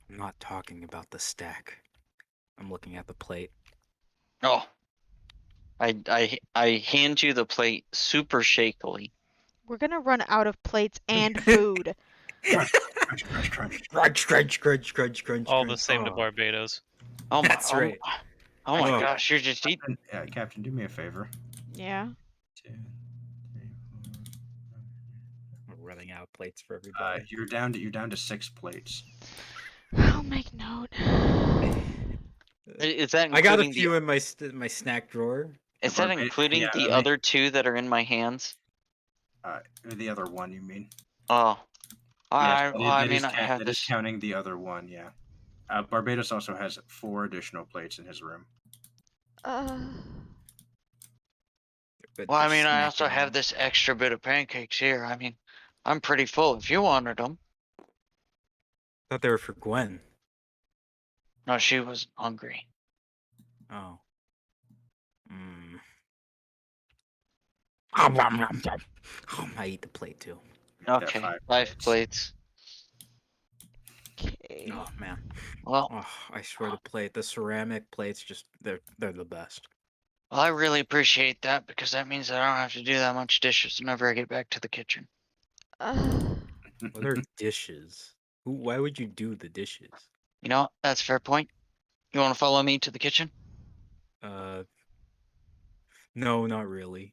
Speaker 4: I'm not talking about the stack. I'm looking at the plate.
Speaker 7: Oh. I hand you the plate super shakily.
Speaker 2: We're gonna run out of plates and food.
Speaker 1: Crunch, crunch, crunch, crunch.
Speaker 4: Crunch, crunch, crunch, crunch, crunch.
Speaker 3: All the
Speaker 4: crunch.
Speaker 3: same to
Speaker 4: Oh,
Speaker 3: Barbados.
Speaker 7: Oh my!
Speaker 4: That's right.
Speaker 7: Oh my
Speaker 4: Oh.
Speaker 7: gosh! You're just eating.
Speaker 1: Captain, do me a favor.
Speaker 2: Yeah.
Speaker 1: 2, 3, 4.
Speaker 4: We're running out of plates for everybody.
Speaker 1: You're down to 6 plates.
Speaker 2: I'll make note.
Speaker 7: Is that
Speaker 4: I got a
Speaker 7: including
Speaker 4: few in my snack drawer.
Speaker 7: Is that including the other 2 that are in my hands?
Speaker 1: The other one, you mean?
Speaker 7: Oh.
Speaker 1: Yes,
Speaker 7: I mean, I have
Speaker 1: that is
Speaker 7: this.
Speaker 1: counting the other one. Yeah. Barbados also has 4 additional plates in his room.
Speaker 4: But
Speaker 7: Well, I
Speaker 4: just
Speaker 7: mean, I
Speaker 4: snack
Speaker 7: also
Speaker 4: it
Speaker 7: have
Speaker 4: on.
Speaker 7: this extra bit of pancakes here. I mean, I'm pretty full. If you wanted them.
Speaker 4: Thought they were for Gwen.
Speaker 7: No, she was hungry.
Speaker 4: Oh. I eat the plate too.
Speaker 7: Okay,
Speaker 1: 5
Speaker 7: 5 plates.
Speaker 2: Okay.
Speaker 4: Oh man.
Speaker 7: Well,
Speaker 4: Oh, I swear the ceramic plates they're the best.
Speaker 7: well, I really appreciate that because that means that I don't have to do that much dishes whenever I get back to the kitchen.
Speaker 4: What are dishes? Why would you do the dishes?
Speaker 7: You know, that's a fair point. You want to follow me to the kitchen?
Speaker 4: No, not really.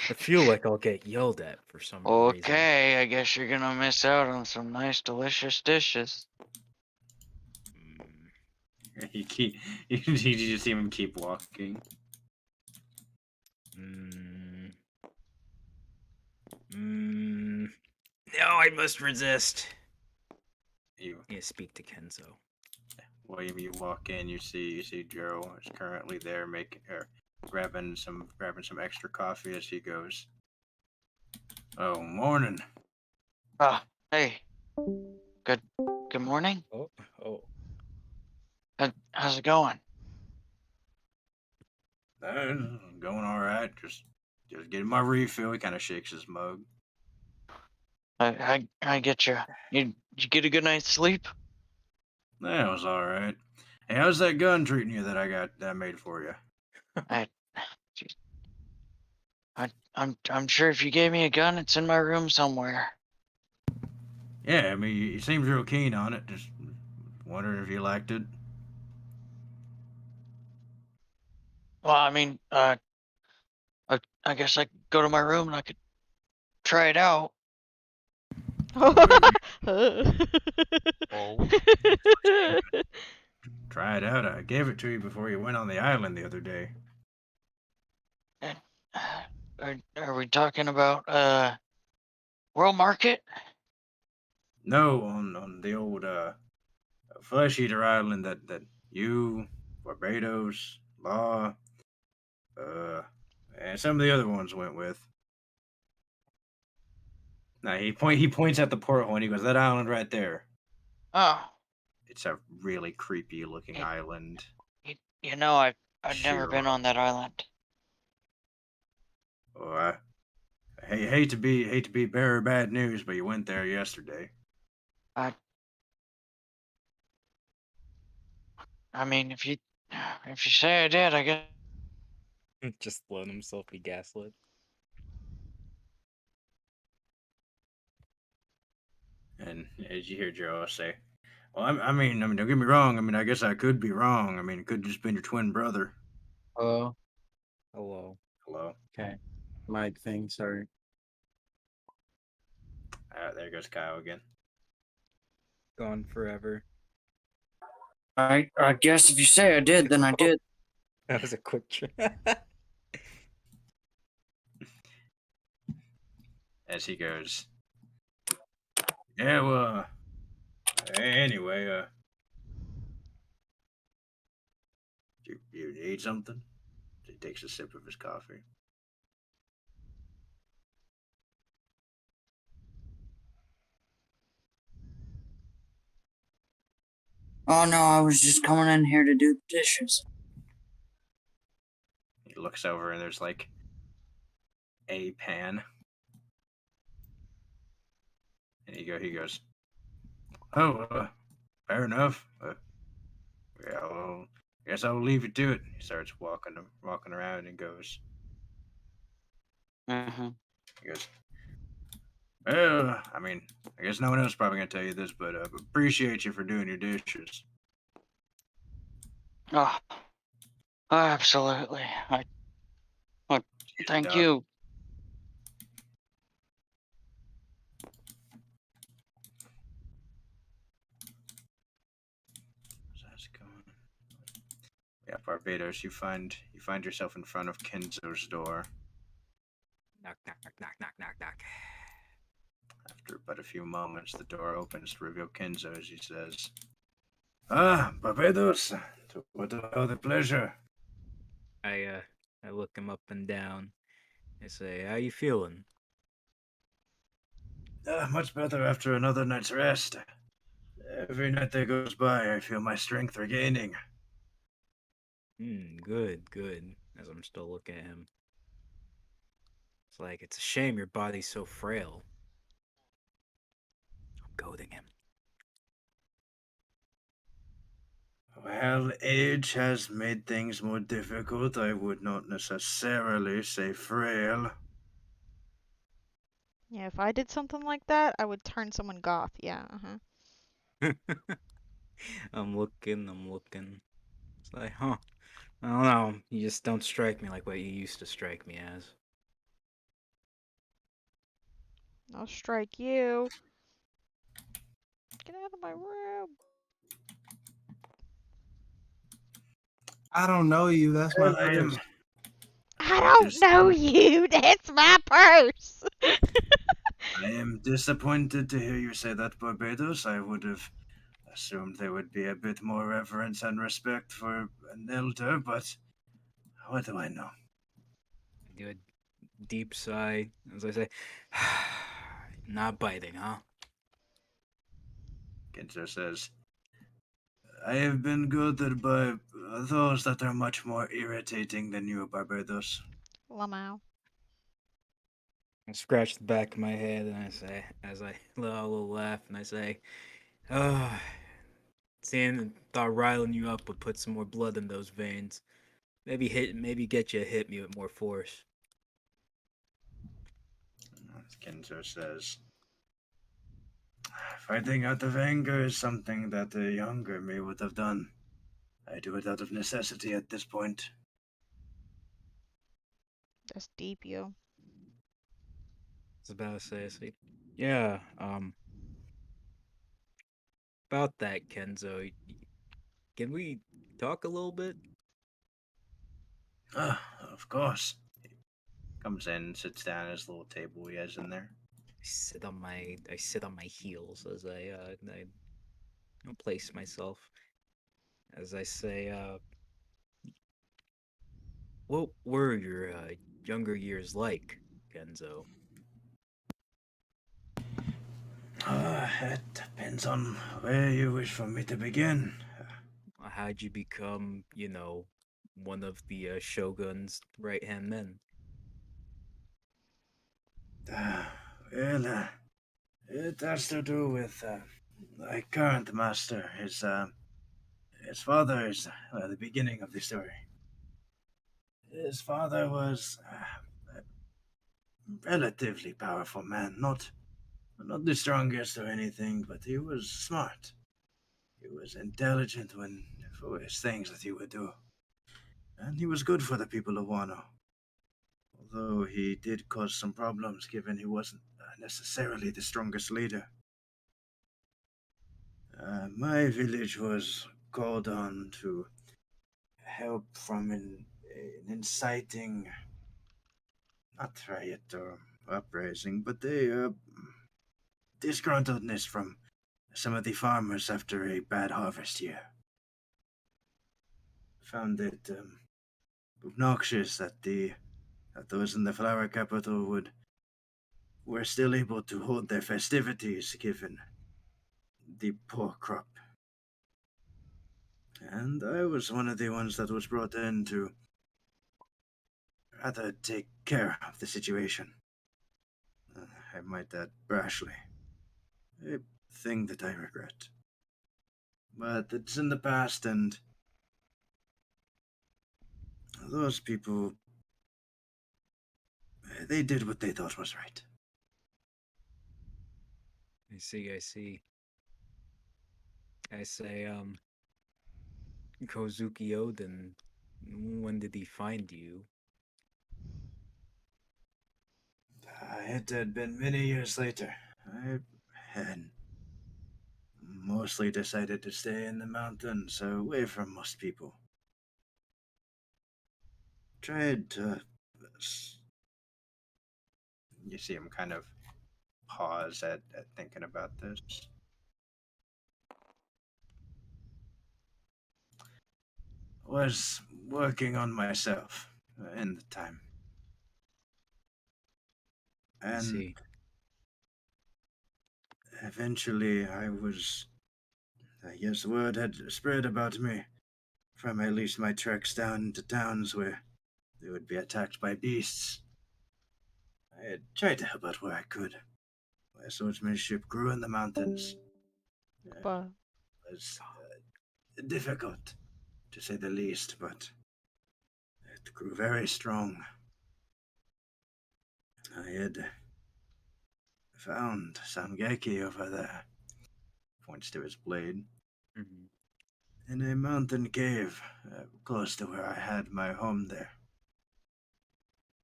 Speaker 4: I feel like I'll get yelled at for some reason.
Speaker 7: Okay, I guess you're gonna miss out on some nice, delicious dishes.
Speaker 1: you just see him keep walking.
Speaker 4: No, I must resist.
Speaker 1: You
Speaker 4: speak to Kenzo.
Speaker 1: Well, you walk in, you see Joe is currently there grabbing some extra coffee as he goes. Oh, morning.
Speaker 7: Hey. Good morning.
Speaker 4: Oh.
Speaker 7: How's it going?
Speaker 1: Going all right. Just getting my refill. He kind of shakes his mug.
Speaker 7: I get you. You get a good night's sleep?
Speaker 1: That was all right. Hey, how's that gun treating you that I made for you?
Speaker 7: I'm sure if you gave me a gun, it's in my room somewhere.
Speaker 1: Yeah, I mean, you seems real keen on it. Just wondering if you liked it.
Speaker 7: Well, I mean, I guess I could go to my room and I could try it out.
Speaker 1: Try it out. I gave it to you before you went on the island the other day.
Speaker 7: Are we talking about World Market?
Speaker 1: No, on the old Flesh Eater Island that you, Barbados, Law, and some of the other ones went with. Now he points at the porthole and he goes, "That island right there."
Speaker 7: Oh.
Speaker 1: It's a really creepy looking island.
Speaker 7: You know, I've never been on that island.
Speaker 1: Oh, I hate to be bearer bad news, but you went there yesterday.
Speaker 7: I mean, if you say I did, I guess.
Speaker 4: Just letting himself be gaslit.
Speaker 1: And as you hear Joe say, "Well, I mean, don't get me wrong. I mean, I guess I could be wrong. I mean, it could just been your twin brother."
Speaker 5: Hello.
Speaker 4: Hello.
Speaker 5: Okay. Mic thing. Sorry.
Speaker 1: There goes Kyle again.
Speaker 4: Gone forever.
Speaker 7: I guess if you say I did, then I did.
Speaker 4: That was a quick trick.
Speaker 1: As he goes, "Yeah, well, anyway, you need something?" He takes a sip of his coffee.
Speaker 7: Oh no, I was just coming in here to do the dishes.
Speaker 1: He looks over and there's like a pan. And he goes, oh, fair enough. Yeah, well, guess I'll leave you to it. He starts walking around and goes,
Speaker 7: Mm-hmm.
Speaker 1: he goes, well, I mean, I guess no one else is probably gonna tell you this, but appreciate you for doing your dishes.
Speaker 7: Oh, absolutely. Thank you.
Speaker 1: How's that going? Yeah, Barbados, you find yourself in front of Kenzo's door.
Speaker 4: Knock, knock, knock, knock, knock, knock, knock.
Speaker 1: After but a few moments, the door opens to reveal Kenzo as he says, ah, Barbados, what the pleasure.
Speaker 4: I look him up and down. I say, how you feeling?
Speaker 1: Much better after another night's rest. Every night that goes by, I feel my strength regaining.
Speaker 4: Good, good. As I'm still looking at him. It's like, it's a shame your body's so frail. I'm goading him.
Speaker 1: Well, age has made things more difficult. I would not necessarily say frail.
Speaker 2: Yeah, if I did something like that, I would turn someone goth. Yeah,
Speaker 4: I'm looking. It's like, huh. I don't know. You just don't strike me like what you used to strike me as.
Speaker 2: I'll strike you. Get out of my room.
Speaker 5: I don't know you. That's my
Speaker 1: Well, I am.
Speaker 5: purse.
Speaker 2: I don't know you. That's my purse.
Speaker 1: I am disappointed to hear you say that, Barbados. I would have assumed there would be a bit more reverence and respect for an elder, but what do I know?
Speaker 4: I do a deep sigh as I say, not biting, huh?
Speaker 1: Kenzo says, I have been goaded by those that are much more irritating than you, Barbados.
Speaker 2: Lamau.
Speaker 4: I scratch the back of my head and I say, as I let out a little laugh, and I say, oh, seeing thought riling you up would put some more blood in those veins. Maybe get you to hit me with more force.
Speaker 1: Kenzo says, fighting out of anger is something that a younger me would have done. I do it out of necessity at this point.
Speaker 2: That's deep, yo.
Speaker 4: I was about to say, yeah, about that, Kenzo. Can we talk a little bit?
Speaker 1: Ah, of course. He comes in, sits down at his little table he has in there.
Speaker 4: I sit on my heels as I place myself. As I say, what were your younger years like, Kenzo?
Speaker 1: It depends on where you wish for me to begin.
Speaker 4: How'd you become, one of the Shogun's right-hand men?
Speaker 1: Well, it has to do with my current master. His father is the beginning of the story. His father was a relatively powerful man, not the strongest or anything, but he was smart. He was intelligent for his things that he would do, and he was good for the people of Wano. Although he did cause some problems, given he wasn't necessarily the strongest leader. My village was called on to help from an inciting, not riot or uprising, but a disgruntledness from some of the farmers after a bad harvest year. Found it obnoxious that those in the flower capital were still able to hold their festivities given the poor crop. And I was one of the ones that was brought in to rather take care of the situation. I might add brashly. A thing that I regret. But it's in the past, and those people, they did what they thought was right.
Speaker 4: I see, I see. I say, Kozuki Oden, when did he find you?
Speaker 1: It had been many years later. I had mostly decided to stay in the mountains, away from most people. Tried to. You see him kind of pause at thinking about this. Was working on myself in the time.
Speaker 4: I
Speaker 1: And
Speaker 4: see.
Speaker 1: eventually I was. Yes, word had spread about me from at least my treks down to towns where they would be attacked by beasts. I had tried to help out where I could. My swordsmanship grew in the mountains.
Speaker 2: But
Speaker 1: It was difficult, to say the least, but it grew very strong. I had found Sangeki over there, points to his blade,
Speaker 4: Mm-hmm.
Speaker 1: in a mountain cave close to where I had my home there.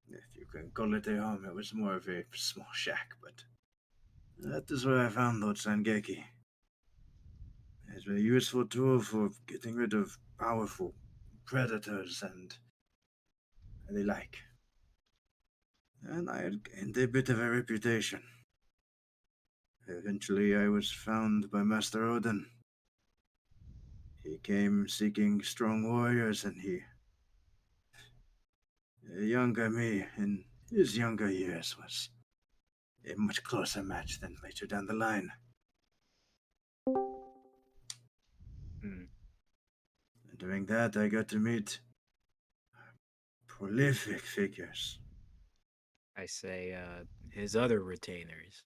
Speaker 1: If you can call it a home, it was more of a small shack, but that is where I found Lord Sangeki. It's a useful tool for getting rid of powerful predators and the like. And I had gained a bit of a reputation. Eventually, I was found by Master Odin. He came seeking strong warriors, and a younger me, in his younger years, was a much closer match than later down the line.
Speaker 4: Mm.
Speaker 1: And doing that, I got to meet prolific figures.
Speaker 4: I say, his other retainers.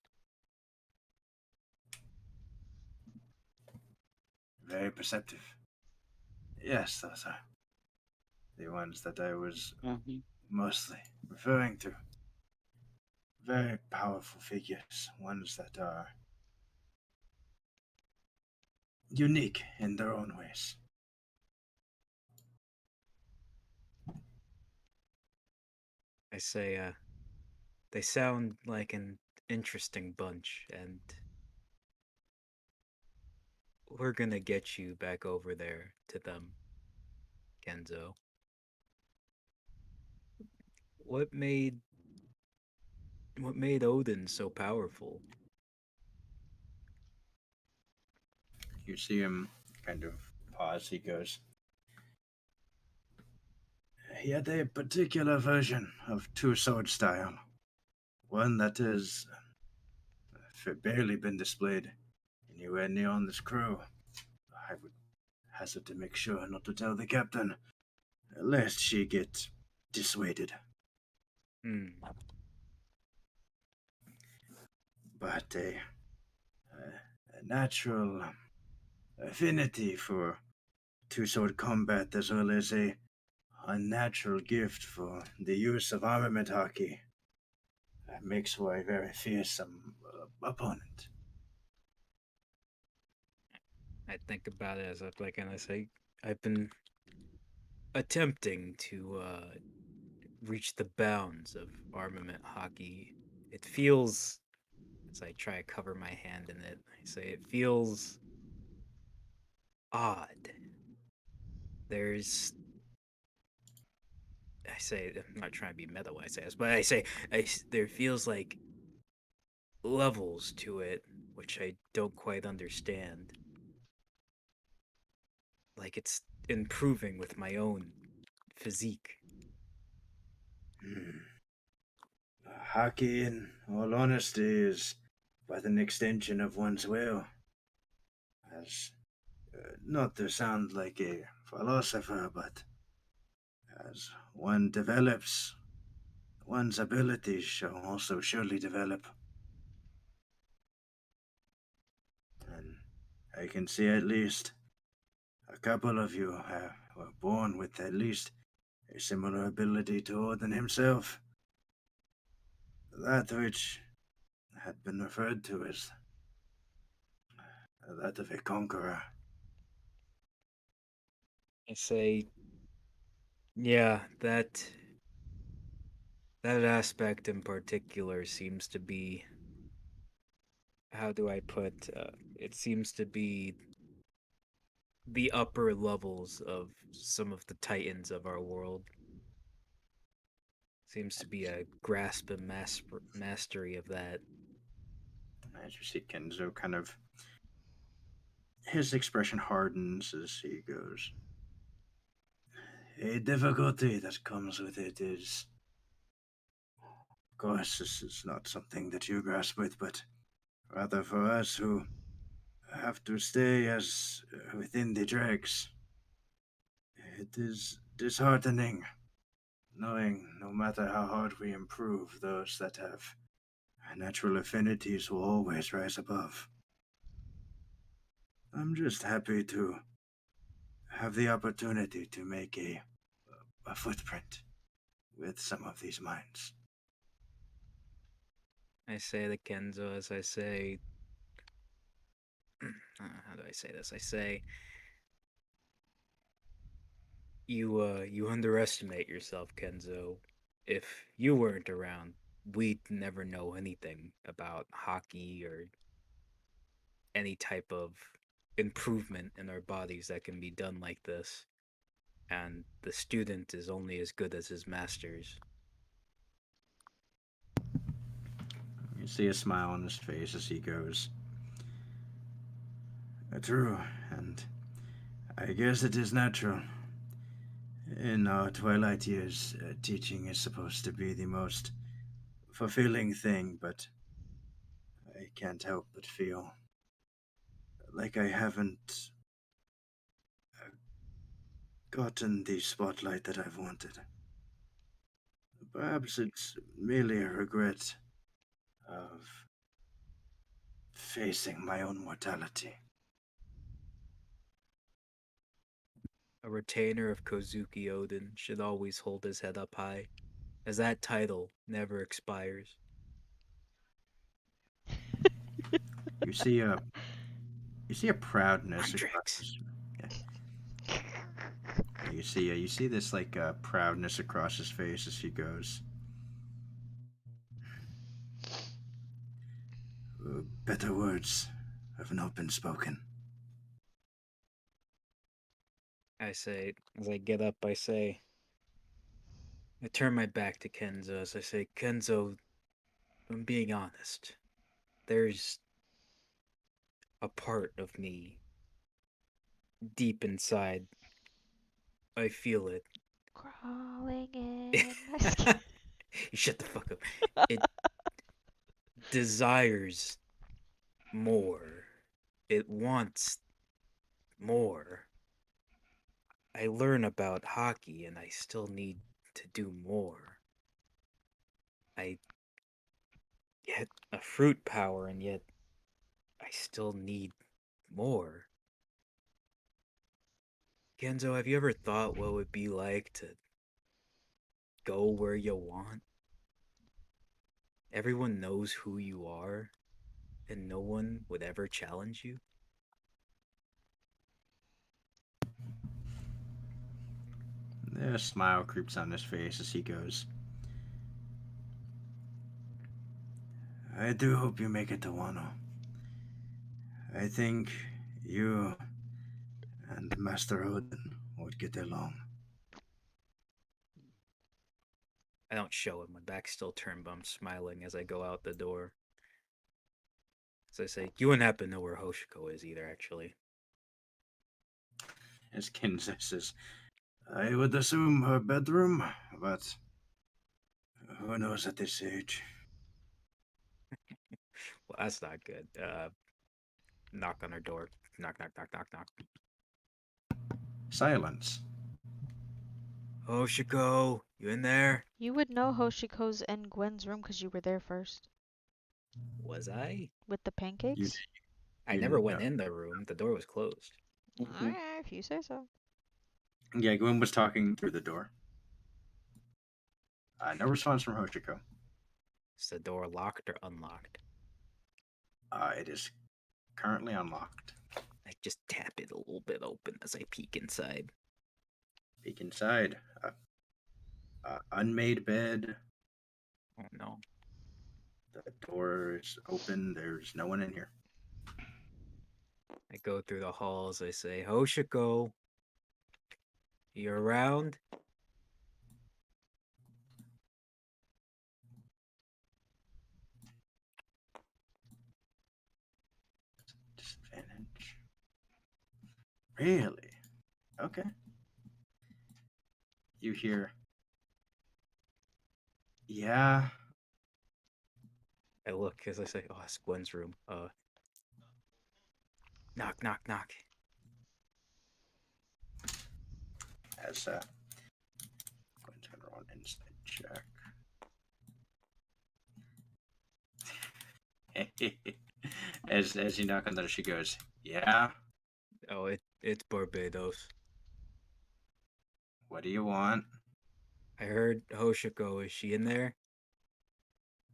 Speaker 1: Very perceptive. Yes, those are the ones that I was
Speaker 7: Mm-hmm.
Speaker 1: mostly referring to. Very powerful figures, ones that are unique in their own ways.
Speaker 4: I say, they sound like an interesting bunch, and we're gonna get you back over there to them, Kenzo. What made what made Odin so powerful?
Speaker 1: You see him kind of pause. He goes, he had a particular version of two-sword style. One that has barely been displayed anywhere near on this crew. I would hazard to make sure not to tell the captain, lest she get dissuaded.
Speaker 4: Hmm.
Speaker 1: But a natural affinity for two-sword combat, as well as a unnatural gift for the use of armament hockey, makes for a very fearsome opponent.
Speaker 4: I think about it as like, and I say, I've been attempting to reach the bounds of armament hockey. It feels, as I try to cover my hand in it, I say it feels odd. There's, I say, I'm not trying to be meta when I say this, but I say, there feels like levels to it, which I don't quite understand. Like it's improving with my own physique.
Speaker 1: Hmm. Hockey, in all honesty, is but an extension of one's will. As Not to sound like a philosopher, but as one develops, one's abilities shall also surely develop. And I can see at least a couple of you were born with at least a similar ability to Odin himself. That which had been referred to as that of a conqueror.
Speaker 4: I say, yeah, that aspect in particular seems to be, how do I put, it seems to be the upper levels of some of the titans of our world. Seems to be a grasp and mastery of that.
Speaker 1: As you see Kenzo kind of, his expression hardens as he goes. A difficulty that comes with it is, of course, this is not something that you grasp with, but rather for us who have to stay as within the dregs. It is disheartening knowing no matter how hard we improve, those that have natural affinities will always rise above. I'm just happy to have the opportunity to make a footprint with some of these minds.
Speaker 4: I say to Kenzo as I say, how do I say this? I say, you underestimate yourself, Kenzo. If you weren't around, we'd never know anything about hockey or any type of improvement in our bodies that can be done like this. And the student is only as good as his masters.
Speaker 1: You see a smile on his face as he goes. True, and I guess it is natural. In our twilight years, teaching is supposed to be the most fulfilling thing, but I can't help but feel like I haven't gotten the spotlight that I've wanted. Perhaps it's merely a regret of facing my own mortality.
Speaker 4: A retainer of Kozuki Odin should always hold his head up high, as that title never expires.
Speaker 1: You see a proudness across
Speaker 4: Andrix.
Speaker 1: his, you see this like proudness across his face as he goes. Better words have not been spoken.
Speaker 4: I say, as I get up, I say, I turn my back to Kenzo as I say, Kenzo, I'm being honest. There's a part of me deep inside. I feel it.
Speaker 2: Crawling in my skin.
Speaker 4: You shut the fuck up. It desires more. It wants more. I learn about hockey and I still need to do more. I get a fruit power and yet I still need more. Kenzo, have you ever thought what it would be like to go where you want? Everyone knows who you are and no one would ever challenge you?
Speaker 1: A smile creeps on his face as he goes. I do hope you make it to Wano. I think you and Master Odin would get along.
Speaker 4: I don't show it. My back's still turned, but I'm smiling as I go out the door. As I say, you wouldn't happen to know where Hoshiko is either, actually.
Speaker 1: As Kinza says, I would assume her bedroom, but who knows at this age?
Speaker 4: Well, that's not good. Knock on her door. Knock, knock, knock, knock, knock.
Speaker 1: Silence.
Speaker 4: Hoshiko, you in there?
Speaker 2: You would know Hoshiko's in Gwen's room because you were there first.
Speaker 4: Was I?
Speaker 2: With the pancakes?
Speaker 4: I
Speaker 1: You
Speaker 4: never
Speaker 1: didn't
Speaker 4: went
Speaker 1: know.
Speaker 4: in the room. The door was closed.
Speaker 2: Alright, if you say so.
Speaker 1: Yeah, Gwen was talking through the door. No response from Hoshiko.
Speaker 4: Is the door locked or unlocked?
Speaker 1: It is currently unlocked.
Speaker 4: I just tap it a little bit open as I peek inside.
Speaker 1: Peek inside. Unmade bed.
Speaker 4: Oh no.
Speaker 1: The door is open. There's no one in here.
Speaker 4: I go through the halls. I say, Hoshiko, you around?
Speaker 1: Disadvantage. Really? Okay. You hear. Yeah.
Speaker 4: I look as I say, oh, it's Gwen's room. Knock, knock, knock.
Speaker 1: As Gwen's gonna roll an insight check. as you knock on the door, she goes, "Yeah.
Speaker 4: Oh, it's Barbados.
Speaker 1: What do you want?"
Speaker 4: I heard Hoshiko. Is she in there?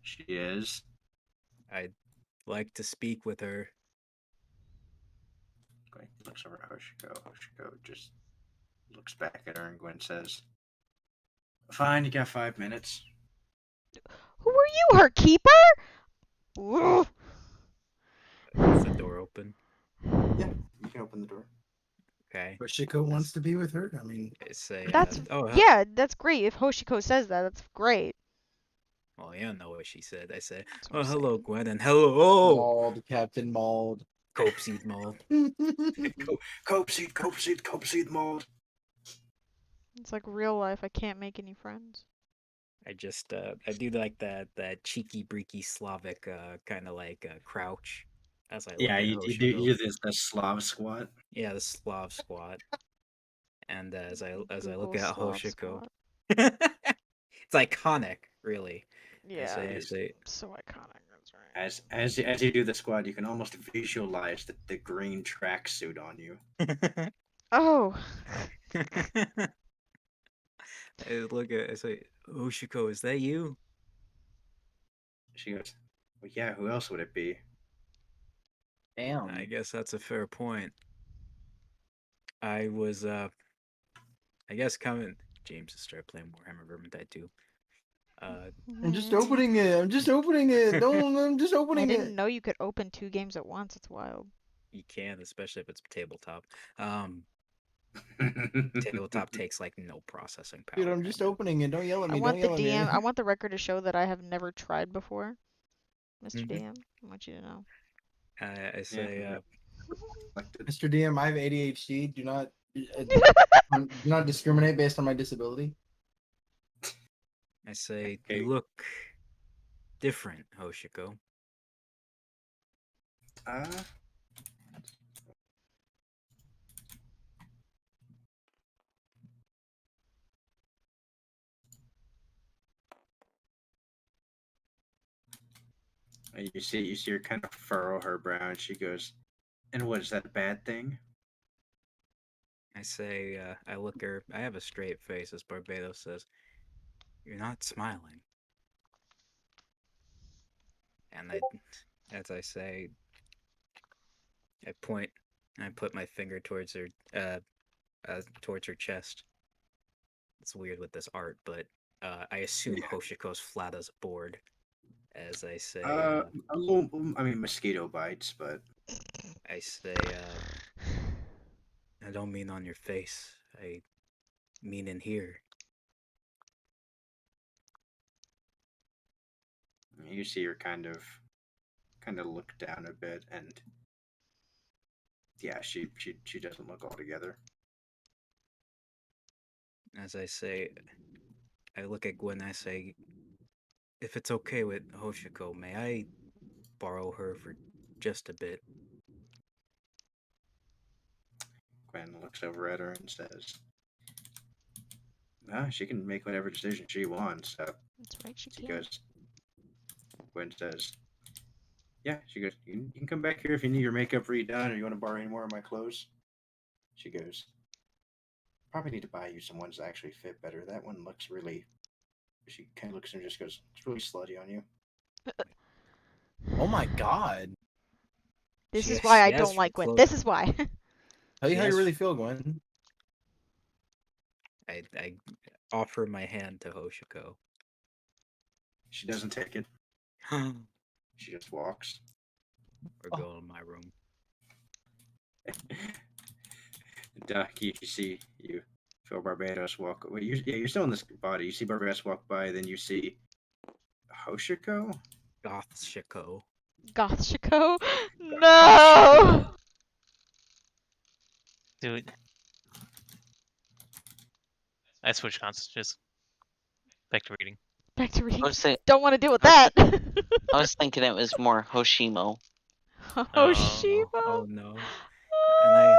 Speaker 1: She is.
Speaker 4: I'd like to speak with her.
Speaker 1: Gwen looks over at Hoshiko. Hoshiko just looks back at her, and Gwen says, "Fine, you got 5 minutes."
Speaker 2: Who are you, her keeper? Ugh.
Speaker 4: Is the door open?
Speaker 1: Yeah, you can open the door.
Speaker 4: Okay.
Speaker 5: Hoshiko wants to be with her. I mean,
Speaker 4: I say,
Speaker 2: That's
Speaker 4: oh,
Speaker 2: yeah, that's great. If Hoshiko says that, that's great.
Speaker 4: Well, you don't know what she said. I say,
Speaker 2: That's what
Speaker 4: oh,
Speaker 2: I'm
Speaker 4: hello,
Speaker 2: saying.
Speaker 4: Gwen, and hello, oh,
Speaker 5: Mauled, Captain Mauled.
Speaker 4: cope seed mold.
Speaker 1: Cope seed mold.
Speaker 2: It's like real life. I can't make any friends.
Speaker 4: I just, I do like that cheeky, breaky Slavic, kind of like crouch as I look
Speaker 1: Yeah,
Speaker 4: at
Speaker 1: you
Speaker 4: Hoshiko.
Speaker 1: do this the Slav squat.
Speaker 4: Yeah, the Slav squat. And as I look
Speaker 2: Google
Speaker 4: at
Speaker 2: Slav
Speaker 4: Hoshiko,
Speaker 2: squat.
Speaker 4: it's iconic, really.
Speaker 2: Yeah,
Speaker 4: I say,
Speaker 2: so iconic. That's right.
Speaker 1: As you do the squat, you can almost visualize the green tracksuit on you.
Speaker 2: Oh,
Speaker 4: I say, Hoshiko, is that you?
Speaker 1: She goes, "Well, yeah, who else would it be?"
Speaker 5: Damn.
Speaker 4: I guess that's a fair point. I was, I guess coming. James has started playing Warhammer Vermintide too.
Speaker 5: I'm just opening it. I'm just opening it. Don't. I'm just
Speaker 2: I
Speaker 5: opening
Speaker 2: didn't
Speaker 5: it.
Speaker 2: know you could open 2 games at once. It's wild.
Speaker 4: You can, especially if it's tabletop. Tabletop takes like no processing power.
Speaker 5: Dude, I'm just opening it. Don't yell at
Speaker 2: I
Speaker 5: me.
Speaker 2: want
Speaker 5: Don't
Speaker 2: the
Speaker 5: yell at
Speaker 2: DM.
Speaker 5: me.
Speaker 2: I want the record to show that I have never tried before, Mr.
Speaker 4: Mhm.
Speaker 2: DM. I want you to know.
Speaker 4: I say,
Speaker 5: Mr. DM, I have ADHD. Do not discriminate based on my disability.
Speaker 4: I say,
Speaker 1: Okay.
Speaker 4: you look different, Hoshiko.
Speaker 1: You see her kind of furrow her brow, and she goes, "And what is that a bad thing?"
Speaker 4: I say, I look her. I have a straight face, as Barbados says. You're not smiling. And as I say, I point. I put my finger towards her chest. It's weird with this art, but I assume
Speaker 1: Yeah.
Speaker 4: Hoshiko's flat as a board. As I say,
Speaker 1: A little, I mean, mosquito bites, but
Speaker 4: I say, I don't mean on your face. I mean in here.
Speaker 1: you see her kind of look down a bit, and yeah, she doesn't look all together.
Speaker 4: As I say, I look at Gwen. I say, if it's okay with Hoshiko, may I borrow her for just a bit?
Speaker 1: Gwen looks over at her and says, she can make whatever decision she wants. So
Speaker 2: That's right, she
Speaker 1: she
Speaker 2: can.
Speaker 1: goes, Gwen says, yeah, she goes, you can come back here if you need your makeup redone or you want to borrow any more of my clothes. She goes, probably need to buy you some ones that actually fit better. That one looks really, she kind of looks and just goes, it's really slutty on you.
Speaker 5: Oh my god.
Speaker 2: This is
Speaker 4: She-
Speaker 2: why
Speaker 4: she
Speaker 2: I
Speaker 4: asked
Speaker 2: don't
Speaker 4: for
Speaker 2: like Gwen.
Speaker 4: clothes.
Speaker 2: This is why.
Speaker 5: Tell you how
Speaker 4: Yes.
Speaker 5: you really feel, Gwen.
Speaker 4: I offer my hand to Hoshiko.
Speaker 1: She doesn't take it.
Speaker 4: We're
Speaker 1: She just walks.
Speaker 4: going to my room.
Speaker 1: Duck, you see, you feel Barbados walk. Wait, you're still in this body. You see Barbados walk by, then you see Hoshiko.
Speaker 4: Gothshiko.
Speaker 2: Gothshiko? No!
Speaker 3: Dude. I switch consciences. Back to reading.
Speaker 2: Back to reading.
Speaker 6: I was, thi-
Speaker 2: Don't want to deal with
Speaker 6: I
Speaker 2: that.
Speaker 6: I was thinking it was more Hoshimo.
Speaker 2: Hoshiko?
Speaker 4: Oh no. And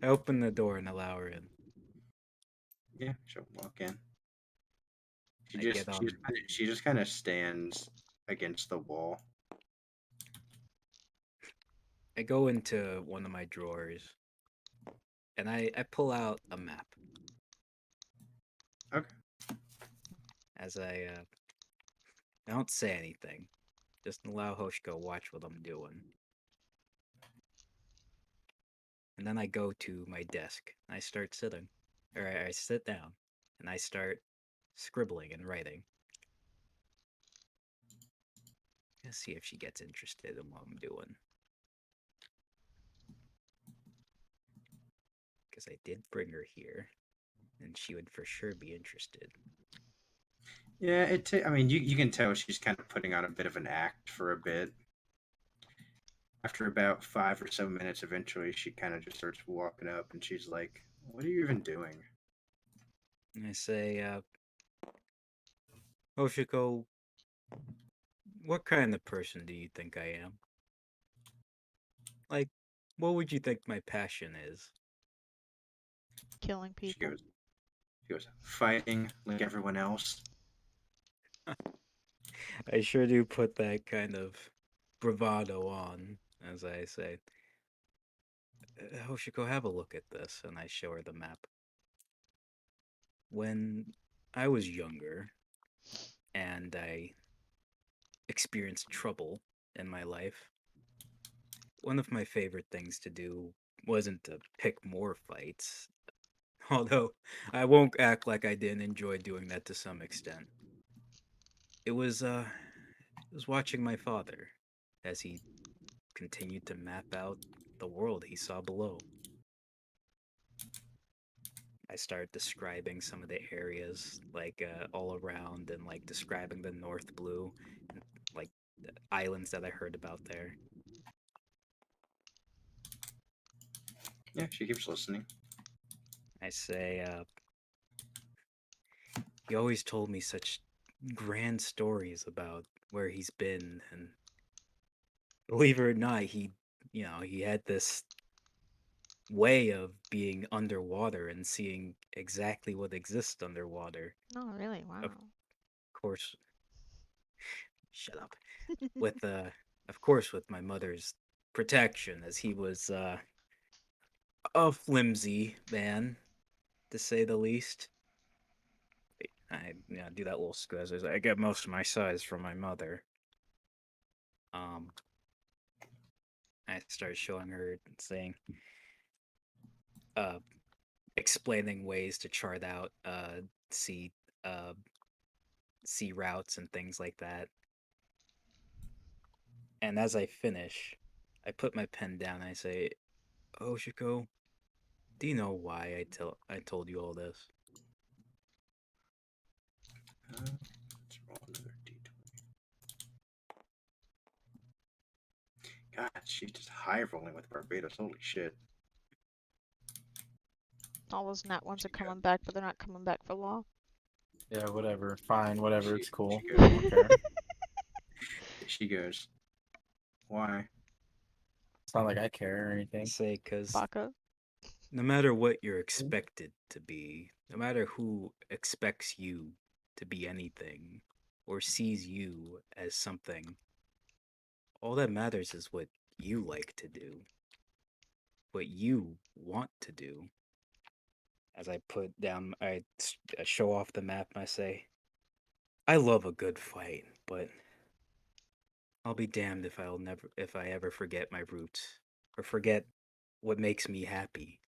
Speaker 4: I open the door and allow her in.
Speaker 1: Yeah, she'll walk in. She
Speaker 4: I
Speaker 1: just
Speaker 4: get
Speaker 1: she
Speaker 4: on.
Speaker 1: just, she just kind of stands against the wall.
Speaker 4: I go into one of my drawers and I pull out a map.
Speaker 1: Okay.
Speaker 4: As I don't say anything. Just allow Hoshiko watch what I'm doing. And then I go to my desk. I start sitting. Or I sit down and I start scribbling and writing. Let's see if she gets interested in what I'm doing. Because I did bring her here, and she would for sure be interested.
Speaker 1: Yeah, I mean, you can tell she's kind of putting on a bit of an act for a bit. After about 5 or 7 minutes, eventually she kind of just starts walking up, and she's like, "What are you even doing?"
Speaker 4: And I say, Hoshiko, what kind of person do you think I am? Like, what would you think my passion is?
Speaker 2: Killing
Speaker 1: She
Speaker 2: people.
Speaker 1: goes, fighting like everyone else.
Speaker 4: I sure do put that kind of bravado on, as I say. Hoshiko, have a look at this, and I show her the map. When I was younger, and I experienced trouble in my life, one of my favorite things to do wasn't to pick more fights, although I won't act like I didn't enjoy doing that to some extent. It was watching my father as he continued to map out the world he saw below. I started describing some of the areas, like all around, and like describing the North Blue, and like the islands that I heard about there.
Speaker 1: Yeah, she keeps listening.
Speaker 4: I say, he always told me such grand stories about where he's been, and believe it or not, he had this way of being underwater and seeing exactly what exists underwater.
Speaker 2: No, really, wow.
Speaker 4: Of course, shut up. With of course, with my mother's protection, as he was a flimsy man, to say the least. I do that little squeeze. I get most of my size from my mother. I started showing her, saying, explaining ways to chart out sea sea routes and things like that. And as I finish, I put my pen down and I say, Hoshiko, do you know why I told you all this?
Speaker 1: Let's roll another d20. God, she's just high rolling with Barbados. Holy shit.
Speaker 2: All those nat ones are coming back, but they're not coming back for long.
Speaker 5: Yeah, whatever. Fine, whatever. It's cool.
Speaker 1: She
Speaker 5: I don't care.
Speaker 1: She goes, why?
Speaker 5: It's not like I care or
Speaker 4: I
Speaker 5: anything.
Speaker 4: say, because
Speaker 2: Baka.
Speaker 4: No matter what you're expected to be, no matter who expects you to be anything or sees you as something, all that matters is what you like to do, what you want to do. As I put down, I show off the map and I say, I love a good fight, but I'll be damned if I ever forget my roots or forget what makes me happy.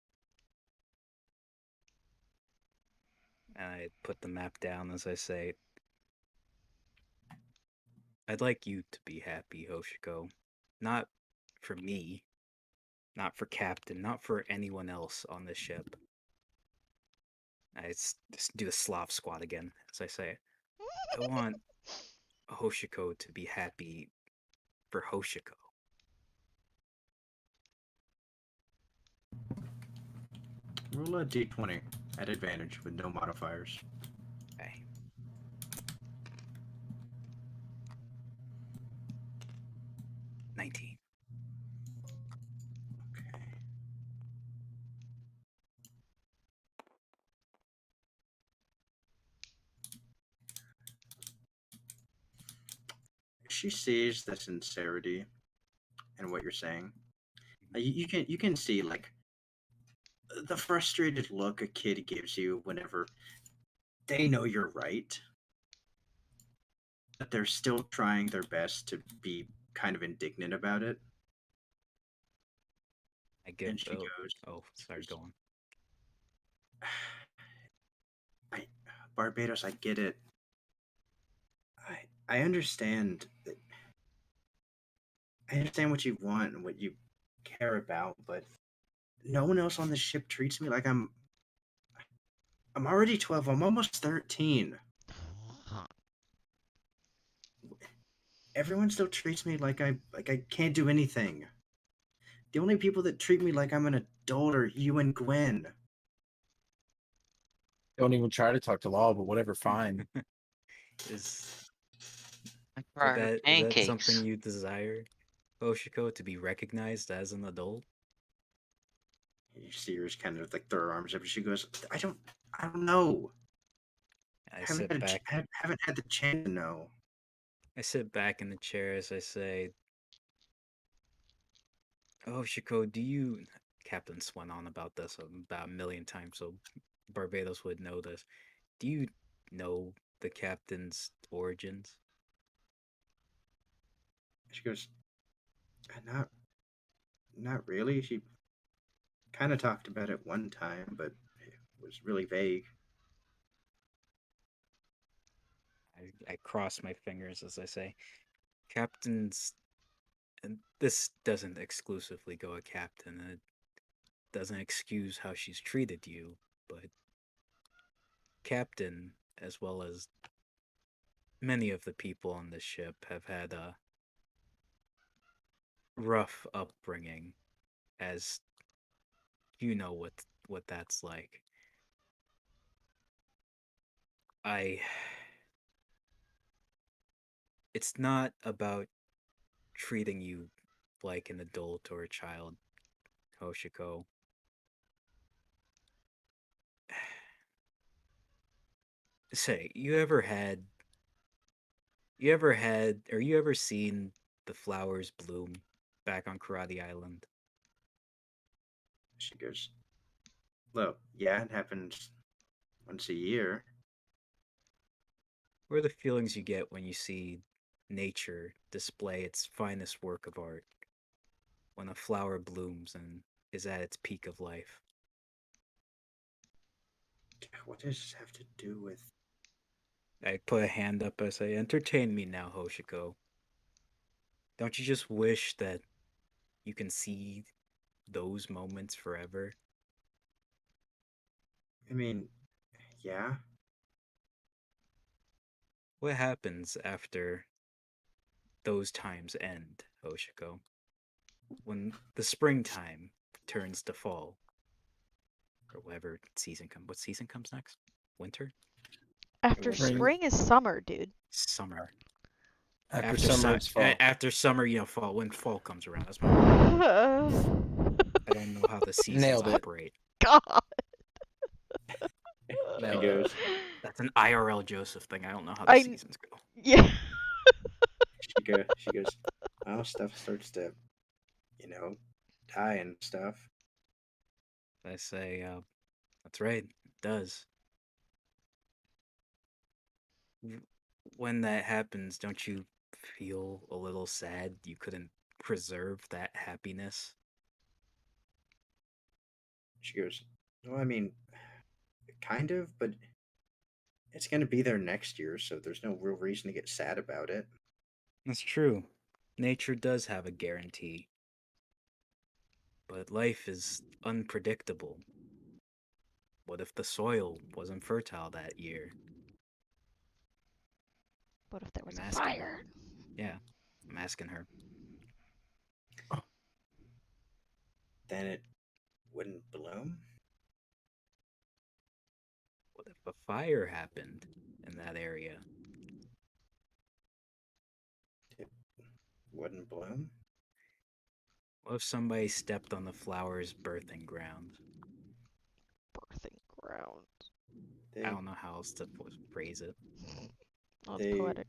Speaker 4: And I put the map down as I say, I'd like you to be happy, Hoshiko. Not for me, not for Captain, not for anyone else on this ship. I just do the Slav squat again as I say, I want Hoshiko to be happy for Hoshiko.
Speaker 1: Roll a d20 at advantage with no modifiers.
Speaker 4: Okay. $19.
Speaker 1: Okay. She sees the sincerity in what you're saying. You can see like the frustrated look a kid gives you whenever they know you're right, but they're still trying their best to be kind of indignant about it.
Speaker 4: I give.
Speaker 1: And she goes,
Speaker 4: Sorry, go on.
Speaker 1: Barbados, I get it. I understand that. I understand what you want and what you care about, but no one else on the ship treats me like I'm already 12. I'm almost 13. Everyone still treats me like I can't do anything. The only people that treat me like I'm an adult are you and Gwen.
Speaker 5: Don't even try to talk to Law, but whatever, fine.
Speaker 4: Is
Speaker 7: For
Speaker 4: that
Speaker 7: pancakes.
Speaker 4: something you desire, Hoshiko, to be recognized as an adult?
Speaker 1: You see her kind of like throw her arms up and she goes, I don't know.
Speaker 4: I
Speaker 1: haven't had the chance to know.
Speaker 4: I sit back in the chair as I say, Hoshiko, do you... Captain's went on about this about a million times, so Barbados would know this. Do you know the captain's origins?
Speaker 1: She goes, not really. She kind of talked about it one time, but it was really vague.
Speaker 4: I cross my fingers as I say, captains, and this doesn't exclusively go at Captain, and it doesn't excuse how she's treated you, but Captain, as well as many of the people on this ship, have had a rough upbringing, as you know what that's like. It's not about treating you like an adult or a child, Hoshiko. Say, you ever seen the flowers bloom back on Karate Island?
Speaker 1: She goes, well, yeah, it happens once a year.
Speaker 4: What are the feelings you get when you see nature display its finest work of art? When a flower blooms and is at its peak of life?
Speaker 1: What does this have to do with...
Speaker 4: I put a hand up as I entertain me now, Hoshiko. Don't you just wish that you can see those moments forever?
Speaker 1: I mean, yeah.
Speaker 4: What happens after those times end, Hoshiko? When the springtime turns to fall, or whatever season comes. What season comes next? Winter?
Speaker 2: After
Speaker 5: Spring.
Speaker 2: spring is summer, dude.
Speaker 4: Summer.
Speaker 5: After summer, it's fall.
Speaker 4: After summer, fall. When fall comes around, that's my. I don't know how the seasons
Speaker 5: Nailed it.
Speaker 4: operate.
Speaker 2: God.
Speaker 1: She goes.
Speaker 4: That's an IRL Joseph thing. I don't know how
Speaker 2: I
Speaker 4: the
Speaker 2: kn-
Speaker 4: seasons go.
Speaker 2: Yeah.
Speaker 1: She goes. Well, stuff starts to, die and stuff.
Speaker 4: I say, that's right, it does. When that happens, don't you feel a little sad you couldn't preserve that happiness?
Speaker 1: She goes. Well, I mean, kind of, but it's gonna be there next year, so there's no real reason to get sad about it.
Speaker 4: That's true. Nature does have a guarantee. But life is unpredictable. What if the soil wasn't fertile that year?
Speaker 2: What if there was
Speaker 4: I'm
Speaker 2: a
Speaker 4: asking.
Speaker 2: fire?
Speaker 4: Yeah, I'm asking her.
Speaker 1: Then it wouldn't bloom.
Speaker 4: What if a fire happened in that area?
Speaker 1: It wouldn't bloom.
Speaker 4: What if somebody stepped on the flower's birthing ground?
Speaker 2: Birthing ground.
Speaker 1: They
Speaker 4: I don't know how else to phrase it.
Speaker 2: Oh, it's
Speaker 1: they
Speaker 2: poetic.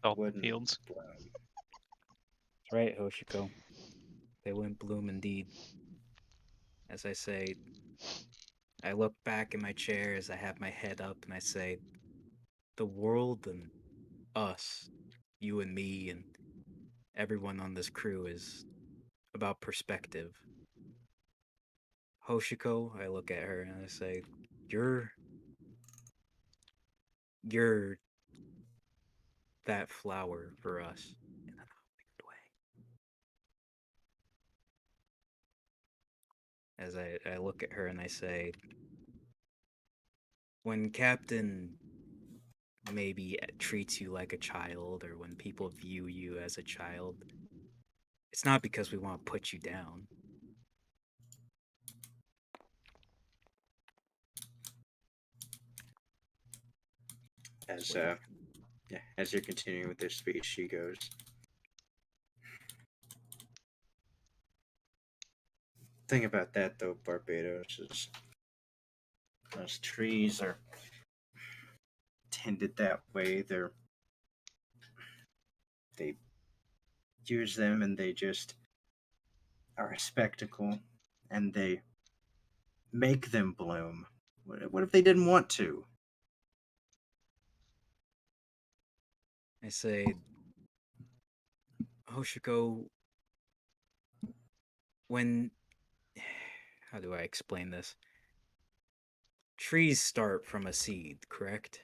Speaker 3: Salt
Speaker 1: wouldn't
Speaker 3: fields.
Speaker 1: bloom.
Speaker 4: That's right, Hoshiko. They wouldn't bloom indeed. As I say, I look back in my chair as I have my head up and I say, the world and us, you and me and everyone on this crew is about perspective. Hoshiko, I look at her and I say, you're that flower for us in an weird way. As I look at her and I say, when Captain maybe treats you like a child or when people view you as a child, it's not because we want to put you down.
Speaker 1: As yeah, as you're continuing with this speech, she goes. Thing about that though, Barbados, is those trees are tended that way. They use them and they just are a spectacle, and they make them bloom. What if they didn't want to?
Speaker 4: I say, Hoshiko, when. How do I explain this? Trees start from a seed, correct?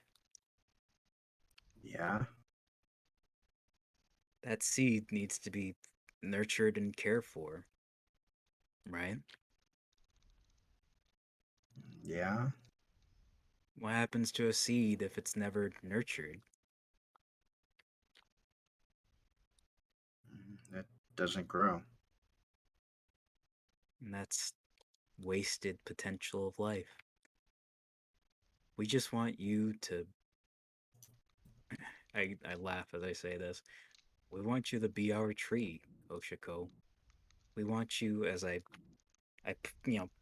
Speaker 1: Yeah.
Speaker 4: That seed needs to be nurtured and cared for, right?
Speaker 1: Yeah.
Speaker 4: What happens to a seed if it's never nurtured?
Speaker 1: That doesn't grow.
Speaker 4: And that's wasted potential of life. We just want you to. I laugh as I say this. We want you to be our tree, Hoshiko. We want you as I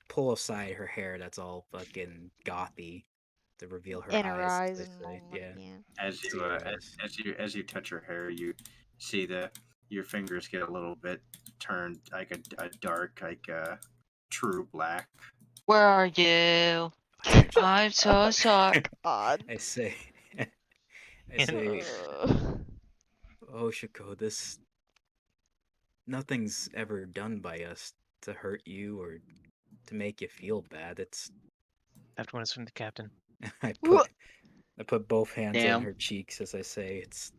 Speaker 4: pull aside her hair that's all fucking gothy to reveal her
Speaker 2: In her
Speaker 4: eyes.
Speaker 2: eyes
Speaker 4: I
Speaker 2: and
Speaker 4: say,
Speaker 2: moment,
Speaker 4: yeah.
Speaker 2: yeah.
Speaker 1: As you
Speaker 4: See her eyes.
Speaker 1: as you touch her hair, you see your fingers get a little bit turned like a dark, like true black.
Speaker 7: Where are you? I'm so sorry.
Speaker 2: God.
Speaker 4: I say, I
Speaker 3: And-
Speaker 4: say,
Speaker 2: Ugh.
Speaker 4: Hoshiko, this nothing's ever done by us to hurt you or to make you feel bad. It's
Speaker 3: That one is from the captain.
Speaker 4: I
Speaker 2: Wha-
Speaker 4: put both hands on
Speaker 7: Damn.
Speaker 4: her cheeks as I say, it's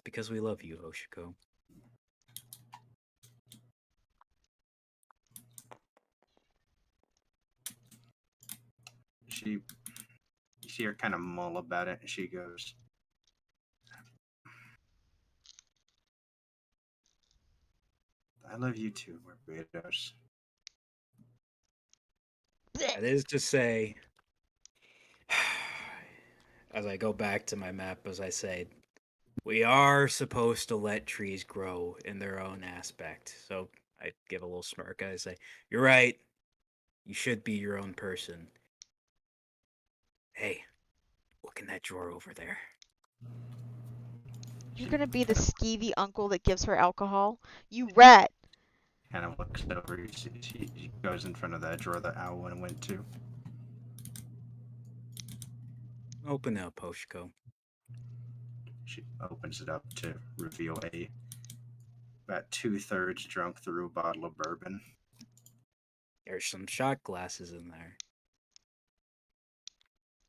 Speaker 4: because we love you, Hoshiko.
Speaker 1: You see her kind of mull about it, and she goes, "I love you too, Barbados."
Speaker 4: That is to say, as I go back to my map, as I say, we are supposed to let trees grow in their own aspect. So I give a little smirk. I say, you're right. You should be your own person. Hey, look in that drawer over there.
Speaker 2: You're gonna be the skeevy uncle that gives her alcohol? You rat!
Speaker 1: Kind of looks over. She goes in front of that drawer that owl went to.
Speaker 4: Open up, Hoshiko.
Speaker 1: She opens it up to reveal a about 2/3 drunk through a bottle of bourbon.
Speaker 4: There's some shot glasses in there.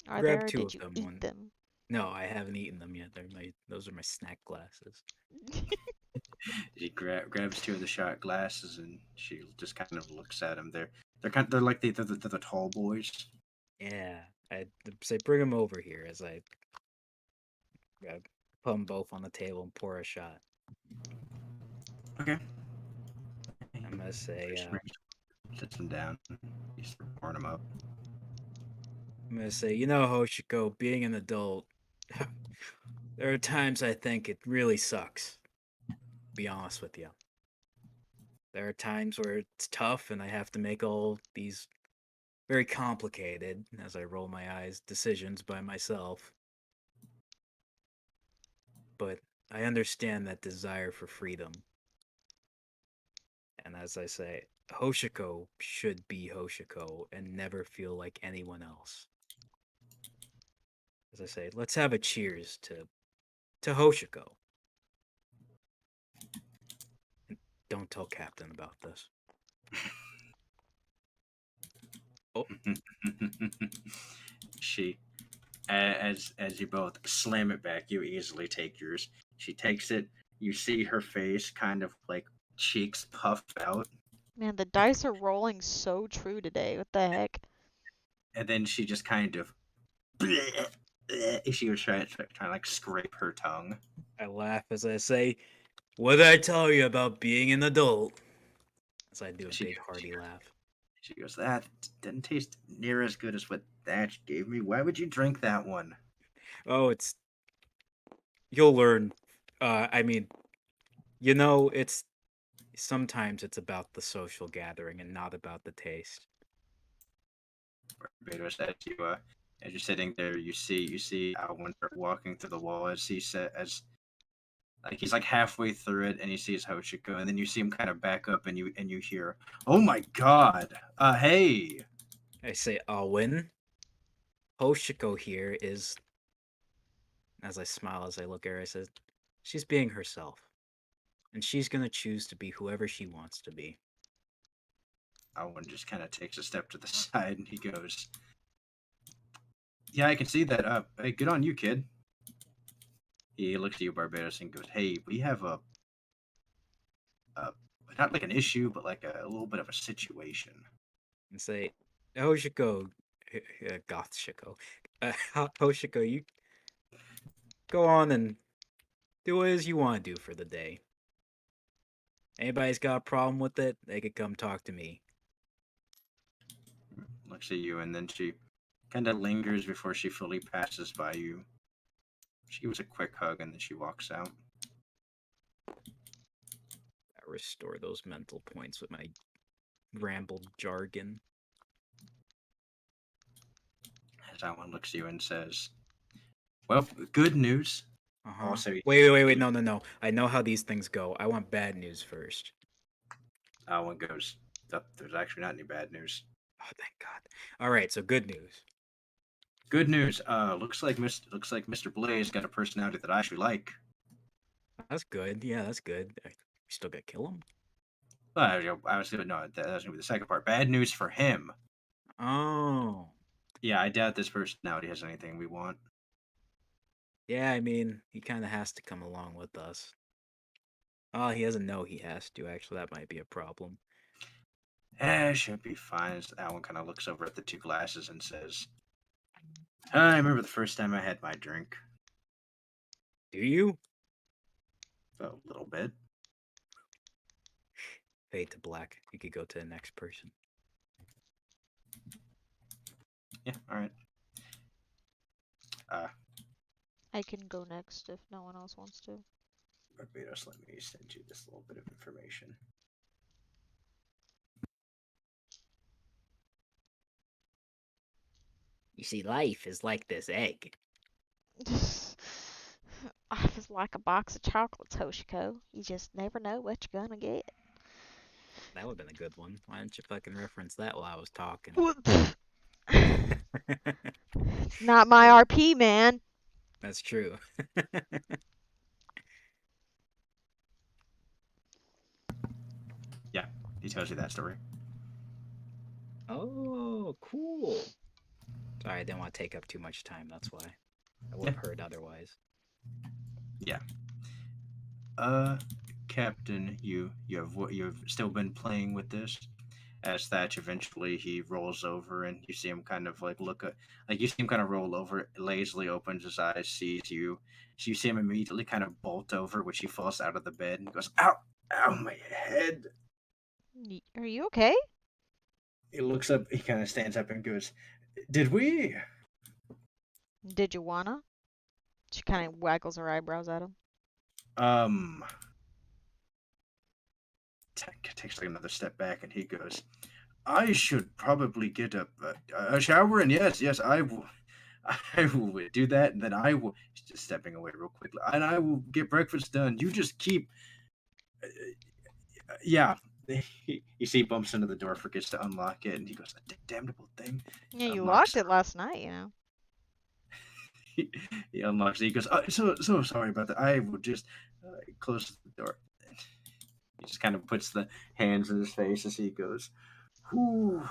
Speaker 2: Are
Speaker 4: Grab
Speaker 2: there, or
Speaker 4: 2
Speaker 2: did
Speaker 4: of
Speaker 2: you
Speaker 4: them.
Speaker 2: eat them?
Speaker 4: No, I haven't eaten them yet. Those are my snack glasses.
Speaker 1: She grabs 2 of the shot glasses and she just kind of looks at them. They're like they're the tall boys.
Speaker 4: Yeah, I'd say bring them over here as I put them both on the table and pour a shot.
Speaker 1: Okay.
Speaker 4: I'm gonna say,
Speaker 1: Sits them down. You start pouring them up.
Speaker 4: Hoshiko, being an adult, there are times I think it really sucks. To be honest with you. There are times where it's tough and I have to make all these very complicated, as I roll my eyes, decisions by myself. But I understand that desire for freedom. And as I say, Hoshiko should be Hoshiko and never feel like anyone else. As I say, let's have a cheers to Hoshiko. And don't tell Captain about this. Oh.
Speaker 1: She, as you both slam it back, you easily take yours. She takes it. You see her face, kind of like cheeks puffed out,
Speaker 2: Man, the dice are rolling so true today. What the heck?
Speaker 1: and then she just kind of. She was trying to like scrape her tongue.
Speaker 4: I laugh as I say, what did I tell you about being an adult? As I do a big hearty laugh.
Speaker 1: She goes, that didn't taste near as good as what Thatch gave me. Why would you drink that one?
Speaker 4: Oh, you'll learn. Sometimes it's about the social gathering and not about the taste.
Speaker 1: Barbados, as you're sitting there, you see Alwyn walking through the wall as he said, as like he's like halfway through it, and he sees Hoshiko, and then you see him kind of back up, and you hear, "Oh my God! Hey!"
Speaker 4: I say, Alwyn. Hoshiko here is. As I smile as I look at her, I said, she's being herself. And she's gonna choose to be whoever she wants to be.
Speaker 1: Alwyn just kind of takes a step to the side, and he goes, "Yeah, I can see that. Hey, good on you, kid." He looks at you, Barbados, and goes, "Hey, we have a not like an issue, but like a little bit of a situation."
Speaker 4: And say, Hoshiko, Gothshiko, Hoshiko, you go on and do what it is you want to do for the day. Anybody's got a problem with it, they could come talk to me.
Speaker 1: Looks at you, and then she kind of lingers before she fully passes by you. She gives a quick hug, and then she walks out.
Speaker 4: I restore those mental points with my rambled jargon.
Speaker 1: As Alwyn looks at you and says, "Well, good news." Also,
Speaker 4: Wait, no. I know how these things go. I want bad news first.
Speaker 1: Alwyn goes, "There's actually not any bad news."
Speaker 4: Oh, thank God. All right, so good news.
Speaker 1: Good news. Looks like Mr. Blaze got a personality that I actually like.
Speaker 4: That's good. Yeah, that's good. We still gotta kill him.
Speaker 1: Obviously, no. That's gonna be the second part. Bad news for him.
Speaker 4: Oh.
Speaker 1: Yeah, I doubt this personality has anything we want.
Speaker 4: Yeah, I mean, he kind of has to come along with us. Oh, he doesn't know he has to. Actually, that might be a problem.
Speaker 1: Should be fine. Alwyn kind of looks over at the 2 glasses and says, "I remember the first time I had my drink."
Speaker 4: Do you?
Speaker 1: A little bit.
Speaker 4: Fade to black. You could go to the next person.
Speaker 1: Yeah, alright.
Speaker 2: I can go next if no one else wants to.
Speaker 1: Barbados, let me send you this little bit of information.
Speaker 4: You see, life is like this egg.
Speaker 2: It's like a box of chocolates, Hoshiko. You just never know what you're gonna get.
Speaker 4: That would have been a good one. Why didn't you fucking reference that while I was talking?
Speaker 2: It's not my RP, man.
Speaker 4: That's true.
Speaker 1: Yeah, he tells you that story.
Speaker 4: Oh, cool. Sorry, I didn't want to take up too much time. That's why. I would have heard otherwise.
Speaker 1: Yeah. Captain, you've still been playing with this. As Thatch eventually he rolls over and you see him kind of like you see him kind of roll over, lazily opens his eyes, sees you. So you see him immediately kind of bolt over, which he falls out of the bed and goes, "Ow, ow, my head."
Speaker 2: Are you okay?
Speaker 1: He looks up, he kind of stands up and goes, "Did we?"
Speaker 2: Did you wanna? She kind of waggles her eyebrows at him.
Speaker 1: Takes like another step back and he goes, "I should probably get a shower, and yes, I will do that, and then I will." He's just stepping away real quickly, and I will get breakfast done. You just keep, yeah. You see, he bumps into the door, forgets to unlock it, and he goes, "The damnable thing."
Speaker 2: Yeah, you
Speaker 1: Unlocks
Speaker 2: locked it last night, you know.
Speaker 1: he unlocks it. He goes, "So sorry about that. I will just close the door." He just kind of puts the hands in his face as he goes, "Whew."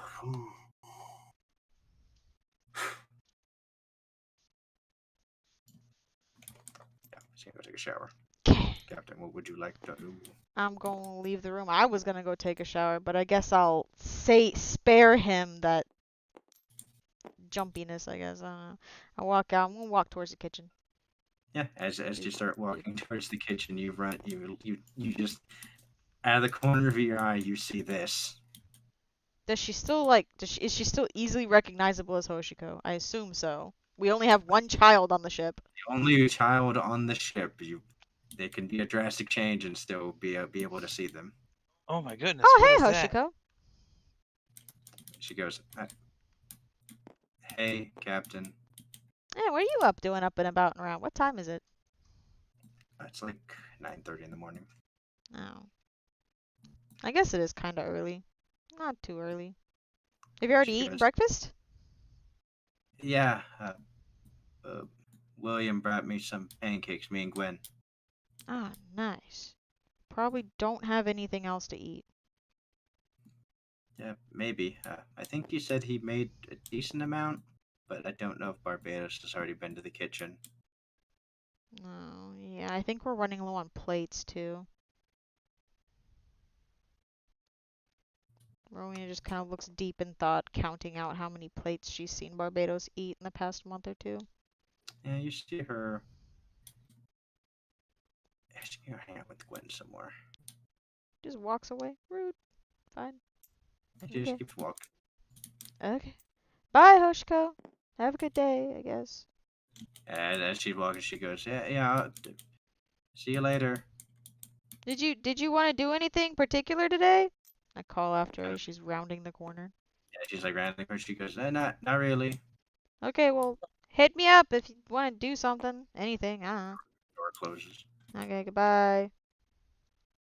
Speaker 1: Yeah, he's gonna go take a shower. Captain, what would you like to do?
Speaker 2: I'm going to leave the room. I was going to go take a shower, but I guess I'll spare him that jumpiness, I guess. I don't know. I walk out. I'm going to walk towards the kitchen.
Speaker 1: Yeah, as you start walking towards the kitchen, you just out of the corner of your eye you see this.
Speaker 2: Does she still is she still easily recognizable as Hoshiko? I assume so. We only have one child on the ship.
Speaker 1: The only child on the ship. They can be a drastic change and still be able to see them.
Speaker 3: Oh my goodness,
Speaker 2: Oh,
Speaker 3: what
Speaker 2: hey,
Speaker 3: is that?
Speaker 2: Hoshiko.
Speaker 1: She goes, "Hey, Captain."
Speaker 2: Hey, what are you doing up and about and around? What time is it?
Speaker 1: It's like 9:30 in the morning.
Speaker 2: Oh. I guess it is kind of early. Not too early. Have you already
Speaker 1: She
Speaker 2: eaten
Speaker 1: goes,
Speaker 2: breakfast?
Speaker 1: "Yeah, William brought me some pancakes, me and Gwen."
Speaker 2: Ah, nice. Probably don't have anything else to eat.
Speaker 1: Yeah, maybe. I think he said he made a decent amount, but I don't know if Barbados has already been to the kitchen.
Speaker 2: No, yeah, I think we're running low on plates too. Rowena just kind of looks deep in thought, counting out how many plates she's seen Barbados eat in the past month or two.
Speaker 1: Yeah, you see her. She's gonna hang out with Gwen some more.
Speaker 2: Just walks away. Rude. Fine.
Speaker 1: And she
Speaker 2: Okay.
Speaker 1: just keeps walking.
Speaker 2: Okay. Bye, Hoshiko. Have a good day, I guess.
Speaker 1: And as she's walking, she goes, "Yeah, see you later."
Speaker 2: Did you want to do anything particular today? I call after her as she's rounding the corner.
Speaker 1: Yeah, she's like rounding the corner. She goes, not really."
Speaker 2: Okay, well, hit me up if you want to do something. Anything.
Speaker 1: Door closes.
Speaker 2: Okay, goodbye.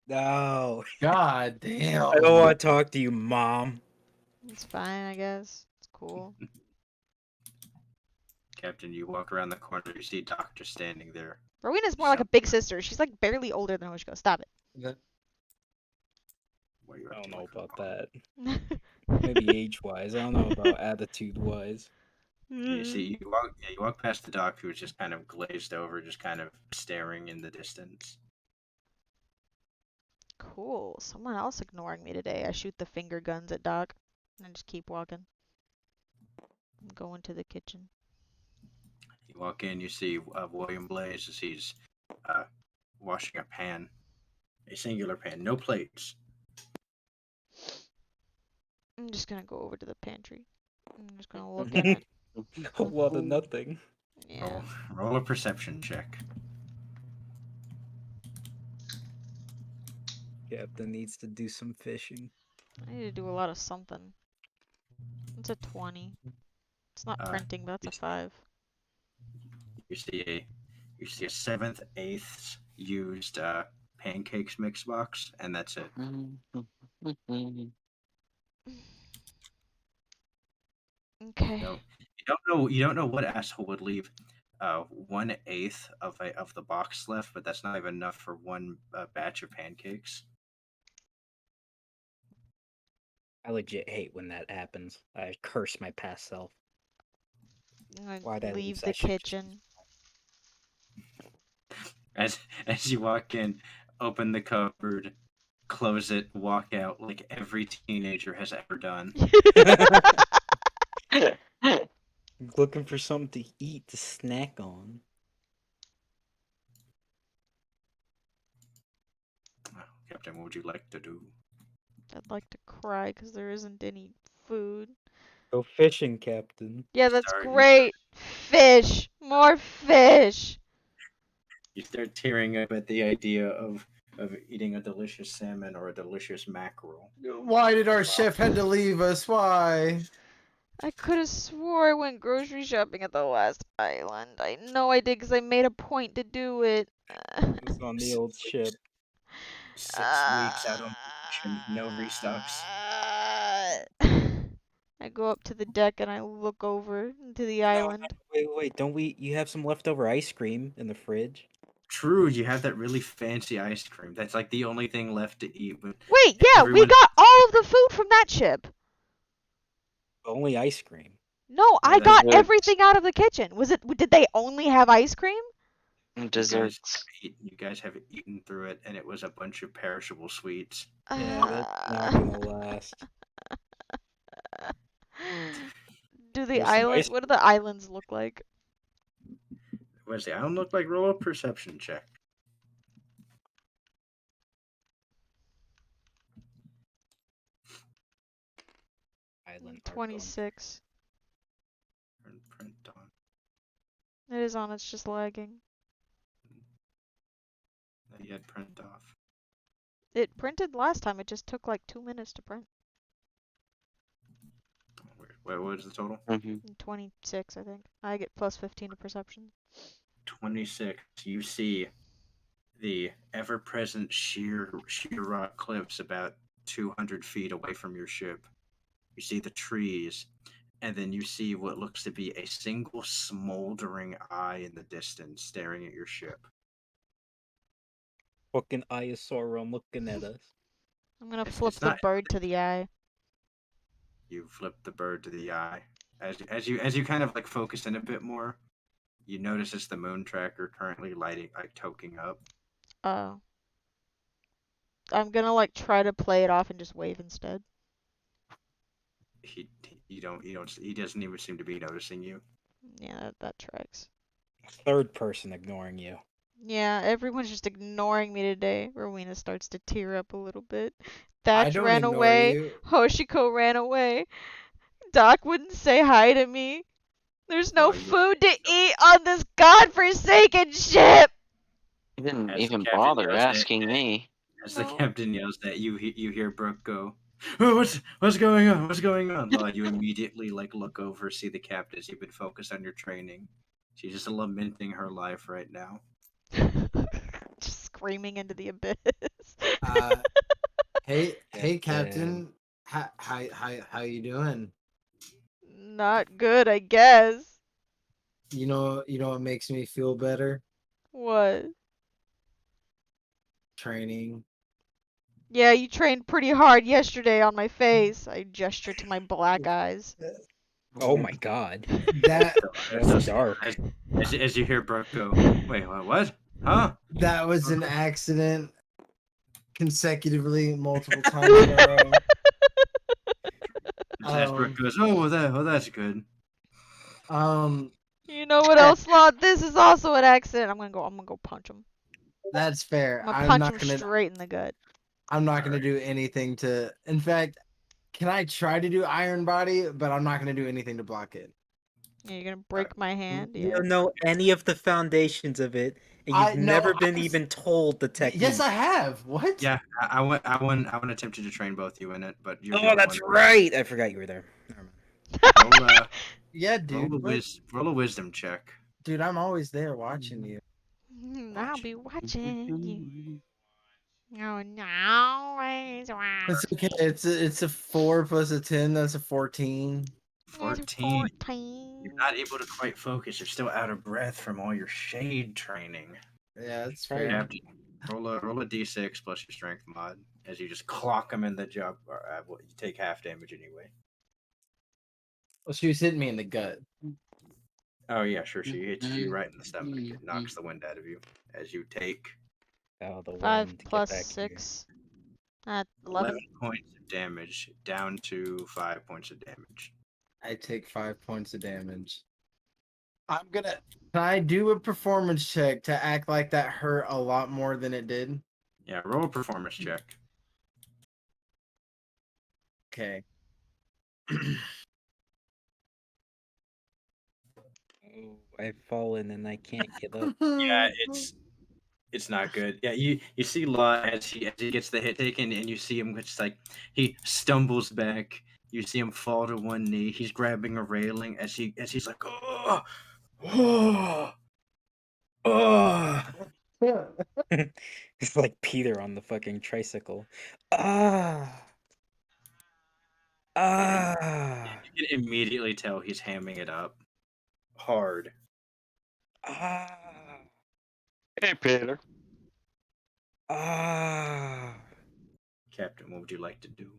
Speaker 4: No.
Speaker 5: God damn.
Speaker 4: I don't want to talk to you, Mom.
Speaker 2: It's fine, I guess. It's cool.
Speaker 1: Captain, you walk around the corner. You see Doctor standing there.
Speaker 2: Rowena's more like a big sister. She's like barely older than Hoshiko. Stop it.
Speaker 1: What are you
Speaker 4: I
Speaker 1: up
Speaker 4: don't
Speaker 1: to?
Speaker 4: know
Speaker 1: Like,
Speaker 4: about that. Maybe age-wise. I don't know about attitude-wise.
Speaker 1: You see, you walk past the doc, who's just kind of glazed over, just kind of staring in the distance.
Speaker 2: Cool. Someone else ignoring me today. I shoot the finger guns at Doc and I just keep walking. I'm going to the kitchen.
Speaker 1: You walk in, you see William Blaze as he's washing a pan, a singular pan, no plates.
Speaker 2: I'm just gonna go over to the pantry. I'm just gonna look in it.
Speaker 4: A lot of nothing.
Speaker 2: Yeah.
Speaker 1: Roll a perception check.
Speaker 4: Captain needs to do some fishing.
Speaker 2: I need to do a lot of something. It's a 20. It's not
Speaker 1: Uh,
Speaker 2: printing, but that's a
Speaker 1: it's-
Speaker 2: 5.
Speaker 1: You see a 7th, 8th used pancakes mix box, and that's it.
Speaker 2: Okay.
Speaker 1: No, you don't know what asshole would leave 1/8 of the box left, but that's not even enough for one batch of pancakes.
Speaker 4: I legit hate when that happens. I curse my past self.
Speaker 2: I'm
Speaker 4: Why'd I
Speaker 2: gonna leave
Speaker 4: lose
Speaker 2: the
Speaker 4: that shit?
Speaker 2: kitchen.
Speaker 1: As you walk in, open the cupboard, close it, walk out like every teenager has ever done.
Speaker 4: Looking for something to eat to snack on.
Speaker 1: Captain, what would you like to do?
Speaker 2: I'd like to cry because there isn't any food.
Speaker 4: Go fishing, Captain.
Speaker 2: Yeah, that's
Speaker 1: Sorry,
Speaker 2: great. Fish! More fish!
Speaker 1: You start tearing up at the idea of eating a delicious salmon or a delicious mackerel.
Speaker 5: Why did our chef had to leave us? Why?
Speaker 2: I could have swore I went grocery shopping at the last island. I know I did because I made a point to do it.
Speaker 4: It's on the old ship.
Speaker 1: 6 weeks out on vacation, no restocks.
Speaker 2: I go up to the deck and I look over into the island.
Speaker 4: Wait, don't we? You have some leftover ice cream in the fridge.
Speaker 1: True, you have that really fancy ice cream. That's like the only thing left to eat. But
Speaker 2: Wait, yeah, we
Speaker 1: everyone-
Speaker 2: got all of the food from that ship.
Speaker 4: Only ice cream.
Speaker 2: No,
Speaker 1: Yeah,
Speaker 2: I got
Speaker 7: that's-
Speaker 2: everything out of the kitchen. Did they only have ice cream?
Speaker 7: Desserts.
Speaker 1: You guys have eaten through it, and it was a bunch of perishable sweets.
Speaker 4: Yeah, that's not gonna last.
Speaker 2: Do the
Speaker 4: There's some
Speaker 2: island?
Speaker 4: ice-
Speaker 2: What do the islands look like?
Speaker 1: What does the island look like? Roll a perception check.
Speaker 4: Island
Speaker 2: 26.
Speaker 1: Print on.
Speaker 2: It is on. It's just lagging.
Speaker 1: Not yet print off.
Speaker 2: It printed last time. It just took like 2 minutes to print.
Speaker 1: What was the total?
Speaker 2: 26, I think. I get plus 15 to perception.
Speaker 1: 26. You see the ever-present sheer rock cliffs about 200 feet away from your ship. You see the trees, and then you see what looks to be a single smoldering eye in the distance staring at your ship.
Speaker 4: Fucking Iosauron looking at us.
Speaker 2: I'm gonna
Speaker 1: It's-
Speaker 2: flip
Speaker 1: it's
Speaker 2: the
Speaker 1: not-
Speaker 2: bird to the eye.
Speaker 1: You flip the bird to the eye. As you kind of like focus in a bit more, you notice it's the moon tracker currently lighting, like toking up.
Speaker 2: Oh. I'm gonna like try to play it off and just wave instead.
Speaker 1: He doesn't even seem to be noticing you.
Speaker 2: Yeah, that tracks.
Speaker 4: Third person ignoring you.
Speaker 2: Yeah, everyone's just ignoring me today. Rowena starts to tear up a little bit.
Speaker 5: I
Speaker 2: Thatch
Speaker 5: don't
Speaker 2: ran
Speaker 5: ignore
Speaker 2: away.
Speaker 5: you.
Speaker 2: Hoshiko ran away. Doc wouldn't say hi to me. There's no
Speaker 1: Oh, you-
Speaker 2: food to eat on this godforsaken ship!
Speaker 7: You didn't
Speaker 1: As the
Speaker 7: even
Speaker 1: captain
Speaker 7: bother
Speaker 1: yells at-
Speaker 7: asking me.
Speaker 1: As the
Speaker 2: No.
Speaker 1: captain yells that, you hear Brooke go, "Oh, what's going on? What's going on?" Well, you immediately like look over, see the captain. You've been focused on your training. She's just lamenting her life right now.
Speaker 2: Just screaming into the abyss.
Speaker 5: Hey, Captain. How you doing?
Speaker 2: Not good, I guess.
Speaker 5: You know what makes me feel better?
Speaker 2: What?
Speaker 5: Training.
Speaker 2: Yeah, you trained pretty hard yesterday on my face. I gesture to my black eyes.
Speaker 4: Oh my god.
Speaker 5: That
Speaker 4: That's dark.
Speaker 1: As you hear Brooke go, "Wait, what? Huh?"
Speaker 5: that was an accident consecutively multiple times in a row.
Speaker 1: As Brooke goes, "Oh, that's good."
Speaker 2: You know what else, Lot? This is also an accident. I'm gonna go punch him.
Speaker 5: That's fair.
Speaker 2: I'm gonna
Speaker 5: I'm
Speaker 2: punch
Speaker 5: not
Speaker 2: him
Speaker 5: gonna
Speaker 2: straight in the gut.
Speaker 5: I'm not gonna do anything to. In fact, can I try to do Iron Body? But I'm not gonna do anything to block it.
Speaker 2: Yeah, you're gonna break my hand.
Speaker 4: You
Speaker 2: Yeah.
Speaker 4: don't know any of the foundations of it, and
Speaker 5: I-
Speaker 4: you've
Speaker 5: no,
Speaker 4: never
Speaker 5: I
Speaker 4: been
Speaker 5: was-
Speaker 4: even told the technique.
Speaker 5: Yes, I have. What?
Speaker 1: Yeah, I went attempted to train both you in it, but you're the
Speaker 4: Oh,
Speaker 1: only
Speaker 4: that's
Speaker 1: one.
Speaker 4: right. I forgot you were there. Never mind.
Speaker 1: Roll,
Speaker 5: Yeah, dude.
Speaker 1: Roll a wisdom check.
Speaker 5: Dude, I'm always there watching you.
Speaker 2: I'll be watching you. Oh, no, always watch.
Speaker 5: It's okay. It's a 4 plus a 10. That's a 14.
Speaker 1: 14.
Speaker 2: 14.
Speaker 1: You're not able to quite focus. You're still out of breath from all your shade training.
Speaker 5: Yeah, that's
Speaker 1: You
Speaker 5: fair.
Speaker 1: have to roll a d6 plus your strength mod as you just clock them in the jump. Well, you take half damage anyway.
Speaker 5: Well, she was hitting me in the gut.
Speaker 1: Oh yeah, sure. She hits you right in the stomach. It knocks the wind out of you as you take
Speaker 4: Oh, the
Speaker 2: 5
Speaker 4: wind. Get
Speaker 2: plus
Speaker 4: back
Speaker 2: 6.
Speaker 1: 11
Speaker 2: 11.
Speaker 1: points of damage, down to 5 points of damage.
Speaker 5: I take 5 points of damage. Can I do a performance check to act like that hurt a lot more than it did?
Speaker 1: Yeah, roll a performance check.
Speaker 5: Okay.
Speaker 4: here. Oh, I've fallen and I can't get up.
Speaker 1: Yeah, it's not good. Yeah, you see Law as he gets the hit taken, and you see him just like he stumbles back. You see him fall to one knee. He's grabbing a railing as he's like, oh, oh, oh.
Speaker 4: It's like Peter on the fucking tricycle. Ah. Ah.
Speaker 1: You can immediately tell he's hamming it up hard.
Speaker 4: Ah.
Speaker 7: Hey, Peter.
Speaker 4: Ah.
Speaker 1: Captain, what would you like to do?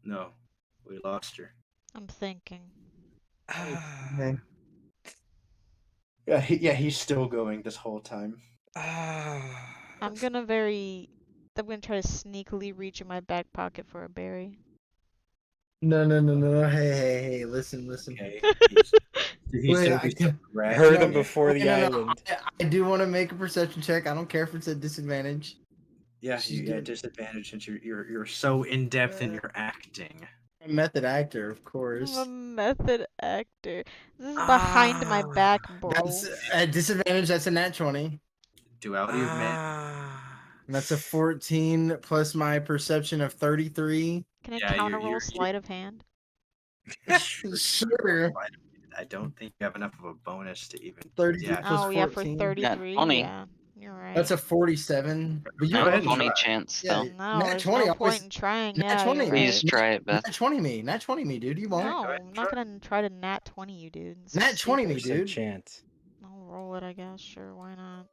Speaker 1: No, we lost her.
Speaker 2: I'm thinking.
Speaker 4: Ah.
Speaker 1: Yeah, he's still going this whole time.
Speaker 4: Ah.
Speaker 2: I'm gonna try to sneakily reach in my back pocket for a berry.
Speaker 5: No. Hey. Listen.
Speaker 1: Okay.
Speaker 5: Wait, I can
Speaker 4: Heard him before the
Speaker 5: no.
Speaker 4: island.
Speaker 5: I do want to make a perception check. I don't care if it's a disadvantage.
Speaker 1: Yeah,
Speaker 5: She's
Speaker 1: you
Speaker 5: doing-
Speaker 1: disadvantage since you're so in depth in your acting.
Speaker 5: I'm a method actor, of
Speaker 2: I'm
Speaker 5: course.
Speaker 2: a method actor. This is behind my back, bro.
Speaker 5: That's at disadvantage. That's a nat 20.
Speaker 1: Duality of man.
Speaker 4: Ah.
Speaker 5: And that's a 14 plus my perception of 33.
Speaker 2: Can I
Speaker 1: Yeah,
Speaker 2: counter roll
Speaker 1: you're-
Speaker 2: sleight of hand?
Speaker 5: Sure.
Speaker 1: I don't think you have enough of a bonus to even.
Speaker 5: 30
Speaker 1: Yeah,
Speaker 5: plus
Speaker 2: Oh, yeah, for
Speaker 5: 14.
Speaker 2: 33.
Speaker 7: 20.
Speaker 2: Yeah, you're right.
Speaker 5: That's a 47. But you
Speaker 1: Go
Speaker 7: Not
Speaker 1: ahead
Speaker 7: a
Speaker 1: and
Speaker 7: funny
Speaker 1: try.
Speaker 7: chance,
Speaker 5: Yeah,
Speaker 7: though.
Speaker 2: No,
Speaker 5: nat
Speaker 2: there's
Speaker 5: 20
Speaker 2: no
Speaker 5: always-
Speaker 2: point in trying.
Speaker 5: nat
Speaker 2: Yeah,
Speaker 5: 20.
Speaker 2: you're
Speaker 7: Please
Speaker 2: right.
Speaker 7: try it, Beth.
Speaker 5: Nat 20 me. Nat 20 me, dude. You won't.
Speaker 2: No,
Speaker 1: go ahead
Speaker 2: I'm
Speaker 1: and
Speaker 2: not
Speaker 1: try.
Speaker 2: gonna try to nat 20 you, dude. It's
Speaker 5: Nat 20 me,
Speaker 2: stupid.
Speaker 5: dude.
Speaker 4: Chance.
Speaker 2: I'll roll it, I guess. Sure, why not?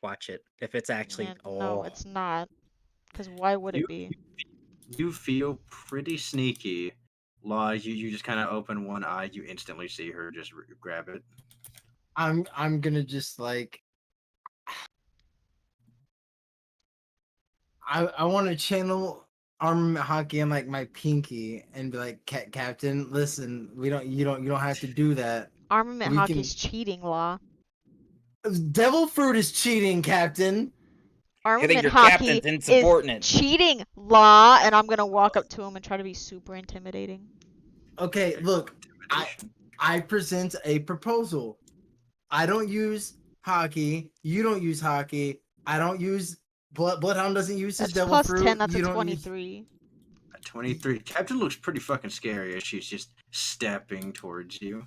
Speaker 4: Watch it. If it's actually.
Speaker 2: Yeah,
Speaker 4: Oh.
Speaker 2: no, it's not. Because why would it
Speaker 1: You-
Speaker 2: be?
Speaker 1: You feel pretty sneaky. Law, you just kind of open one eye. You instantly see her just grab it.
Speaker 5: I'm gonna just like I want to channel armament hockey in like my pinky and be like, Captain, listen, you don't have to do that.
Speaker 2: Armament
Speaker 5: We
Speaker 2: hockey's cheating, Law.
Speaker 5: Devil fruit is cheating, Captain.
Speaker 2: Armament
Speaker 4: your
Speaker 2: hockey
Speaker 4: captain's
Speaker 2: is
Speaker 4: insubordinate.
Speaker 2: cheating, Law, and I'm gonna walk up to him and try to be super intimidating.
Speaker 5: Okay, look,
Speaker 1: Intimidation.
Speaker 5: I present a proposal. I don't use hockey. You don't use hockey. I don't use Bloodhound doesn't use his
Speaker 2: That's
Speaker 5: devil
Speaker 2: plus
Speaker 5: fruit.
Speaker 2: 10, that's
Speaker 5: you
Speaker 2: a
Speaker 5: don't
Speaker 2: 23.
Speaker 1: A 23. Captain looks pretty fucking scary as she's just stepping towards you.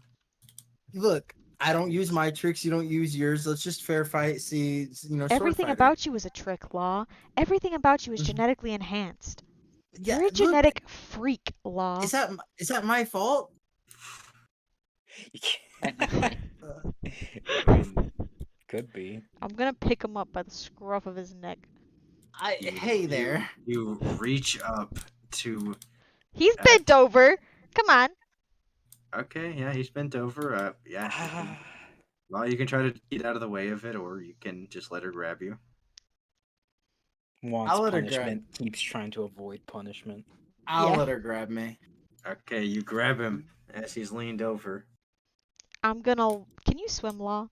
Speaker 5: Look, I don't use my tricks. You don't use yours. Let's just fair fight. See, sword
Speaker 2: Everything
Speaker 5: fighter.
Speaker 2: about you is a trick, Law. Everything about you is
Speaker 5: Mhm.
Speaker 2: genetically enhanced.
Speaker 5: Yeah,
Speaker 2: You're a
Speaker 5: look,
Speaker 2: genetic freak, Law.
Speaker 5: Is that my fault?
Speaker 4: I mean, could be.
Speaker 2: I'm gonna pick him up by the scruff of his neck.
Speaker 5: Hey there.
Speaker 1: You reach up to.
Speaker 2: He's bent over. Come on.
Speaker 1: Okay, yeah, he's bent over. Yeah. Well, you can try to get out of the way of it, or you can just let her grab you.
Speaker 4: Wants
Speaker 5: I'll let her
Speaker 4: punishment. Keeps trying to avoid punishment.
Speaker 5: I'll
Speaker 2: Yeah.
Speaker 5: let her grab me.
Speaker 1: Okay, you grab him as he's leaned over.
Speaker 2: I'm gonna. Can you swim, Law?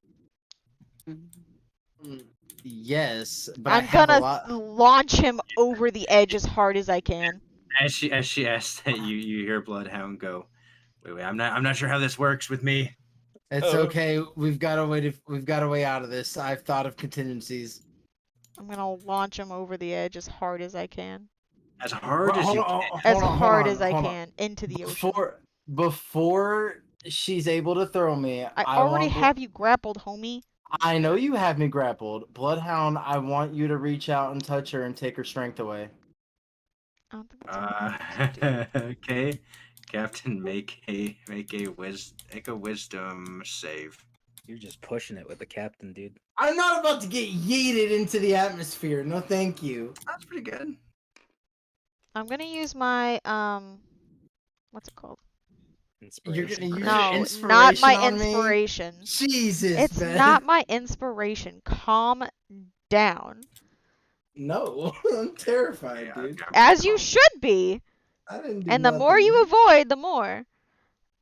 Speaker 5: Yes, but I
Speaker 2: I'm
Speaker 5: have a
Speaker 2: gonna
Speaker 5: lot.
Speaker 2: launch him over the edge as hard as I can.
Speaker 1: As she asks that, you hear Bloodhound go, "Wait, I'm not sure how this works with me."
Speaker 5: It's okay. We've got a way out of this. I've thought of contingencies.
Speaker 2: I'm gonna launch him over the edge as hard as I can.
Speaker 1: as hard as you can.
Speaker 2: As hard as I can into the ocean.
Speaker 5: Before she's able to throw me,
Speaker 2: I already have you grappled, homie.
Speaker 5: I know you have me grappled. Bloodhound, I want you to reach out and touch her and take her strength away.
Speaker 2: I don't think that's what
Speaker 1: Okay, Captain, make a wisdom save.
Speaker 4: You're just pushing it with the captain, dude.
Speaker 5: I'm not about to get yeeted into the atmosphere. No, thank you.
Speaker 1: That's pretty good.
Speaker 2: I'm gonna use my what's it called?
Speaker 5: You're
Speaker 4: Inspiration.
Speaker 5: gonna use
Speaker 2: No,
Speaker 5: your inspiration
Speaker 2: not my
Speaker 5: on me?
Speaker 2: inspiration.
Speaker 5: Jesus,
Speaker 2: It's
Speaker 5: Beth.
Speaker 2: not my inspiration. Calm down.
Speaker 5: No, I'm terrified,
Speaker 1: Yeah,
Speaker 5: dude.
Speaker 1: okay,
Speaker 2: As you
Speaker 1: calm.
Speaker 2: should be.
Speaker 5: I didn't do
Speaker 2: And the
Speaker 5: nothing.
Speaker 2: more you avoid, the more.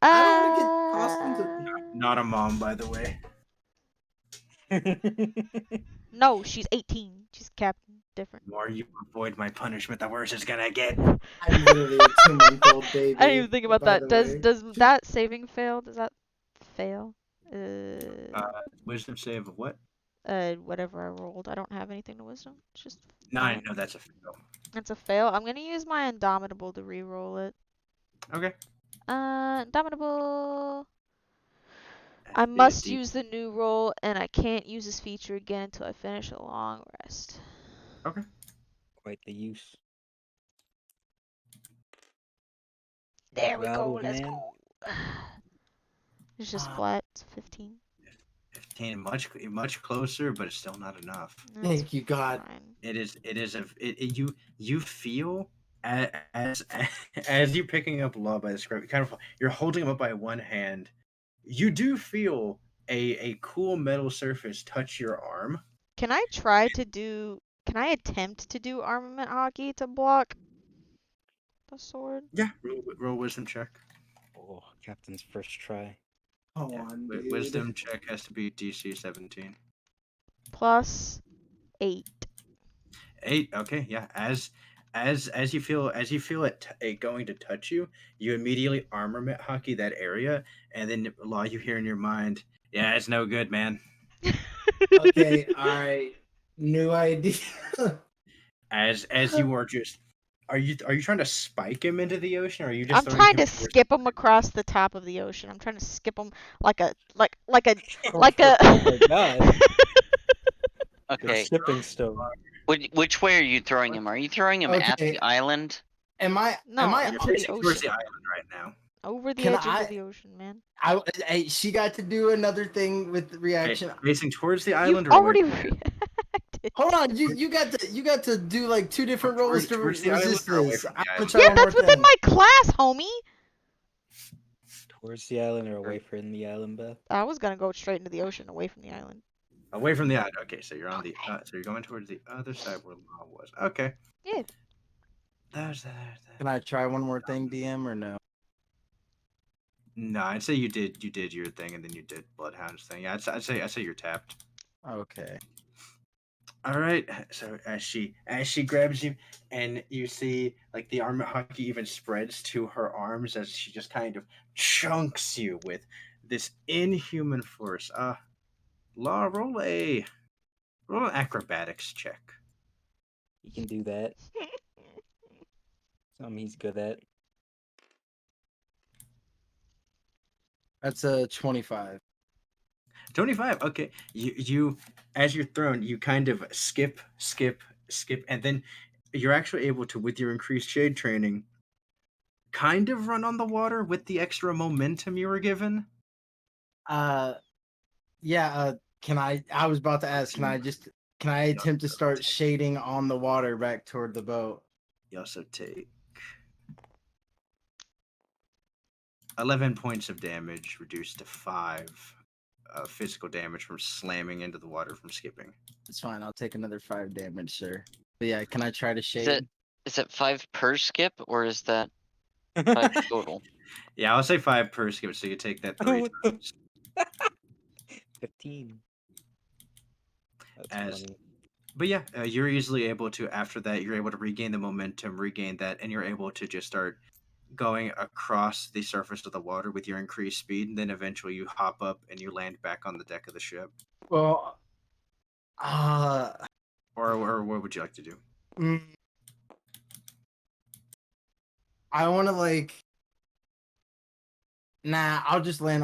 Speaker 5: I don't want to get tossed into.
Speaker 1: Not a mom, by the way.
Speaker 2: No, she's 18. She's captain. Different.
Speaker 1: The more you avoid my punishment, the worse it's gonna get.
Speaker 5: I'm literally a 2-month-old baby.
Speaker 2: I didn't even think about
Speaker 5: by
Speaker 2: that.
Speaker 5: the way.
Speaker 2: Does that saving fail? Does that fail?
Speaker 1: Wisdom save of what?
Speaker 2: Whatever I rolled. I don't have anything to wisdom. It's just
Speaker 1: 9. No, that's a fail.
Speaker 2: It's a fail. I'm gonna use my indomitable to re-roll it.
Speaker 1: Okay.
Speaker 2: Indomitable. I
Speaker 1: That'd be a
Speaker 2: must
Speaker 1: D-
Speaker 2: use the new roll, and I can't use this feature again until I finish a long rest.
Speaker 1: Okay.
Speaker 4: Quite the use.
Speaker 2: There we go.
Speaker 4: Wow,
Speaker 2: Let's
Speaker 4: man.
Speaker 2: go. It's just flat. It's 15.
Speaker 1: 15, much closer, but it's still not enough.
Speaker 2: That's
Speaker 5: Thank you, God.
Speaker 2: fine.
Speaker 1: You feel as as you're picking up Law by the script, you're holding him up by one hand. You do feel a cool metal surface touch your arm.
Speaker 2: Can I attempt to do armament hockey to block the sword?
Speaker 1: Yeah. Roll wisdom check.
Speaker 4: Oh, captain's first try.
Speaker 5: Come on, dude.
Speaker 1: Wisdom check has to be DC 17.
Speaker 2: Plus 8.
Speaker 1: 8. Okay. Yeah. As you feel it going to touch you, you immediately armament hockey that area, and then Law, you hear in your mind, yeah, it's no good, man.
Speaker 5: Okay, all right. New idea.
Speaker 1: As you are just, are you trying to spike him into the ocean, or are you just?
Speaker 2: I'm
Speaker 1: throwing
Speaker 2: trying
Speaker 1: him
Speaker 2: to
Speaker 1: towards-
Speaker 2: skip him across the top of the ocean. I'm trying to skip him like a
Speaker 4: Oh
Speaker 2: like a
Speaker 4: my god.
Speaker 7: Okay.
Speaker 4: Stepping stone.
Speaker 7: Which way are you throwing him? Are you throwing him at
Speaker 5: Okay.
Speaker 7: the island?
Speaker 5: Am I?
Speaker 2: No,
Speaker 5: am I?
Speaker 2: into
Speaker 1: You're
Speaker 2: the
Speaker 1: facing towards the
Speaker 2: ocean.
Speaker 1: island right now.
Speaker 2: Over the
Speaker 5: Can
Speaker 2: edge
Speaker 5: I-
Speaker 2: of the ocean, man.
Speaker 5: Hey, she got to do another thing with the
Speaker 1: Okay,
Speaker 5: reaction.
Speaker 1: facing towards the island,
Speaker 2: You've
Speaker 1: or away
Speaker 2: already
Speaker 1: from it?
Speaker 2: reacted.
Speaker 5: Hold on, you got to do like 2 different rolls to
Speaker 1: Towards the island
Speaker 5: resist
Speaker 1: or away
Speaker 5: this.
Speaker 1: from the
Speaker 5: I'm gonna
Speaker 1: island?
Speaker 5: try
Speaker 2: Yeah,
Speaker 5: one more
Speaker 2: that's within
Speaker 5: thing.
Speaker 2: my class, homie.
Speaker 4: Towards the island or away from the island, Beth?
Speaker 2: I was gonna go straight into the ocean, away from the island.
Speaker 1: Away from the island. Okay, so you're on the. So you're going towards the other side where Law was. Okay.
Speaker 2: Yeah.
Speaker 1: There's that.
Speaker 5: Can I try one more thing, DM, or no?
Speaker 1: No, I'd say you did your thing, and then you did Bloodhound's thing. Yeah, I'd say you're tapped.
Speaker 5: Okay.
Speaker 1: All right. So as she grabs you, and you see like the armor hockey even spreads to her arms as she just kind of chunks you with this inhuman force. Law, roll an acrobatics check.
Speaker 4: He can do that. Something he's good at.
Speaker 5: That's a 25.
Speaker 1: 25. Okay. You as you're thrown, you kind of skip, and then you're actually able to, with your increased shade training, kind of run on the water with the extra momentum you were given.
Speaker 5: Yeah, can I was about to ask, can I attempt to start shading on the water back toward the boat?
Speaker 1: You also take 11 points of damage, reduced to 5 physical damage from slamming into the water from skipping.
Speaker 5: It's fine, I'll take another 5 damage, sir. But yeah, can I try to shade?
Speaker 7: Is it 5 per skip or is that 5 total?
Speaker 1: Yeah, I'll say 5 per skip, so you take that 3
Speaker 4: What the-
Speaker 1: times.
Speaker 4: 15. That's
Speaker 1: As-
Speaker 4: funny.
Speaker 1: But yeah, you're easily able to, after that, you're able to regain the momentum, regain that, and you're able to just start going across the surface of the water with your increased speed, and then eventually you hop up and you land back on the deck of the ship.
Speaker 5: Well,
Speaker 1: Or what would you like to do?
Speaker 5: mm, I want to like. Nah, I'll just land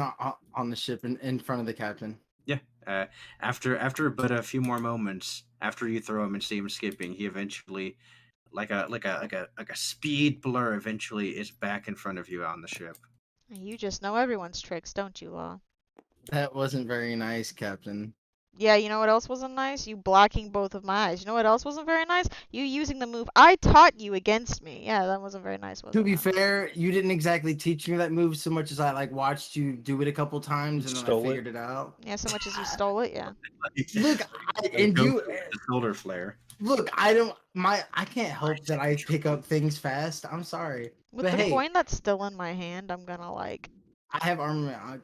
Speaker 5: on the ship in front of the captain.
Speaker 1: Yeah. After but a few more moments, after you throw him and see him skipping, he eventually, like a speed blur, eventually is back in front of you on the ship.
Speaker 2: You just know everyone's tricks, don't you, Law?
Speaker 5: That wasn't very nice, Captain.
Speaker 2: Yeah, you know what else wasn't nice? You blocking both of my eyes. You know what else wasn't very nice? You using the move I taught you against me. Yeah, that wasn't very nice, was
Speaker 5: To
Speaker 2: it?
Speaker 5: be fair, you didn't exactly teach me that move so much as I like watched you do it a couple times and then I
Speaker 4: Stole it.
Speaker 5: figured it out.
Speaker 2: Yeah, so much as you stole it, yeah.
Speaker 5: Look, and
Speaker 1: Go
Speaker 5: you
Speaker 1: for the solar flare.
Speaker 5: look. I can't help that I pick up things fast. I'm sorry,
Speaker 2: With
Speaker 5: but
Speaker 2: the
Speaker 5: hey,
Speaker 2: coin that's still in my hand, I'm gonna like.
Speaker 5: I have armament. I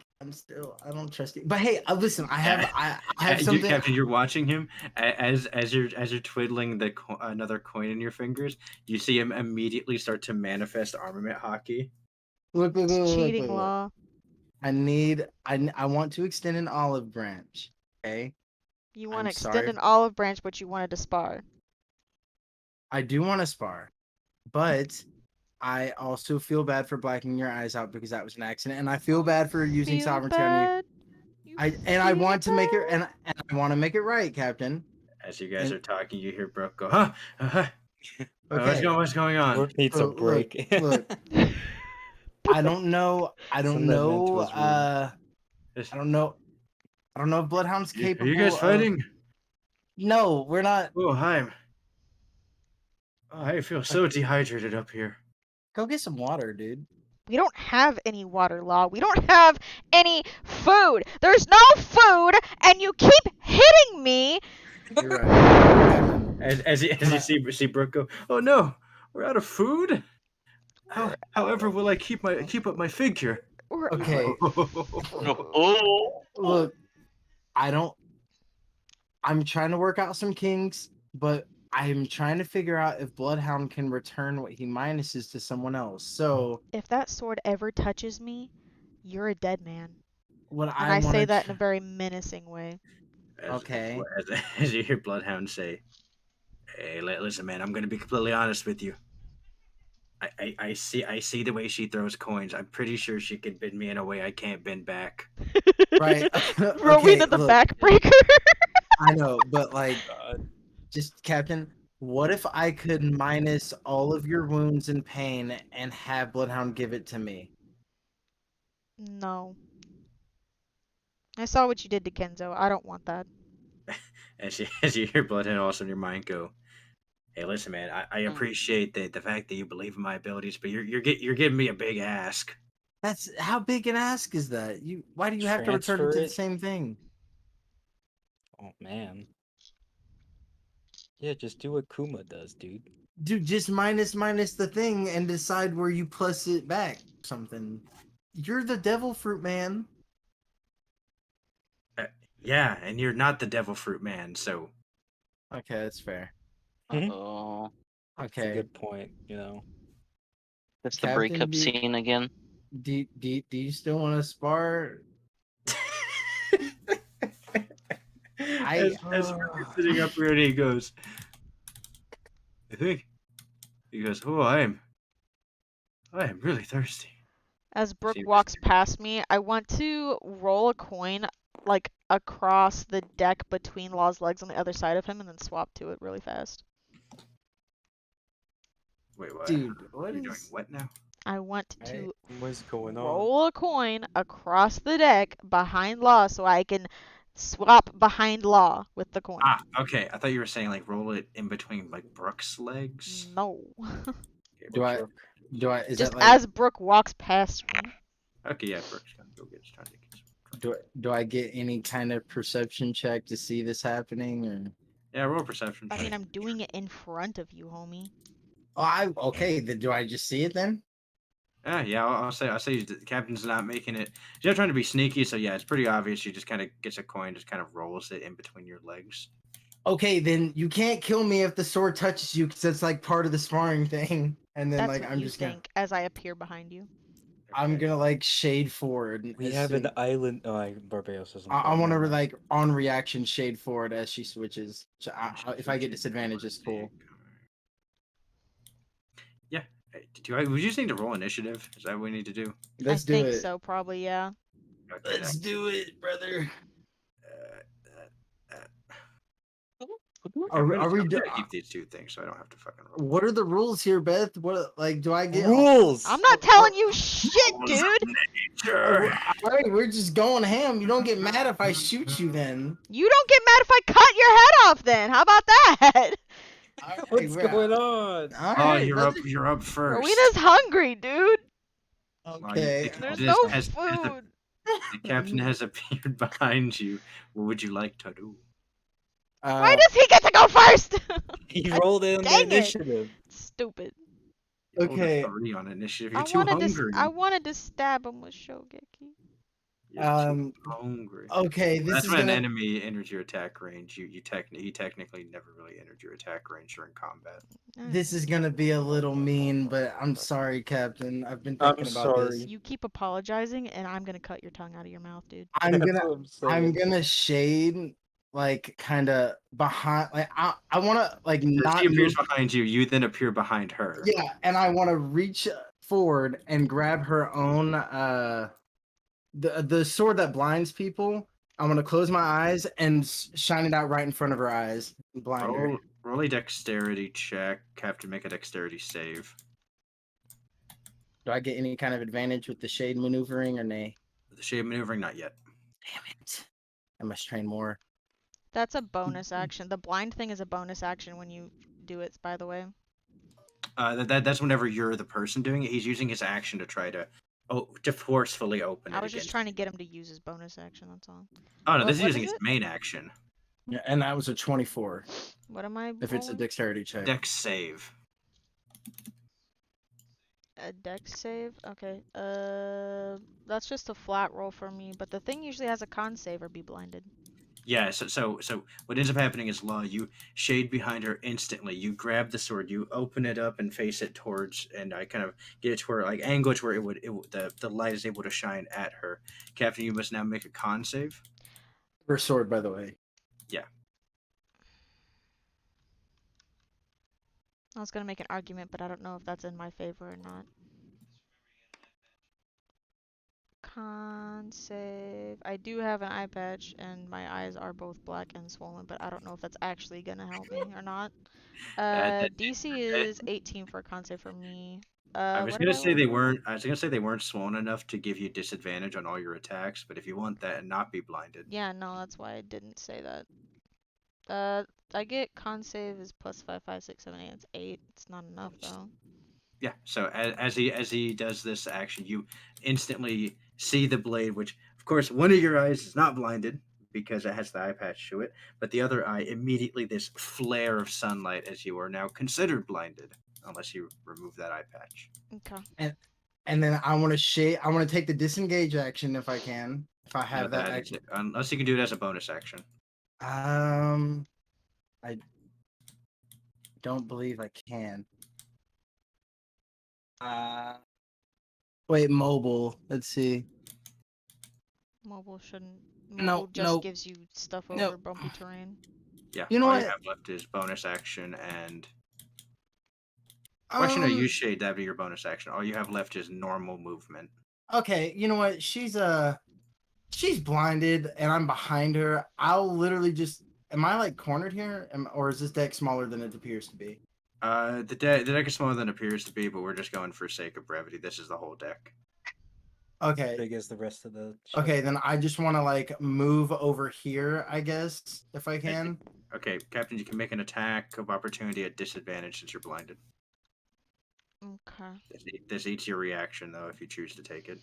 Speaker 5: don't trust you. But hey, listen, I have
Speaker 1: You,
Speaker 5: something.
Speaker 1: Captain, you're watching him as you're twiddling another coin in your fingers. You see him immediately start to manifest armament hockey.
Speaker 5: Look,
Speaker 2: It's cheating, Law.
Speaker 5: I want to extend an olive branch. Okay,
Speaker 2: You want
Speaker 5: I'm
Speaker 2: to extend
Speaker 5: sorry.
Speaker 2: an olive branch, but you wanted to spar.
Speaker 5: I do want to spar, but I also feel bad for blacking your eyes out because that was an accident, and I feel bad for using
Speaker 2: Feel
Speaker 5: sovereignty on you.
Speaker 2: bad. You
Speaker 5: I
Speaker 2: feel
Speaker 5: want to make it,
Speaker 2: bad.
Speaker 5: and I want to make it right, Captain.
Speaker 1: As you guys
Speaker 5: And-
Speaker 1: are talking, you hear Brooke go, "Huh?
Speaker 5: Okay.
Speaker 1: What's going on?"
Speaker 4: Brooke needs a
Speaker 5: Look,
Speaker 4: break.
Speaker 5: look. I don't know.
Speaker 4: Send that man to his room.
Speaker 5: I don't know. I don't know if Bloodhound's
Speaker 1: Are
Speaker 5: capable.
Speaker 1: you guys fighting?
Speaker 5: No, we're not.
Speaker 1: Oh, hi. Oh, I feel so dehydrated up here.
Speaker 5: Go get some water, dude.
Speaker 2: We don't have any water, Law. We don't have any food. There's no food, and you keep hitting me.
Speaker 5: You're right.
Speaker 1: As you see Brooke go, "Oh no, we're out of food. However, will I keep up my figure?"
Speaker 2: We're-
Speaker 5: Okay.
Speaker 7: Oh.
Speaker 5: Look, I'm trying to work out some kinks, but I'm trying to figure out if Bloodhound can return what he minuses to someone else. So
Speaker 2: If that sword ever touches me, you're a dead man.
Speaker 5: what
Speaker 2: And
Speaker 5: I
Speaker 2: I say
Speaker 5: want
Speaker 2: that in a very menacing way.
Speaker 5: Okay.
Speaker 1: As you hear Bloodhound say, "Hey, listen, man. I'm gonna be completely honest with you. I see the way she throws coins. I'm pretty sure she can bend me in a way I can't bend back."
Speaker 5: right.
Speaker 2: Rowena the
Speaker 5: look,
Speaker 2: backbreaker.
Speaker 5: I know, but like,
Speaker 4: God.
Speaker 5: just Captain, what if I could minus all of your wounds and pain and have Bloodhound give it to me?
Speaker 2: No. I saw what you did to Kenzo. I don't want that.
Speaker 1: As you hear Bloodhound also in your mind go, "Hey, listen, man. I appreciate the fact that you believe in my abilities, but you're giving me a big ask."
Speaker 5: That's how big an ask is that? Why do you have to return it
Speaker 4: Transfer
Speaker 5: to the
Speaker 4: it?
Speaker 5: same thing?
Speaker 4: Oh man. Yeah, just do what Kuma does, dude.
Speaker 5: Dude, just minus the thing and decide where you plus it back. Something. You're the devil fruit man.
Speaker 1: Yeah, and you're not the devil fruit man, so
Speaker 5: Okay, that's fair.
Speaker 7: Oh.
Speaker 4: That's a
Speaker 5: Okay.
Speaker 4: good point, you know.
Speaker 7: That's the
Speaker 5: Captain,
Speaker 7: breakup
Speaker 5: do you-
Speaker 7: scene again.
Speaker 5: Do you still want to spar?
Speaker 1: as we're sitting up here and he goes, "I think," he goes, "Oh, I am really thirsty."
Speaker 2: As Brooke
Speaker 1: See,
Speaker 2: walks past me, I want to roll a coin like across the deck between Law's legs on the other side of him and then swap to it really fast.
Speaker 1: Wait, what?
Speaker 5: Dude, what
Speaker 1: You're doing
Speaker 5: is
Speaker 1: what now?
Speaker 2: I want to
Speaker 4: What's going on?
Speaker 2: roll a coin across the deck behind Law so I can swap behind Law with the coin.
Speaker 1: Ah, okay. I thought you were saying like roll it in between like Brooke's legs.
Speaker 2: No.
Speaker 1: Okay,
Speaker 5: do I is
Speaker 2: Just
Speaker 5: that like
Speaker 2: as Brooke walks past me.
Speaker 1: okay, yeah, Brooke's gonna go get trying to get some.
Speaker 5: do I get any kind of perception check to see this happening or
Speaker 1: Yeah, roll perception.
Speaker 2: I mean,
Speaker 1: check.
Speaker 2: I'm doing it in front of you, homie.
Speaker 5: okay, then do I just see it then?
Speaker 1: Yeah, I'll say the captain's not making it. She's not trying to be sneaky, so yeah, it's pretty obvious. She just kind of gets a coin, just kind of rolls it in between your legs.
Speaker 5: Okay, then you can't kill me if the sword touches you because that's like part of the sparring thing. And then
Speaker 2: That's
Speaker 5: like
Speaker 2: what
Speaker 5: I'm
Speaker 2: you
Speaker 5: just
Speaker 2: think as I appear behind you.
Speaker 5: I'm
Speaker 1: Okay.
Speaker 5: gonna like shade forward.
Speaker 4: We
Speaker 5: as
Speaker 4: have
Speaker 5: soon-
Speaker 4: an island. Oh, Barbados isn't.
Speaker 5: I
Speaker 4: part,
Speaker 5: want to
Speaker 4: never mind.
Speaker 5: like on reaction shade forward as she switches. So if I get disadvantage, it's cool.
Speaker 1: Yeah, Okay. We just need to roll initiative. Is that what we need to do?
Speaker 5: Let's
Speaker 2: I
Speaker 5: do
Speaker 2: think
Speaker 5: it.
Speaker 2: so, probably, yeah.
Speaker 1: Okay,
Speaker 5: Let's do it, brother.
Speaker 1: I'm
Speaker 5: Are we?
Speaker 1: gonna keep these 2 things so I don't have to fucking roll.
Speaker 5: What are the rules here, Beth? What like do I get
Speaker 4: Rules.
Speaker 2: I'm not telling you shit, dude!
Speaker 1: Sure.
Speaker 5: All right, we're just going ham. You don't get mad if I shoot you, then.
Speaker 2: You don't get mad if I cut your head off then! How about that?
Speaker 5: All right,
Speaker 4: What's going on?
Speaker 5: All
Speaker 1: Oh,
Speaker 5: right,
Speaker 1: you're up first.
Speaker 2: Rowena's hungry, dude!
Speaker 5: Okay.
Speaker 2: There's
Speaker 1: This
Speaker 2: no
Speaker 1: has-
Speaker 2: food!
Speaker 1: The captain has appeared behind you. What would you like to do?
Speaker 2: Why does he get to go first?
Speaker 4: He rolled in the
Speaker 2: Dang it.
Speaker 4: initiative.
Speaker 2: Stupid.
Speaker 1: You rolled a
Speaker 5: Okay.
Speaker 1: 3 on initiative. You're
Speaker 2: I
Speaker 1: too hungry.
Speaker 2: wanted to stab him with Shogeki.
Speaker 1: You're too hungry.
Speaker 5: Okay, this
Speaker 1: That's
Speaker 5: is
Speaker 1: when
Speaker 5: gonna.
Speaker 1: an enemy enters your attack range. He technically never really entered your attack range during combat.
Speaker 5: This is gonna be a little mean, but I'm sorry, Captain. I've been
Speaker 4: I'm
Speaker 5: thinking about this.
Speaker 4: sorry.
Speaker 2: You keep apologizing, and I'm gonna cut your tongue out of your mouth, dude.
Speaker 5: I'm
Speaker 4: That's
Speaker 5: gonna.
Speaker 4: what I'm saying.
Speaker 5: I'm gonna shade like kind of behind. Like I want to like not.
Speaker 1: She appears
Speaker 5: move-
Speaker 1: behind you. You then appear behind her.
Speaker 5: Yeah, and I want to reach forward and grab her own the sword that blinds people. I'm gonna close my eyes and shine it out right in front of her eyes, and blind her.
Speaker 1: Roll a dexterity check. Captain, make a dexterity save.
Speaker 5: Do I get any kind of advantage with the shade maneuvering or nay?
Speaker 1: The shade maneuvering, not yet.
Speaker 5: Damn it! I must train more.
Speaker 2: That's a bonus action. The blind thing is a bonus action when you do it, by the way.
Speaker 1: That's whenever you're the person doing it. He's using his action to try to forcefully open it.
Speaker 2: I was just
Speaker 1: against
Speaker 2: trying to get him to use his bonus action, that's all.
Speaker 1: Oh no, this is
Speaker 2: What
Speaker 1: using
Speaker 2: is
Speaker 1: his
Speaker 2: it?
Speaker 1: main action.
Speaker 5: Yeah, and that was a 24.
Speaker 2: What am I
Speaker 5: If it's a
Speaker 2: rolling?
Speaker 5: dexterity check.
Speaker 1: Dex save.
Speaker 2: A dex save? Okay. That's just a flat roll for me, but the thing usually has a con save or be blinded.
Speaker 1: Yeah, so what ends up happening is you shade behind her instantly. You grab the sword, you open it up and face it towards, and I kind of get it to where angle it to where the light is able to shine at her. Captain, you must now make a con save.
Speaker 5: Her sword, by the way.
Speaker 1: Yeah.
Speaker 2: I was gonna make an argument, but I don't know if that's in my favor or not. Con save. I do have an eye patch, and my eyes are both black and swollen, but I don't know if that's actually gonna help me or not. DC is 18 for a con save for me.
Speaker 1: I was
Speaker 2: what
Speaker 1: gonna
Speaker 2: did I
Speaker 1: say
Speaker 2: roll
Speaker 1: they
Speaker 2: for?
Speaker 1: weren't. I was gonna say they weren't swollen enough to give you disadvantage on all your attacks. But if you want that and not be blinded,
Speaker 2: Yeah, no, that's why I didn't say that. I get con save is plus 5, 5, 6, 7, 8. It's 8. It's not enough though.
Speaker 1: yeah. So as he does this action, you instantly see the blade, which of course one of your eyes is not blinded because it has the eye patch to it, but the other eye immediately this flare of sunlight as you are now considered blinded unless you remove that eye patch.
Speaker 2: Okay.
Speaker 5: And then I want to shade. I want to take the disengage action if I can. If I have
Speaker 1: No,
Speaker 5: that
Speaker 1: is
Speaker 5: action.
Speaker 1: it. Unless you can do it as a bonus action.
Speaker 5: I don't believe I can. Wait, mobile. Let's see.
Speaker 2: Mobile shouldn't.
Speaker 5: No,
Speaker 2: Mobile just
Speaker 5: nope.
Speaker 2: gives you stuff over
Speaker 5: Nope.
Speaker 2: bumpy terrain.
Speaker 1: Yeah.
Speaker 5: You know
Speaker 1: all
Speaker 5: what?
Speaker 1: you have left is bonus action and. Actually, no, you shade that be your bonus action. All you have left is normal movement.
Speaker 5: Okay, you know what? She's blinded and I'm behind her. I'll literally just. Am I like cornered here, or is this deck smaller than it appears to be?
Speaker 1: The deck is smaller than it appears to be, but we're just going for sake of brevity. This is the whole deck.
Speaker 5: Okay.
Speaker 4: Big as the rest of the ship.
Speaker 5: Okay, then I just want to like move over here, I guess, if I can.
Speaker 1: Okay, Captain, you can make an attack of opportunity at disadvantage since you're blinded.
Speaker 2: Okay.
Speaker 1: This eats your reaction though if you choose to take it.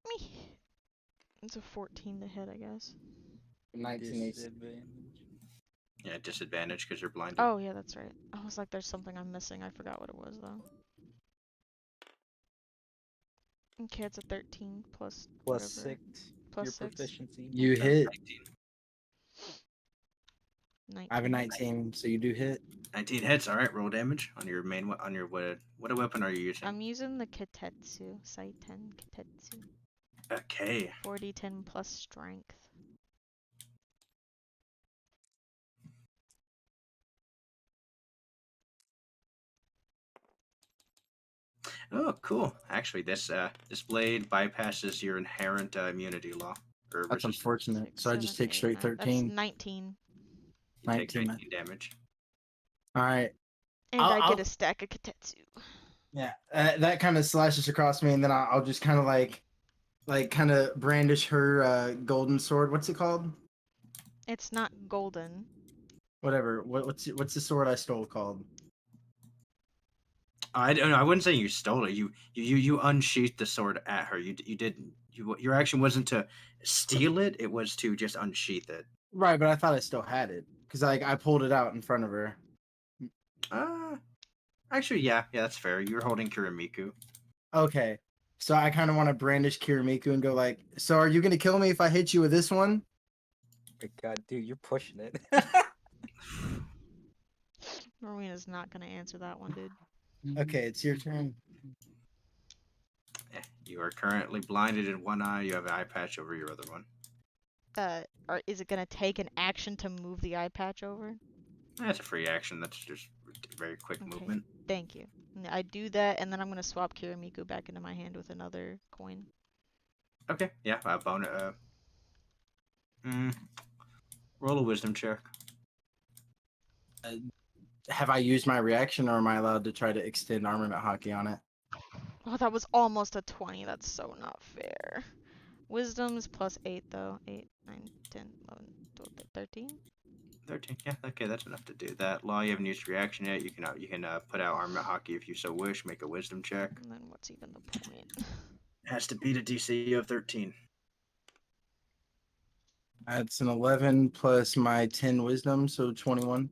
Speaker 2: Me. It's a 14 to hit, I guess.
Speaker 5: 19 AC.
Speaker 4: Disadvantage.
Speaker 1: Yeah, disadvantage because you're blinded.
Speaker 2: Oh yeah, that's right. I was like, there's something I'm missing. I forgot what it was though. Okay, it's a 13 plus
Speaker 4: Plus
Speaker 2: whatever.
Speaker 4: 6.
Speaker 2: Plus
Speaker 4: Your
Speaker 2: 6.
Speaker 4: proficiency.
Speaker 5: You hit.
Speaker 2: 19.
Speaker 5: I have a 19, so you do hit.
Speaker 1: 19 hits. All right, roll damage on your main on your what weapon are you using?
Speaker 2: I'm using the Kitetsu. Saiten Kitetsu.
Speaker 1: Okay.
Speaker 2: 4d10 plus strength.
Speaker 1: Oh, cool. Actually, this blade bypasses your inherent immunity law or
Speaker 5: That's
Speaker 1: resistance.
Speaker 5: unfortunate.
Speaker 2: 6,
Speaker 5: So I just
Speaker 2: 7,
Speaker 5: take
Speaker 2: 8,
Speaker 5: straight
Speaker 2: 9. That's
Speaker 5: 13.
Speaker 2: 19.
Speaker 1: You take
Speaker 5: 19.
Speaker 1: 19 damage.
Speaker 5: All right.
Speaker 2: And I get a stack of Katetsu.
Speaker 5: Yeah, that kind of slashes across me, and then I'll just kind of like kind of brandish her golden sword. What's it called?
Speaker 2: It's not golden.
Speaker 5: Whatever. What's the sword I stole called?
Speaker 1: I don't know. I wouldn't say you stole it. You unsheathed the sword at her. You didn't. Your action wasn't to steal it. It was to just unsheath it.
Speaker 5: Right, but I thought I still had it because I pulled it out in front of her.
Speaker 1: Actually, yeah, that's fair. You're holding Kuramiku.
Speaker 5: Okay, so I kind of want to brandish Kirimiku and go like, "So are you gonna kill me if I hit you with this one?"
Speaker 4: My God, dude, you're pushing it.
Speaker 2: Rowena's not gonna answer that one, dude.
Speaker 5: Okay, it's your turn.
Speaker 1: You are currently blinded in one eye. You have an eye patch over your other one.
Speaker 2: Or is it gonna take an action to move the eye patch over?
Speaker 1: That's a free action. That's just very quick
Speaker 2: Okay.
Speaker 1: movement.
Speaker 2: Thank you. I do that, and then I'm gonna swap Kirimiku back into my hand with another coin.
Speaker 1: Okay, yeah. Roll a wisdom check.
Speaker 5: Have I used my reaction, or am I allowed to try to extend armament hockey on it?
Speaker 2: Oh, that was almost a 20. That's so not fair. Wisdom's plus 8, though. 8, 9, 10, 11, 12, 13?
Speaker 1: 13. Yeah, okay, that's enough to do that. Law, you haven't used reaction yet. You can put out armament hockey if you so wish. Make a wisdom check.
Speaker 2: And then what's even the point?
Speaker 1: It has to beat a DC of 13.
Speaker 5: That's an 11 plus my 10 wisdom, so 21.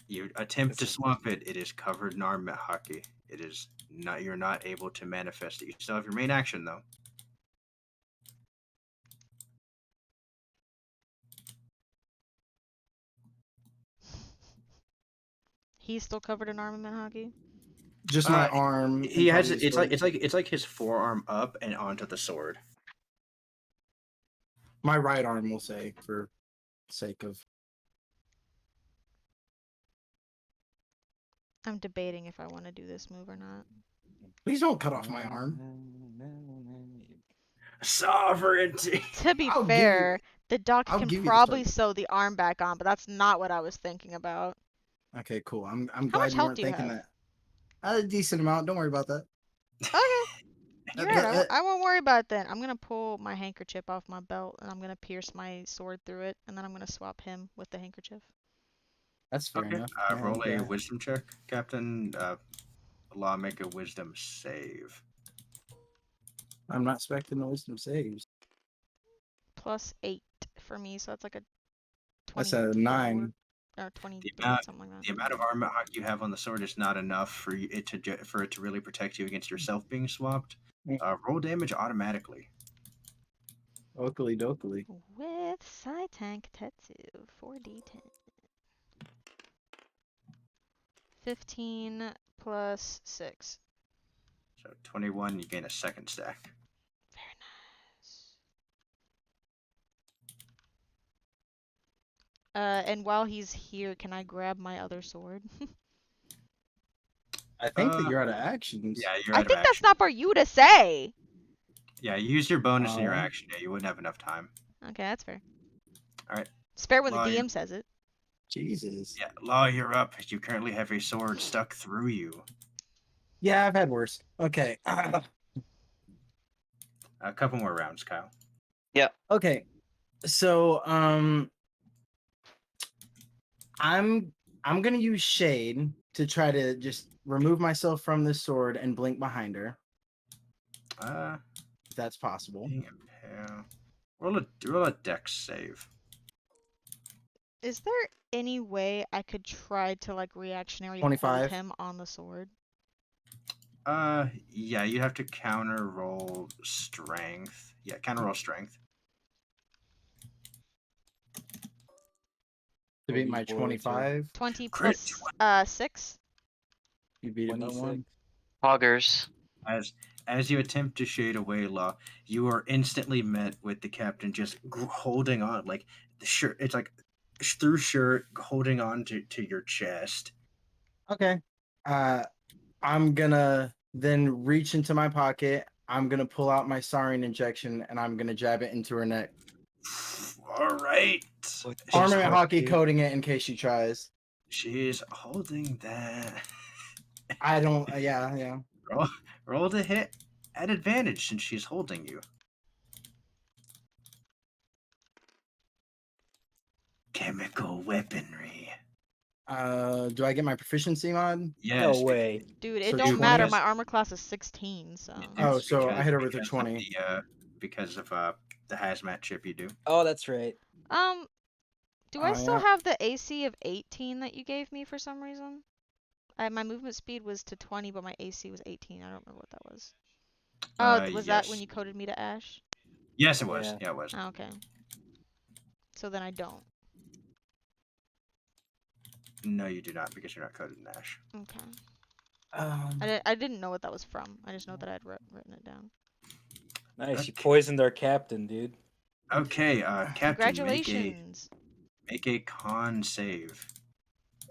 Speaker 1: You attempt to swap it. It is covered in armament hockey. It is not. You're not able to manifest it. You still have your main action though.
Speaker 2: He's still covered in armament hockey?
Speaker 5: Just my arm.
Speaker 1: He
Speaker 5: and
Speaker 1: has
Speaker 5: part of
Speaker 1: it.
Speaker 5: the sword.
Speaker 1: It's like his forearm up and onto the sword.
Speaker 5: My right arm, we'll say, for sake of.
Speaker 2: I'm debating if I want to do this move or not.
Speaker 5: Please don't cut off my arm.
Speaker 1: Sovereignty.
Speaker 2: To be
Speaker 5: I'll give
Speaker 2: fair, the duck
Speaker 5: I'll
Speaker 2: can
Speaker 5: give you the
Speaker 2: probably
Speaker 5: sword.
Speaker 2: sew the arm back on, but that's not what I was thinking about.
Speaker 5: Okay, cool. I'm
Speaker 2: How
Speaker 5: glad
Speaker 2: much
Speaker 5: you
Speaker 2: health
Speaker 5: weren't
Speaker 2: do you
Speaker 5: thinking
Speaker 2: have?
Speaker 5: that. A decent amount. Don't worry about that.
Speaker 2: Okay. You're right.
Speaker 5: that-
Speaker 2: I won't worry about it then. I'm gonna pull my handkerchief off my belt and I'm gonna pierce my sword through it, and then I'm gonna swap him with the handkerchief.
Speaker 5: That's fair
Speaker 1: Okay.
Speaker 5: enough.
Speaker 1: Roll
Speaker 5: And,
Speaker 1: a wisdom check, Captain. Law, make a wisdom save.
Speaker 5: I'm not expecting the wisdom saves.
Speaker 2: Plus 8 for me, so that's like a 24
Speaker 5: That's a 9.
Speaker 2: or 23,
Speaker 1: amount-
Speaker 2: something like that.
Speaker 1: The amount of armament hockey you have on the sword is not enough for it to really protect you against yourself being swapped. Roll damage automatically.
Speaker 5: Oakley dokily.
Speaker 2: With Saitan Katetsu, 4d10. 15 plus 6.
Speaker 1: So 21, you gain a second stack.
Speaker 2: Very nice. And while he's here, can I grab my other sword?
Speaker 5: I think that you're out of actions.
Speaker 1: Yeah, you're
Speaker 2: I
Speaker 1: out of
Speaker 2: think that's
Speaker 1: action.
Speaker 2: not for you to say.
Speaker 1: Yeah, you use your bonus in your
Speaker 5: Oh.
Speaker 1: action. Yeah, you wouldn't have enough time.
Speaker 2: Okay, that's fair.
Speaker 1: Alright.
Speaker 2: It's fair when the
Speaker 1: Law,
Speaker 2: DM says it.
Speaker 5: Jesus.
Speaker 1: Yeah, Law, you're up. You currently have a sword stuck through you.
Speaker 5: Yeah, I've had worse. Okay.
Speaker 1: A couple more rounds, Kyle.
Speaker 5: Okay. So I'm gonna use shade to try to just remove myself from this sword and blink behind her. If that's possible.
Speaker 1: Roll a dex save.
Speaker 2: Is there any way I could try to like reactionary
Speaker 5: 25.
Speaker 2: hold him on the sword?
Speaker 1: Yeah, you'd have to counter roll strength. Yeah, counter roll strength.
Speaker 5: To beat my 25.
Speaker 2: 20
Speaker 1: Crit
Speaker 2: plus 6.
Speaker 5: You beat it by 1.
Speaker 7: Poggers.
Speaker 1: As you attempt to shade away Law, you are instantly met with the captain just holding on, like the shirt. It's like through shirt, holding on to your chest.
Speaker 5: Okay. I'm gonna then reach into my pocket. I'm gonna pull out my sarin injection and I'm gonna jab it into her neck.
Speaker 1: All right.
Speaker 4: What
Speaker 1: She's
Speaker 5: Armament
Speaker 1: hol-
Speaker 5: hockey
Speaker 4: dude?
Speaker 5: coating it in case she tries.
Speaker 1: She's holding that.
Speaker 5: I don't. Yeah.
Speaker 1: Roll to hit at advantage since she's holding you. Chemical weaponry.
Speaker 5: Do I get my proficiency mod?
Speaker 1: Yes.
Speaker 4: No way.
Speaker 2: Dude,
Speaker 5: So
Speaker 2: it don't
Speaker 5: 20
Speaker 2: matter.
Speaker 1: is-
Speaker 2: My armor class is 16, so.
Speaker 5: Oh, so I
Speaker 1: because-
Speaker 5: hit her with a
Speaker 1: because of
Speaker 5: 20.
Speaker 1: because of the hazmat chip you do.
Speaker 4: Oh, that's right.
Speaker 2: Do I
Speaker 5: Oh,
Speaker 2: still
Speaker 5: yeah.
Speaker 2: have the AC of 18 that you gave me for some reason? My movement speed was to 20, but my AC was 18. I don't remember what that was. Oh, was that when
Speaker 1: Yes.
Speaker 2: you coded me to Ash?
Speaker 1: Yes, it was.
Speaker 4: Yeah.
Speaker 1: Yeah, it was.
Speaker 2: Oh, okay. So then I don't.
Speaker 1: No, you do not because you're not coded in Ash.
Speaker 2: Okay. I didn't know what that was from. I just know that I'd written it down.
Speaker 4: Nice. You
Speaker 1: Okay.
Speaker 4: poisoned our captain, dude.
Speaker 1: Okay, Captain,
Speaker 2: Congratulations.
Speaker 1: make a con save.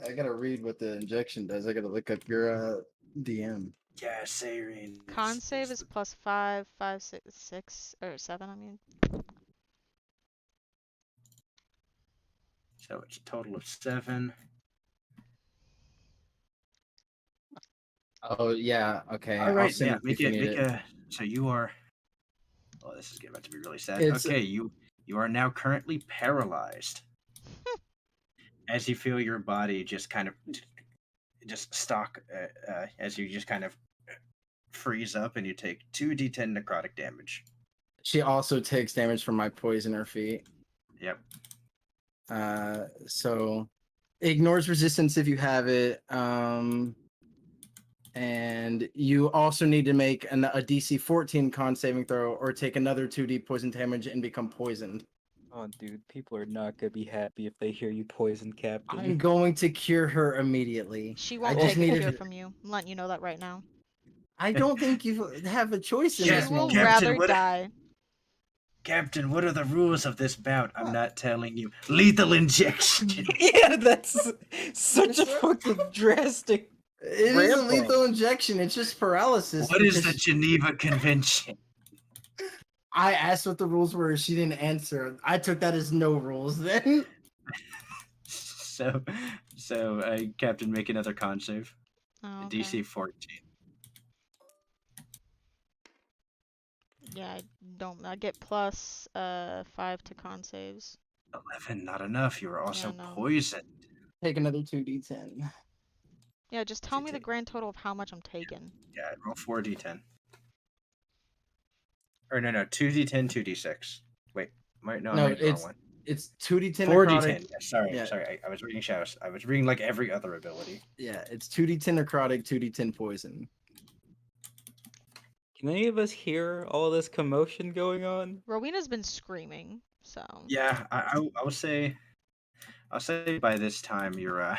Speaker 5: I gotta read what the injection does. I gotta look up your DM.
Speaker 1: Yeah, sarin.
Speaker 2: Con save is plus 5, 5, 6, or 7, I mean.
Speaker 1: So it's a total of 7.
Speaker 5: Oh yeah. Okay.
Speaker 1: All
Speaker 5: I'll
Speaker 1: right,
Speaker 5: send
Speaker 1: yeah,
Speaker 5: it if you need it.
Speaker 1: So you are. Oh, this is about to be really sad.
Speaker 5: It's-
Speaker 1: Okay, you are now currently paralyzed. As you feel your body just kind of as you just kind of freeze up, and you take 2d10 necrotic damage.
Speaker 5: She also takes damage from my poison her feet.
Speaker 1: Yep.
Speaker 5: So ignores resistance if you have it. And you also need to make a DC 14 con saving throw or take another 2d poison damage and become poisoned.
Speaker 4: Oh, dude, people are not gonna be happy if they hear you poison captain.
Speaker 5: I'm going to cure her immediately.
Speaker 2: She
Speaker 5: I
Speaker 2: won't
Speaker 5: just
Speaker 2: take a
Speaker 5: needed
Speaker 2: cure
Speaker 5: to-
Speaker 2: from you. I'm letting you know that right now.
Speaker 5: I don't think you have a choice in
Speaker 2: She
Speaker 5: this
Speaker 2: will
Speaker 5: moment.
Speaker 1: Captain,
Speaker 2: rather
Speaker 1: what-
Speaker 2: die.
Speaker 1: Captain, what are the rules of this bout? I'm not telling you. Lethal injection.
Speaker 4: Yeah, that's such a
Speaker 5: That's right.
Speaker 4: fucking drastic.
Speaker 5: It is a
Speaker 4: Ramp up.
Speaker 5: lethal injection. It's just paralysis.
Speaker 1: What is the
Speaker 5: because
Speaker 1: Geneva Convention?
Speaker 5: I asked what the rules were. She didn't answer. I took that as no rules then.
Speaker 1: So, Captain, make another con save.
Speaker 2: Oh, okay.
Speaker 1: DC 14.
Speaker 2: Yeah, I don't. I get plus 5 to con saves.
Speaker 1: 11, not enough. You are also
Speaker 2: no.
Speaker 1: poisoned.
Speaker 5: Take another 2d10.
Speaker 2: Yeah, just tell me the
Speaker 1: take-
Speaker 2: grand total of how much I'm taking.
Speaker 1: Yeah, roll 4d10. Or no, 2d10, 2d6. Wait, no,
Speaker 5: No,
Speaker 1: I made the wrong
Speaker 5: it's
Speaker 1: one.
Speaker 5: It's 2d10
Speaker 1: 4d10.
Speaker 5: necrotic.
Speaker 1: Yeah, sorry,
Speaker 5: Yeah.
Speaker 1: I was reading shadows. I was reading like every other ability.
Speaker 5: Yeah, it's 2d10 necrotic, 2d10 poison.
Speaker 4: Can any of us hear all this commotion going on?
Speaker 2: Rowena's been screaming, so.
Speaker 1: Yeah, I'll say by this time you're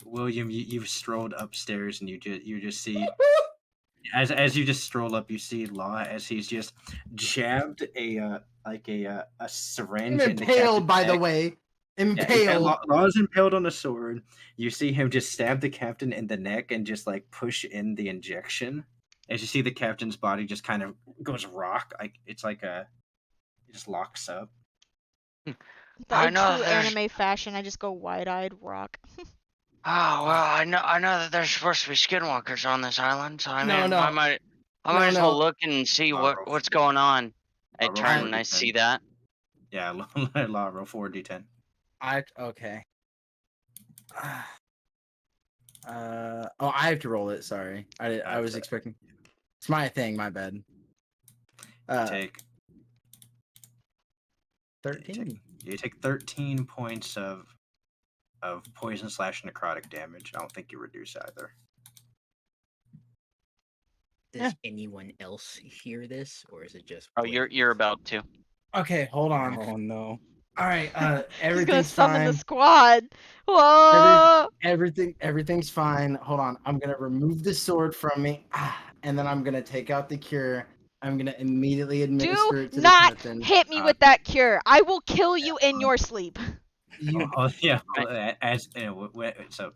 Speaker 1: William, you've strolled upstairs and you just see as you just stroll up, you see Law as he's just jabbed a syringe.
Speaker 5: I'm
Speaker 1: in the
Speaker 5: impaled,
Speaker 1: captain's
Speaker 5: by the
Speaker 1: neck.
Speaker 5: way.
Speaker 1: Yeah,
Speaker 5: Impaled.
Speaker 1: Law's impaled on a sword. You see him just stab the captain in the neck and just like push in the injection. As you see the captain's body just kind of goes rock, it just locks up.
Speaker 7: I
Speaker 2: In
Speaker 7: know
Speaker 2: true
Speaker 7: there's-
Speaker 2: anime fashion, I just go wide-eyed rock.
Speaker 7: Oh well, I know that there's supposed to be skinwalkers on this island, so I
Speaker 5: No,
Speaker 7: mean,
Speaker 5: no.
Speaker 7: I might
Speaker 5: No,
Speaker 7: as well
Speaker 5: no.
Speaker 7: look and see
Speaker 1: Law, roll
Speaker 7: what's
Speaker 1: 4D10.
Speaker 7: going on. I
Speaker 1: Law, roll
Speaker 7: turn and I
Speaker 1: 4D10.
Speaker 7: see that.
Speaker 1: Yeah, Law, roll 4d10.
Speaker 5: Okay. Oh, I have to roll it. Sorry, I was
Speaker 1: sorry.
Speaker 5: expecting. It's my thing. My bad.
Speaker 1: Take
Speaker 5: 13.
Speaker 1: You take 13 points of poison / necrotic damage. I don't think you reduce either.
Speaker 4: Does anyone else hear this, or is it just?
Speaker 7: Oh, you're about to.
Speaker 5: Okay, hold on.
Speaker 4: Oh no.
Speaker 5: All right.
Speaker 2: He's gonna
Speaker 5: Everything's
Speaker 2: summon
Speaker 5: fine.
Speaker 2: the squad. Whoa!
Speaker 5: Everything's fine. Hold on. I'm gonna remove the sword from me, and then I'm gonna take out the cure. I'm gonna immediately administer
Speaker 2: Do
Speaker 5: it to
Speaker 2: not
Speaker 5: the captain.
Speaker 2: hit me with that cure. I will kill you in your sleep.
Speaker 5: You,
Speaker 1: Oh yeah. As so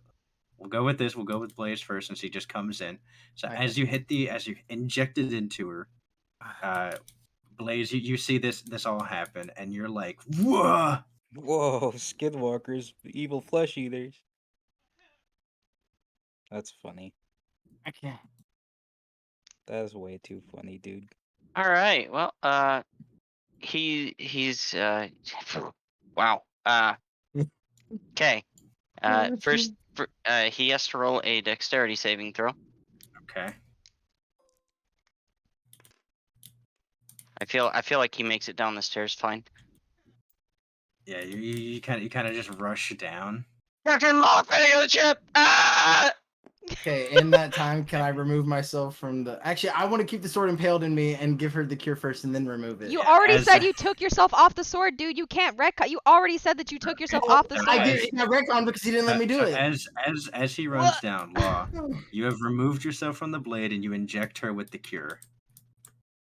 Speaker 1: we'll go with this. We'll go with Blaze first, since he just comes in. So
Speaker 4: Okay.
Speaker 1: as you inject it into her, Blaze, you see this all happen, and you're like, whoa!
Speaker 4: Whoa, skinwalkers, evil flesh eaters. That's funny.
Speaker 5: I can't.
Speaker 4: That's way too funny, dude.
Speaker 7: All right. Well, he's wow. Okay. First, he has to roll a dexterity saving throw.
Speaker 1: Okay.
Speaker 7: I feel like he makes it down the stairs fine.
Speaker 1: Yeah, you kind of just rush down.
Speaker 7: Captain Law, ready on the ship. Ah!
Speaker 5: Okay, in that time, can I remove myself from the? Actually, I want to keep the sword impaled in me and give her the cure first, and then remove it.
Speaker 2: You already
Speaker 1: as
Speaker 2: said
Speaker 1: a-
Speaker 2: you took yourself off the sword, dude. You can't retcon. You already said that you took yourself off the sword.
Speaker 5: I did. I retcon because he didn't let me do
Speaker 1: So
Speaker 5: it.
Speaker 1: As he runs down, Law, you have removed yourself from the blade, and you inject her with the cure.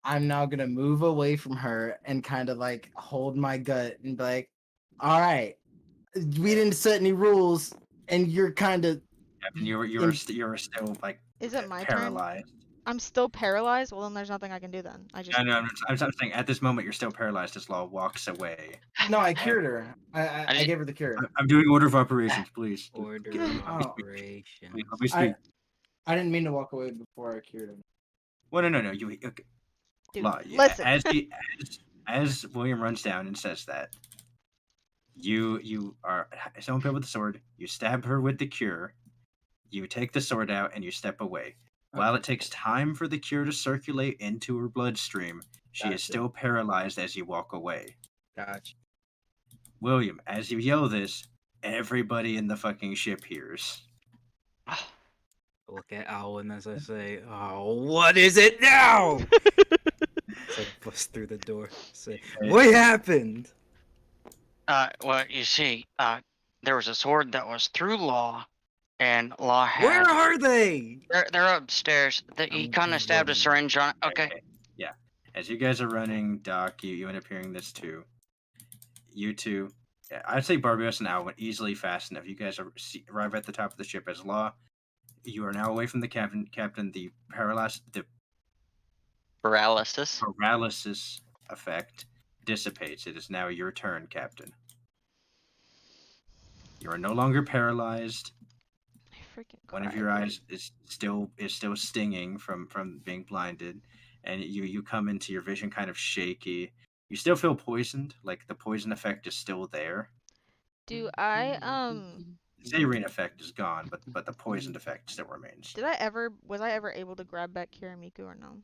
Speaker 5: I'm now gonna move away from her and kind of like hold my gut and be like, "All right, we didn't set any rules, and you're kind of."
Speaker 1: Captain, you're still like
Speaker 2: Is it my turn?
Speaker 1: paralyzed.
Speaker 2: I'm still paralyzed. Well, then there's nothing I can do then. I just.
Speaker 1: No, I'm saying at this moment you're still paralyzed as Law walks away.
Speaker 5: No, I cured her. I gave her the cure.
Speaker 1: I'm doing order of operations, please.
Speaker 4: Order
Speaker 2: Oh.
Speaker 4: of operations.
Speaker 1: Let me speak.
Speaker 5: I didn't mean to walk away before I cured him.
Speaker 1: Well, no. You okay.
Speaker 2: Dude,
Speaker 1: Law,
Speaker 2: listen.
Speaker 1: as William runs down and says that, you are so impaled with the sword. You stab her with the cure. You take the sword out and you step away. While it takes time for the cure to circulate into her bloodstream, she is
Speaker 5: Gotcha.
Speaker 1: still paralyzed as you walk away.
Speaker 5: Gotcha.
Speaker 1: William, as you yell this, everybody in the fucking ship hears.
Speaker 4: Look at Alwyn as I say, "Oh, what is it now?" So I bust through the door. Say, "What happened?"
Speaker 7: Well, you see, there was a sword that was through Law, and Law had.
Speaker 4: Where are they?
Speaker 7: They're upstairs. He
Speaker 4: I'm
Speaker 7: kind of stabbed a
Speaker 4: running.
Speaker 7: syringe on it. Okay.
Speaker 1: Yeah. As you guys are running, Doc, you end up hearing this too. You two, yeah, I'd say Barbados and Alwyn easily fast enough. You guys arrive at the top of the ship as Law. You are now away from the captain. The paralysis effect dissipates. It is now your turn, Captain. You are no longer paralyzed.
Speaker 2: I freaking
Speaker 1: One of
Speaker 2: cried,
Speaker 1: your
Speaker 2: dude.
Speaker 1: eyes is still stinging from being blinded, and you come into your vision kind of shaky. You still feel poisoned, like the poison effect is still there.
Speaker 2: Do I
Speaker 1: The saline effect is gone, but the poisoned effect still remains.
Speaker 2: was I ever able to grab back Kirimiku or no?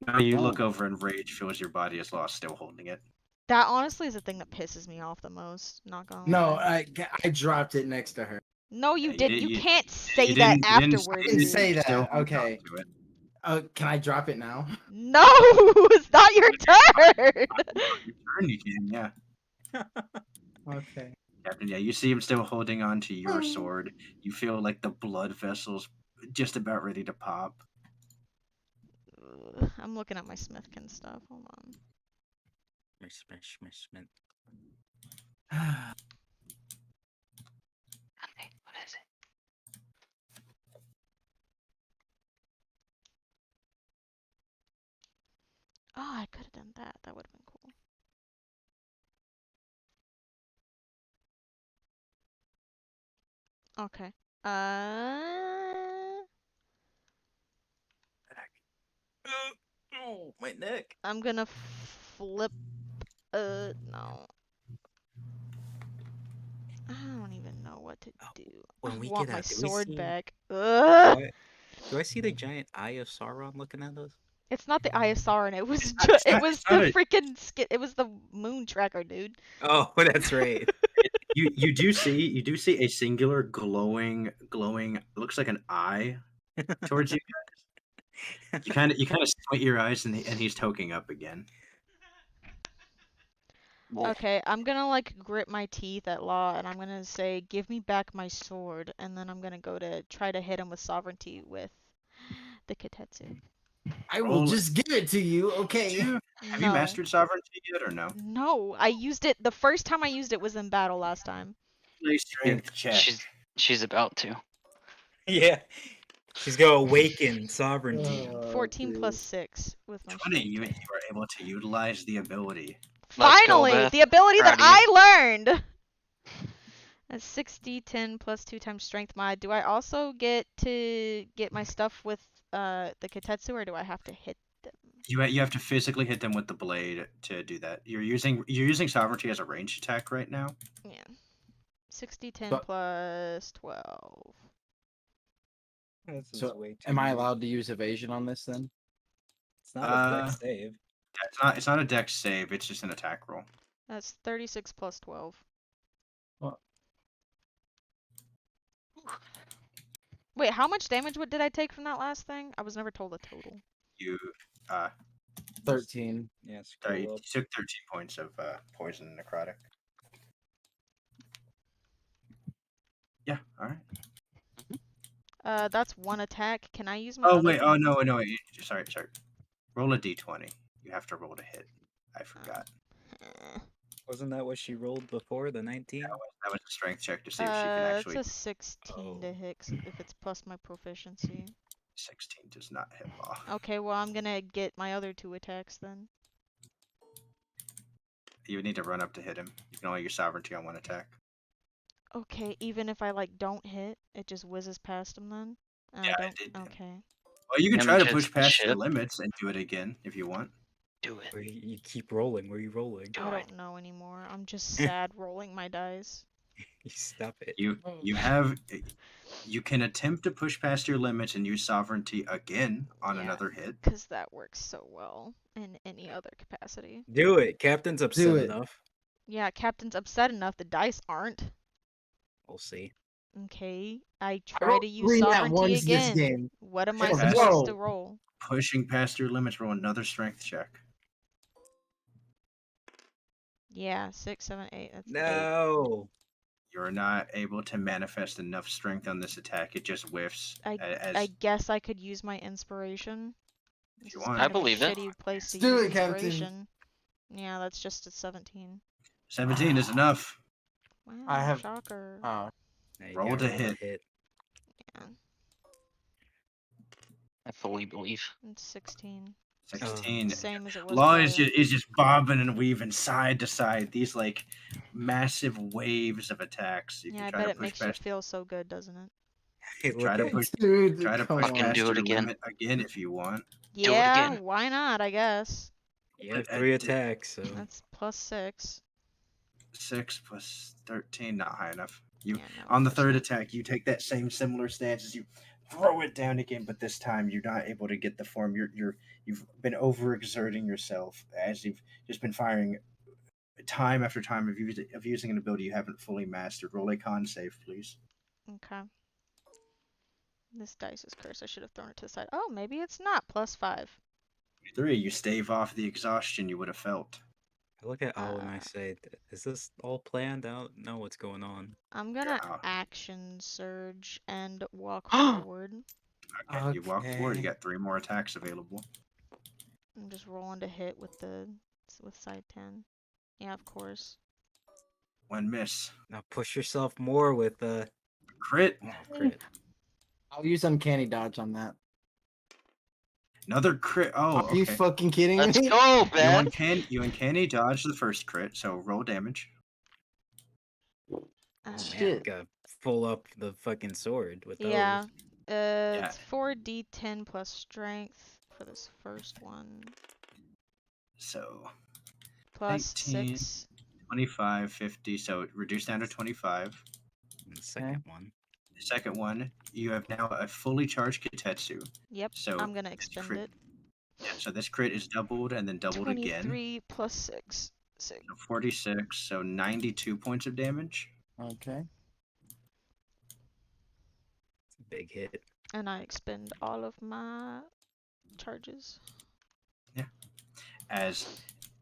Speaker 1: Now you look over and rage fills your body as Law still holding it.
Speaker 2: That honestly is the thing that pisses me off the most. Not gonna
Speaker 5: No,
Speaker 2: lie.
Speaker 5: I dropped it next to her.
Speaker 2: No, you
Speaker 1: you
Speaker 2: didn't.
Speaker 1: did-
Speaker 2: You
Speaker 1: you-
Speaker 2: can't say
Speaker 1: you
Speaker 2: that
Speaker 1: didn't- you didn't
Speaker 2: afterwards.
Speaker 5: I didn't
Speaker 2: dude.
Speaker 5: say
Speaker 1: You're still
Speaker 5: that.
Speaker 1: holding
Speaker 5: Okay.
Speaker 1: on to it.
Speaker 5: Can I drop it now?
Speaker 2: No, it's not your turn.
Speaker 1: Your turn, you can, yeah.
Speaker 5: Okay.
Speaker 1: Captain, yeah, you see him still holding on to your sword. You feel like the blood vessels just about ready to pop.
Speaker 2: I'm looking at my Smithkin stuff. Hold on.
Speaker 4: Smith.
Speaker 7: What is it?
Speaker 2: Oh, I could have done that. That would have been cool. Okay.
Speaker 4: Oh, my neck.
Speaker 2: I'm gonna flip. No. I don't even know what to do.
Speaker 4: When
Speaker 2: I
Speaker 4: we
Speaker 2: want
Speaker 4: get
Speaker 2: my
Speaker 4: out, do we
Speaker 2: sword
Speaker 4: see-
Speaker 2: back. Ugh.
Speaker 4: Do I see the giant eye of Sauron looking at us?
Speaker 2: It's not the Eye of Sauron. It was
Speaker 1: not-
Speaker 2: just,
Speaker 1: it's
Speaker 2: it
Speaker 1: not-
Speaker 2: was
Speaker 1: it's not
Speaker 2: the
Speaker 1: a-
Speaker 2: freaking skit. It was the moon tracker, dude.
Speaker 4: Oh, that's right.
Speaker 1: You do see a singular glowing looks like an eye towards you guys. You kind of squint your eyes and he's toking up again.
Speaker 7: Wolf.
Speaker 2: Okay, I'm gonna like grit my teeth at Law, and I'm gonna say, "Give me back my sword," and then I'm gonna go to try to hit him with sovereignty with the Kitetsu.
Speaker 5: I will
Speaker 1: Roll-
Speaker 5: just give it to you. Okay.
Speaker 1: Have you mastered sovereignty yet or no?
Speaker 2: No, I used it. The first time I used it was in battle last time.
Speaker 1: Play strength check.
Speaker 7: She's about to.
Speaker 4: Yeah. She's gonna awaken sovereignty.
Speaker 2: 14 plus 6 with my
Speaker 1: 20,
Speaker 2: strength
Speaker 1: you
Speaker 2: check.
Speaker 1: are able to utilize the ability.
Speaker 7: Let's go,
Speaker 2: Finally,
Speaker 7: Beth.
Speaker 2: the ability that
Speaker 7: Proud of
Speaker 2: I learned. That's 60, 10 plus 2 times strength mod. Do I also get to get my stuff with the Kitetsu, or do I have to hit them?
Speaker 1: You have to physically hit them with the blade to do that. You're using sovereignty as a ranged attack right now.
Speaker 2: Yeah. 60, 10
Speaker 5: But-
Speaker 2: plus 12.
Speaker 4: This is
Speaker 5: So,
Speaker 4: way too
Speaker 5: am I
Speaker 4: easy.
Speaker 5: allowed to use evasion on this then?
Speaker 4: It's not a dex save.
Speaker 1: It's not a dex save. It's just an attack roll.
Speaker 2: That's 36 plus 12.
Speaker 5: Well,
Speaker 2: Wait, how much damage did I take from that last thing? I was never told a total.
Speaker 1: You
Speaker 5: 13.
Speaker 4: Yeah,
Speaker 1: sorry, you
Speaker 4: scroll up.
Speaker 1: took 13 points of poison and necrotic. Yeah. All right.
Speaker 2: That's one attack. Can I use my
Speaker 1: Oh
Speaker 2: other
Speaker 1: wait.
Speaker 2: one?
Speaker 1: Oh no. Sorry. Roll a d20. You have to roll to hit. I forgot.
Speaker 4: Wasn't that what she rolled before, the 19?
Speaker 1: That was a strength check to see if she can actually.
Speaker 2: It's a 16 to hit if it's plus my proficiency.
Speaker 1: 16 does not hit law.
Speaker 2: Okay, well I'm gonna get my other 2 attacks then.
Speaker 1: You would need to run up to hit him. You can only use sovereignty on one attack.
Speaker 2: Okay, even if I like don't hit, it just whizzes past him then?
Speaker 1: Yeah,
Speaker 2: I
Speaker 1: it
Speaker 2: don't.
Speaker 1: did.
Speaker 2: Okay.
Speaker 1: Well, you can try to
Speaker 7: Damage
Speaker 1: push
Speaker 7: hits the
Speaker 1: past your
Speaker 7: ship.
Speaker 1: limits and do it again if you want.
Speaker 7: Do it.
Speaker 4: Where you keep rolling. Where are you rolling?
Speaker 7: Do
Speaker 2: I
Speaker 7: it.
Speaker 2: don't know anymore. I'm just sad rolling my dice.
Speaker 4: You stop it.
Speaker 1: You can attempt to push past your limits and use sovereignty again on
Speaker 2: Yeah.
Speaker 1: another hit.
Speaker 2: Because that works so well in any other capacity.
Speaker 4: Do it. Captain's upset
Speaker 5: it.
Speaker 4: enough.
Speaker 2: Yeah, Captain's upset enough. The dice aren't.
Speaker 4: We'll see.
Speaker 2: Okay, I try
Speaker 5: rolled
Speaker 2: to use
Speaker 5: 3 nat
Speaker 2: sovereignty
Speaker 5: ones this
Speaker 2: again.
Speaker 5: game.
Speaker 2: What am I
Speaker 1: Let's
Speaker 2: supposed
Speaker 5: go.
Speaker 2: to roll?
Speaker 1: Pushing past your limits, roll another strength check.
Speaker 2: Yeah, 6, 7, 8. That's 8.
Speaker 4: No.
Speaker 1: You're not able to manifest enough strength on this attack. It just whiffs.
Speaker 2: I guess I could use my inspiration. This
Speaker 1: you
Speaker 2: is
Speaker 1: want.
Speaker 2: kind
Speaker 7: I
Speaker 2: of
Speaker 7: believe
Speaker 2: a
Speaker 7: it.
Speaker 2: shitty place to
Speaker 5: Let's do
Speaker 2: use
Speaker 5: it, Captain.
Speaker 2: inspiration. Yeah, that's just a 17.
Speaker 1: 17 is enough.
Speaker 2: Wow,
Speaker 5: I have-
Speaker 2: shocker.
Speaker 5: Oh,
Speaker 4: Now you
Speaker 1: Roll
Speaker 4: gotta
Speaker 1: to hit.
Speaker 2: Yeah,
Speaker 7: I fully believe.
Speaker 2: it's 16.
Speaker 1: 16.
Speaker 2: Same as it was
Speaker 1: Law
Speaker 2: prior.
Speaker 1: is just bobbing and weaving side to side. These like massive waves of attacks. You
Speaker 2: Yeah,
Speaker 1: can
Speaker 2: I
Speaker 1: try
Speaker 2: bet
Speaker 1: to
Speaker 2: it
Speaker 1: push
Speaker 2: makes you
Speaker 1: past.
Speaker 2: feel so good, doesn't it?
Speaker 4: Hey,
Speaker 1: Try
Speaker 4: look
Speaker 1: to
Speaker 4: at
Speaker 1: push.
Speaker 5: dude,
Speaker 1: Try to
Speaker 5: come
Speaker 1: push
Speaker 7: Fucking
Speaker 1: past
Speaker 7: do
Speaker 1: your
Speaker 7: it again.
Speaker 1: limit again if you want.
Speaker 7: Do it
Speaker 2: Yeah,
Speaker 7: again.
Speaker 2: why not, I guess.
Speaker 4: You have
Speaker 1: But,
Speaker 4: 3 attacks, so
Speaker 2: That's plus 6.
Speaker 1: 6 plus 13, not high enough. You
Speaker 2: Yeah, no,
Speaker 1: on the
Speaker 2: of course
Speaker 1: third
Speaker 2: not.
Speaker 1: attack, you take that same similar stance as you throw it down again, but this time you're not able to get the form. You've been overexerting yourself as you've just been firing time after time of using an ability you haven't fully mastered. Roll a con save, please.
Speaker 2: Okay. This dice is cursed. I should have thrown it to the side. Oh, maybe it's not. Plus 5.
Speaker 1: 3, you stave off the exhaustion you would have felt.
Speaker 4: I look at Al and I
Speaker 2: Uh,
Speaker 4: say, is this all planned? I don't know what's going on.
Speaker 2: I'm gonna
Speaker 1: Yeah.
Speaker 2: action surge and walk forward.
Speaker 1: Okay, you walk forward. You
Speaker 5: Okay.
Speaker 1: got 3 more attacks available.
Speaker 2: I'm just rolling to hit with side 10. Yeah, of course.
Speaker 1: 1 miss.
Speaker 4: Now push yourself more with
Speaker 1: Crit.
Speaker 4: crit.
Speaker 5: I'll use uncanny dodge on that.
Speaker 1: Another crit. Oh,
Speaker 5: Are you
Speaker 1: okay.
Speaker 5: fucking kidding
Speaker 7: Let's
Speaker 5: me?
Speaker 7: go,
Speaker 1: You
Speaker 7: Beth.
Speaker 1: uncanny dodge the first crit, so roll damage.
Speaker 4: Man,
Speaker 5: Shit.
Speaker 4: gotta full up the fucking sword with those.
Speaker 2: Yeah. It's 4d10 plus strength for this first one.
Speaker 1: So
Speaker 2: Plus
Speaker 1: 19.
Speaker 2: 6.
Speaker 1: 25, 50, so reduce down to 25.
Speaker 4: And the second one.
Speaker 1: The second one, you have now a fully charged Kitetsu.
Speaker 2: Yep,
Speaker 1: So
Speaker 2: I'm gonna
Speaker 1: this
Speaker 2: expend
Speaker 1: crit-
Speaker 2: it.
Speaker 1: Yeah, so this crit is doubled and then doubled again.
Speaker 2: 23 plus 6. 6.
Speaker 1: So 46, so 92 points of damage.
Speaker 5: Okay.
Speaker 4: It's a big hit.
Speaker 2: And I expend all of my charges.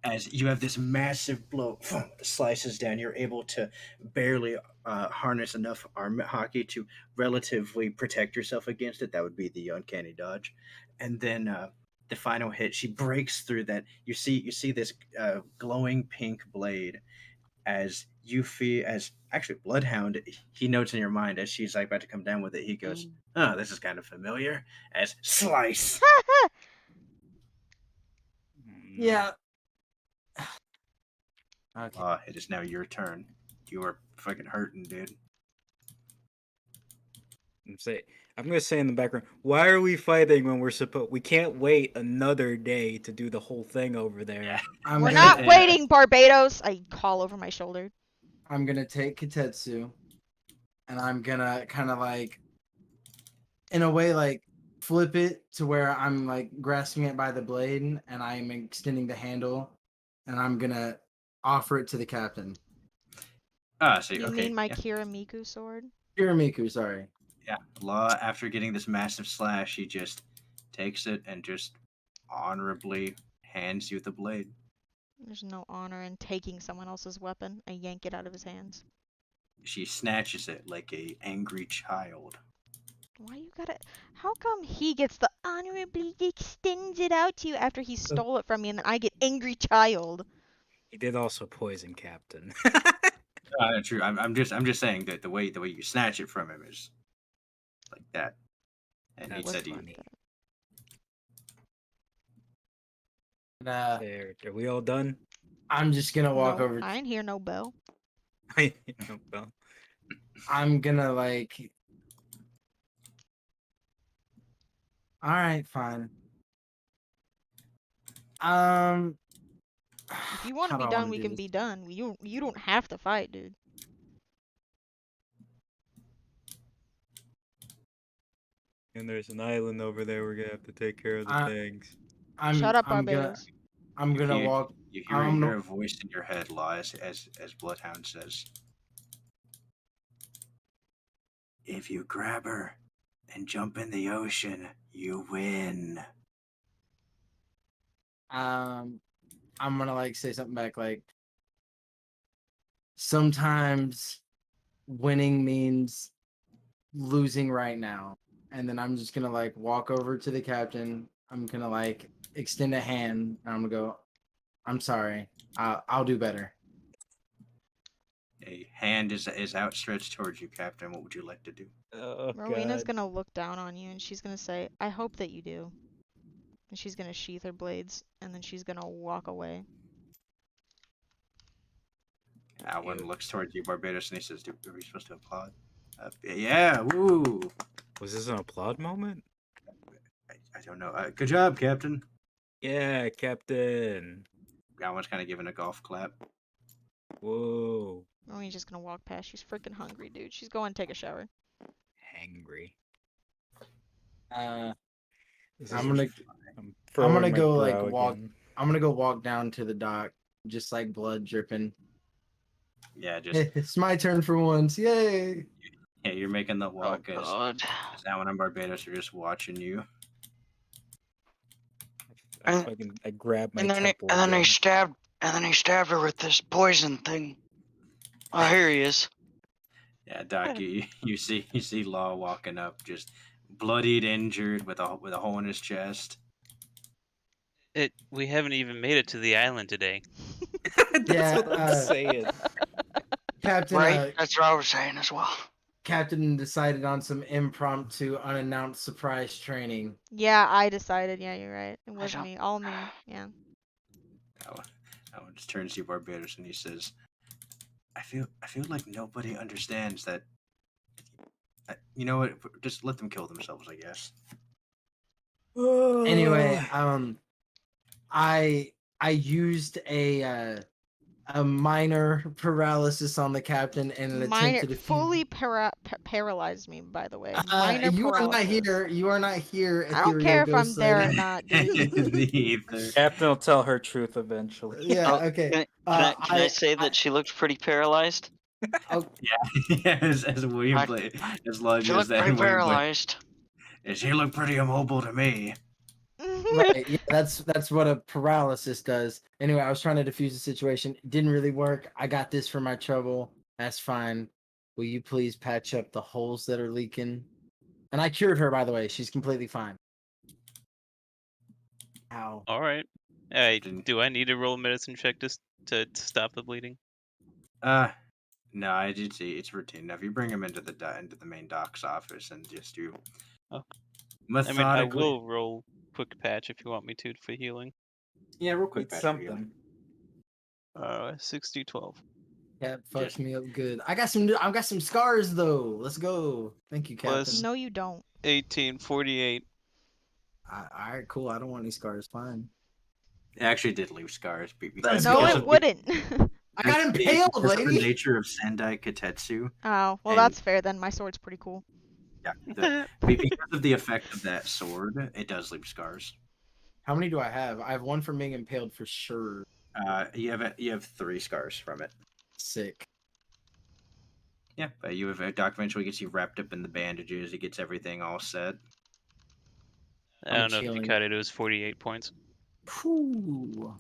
Speaker 1: As you have this massive blow slices down, you're able to barely harness enough arm hockey to relatively protect yourself against it. That would be the uncanny dodge, and then the final hit, she breaks through that. You see this glowing pink blade as you feel as actually Bloodhound, he notes in your mind as she's like about to come down with it, he goes, "Oh, this is kind of familiar." As slice.
Speaker 5: Yeah. Okay.
Speaker 1: It is now your turn. You are fucking hurting, dude.
Speaker 4: I'm gonna say in the background, why are we fighting when we can't wait another day to do the whole thing over there?
Speaker 1: Yeah.
Speaker 5: I'm
Speaker 2: We're
Speaker 5: gonna,
Speaker 2: not waiting, Barbados. I call over my shoulder.
Speaker 5: I'm gonna take Katetsu, and I'm gonna kind of like, in a way, like flip it to where I'm like grasping it by the blade, and I'm extending the handle, and I'm gonna offer it to the captain.
Speaker 1: So
Speaker 2: You
Speaker 1: okay.
Speaker 2: mean my
Speaker 1: Yeah.
Speaker 2: Kiramiku sword?
Speaker 5: Kiramiku, sorry.
Speaker 1: Yeah. Law, after getting this massive slash, he just takes it and just honorably hands you the blade.
Speaker 2: There's no honor in taking someone else's weapon. I yank it out of his hands.
Speaker 1: She snatches it like a angry child.
Speaker 2: Why you gotta... How come he gets the honorably extends it out to you after he stole it from me and then I get angry child?
Speaker 4: He did also poison Captain.
Speaker 1: True. I'm just saying that the way you snatch it from him is like that. And he
Speaker 4: That's
Speaker 1: said
Speaker 4: funny.
Speaker 5: And,
Speaker 4: Are we all done?
Speaker 5: I'm just gonna walk
Speaker 2: No,
Speaker 5: over.
Speaker 2: I ain't hear no bell.
Speaker 4: Well,
Speaker 5: I'm gonna like. All right, fine.
Speaker 2: If you want to
Speaker 5: how
Speaker 2: be
Speaker 5: do I
Speaker 2: done,
Speaker 5: wanna
Speaker 2: we
Speaker 5: do
Speaker 2: can
Speaker 5: this?
Speaker 2: be done. You don't have to fight, dude.
Speaker 4: and there's an island over there. We're gonna have to take care of the
Speaker 5: I-
Speaker 4: things.
Speaker 2: Shut up,
Speaker 5: I'm gonna
Speaker 2: Barbados.
Speaker 5: I'm gonna walk.
Speaker 1: You
Speaker 5: I'm
Speaker 1: hear
Speaker 5: gonna,
Speaker 1: a voice in your head, Law, as Bloodhound says, "If you grab her and jump in the ocean, you win."
Speaker 5: I'm gonna like say something back like, sometimes winning means losing right now. And then I'm just gonna like walk over to the captain. I'm gonna like extend a hand, and I'm gonna go, "I'm sorry. I'll do better."
Speaker 1: A hand is outstretched towards you, Captain. What would you like to do?
Speaker 4: Oh
Speaker 2: Rowena's
Speaker 4: God.
Speaker 2: gonna look down on you and she's gonna say, I hope that you do. And she's gonna sheath her blades and then she's gonna walk away.
Speaker 1: Alan looks towards you, Barbados, and he says, "Are we supposed to applaud?" Yeah, woo!
Speaker 4: Was this an applaud moment?
Speaker 1: I don't know. Good job, Captain.
Speaker 4: Yeah, Captain.
Speaker 1: Alan's kind of giving a golf clap.
Speaker 4: Whoa.
Speaker 2: Rowena's just gonna walk past. She's freaking hungry, dude. She's going to take a shower.
Speaker 4: Hangry.
Speaker 5: I'm
Speaker 4: I'm
Speaker 5: gonna
Speaker 4: furrowing my
Speaker 5: go like
Speaker 4: brow
Speaker 5: walk.
Speaker 4: again.
Speaker 5: I'm gonna go walk down to the dock, just like blood dripping.
Speaker 1: Yeah, just
Speaker 5: It's my turn for once. Yay!
Speaker 1: yeah, you're making the
Speaker 7: Oh
Speaker 1: walk as
Speaker 7: God.
Speaker 1: Alan and Barbados are just watching you.
Speaker 4: I grab my
Speaker 7: And then
Speaker 4: temple
Speaker 7: and then
Speaker 4: again.
Speaker 7: he stabbed her with this poison thing. Oh, here he is.
Speaker 1: Yeah, Doc, you see Law walking up, just bloodied, injured, with a hole in his chest.
Speaker 3: We haven't even made it to the island today.
Speaker 4: That's
Speaker 5: Yeah,
Speaker 4: what I'm saying.
Speaker 5: Captain,
Speaker 7: Right? That's what I was saying as well.
Speaker 5: Captain decided on some impromptu, unannounced surprise training.
Speaker 2: Yeah, I decided. Yeah, you're right. It was
Speaker 7: don't-
Speaker 2: me. All me. Yeah.
Speaker 1: Alan just turns to you, Barbados, and he says, I feel like nobody understands that. You know what? Just let them kill themselves, I guess."
Speaker 5: Anyway, I used a minor paralysis on the captain in an attempt to defeat.
Speaker 2: Fully paralyzed me, by the way. Minor
Speaker 5: you are not
Speaker 2: paralysis.
Speaker 5: here. You are not here.
Speaker 2: I don't care if I'm
Speaker 5: Ghost
Speaker 2: there or
Speaker 5: Lady.
Speaker 2: not, dude.
Speaker 1: Neither.
Speaker 4: Captain will tell her truth eventually.
Speaker 5: Yeah.
Speaker 6: Oh,
Speaker 5: Okay.
Speaker 6: Can I say that she looked pretty paralyzed?
Speaker 1: Yeah, as William
Speaker 7: I-
Speaker 1: played, as long
Speaker 7: She
Speaker 1: as
Speaker 7: looked
Speaker 1: that
Speaker 7: pretty
Speaker 1: William played,
Speaker 7: paralyzed.
Speaker 1: she looked pretty immobile to me.
Speaker 5: Right. Yeah, that's what a paralysis does. Anyway, I was trying to defuse the situation. It didn't really work. I got this for my trouble. That's fine. Will you please patch up the holes that are leaking? And I cured her, by the way. She's completely fine. Ow.
Speaker 3: All right. Do I need to roll a medicine check to stop the bleeding?
Speaker 1: No, I did see it's routine. Now, if you bring him into the main doc's office and just you
Speaker 3: Oh. I
Speaker 1: methodically.
Speaker 3: will roll quick patch if you want me to for healing.
Speaker 1: Yeah, real quick.
Speaker 4: It's
Speaker 1: patch for healing.
Speaker 4: something.
Speaker 3: 60-12.
Speaker 5: Cat fucks
Speaker 1: Just-
Speaker 5: me up good. I got some scars though. Let's go. Thank you, Captain.
Speaker 3: Plus-
Speaker 2: No, you don't.
Speaker 3: 18, 48.
Speaker 5: All right, cool. I don't want any scars. Fine.
Speaker 1: It actually did leave scars.
Speaker 5: Let's
Speaker 2: No,
Speaker 5: go.
Speaker 2: it wouldn't.
Speaker 5: I got impaled,
Speaker 1: Because of the
Speaker 5: lady.
Speaker 1: nature of Sendai Katetsu.
Speaker 2: Oh, well,
Speaker 1: And-
Speaker 2: that's fair then. My sword's pretty cool.
Speaker 1: Yeah. Because of the effect of that sword, it does leave scars.
Speaker 5: How many do I have? I have one from being impaled for sure.
Speaker 1: You have 3 scars from it.
Speaker 5: Sick.
Speaker 1: Yeah, but you have Doc eventually gets you wrapped up in the bandages. He gets everything all set.
Speaker 3: I don't know if
Speaker 5: chilling.
Speaker 3: you cut it. It was 48 points.
Speaker 5: Whew.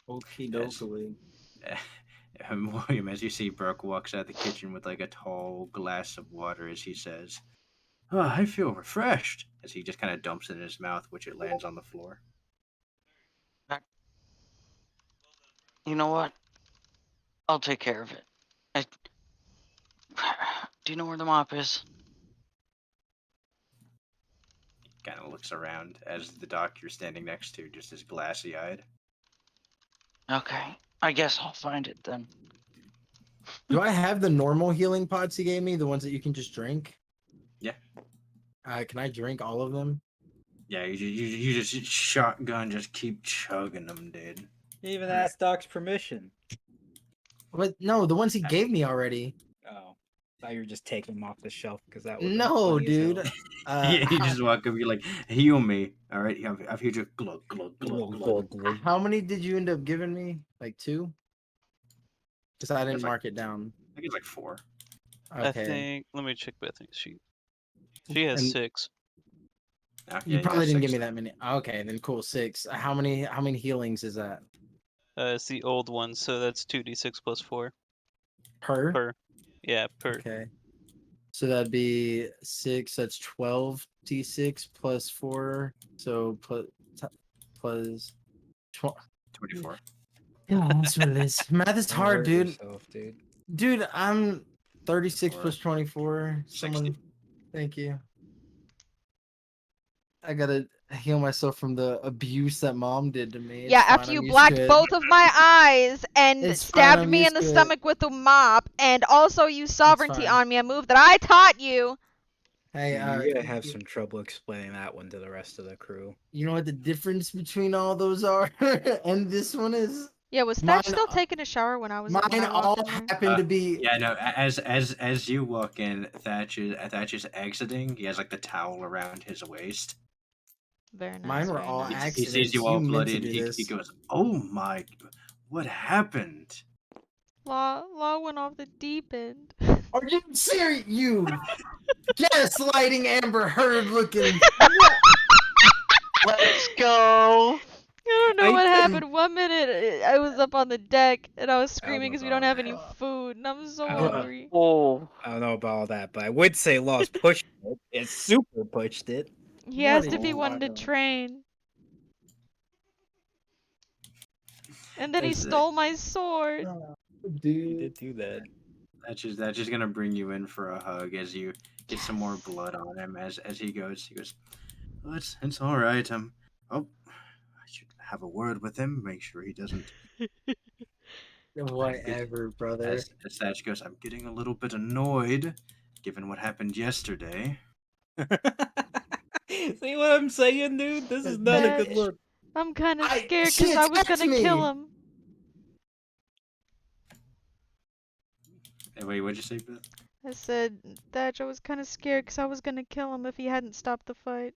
Speaker 5: Okie
Speaker 1: Yes.
Speaker 5: dokie.
Speaker 1: William, as you see, Brooke walks out of the kitchen with like a tall glass of water as he says, "Oh, I feel refreshed." As he just kind of dumps it in his mouth, which it lands on the floor.
Speaker 7: You know what? I'll take care of it. Do you know where the mop is?
Speaker 1: Kind of looks around as the doc you're standing next to just is glassy-eyed.
Speaker 7: Okay. I guess I'll find it then.
Speaker 5: Do I have the normal healing pots he gave me? The ones that you can just drink?
Speaker 1: Yeah.
Speaker 5: Can I drink all of them?
Speaker 1: Yeah, you just shotgun, just keep chugging them, dude.
Speaker 4: Even asked Doc's permission.
Speaker 5: But no, the ones he gave me already.
Speaker 4: Oh, thought you were just taking them off the shelf because that was
Speaker 5: No, dude.
Speaker 1: You just walk up, you're like, "Heal me, all right? I've healed you." Glug glug glug glug.
Speaker 5: How many did you end up giving me? Like 2? Because I didn't
Speaker 1: There's like-
Speaker 5: mark it down.
Speaker 1: I think it's like 4.
Speaker 5: Okay.
Speaker 3: I think. Let me check Bethany's sheet. She has
Speaker 5: And
Speaker 3: 6.
Speaker 5: you probably didn't give me that many. Okay, then cool. 6. How many healings is that?
Speaker 3: It's the old one, so that's 2d6 plus 4
Speaker 5: Per?
Speaker 3: per. Yeah, per.
Speaker 5: Okay. So that'd be 6. That's 12 d6 plus 4. So plus
Speaker 1: 24.
Speaker 5: Yeah, that's what it is. Math is
Speaker 4: Don't
Speaker 5: hard,
Speaker 4: hurt
Speaker 5: dude.
Speaker 4: yourself, dude.
Speaker 5: Dude, I'm 36
Speaker 1: Or
Speaker 5: plus 24.
Speaker 1: 60.
Speaker 5: Thank you. I gotta heal myself from the abuse that mom did to me. It's
Speaker 2: Yeah,
Speaker 5: fine,
Speaker 2: after
Speaker 5: I'm
Speaker 2: you
Speaker 5: used
Speaker 2: blacked
Speaker 5: to it.
Speaker 2: both of my eyes and
Speaker 5: It's fine,
Speaker 2: stabbed
Speaker 5: I'm
Speaker 2: me in
Speaker 5: used
Speaker 2: the
Speaker 5: to it.
Speaker 2: stomach with a mop, and also used sovereignty
Speaker 5: fine.
Speaker 2: on me, a move that I taught you.
Speaker 5: Hey,
Speaker 4: You're gonna have some trouble explaining that one to the rest of the crew.
Speaker 5: you know what the difference between all those are? And this one is?
Speaker 2: Yeah, was
Speaker 5: Mine-
Speaker 2: Thatch still taking a shower when I was when
Speaker 5: Mine
Speaker 2: I
Speaker 5: all
Speaker 2: walked in there?
Speaker 5: happen to be.
Speaker 1: Yeah, no. As you walk in, Thatch is exiting. He has like the towel around his waist.
Speaker 2: Very nice.
Speaker 5: Mine were
Speaker 2: very
Speaker 5: all
Speaker 2: nice.
Speaker 1: He
Speaker 5: accidents.
Speaker 1: sees you all
Speaker 5: meant to
Speaker 1: bloody, and
Speaker 5: do
Speaker 1: he
Speaker 5: this.
Speaker 1: goes, "Oh my, what happened?"
Speaker 2: Law went off the deep end.
Speaker 5: Are you serious? You gaslighting Amber Heard looking.
Speaker 7: Let's go.
Speaker 2: I don't know
Speaker 4: I
Speaker 2: what
Speaker 4: didn't-
Speaker 2: happened. 1 minute I was up on the deck and I was screaming because we don't
Speaker 4: know.
Speaker 2: have any food, and I'm so
Speaker 4: Uh,
Speaker 2: hungry.
Speaker 7: Oh.
Speaker 4: I don't know about all that, but I would say Law's pushed it. It super pushed it.
Speaker 2: He asked
Speaker 5: What
Speaker 2: if he
Speaker 5: a
Speaker 2: wanted to
Speaker 5: wild.
Speaker 2: train. And then he
Speaker 1: That's it.
Speaker 2: stole my sword.
Speaker 4: He
Speaker 5: Dude.
Speaker 4: did do that.
Speaker 1: That's just gonna bring you in for a hug as you get some more blood on him as he goes. "Oh, it's all right. Oh, I should have a word with him. Make sure he doesn't."
Speaker 5: Whatever, brother.
Speaker 1: As Thatch goes, "I'm getting a little bit annoyed, given what happened yesterday."
Speaker 4: See what I'm saying, dude? This is not a good
Speaker 2: Thatch.
Speaker 4: look.
Speaker 2: I'm kind of
Speaker 5: I-
Speaker 2: scared
Speaker 5: she
Speaker 2: because I was
Speaker 5: attacked
Speaker 2: gonna kill
Speaker 5: me.
Speaker 2: him.
Speaker 1: Hey, wait, what'd you say, Beth?
Speaker 2: I said, Thatch, I was kind of scared because I was gonna kill him if he hadn't stopped the fight.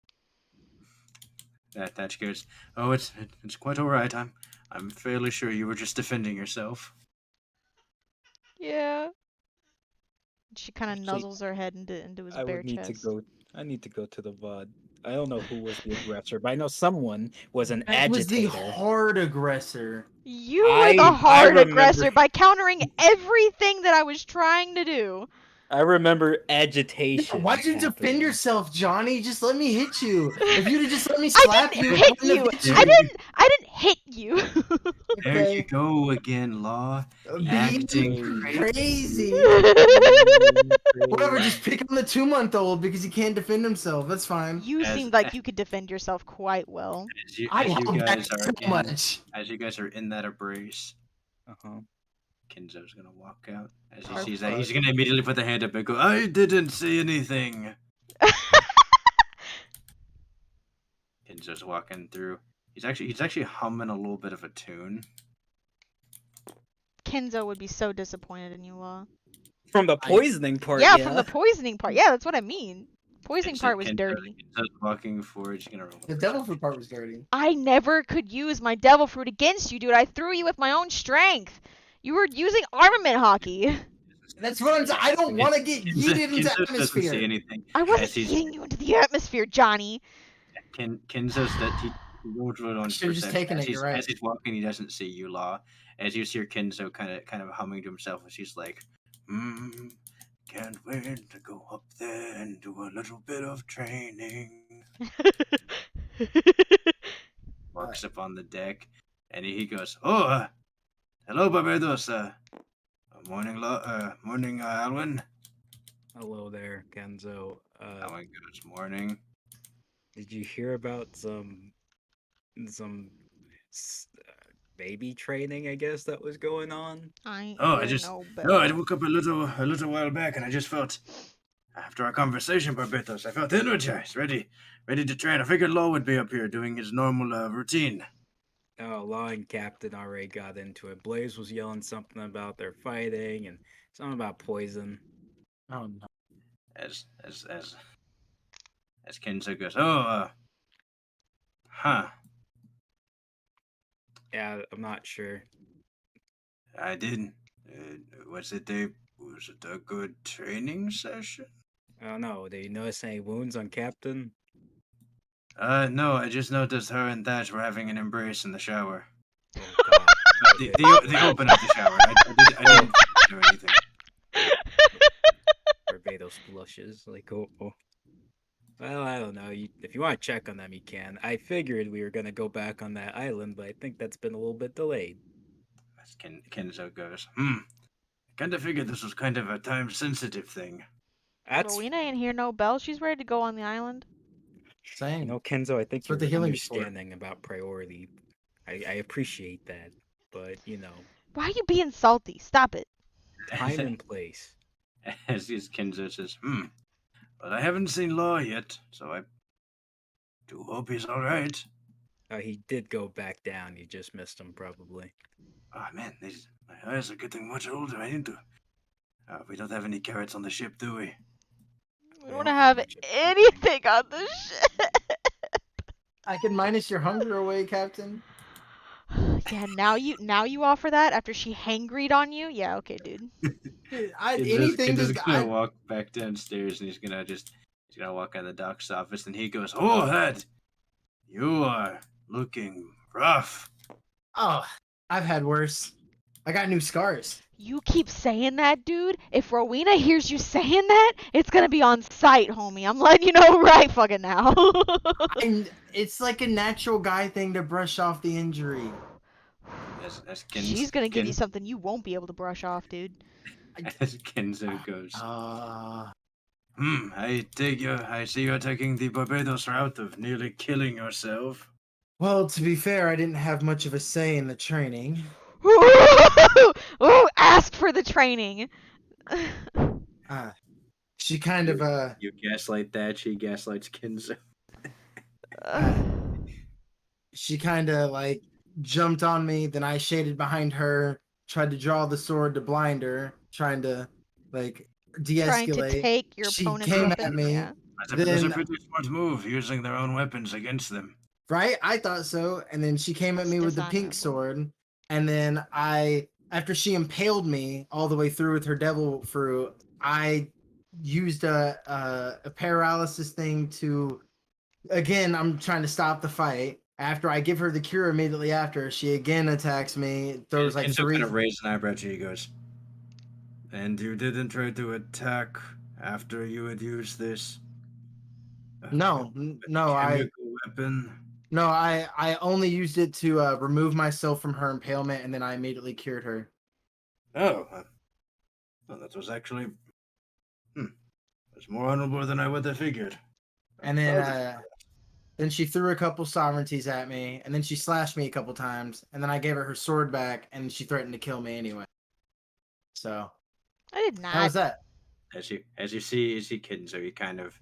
Speaker 1: Thatch goes, "Oh, it's quite all right. I'm fairly sure you were just defending yourself."
Speaker 2: Yeah. She kind of
Speaker 4: Actually,
Speaker 2: nuzzles her head into his
Speaker 4: I
Speaker 2: bare
Speaker 4: would need
Speaker 2: chest.
Speaker 4: to go. I need to go to the VOD. I don't know who was the aggressor, but I know someone was an
Speaker 5: That was the
Speaker 4: agitator.
Speaker 5: hard aggressor.
Speaker 2: You were
Speaker 4: I
Speaker 2: the hard
Speaker 4: remember-
Speaker 2: aggressor by countering everything that I was trying to do.
Speaker 4: I remember agitation.
Speaker 5: Why'd you defend
Speaker 4: happening.
Speaker 5: yourself, Johnny? Just let me hit you. If you'd have just let me
Speaker 2: I
Speaker 5: slap
Speaker 2: didn't
Speaker 5: you,
Speaker 2: hit
Speaker 5: I wouldn't have
Speaker 2: you.
Speaker 5: hit you.
Speaker 2: I didn't hit you.
Speaker 1: There you
Speaker 5: Okay.
Speaker 1: go again, Law.
Speaker 5: Being
Speaker 1: Acting
Speaker 5: crazy. Whatever, just pick on the 2-month-old because he can't defend himself. That's fine.
Speaker 2: You
Speaker 1: As-
Speaker 2: seemed like you could defend yourself quite well.
Speaker 5: I
Speaker 1: as you
Speaker 5: held back
Speaker 1: guys are
Speaker 5: so much.
Speaker 1: as you guys are in that embrace,
Speaker 4: Uh-huh.
Speaker 1: Kenzo's gonna walk out. As he
Speaker 2: Our
Speaker 1: sees that, he's gonna immediately put the hand up and go, "I didn't say anything." Kenzo's walking through. He's actually humming a little bit of a tune.
Speaker 2: Kenzo would be so disappointed in you, Law.
Speaker 4: From the poisoning part,
Speaker 2: Yeah, from the poisoning part. Yeah, that's what I mean. Poisoning part was dirty.
Speaker 1: Kenzo's walking forward. He's gonna roll.
Speaker 5: The devil fruit part was dirty.
Speaker 2: I never could use my devil fruit against you, dude. I threw you with my own strength. You were using armament hockey.
Speaker 5: That's what I'm saying. I don't want to get yeeted into
Speaker 1: Kenzo doesn't see
Speaker 5: atmosphere.
Speaker 1: anything.
Speaker 2: I wasn't
Speaker 1: As he's-
Speaker 2: hitting you into the atmosphere, Johnny.
Speaker 1: Kenzo's that he rolled on
Speaker 5: Should've just
Speaker 1: perception.
Speaker 5: taken
Speaker 1: As
Speaker 5: it,
Speaker 1: he's,
Speaker 5: you're right.
Speaker 1: as he's walking, he doesn't see you, Law. As you hear Kenzo kind of humming to himself, as he's like, can't wait to go up there and do a little bit of training. Walks up on the deck, and he goes, "Oh, hello, Barbados. Morning, morning, Alwyn."
Speaker 4: Hello there, Kenzo.
Speaker 1: Alwyn goes, "Morning."
Speaker 4: Did you hear about some baby training, I guess, that was going on?
Speaker 2: I
Speaker 1: Oh,
Speaker 2: hear
Speaker 1: I
Speaker 2: no
Speaker 1: woke up a little while back, and I just felt, after our conversation, Barbados, I felt energized, ready to train. I figured Law would be up here doing his normal routine.
Speaker 4: Oh, Law and Captain already got into it. Blaze was yelling something about their fighting and something about poison.
Speaker 5: Oh no.
Speaker 1: As Kenzo goes, "Oh, huh.
Speaker 4: Yeah, I'm not sure.
Speaker 1: I didn't. Was it a good training session?"
Speaker 4: I don't know. Did you notice any wounds on Captain?
Speaker 1: No, I just noticed her and Thatch were having an embrace in the shower.
Speaker 4: Oh, God.
Speaker 1: The open of the shower. I didn't do anything.
Speaker 4: Barbados blushes. Like, oh. Well, I don't know. If you want to check on them, you can. I figured we were going to go back on that island, but I think that's been a little bit delayed.
Speaker 1: As Kenzo goes, I kind of figured this was kind of a time-sensitive thing.
Speaker 4: That's,
Speaker 2: Rowena ain't hear no bell. She's ready to go on the island.
Speaker 5: Same.
Speaker 4: Kenzo, I think
Speaker 5: That's what the
Speaker 4: you're
Speaker 5: healing's for.
Speaker 4: understanding about priority. I appreciate that, but,
Speaker 2: Why are you being salty? Stop it.
Speaker 4: time and place.
Speaker 1: As Kenzo says, but I haven't seen Law yet, so I do hope he's all right.
Speaker 4: He did go back down. You just missed him, probably.
Speaker 1: Oh man, my eyes are getting much older. I need to. We don't have any carrots on the ship, do we?
Speaker 2: We
Speaker 4: don't
Speaker 2: don't
Speaker 4: have
Speaker 2: have
Speaker 4: much of
Speaker 2: anything on the ship.
Speaker 5: I can minus your hunger away, Captain.
Speaker 2: Yeah, now you offer that after she hangried on you? Yeah, okay, dude.
Speaker 5: Anything
Speaker 1: Kenzo's
Speaker 5: just
Speaker 1: gonna walk back downstairs, and he's gonna walk out of the doc's office, and he goes, "Oh, Head, you are looking rough."
Speaker 5: Oh, I've had worse. I got new scars.
Speaker 2: You keep saying that, dude. If Rowena hears you saying that, it's gonna be on sight, homie. I'm letting you know right fucking now.
Speaker 5: It's like a natural guy thing to brush off the injury.
Speaker 2: She's gonna give you something you won't be able to brush off, dude.
Speaker 1: As Kenzo goes, I see you're taking the Barbados route of nearly killing yourself.
Speaker 5: Well, to be fair, I didn't have much of a say in the training.
Speaker 2: Ooh, ask for the training.
Speaker 5: She kind of
Speaker 1: You gaslight that, she gaslights Kenzo.
Speaker 5: she kind of like jumped on me, then I shaded behind her, tried to draw the sword to blind her, trying to like de-escalate.
Speaker 2: Trying to take your
Speaker 5: She
Speaker 2: opponent's
Speaker 5: came
Speaker 2: weapon.
Speaker 5: at me.
Speaker 2: Yeah.
Speaker 1: That's a pretty smart move, using their own weapons against them.
Speaker 5: Right? I thought so. And then she came at me with the pink sword. And then after she impaled me all the way through with her devil fruit, I used a paralysis thing to, again, I'm trying to stop the fight. After I give her the cure immediately after, she again attacks me, throws like
Speaker 1: Kenzo
Speaker 5: three.
Speaker 1: kind of raised an eyebrow to you, goes, "And you didn't try to attack after you had used this?
Speaker 5: No,
Speaker 1: chemical weapon?"
Speaker 5: No, I only used it to remove myself from her impalement, and then I immediately cured her.
Speaker 1: Oh, well, that was actually that's more honorable than I would have figured.
Speaker 5: And then she threw a couple sovereignties at me, and then she slashed me a couple times, and then I gave her sword back, and she threatened to kill me anyway. So
Speaker 2: I did not.
Speaker 5: how was that?
Speaker 1: As you see Kenzo, he kind of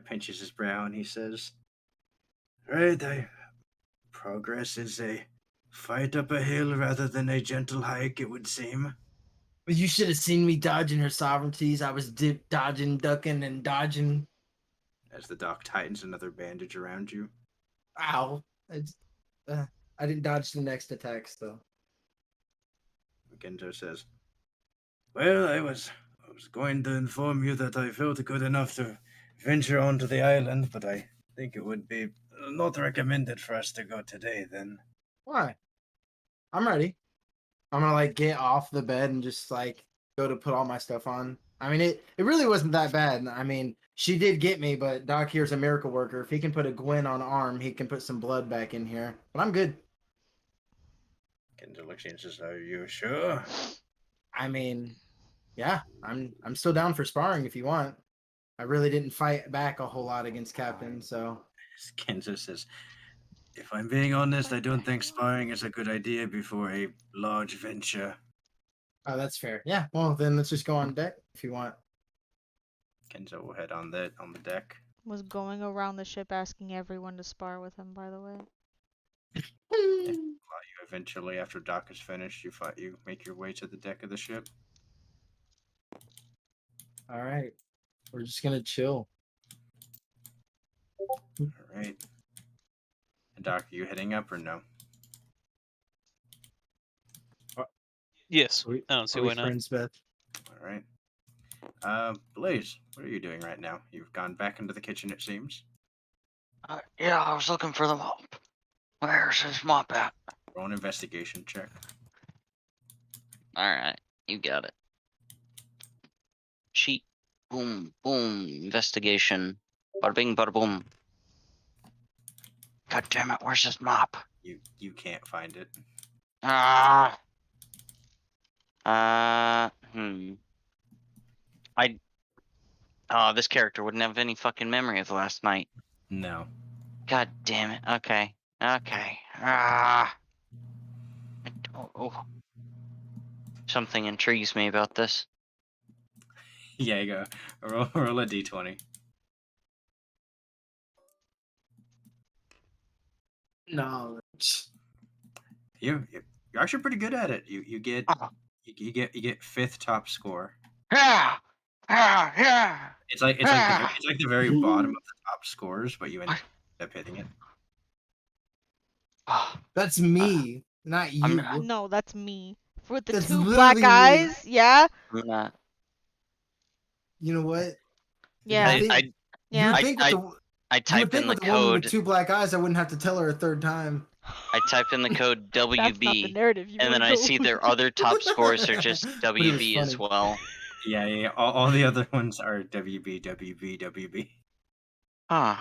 Speaker 1: pinches his brow and he says, "Right, progress is a fight up a hill rather than a gentle hike, it would seem."
Speaker 5: But you should have seen me dodging her sovereignties. I was dodging, ducking, and dodging.
Speaker 1: As the doc tightens another bandage around you.
Speaker 5: Ow! I didn't dodge the next attacks though.
Speaker 1: Kenzo says, "Well, I was going to inform you that I felt good enough to venture onto the island, but I think it would be not recommended for us to go today then."
Speaker 5: Why? I'm ready. I'm gonna like get off the bed and just like go to put all my stuff on. I mean, it really wasn't that bad. I mean, she did get me, but Doc here's a miracle worker. If he can put a Gwen on arm, he can put some blood back in here. But I'm good.
Speaker 1: Kenzo looks at you and says, "Are you sure?"
Speaker 5: I mean, yeah, I'm still down for sparring if you want. I really didn't fight back a whole lot against Captain, so
Speaker 1: Kenzo says, "If I'm being honest, I don't think sparring is a good idea before a large venture."
Speaker 5: oh, that's fair. Yeah, well then let's just go on deck if you want.
Speaker 1: Kenzo will head on the deck.
Speaker 2: Was going around the ship asking everyone to spar with him, by the way.
Speaker 1: You eventually, after Doc is finished, you make your way to the deck of the ship.
Speaker 5: All right, we're just gonna chill.
Speaker 1: All right. And Doc, are you heading up or no?
Speaker 3: Yes.
Speaker 5: Are we-
Speaker 3: I don't see
Speaker 5: Are we
Speaker 3: why not.
Speaker 5: friends, Beth?
Speaker 1: All right. Blaze, what are you doing right now? You've gone back into the kitchen, it seems.
Speaker 7: Yeah, I was looking for the mop. Where's his mop at?
Speaker 1: Roll an investigation check.
Speaker 7: Alright, you got it. Sheet. Boom, boom. Investigation. Bada bing, bada boom. God damn it, where's his mop?
Speaker 1: You can't find it.
Speaker 7: Ah. This character wouldn't have any fucking memory of last night.
Speaker 1: No.
Speaker 7: God damn it. Okay. Ah. Oh. Something intrigues me about this.
Speaker 1: Yeah, you go. Roll a d20.
Speaker 5: Knowledge.
Speaker 1: You're actually pretty good at it. You get
Speaker 7: Oh.
Speaker 1: you get fifth top score.
Speaker 7: Yeah. Yeah.
Speaker 1: It's like the very bottom of the top scores, but you end up hitting it.
Speaker 7: Oh.
Speaker 5: That's me, not you.
Speaker 2: No, that's me. With the
Speaker 5: That's
Speaker 2: two black
Speaker 5: literally me.
Speaker 2: eyes, yeah?
Speaker 7: I'm not.
Speaker 5: You know what?
Speaker 2: Yeah.
Speaker 5: You
Speaker 7: I
Speaker 5: would think with the,
Speaker 7: I
Speaker 5: you would
Speaker 7: type
Speaker 5: think
Speaker 7: in the
Speaker 5: with the woman
Speaker 7: code.
Speaker 5: with two black eyes, I wouldn't have to tell her a third time.
Speaker 7: I type in the code
Speaker 2: That's not the
Speaker 7: WB,
Speaker 2: narrative you
Speaker 7: and then
Speaker 2: wanna
Speaker 7: I
Speaker 2: go
Speaker 7: see
Speaker 2: with.
Speaker 7: their other top scores are just
Speaker 5: But it was
Speaker 7: WB as
Speaker 5: funny.
Speaker 7: well.
Speaker 1: Yeah. All the other ones are WB.
Speaker 7: Huh.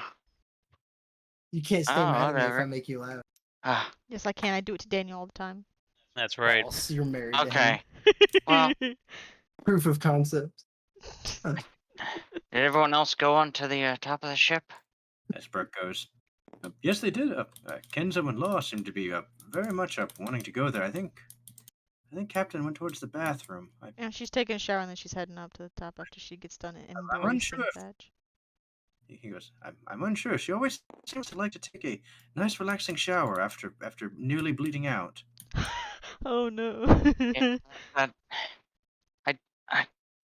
Speaker 5: You can't stay
Speaker 7: Oh,
Speaker 5: mad at me if
Speaker 7: whatever.
Speaker 5: I make you laugh.
Speaker 7: Ah,
Speaker 2: Yes, I can. I do it to Daniel all the time.
Speaker 3: That's right.
Speaker 5: False. You're married to him.
Speaker 7: okay. Well,
Speaker 5: Proof of concept.
Speaker 7: did everyone else go onto the top of the ship?
Speaker 1: As Brooke goes, yes, they did. Kenzo and Law seem to be very much wanting to go there. I think Captain went towards the bathroom.
Speaker 2: Yeah, she's taking a shower and then she's heading up to the top after she gets done
Speaker 1: I'm unsure
Speaker 2: embracing
Speaker 1: if-
Speaker 2: Thatch.
Speaker 1: He goes, I'm unsure. She always seems to like to take a nice, relaxing shower after nearly bleeding out.
Speaker 2: Oh no.
Speaker 7: Yeah,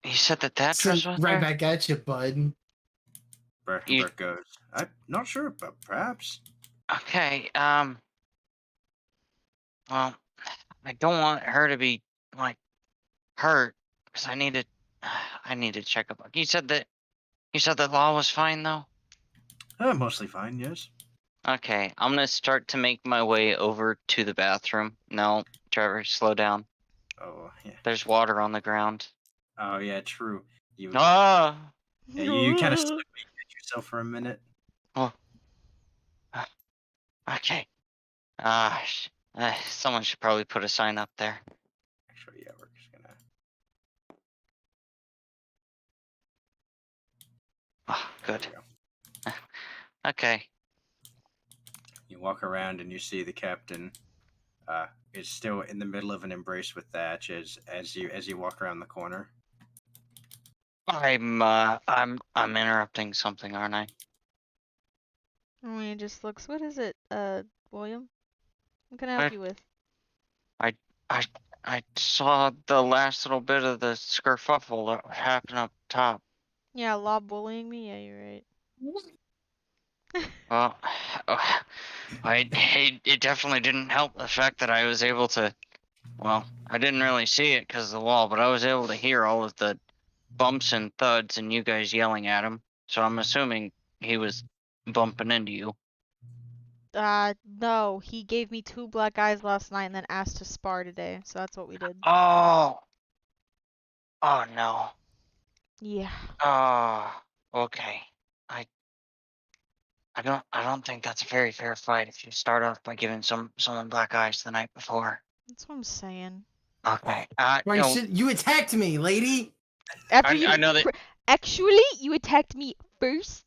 Speaker 7: you said that
Speaker 5: Send
Speaker 7: was
Speaker 5: right
Speaker 7: there?
Speaker 5: back at you, bud.
Speaker 1: Brooke goes, I'm not sure, but perhaps.
Speaker 7: Okay. Well, I don't want her to be like hurt because I need to check up. You said that Law was fine though.
Speaker 1: Mostly fine, yes.
Speaker 7: Okay, I'm gonna start to make my way over to the bathroom. No, Trevor, slow down.
Speaker 1: Oh, yeah.
Speaker 7: There's water on the ground.
Speaker 1: Oh, yeah, true. You
Speaker 7: Ah!
Speaker 1: kind of yourself for a minute.
Speaker 7: Oh. Okay. Someone should probably put a sign up there.
Speaker 1: Actually, yeah, we're just gonna.
Speaker 7: Oh, good.
Speaker 1: There we go.
Speaker 7: Okay.
Speaker 1: You walk around and you see the captain is still in the middle of an embrace with Thatch as you walk around the corner.
Speaker 7: I'm interrupting something, aren't I?
Speaker 2: I mean, it just looks. What is it, William? What can I help you with?
Speaker 7: I saw the last little bit of the skerfuffle that happened up top.
Speaker 2: Yeah, lob bullying me. Yeah, you're right.
Speaker 7: Well, it definitely didn't help the fact that I was able to. Well, I didn't really see it because of the wall, but I was able to hear all of the bumps and thuds and you guys yelling at him. So I'm assuming he was bumping into you.
Speaker 2: No. He gave me 2 black eyes last night and then asked to spar today. So that's what we did.
Speaker 7: Oh. Oh no.
Speaker 2: Yeah.
Speaker 7: Oh. Okay. I don't think that's a very fair fight if you start off by giving someone black eyes the night before.
Speaker 2: That's what I'm saying.
Speaker 7: Okay.
Speaker 5: Wait, you attacked me, lady.
Speaker 2: After
Speaker 7: I know that.
Speaker 2: Actually, you attacked me first.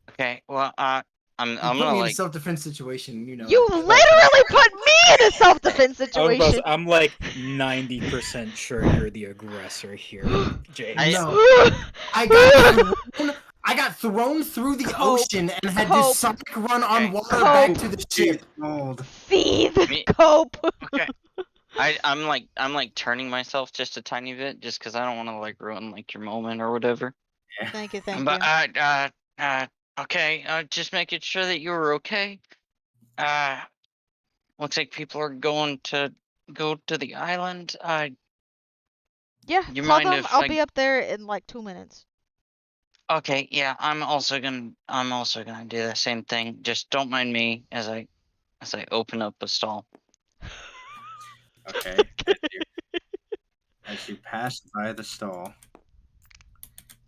Speaker 7: Okay. Well, I'm
Speaker 5: You
Speaker 7: I'm
Speaker 5: put
Speaker 7: gonna
Speaker 5: me in a
Speaker 7: like.
Speaker 5: self-defense situation. You know.
Speaker 2: You literally put me in a self-defense situation.
Speaker 4: I'm like 90% sure you're the aggressor here, James.
Speaker 5: No, I got thrown through the
Speaker 2: Cope.
Speaker 5: ocean and had
Speaker 2: Cope.
Speaker 5: to sonic run on
Speaker 7: Okay.
Speaker 5: water back to the ship.
Speaker 2: Seethe.
Speaker 7: Me-
Speaker 2: Cope.
Speaker 7: Okay. I'm like turning myself just a tiny bit, just because I don't want to like ruin like your moment or whatever.
Speaker 2: Thank you, thank
Speaker 7: But
Speaker 2: you.
Speaker 7: okay. Just making sure that you were okay. Looks like people are going to go to the island.
Speaker 2: Yeah,
Speaker 7: You
Speaker 2: tell
Speaker 7: mind
Speaker 2: them
Speaker 7: if
Speaker 2: I'll
Speaker 7: I-
Speaker 2: be up there in like 2 minutes.
Speaker 7: Okay, yeah, I'm also gonna do the same thing. Just don't mind me as I open up a stall.
Speaker 1: Okay. As you pass by the stall,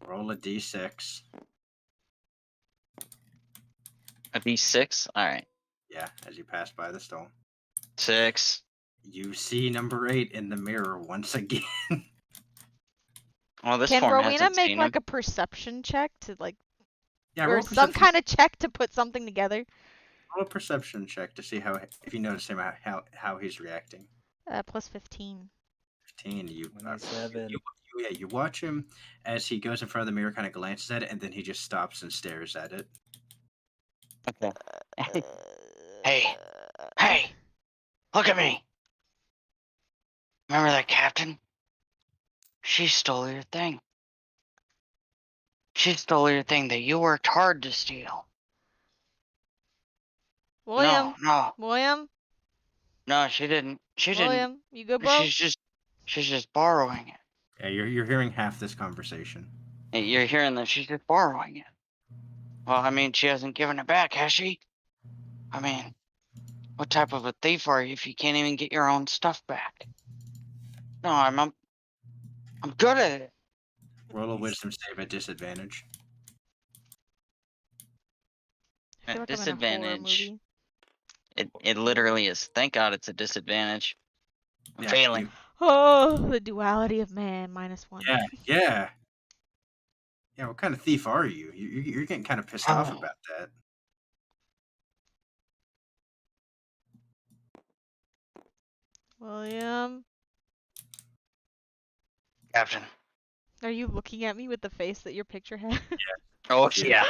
Speaker 1: roll a d6.
Speaker 7: A D6? Alright.
Speaker 1: Yeah, as you pass by the stall.
Speaker 7: 6.
Speaker 1: You see number 8 in the mirror once again.
Speaker 7: Well, this
Speaker 2: Can
Speaker 7: form
Speaker 2: Rowena
Speaker 7: hasn't
Speaker 2: make
Speaker 7: seen
Speaker 2: like
Speaker 7: him.
Speaker 2: a perception check to like,
Speaker 1: Yeah,
Speaker 2: or
Speaker 1: roll a
Speaker 2: some
Speaker 1: perception,
Speaker 2: kind of check to put something together?
Speaker 1: roll a perception check to see if you notice him how he's reacting.
Speaker 2: Plus 15.
Speaker 1: 15. You
Speaker 4: 27.
Speaker 1: you watch him as he goes in front of the mirror, kind of glances at it, and then he just stops and stares at it.
Speaker 7: Okay. Hey, look at me. Remember that captain? She stole your thing. She stole your thing that you worked hard to steal.
Speaker 2: William.
Speaker 7: No,
Speaker 2: William.
Speaker 7: she didn't. She
Speaker 2: William, you good,
Speaker 7: didn't.
Speaker 2: bro?
Speaker 7: She's just borrowing it.
Speaker 1: Yeah, you're hearing half this conversation.
Speaker 7: You're hearing that she's just borrowing it. Well, I mean, she hasn't given it back, has she? I mean, what type of a thief are you if you can't even get your own stuff back? No, I'm good at it.
Speaker 1: Roll a wisdom save at disadvantage.
Speaker 2: I feel
Speaker 7: At
Speaker 2: like I'm in a horror
Speaker 7: disadvantage.
Speaker 2: movie.
Speaker 7: It literally is. Thank God it's a disadvantage. I'm
Speaker 1: Yeah,
Speaker 7: failing.
Speaker 2: Oh, the duality of man, -1.
Speaker 1: Yeah. What kind of thief are you? You're getting kind of pissed off about that.
Speaker 2: William,
Speaker 7: Captain.
Speaker 2: are you looking at me with the face that your picture had?
Speaker 7: Oh
Speaker 1: Yeah.
Speaker 7: yeah.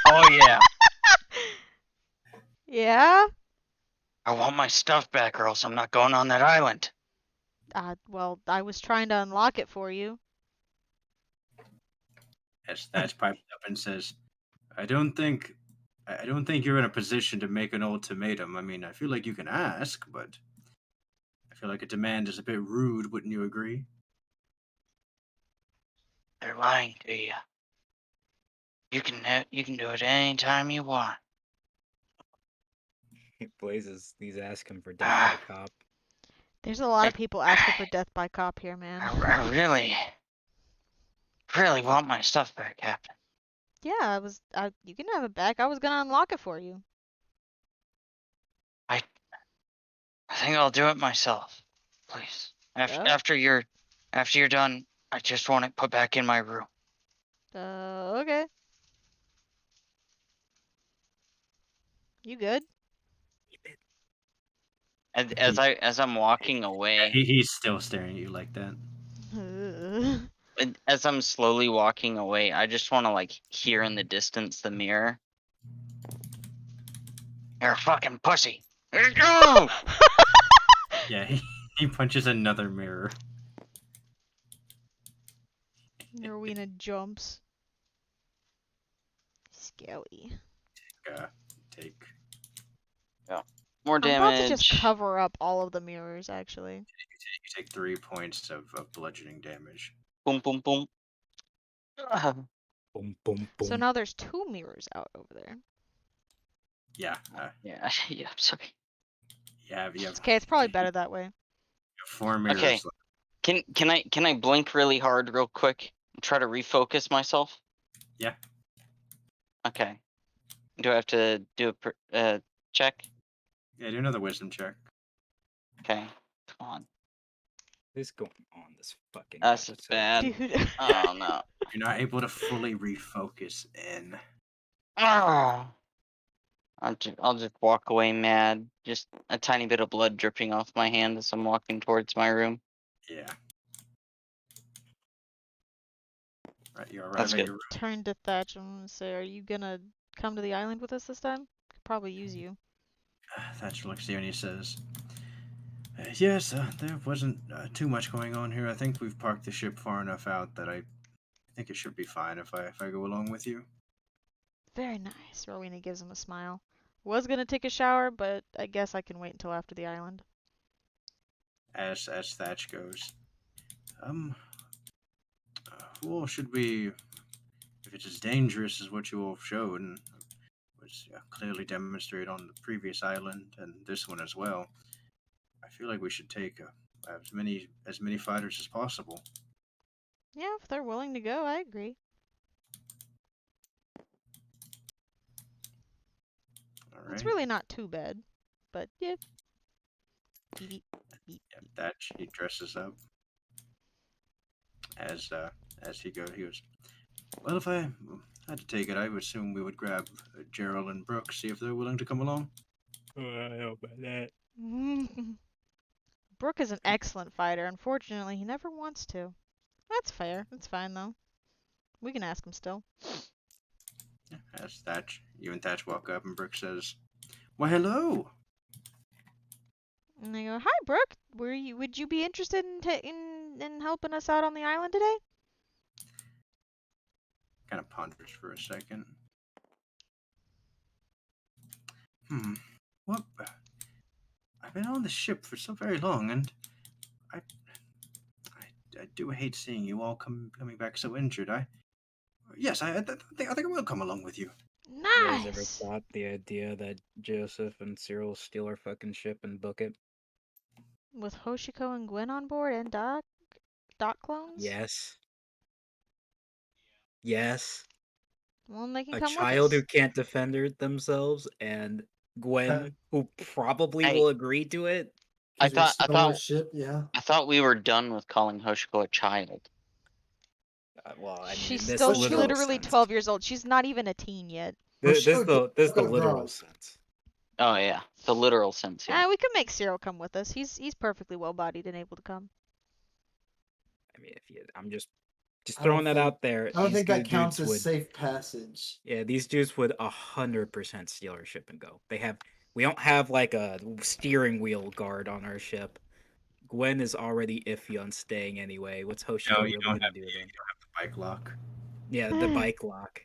Speaker 7: Oh yeah.
Speaker 2: Yeah?
Speaker 7: I want my stuff back, or else I'm not going on that island.
Speaker 2: Well, I was trying to unlock it for you.
Speaker 1: As Thatch pipes up and says, I don't think you're in a position to make an ultimatum. I mean, I feel like you can ask, but I feel like a demand is a bit rude, wouldn't you agree?
Speaker 7: They're lying to you. You can do it any time you want.
Speaker 4: Blazes, he's asking for death by cop.
Speaker 2: There's a lot of people asking for death by cop here, man.
Speaker 7: I really want my stuff back, Captain.
Speaker 2: Yeah, you can have it back. I was gonna unlock it for you.
Speaker 7: think I'll do it myself. Please.
Speaker 2: Oh.
Speaker 7: After you're done, I just want it put back in my room.
Speaker 2: Okay. You good?
Speaker 7: As I'm walking away,
Speaker 1: He's still staring at you like that.
Speaker 7: as I'm slowly walking away, I just want to like hear in the distance the mirror. You're a fucking pussy. Let's go.
Speaker 1: Yeah, he punches another mirror.
Speaker 2: Rowena jumps. Scary.
Speaker 1: Take.
Speaker 7: More
Speaker 2: I'm about to
Speaker 7: damage.
Speaker 2: just cover up all of the mirrors, actually.
Speaker 1: You take 3 points of bludgeoning damage.
Speaker 7: Boom, boom, boom.
Speaker 4: Boom, boom, boom.
Speaker 2: So now there's 2 mirrors out over there.
Speaker 1: Yeah.
Speaker 7: Yeah, yeah. I'm sorry.
Speaker 1: You have
Speaker 2: It's okay, it's probably better that way.
Speaker 1: 4 mirrors.
Speaker 7: Okay. Can I blink really hard, real quick, and try to refocus myself?
Speaker 1: Yeah.
Speaker 7: Okay. Do I have to do a check?
Speaker 1: Yeah, do another wisdom check.
Speaker 7: Okay. Come on.
Speaker 4: What is going on this fucking
Speaker 7: That's
Speaker 4: episode?
Speaker 7: bad.
Speaker 2: Dude.
Speaker 7: Oh no.
Speaker 1: You're not able to fully refocus in.
Speaker 7: Ah. I'll just walk away mad. Just a tiny bit of blood dripping off my hand as I'm walking towards my room.
Speaker 1: Yeah. Right, you arrive
Speaker 7: That's
Speaker 1: at
Speaker 7: good.
Speaker 1: your room.
Speaker 2: Turn to Thatch and say, are you gonna come to the island with us this time? Could probably use you.
Speaker 1: Thatcher looks at you and he says, yes, there wasn't too much going on here. I think we've parked the ship far enough out that I think it should be fine if I go along with you.
Speaker 2: Very nice. Rowena gives him a smile. Was gonna take a shower, but I guess I can wait until after the island.
Speaker 1: As Thatch goes, well, should we, if it's as dangerous as what you all showed and was clearly demonstrated on the previous island and this one as well, I feel like we should take as many fighters as possible.
Speaker 2: Yeah, if they're willing to go, I agree.
Speaker 1: All right.
Speaker 2: It's really not too bad, but yeah. Beep, beep, beep.
Speaker 1: Yeah, Thatch, he dresses up. As he goes, well, if I had to take it, I would assume we would grab Gerald and Brooke, see if they're willing to come along.
Speaker 4: I don't know about that.
Speaker 2: Brooke is an excellent fighter. Unfortunately, he never wants to. That's fair. That's fine, though. We can ask him still.
Speaker 1: As you and Thatch walk up, and Brooke says, "Why, hello."
Speaker 2: And they go, "Hi, Brooke. Would you be interested in helping us out on the island today?"
Speaker 1: Kind of ponders for a second. What? I've been on the ship for so very long, and I do hate seeing you all coming back so injured. Yes, I think I will come along with you.
Speaker 4: You guys ever
Speaker 2: Nice.
Speaker 4: thought the idea that Joseph and Cyril steal our fucking ship and book it?
Speaker 2: With Hoshiko and Gwen on board and Doc clones?
Speaker 4: Yes. Yes.
Speaker 2: Well, they can
Speaker 4: A
Speaker 2: come
Speaker 4: child
Speaker 2: with
Speaker 4: who
Speaker 2: us.
Speaker 4: can't defend themselves and Gwen who probably
Speaker 7: Hey.
Speaker 4: will agree to it.
Speaker 7: I
Speaker 5: 'Cause we
Speaker 7: thought
Speaker 5: stole our ship, yeah.
Speaker 7: I thought we were done with calling Hoshiko a child.
Speaker 4: Well, I mean,
Speaker 2: She's
Speaker 4: in this
Speaker 2: still
Speaker 4: literal
Speaker 2: literally
Speaker 4: sense.
Speaker 2: 12 years old. She's not even a teen yet.
Speaker 4: This
Speaker 5: Hoshiko
Speaker 4: is the
Speaker 5: did
Speaker 4: literal
Speaker 5: abroad.
Speaker 4: sense.
Speaker 7: Oh yeah, the literal sense. Yeah.
Speaker 2: We could make Cyril come with us. He's perfectly well-bodied and able to come.
Speaker 4: I mean, I'm just
Speaker 5: I don't
Speaker 4: throwing that
Speaker 5: think-
Speaker 4: out there.
Speaker 5: I don't
Speaker 4: These
Speaker 5: think that
Speaker 4: dudes
Speaker 5: counts as
Speaker 4: would,
Speaker 5: safe passage.
Speaker 4: yeah, these dudes would 100% steal our ship and go. We don't have like a steering wheel guard on our ship. Gwen is already iffy on staying anyway. What's Hoshiko
Speaker 1: No,
Speaker 4: really
Speaker 1: you don't
Speaker 4: gonna
Speaker 1: have
Speaker 4: do
Speaker 1: the
Speaker 4: then?
Speaker 1: bike lock.
Speaker 4: Yeah, the bike lock.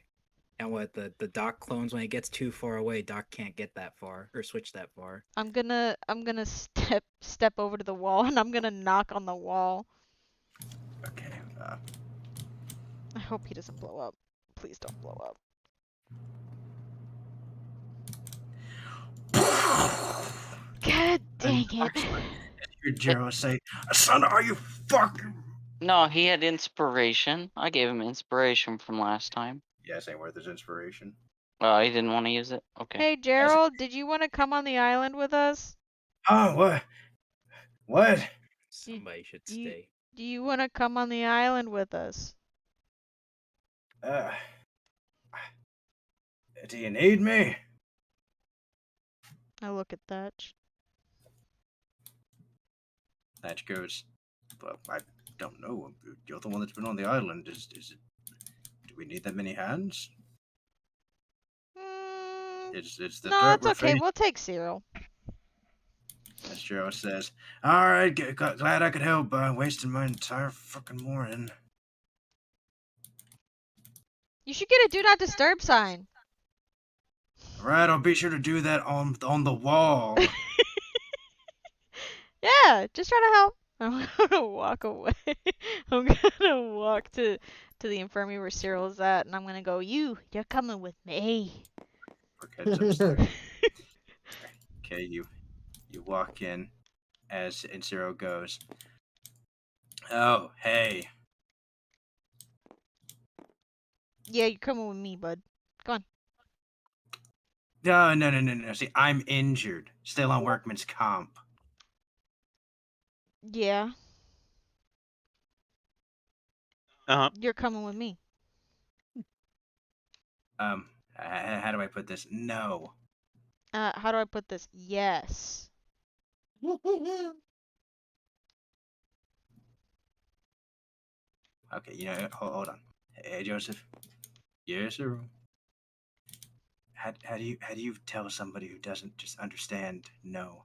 Speaker 4: And what the Doc clones, when it gets too far away, Doc can't get that far or switch that far.
Speaker 2: I'm gonna step over to the wall and I'm gonna knock on the wall.
Speaker 1: Okay.
Speaker 2: I hope he doesn't blow up. Please don't blow up. God dang it.
Speaker 1: Hear Gerald say, "Son, are you fucking?"
Speaker 7: No, he had inspiration. I gave him inspiration from last time.
Speaker 1: Yes, ain't worth his inspiration.
Speaker 7: Oh, he didn't want to use it. Okay.
Speaker 2: Hey, Gerald, did you want to come on the island with us?
Speaker 1: Oh, what? What?
Speaker 4: Somebody should
Speaker 2: you-
Speaker 4: stay.
Speaker 2: Do you want to come on the island with us?
Speaker 1: Uh, do you need me?
Speaker 2: I look at Thatch.
Speaker 1: Thatch goes, well, I don't know. You're the one that's been on the island. Is it? Do we need that many hands? It's the
Speaker 2: No,
Speaker 1: dirt
Speaker 2: it's
Speaker 1: we're
Speaker 2: okay.
Speaker 1: facing.
Speaker 2: We'll take Cyril.
Speaker 1: As Joe says, all right, glad I could help by wasting my entire fucking morning.
Speaker 2: You should get a do not disturb sign.
Speaker 1: All right, I'll be sure to do that on the wall.
Speaker 2: Yeah, just try to help. I'm gonna walk away. I'm gonna walk to the infirmary where Cyril's at, and I'm gonna go, you're coming with me.
Speaker 1: Okay, you walk in and Cyril goes, oh, hey.
Speaker 2: Yeah, you're coming with me, bud. Go on.
Speaker 1: No. See, I'm injured. Still on workman's comp.
Speaker 2: Yeah,
Speaker 3: Uh-huh.
Speaker 2: you're coming with me.
Speaker 1: How do I put this? No.
Speaker 2: How do I put this? Yes.
Speaker 1: Okay, hold on. Hey, Joseph. Yes, sir. How do you tell somebody who doesn't just understand no?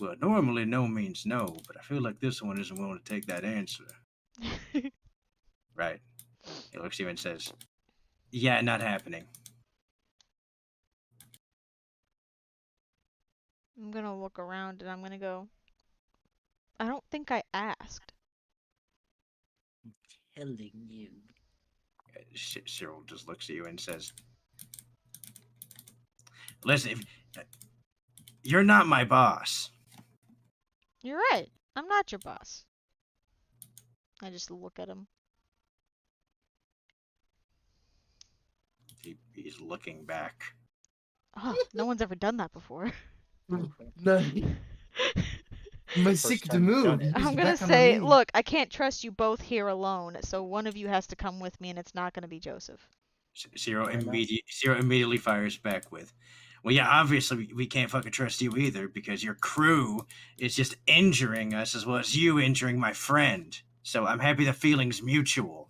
Speaker 1: Well, normally no means no, but I feel like this one isn't willing to take that answer. Right. He looks at you and says, yeah, not happening.
Speaker 2: I'm gonna look around and I'm gonna go, I don't think I asked.
Speaker 4: Telling you.
Speaker 1: Cyril just looks at you and says, listen, you're not my boss.
Speaker 2: You're right. I'm not your boss. I just look at him.
Speaker 1: He's looking back.
Speaker 2: Oh, no one's ever done that before.
Speaker 5: No, my secret
Speaker 4: time we've
Speaker 5: move.
Speaker 4: done it.
Speaker 5: He's
Speaker 2: I'm gonna
Speaker 5: back on
Speaker 2: say,
Speaker 5: me.
Speaker 2: look, I can't trust you both here alone, so one of you has to come with me, and it's not gonna be Joseph.
Speaker 1: Cyril
Speaker 4: Fair enough.
Speaker 1: immediately fires back with, well, yeah, obviously we can't fucking trust you either because your crew is just injuring us as well as you injuring my friend. So I'm happy the feeling's mutual.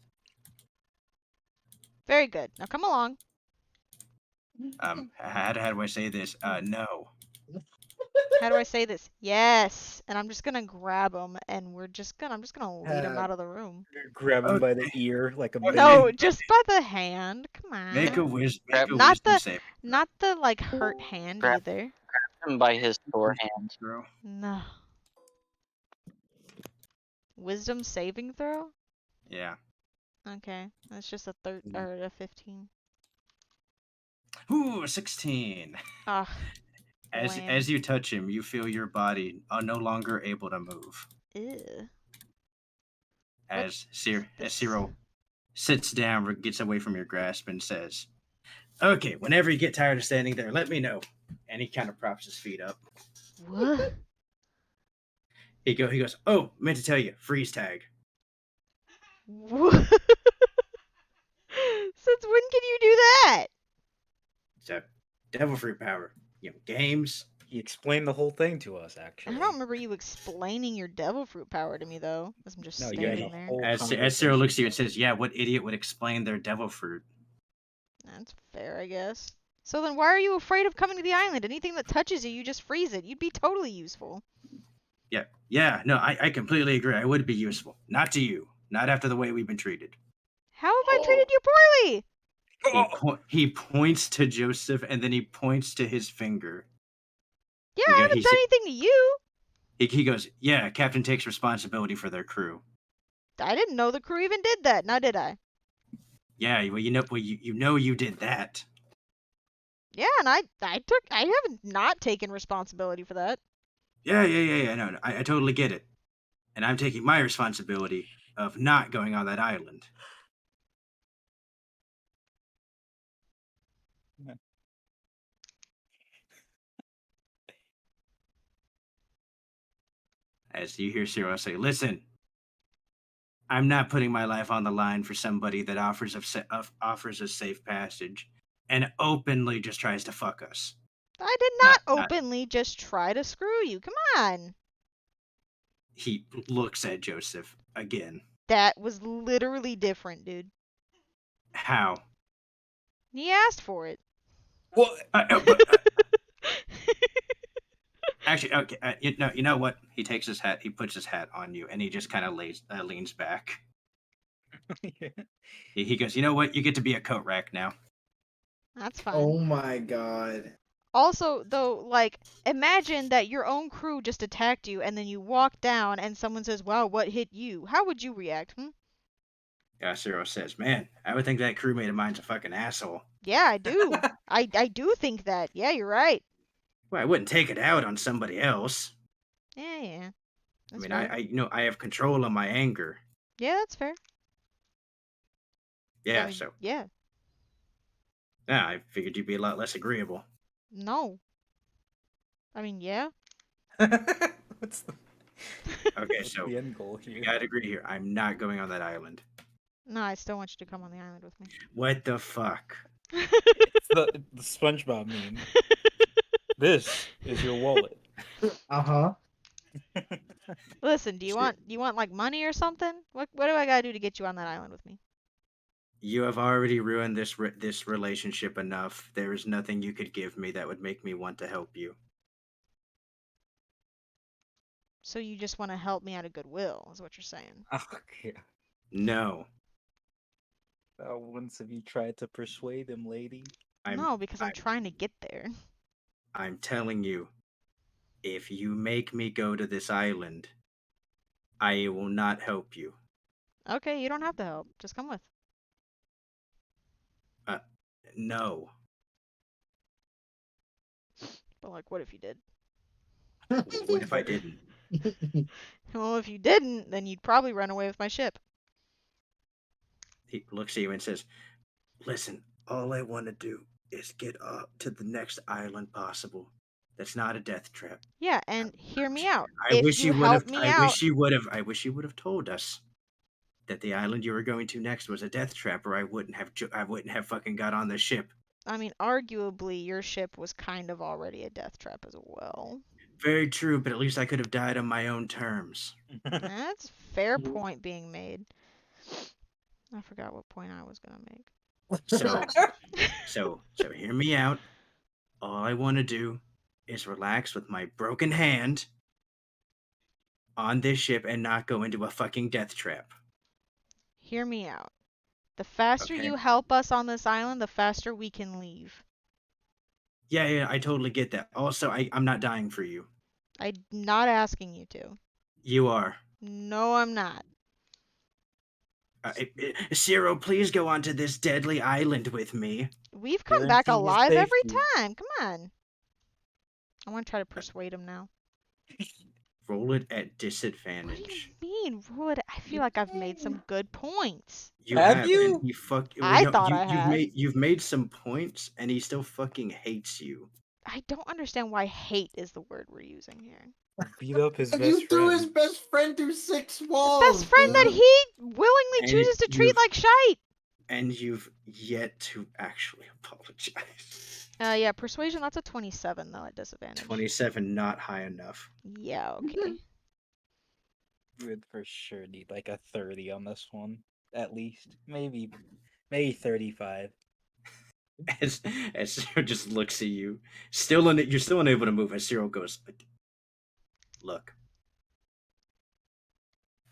Speaker 2: Very good. Now come along.
Speaker 1: How do I say this? No.
Speaker 2: How do I say this? Yes. And I'm just gonna grab him, and I'm just gonna lead him out of the room.
Speaker 4: Grab him by the ear like a
Speaker 2: No,
Speaker 4: baby.
Speaker 2: just by the hand. Come on.
Speaker 1: Make a wisdom
Speaker 2: Not the
Speaker 1: save.
Speaker 2: not the like hurt hand
Speaker 7: Grab-
Speaker 2: either.
Speaker 7: Him by his forehand.
Speaker 1: Throw.
Speaker 2: No. Wisdom saving throw?
Speaker 1: Yeah.
Speaker 2: Okay, that's just a or a 15.
Speaker 1: Ooh, 16.
Speaker 2: Ah,
Speaker 1: As you touch him, you feel your body no longer able to move.
Speaker 2: ew.
Speaker 1: As
Speaker 2: this?
Speaker 1: Cyril sits down, gets away from your grasp, and says, okay, whenever you get tired of standing there, let me know. And he kind of props his feet up.
Speaker 2: What?
Speaker 1: He goes, oh, meant to tell you, freeze tag.
Speaker 2: What? Since when can you do that?
Speaker 1: So, devil fruit power. Games.
Speaker 4: He explained the whole thing to us,
Speaker 2: I
Speaker 4: actually.
Speaker 2: don't remember you explaining your devil fruit power to me though. As I'm just
Speaker 4: No, you had
Speaker 2: standing
Speaker 4: a
Speaker 2: there.
Speaker 4: whole
Speaker 1: As Cyril looks at you and says, yeah, what idiot would explain their devil fruit?
Speaker 2: That's fair, I guess. So then why are you afraid of coming to the island? Anything that touches you, you just freeze it. You'd be totally useful.
Speaker 1: Yeah, no, I completely agree. I would be useful. Not to you. Not after the way we've been treated.
Speaker 2: How have I treated you poorly?
Speaker 1: He points to Joseph and then he points to his finger.
Speaker 2: Yeah, I haven't done anything to you.
Speaker 1: He goes, yeah, captain takes responsibility for their crew.
Speaker 2: I didn't know the crew even did that. Now did I?
Speaker 1: Yeah, well, you did that.
Speaker 2: Yeah, and I haven't not taken responsibility for that.
Speaker 1: Yeah. No, I totally get it. And I'm taking my responsibility of not going on that island. as you hear Cyril say, "Listen, I'm not putting my life on the line for somebody that offers us safe passage and openly just tries to fuck us."
Speaker 2: I did not openly just try to screw you. Come on.
Speaker 1: He looks at Joseph again.
Speaker 2: That was literally different, dude.
Speaker 1: How?
Speaker 2: He asked for it.
Speaker 4: What?
Speaker 1: Actually, okay. You know what? He takes his hat. He puts his hat on you, and he just kind of leans back.
Speaker 4: Yeah.
Speaker 1: He goes, "You know what? You get to be a coat rack now."
Speaker 2: That's fine.
Speaker 5: Oh my god.
Speaker 2: Also, though, like, imagine that your own crew just attacked you, and then you walk down, and someone says, "Wow, what hit you?" How would you react?
Speaker 1: Yasuro says, "Man, I would think that crewmate of mine's a fucking asshole."
Speaker 2: Yeah, I do. I do think that. Yeah, you're right.
Speaker 1: Well, I wouldn't take it out on somebody else.
Speaker 2: Yeah.
Speaker 1: I
Speaker 2: That's
Speaker 1: mean,
Speaker 2: fair.
Speaker 1: I have control of my anger.
Speaker 2: Yeah, that's fair.
Speaker 1: Yeah,
Speaker 2: I mean,
Speaker 1: so
Speaker 2: yeah.
Speaker 1: yeah, I figured you'd be a lot less agreeable.
Speaker 2: No. I mean, yeah.
Speaker 4: What's the,
Speaker 1: Okay,
Speaker 4: what's
Speaker 1: so
Speaker 4: the end goal
Speaker 1: we
Speaker 4: here?
Speaker 1: gotta agree here. I'm not going on that island.
Speaker 2: No, I still want you to come on the island with me.
Speaker 1: What the fuck?
Speaker 4: It's the SpongeBob meme. This is your wallet.
Speaker 5: Uh-huh.
Speaker 2: Listen, do you
Speaker 1: Shit.
Speaker 2: want like money or something? What do I gotta do to get you on that island with me?
Speaker 1: You have already ruined this relationship enough. There is nothing you could give me that would make me want to help you.
Speaker 2: So you just want to help me out of goodwill, is what you're saying.
Speaker 4: Okay.
Speaker 1: No.
Speaker 4: Once have you tried to persuade him, lady?
Speaker 2: No, because I'm trying to get there.
Speaker 1: I'm telling you, if you make me go to this island, I will not help you.
Speaker 2: Okay, you don't have to help. Just come with.
Speaker 1: No.
Speaker 2: But like, what if you did?
Speaker 1: What if I didn't?
Speaker 2: Well, if you didn't, then you'd probably run away with my ship.
Speaker 1: He looks at you and says, "Listen, all I want to do is get up to the next island possible. That's not a death trap.
Speaker 2: Yeah, and hear me out.
Speaker 1: I
Speaker 2: If
Speaker 1: wish
Speaker 2: you
Speaker 1: you would have.
Speaker 2: help me
Speaker 1: I
Speaker 2: out,
Speaker 1: wish you would have. I wish you would have told us that the island you were going to next was a death trap, or I wouldn't have fucking got on the ship."
Speaker 2: I mean, arguably, your ship was kind of already a death trap as well.
Speaker 1: Very true, but at least I could have died on my own terms.
Speaker 2: That's a fair point being made. I forgot what point I was gonna make.
Speaker 1: So hear me out. All I want to do is relax with my broken hand on this ship and not go into a fucking death trap.
Speaker 2: Hear me out. The faster
Speaker 1: Okay.
Speaker 2: you help us on this island, the faster we can leave.
Speaker 1: Yeah, I totally get that. Also, I'm not dying for you.
Speaker 2: I'm not asking you to.
Speaker 1: You are.
Speaker 2: No, I'm not.
Speaker 1: Ciro, please go onto this deadly island with me.
Speaker 2: We've come back
Speaker 4: Guaranteeing his
Speaker 2: alive every
Speaker 4: safety.
Speaker 2: time. Come on. I want to try to persuade him now.
Speaker 1: Roll it at
Speaker 2: What do you
Speaker 1: disadvantage.
Speaker 2: mean, Rude? I feel like I've made some good points.
Speaker 1: You
Speaker 4: Have
Speaker 1: have,
Speaker 4: you?
Speaker 1: and he
Speaker 2: I thought I had.
Speaker 1: You've made some points, and he still fucking hates you.
Speaker 2: I don't understand why hate is the word we're using here.
Speaker 4: Beat up his
Speaker 5: You
Speaker 4: best
Speaker 5: threw
Speaker 4: friend.
Speaker 5: his best friend through 6 walls.
Speaker 2: Best friend that
Speaker 5: dude.
Speaker 2: he willingly
Speaker 1: And
Speaker 2: chooses to treat
Speaker 1: you've-
Speaker 2: like shite.
Speaker 1: And you've yet to actually apologize.
Speaker 2: Yeah, persuasion, that's a 27 though at disadvantage.
Speaker 1: 27, not high enough.
Speaker 2: Yeah, okay.
Speaker 4: You would for sure need like a 30 on this one. At least. Maybe 35.
Speaker 1: As Cyril just looks at you, you're still unable to move. As Cyril goes, "Look."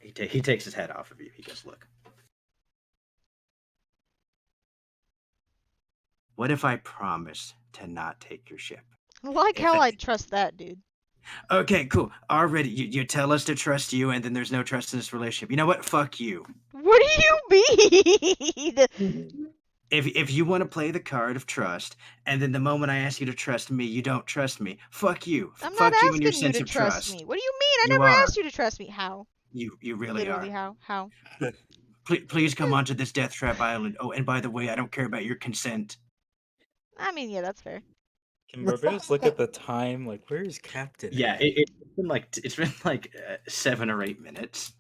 Speaker 1: He takes his head off of you. He goes, "Look. What if I promise to not take your ship?"
Speaker 2: I like
Speaker 1: If
Speaker 2: how
Speaker 1: I-
Speaker 2: I trust that, dude.
Speaker 1: Okay, cool. Already, you tell us to trust you, and then there's no trust in this relationship. You know what? Fuck you.
Speaker 2: What do you mean?
Speaker 1: If you want to play the card of trust, and then the moment I ask you to trust me, you don't trust me. Fuck you.
Speaker 2: I'm
Speaker 1: Fuck
Speaker 2: not
Speaker 1: you and your
Speaker 2: asking you
Speaker 1: sense
Speaker 2: to
Speaker 1: of
Speaker 2: trust
Speaker 1: trust.
Speaker 2: me. What do you mean? I
Speaker 1: You
Speaker 2: never
Speaker 1: are.
Speaker 2: asked you to trust me. How?
Speaker 1: You really
Speaker 2: Literally,
Speaker 1: are.
Speaker 2: how?
Speaker 1: Please come onto this death trap island. Oh, and by the way, I don't care about your consent.
Speaker 2: I mean, yeah, that's fair.
Speaker 4: Can Barbados look at the time? Like, where is Captain?
Speaker 1: Yeah,
Speaker 4: at?
Speaker 1: it's been like 7 or 8 minutes.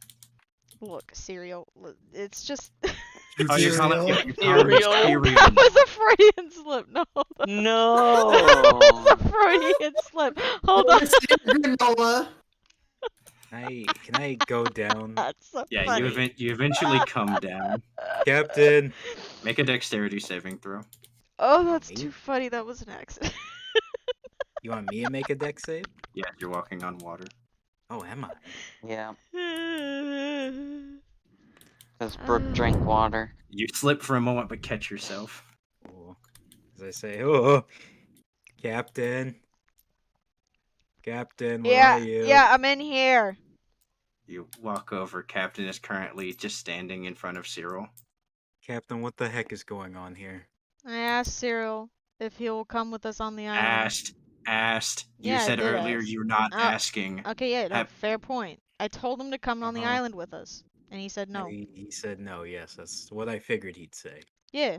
Speaker 2: Look, cereal. It's just.
Speaker 1: Oh, you're calling
Speaker 5: Cereal.
Speaker 1: you're calling me
Speaker 3: Cereal?
Speaker 1: cereal.
Speaker 2: That was a Freudian slip. No, hold on. That was
Speaker 3: No.
Speaker 2: a Freudian slip. Hold on.
Speaker 5: Granola.
Speaker 4: Can I go down?
Speaker 2: That's so
Speaker 1: Yeah,
Speaker 2: funny.
Speaker 1: you eventually come down.
Speaker 4: Captain.
Speaker 1: Make a dexterity saving throw.
Speaker 2: Oh, that's
Speaker 4: me?
Speaker 2: too funny. That was an accident.
Speaker 4: You want me to make a deck save?
Speaker 1: Yeah, you're walking on water.
Speaker 4: Oh, am I?
Speaker 6: Yeah, because Brooke drank water.
Speaker 1: You slip for a moment, but catch yourself.
Speaker 4: Oh, as I say, oh, Captain. Captain, where
Speaker 2: Yeah,
Speaker 4: are you?
Speaker 2: yeah, I'm in here.
Speaker 1: You walk over. Captain is currently just standing in front of Cyril.
Speaker 4: Captain, what the heck is going on here?
Speaker 2: I asked Cyril if he will come with us on the island.
Speaker 1: Asked. You
Speaker 2: Yeah, I
Speaker 1: said
Speaker 2: did
Speaker 1: earlier
Speaker 2: ask.
Speaker 1: you're not
Speaker 2: Oh,
Speaker 1: asking.
Speaker 2: Okay, yeah, no,
Speaker 1: Have-
Speaker 2: fair point. I told him to come on the
Speaker 4: Uh-huh.
Speaker 2: island with us, and he said no.
Speaker 4: He said no, yes, that's what I figured he'd say.
Speaker 2: Yeah.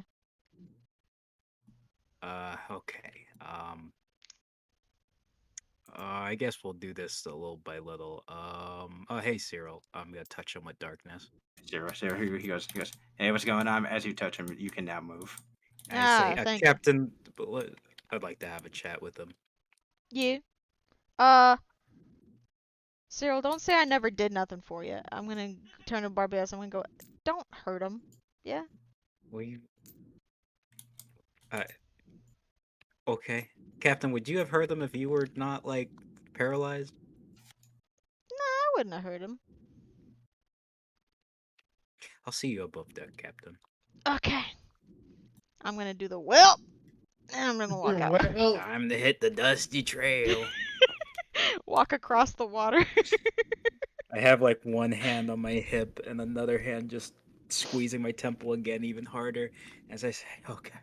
Speaker 4: Okay. I guess we'll do this a little by little. Oh, hey, Cyril. I'm gonna touch him with darkness.
Speaker 1: Cyril, he goes. Hey, what's going on? As you touch him, you can now move.
Speaker 4: And I say,
Speaker 2: Ah, thank you.
Speaker 4: Captain, I'd like to have a chat with him.
Speaker 2: You? Cyril, don't say I never did nothing for you. I'm gonna turn to Barbados. I'm gonna go. Don't hurt him. Yeah.
Speaker 4: Will you? Okay, Captain. Would you have heard him if you were not like paralyzed?
Speaker 2: Nah, I wouldn't have hurt him.
Speaker 4: I'll see you above deck, Captain.
Speaker 2: Okay. I'm gonna do the whelp, and I'm gonna walk out.
Speaker 4: Time to hit the dusty trail.
Speaker 2: Walk across the water.
Speaker 4: I have like one hand on my hip and another hand just squeezing my temple again even harder as I say, okay.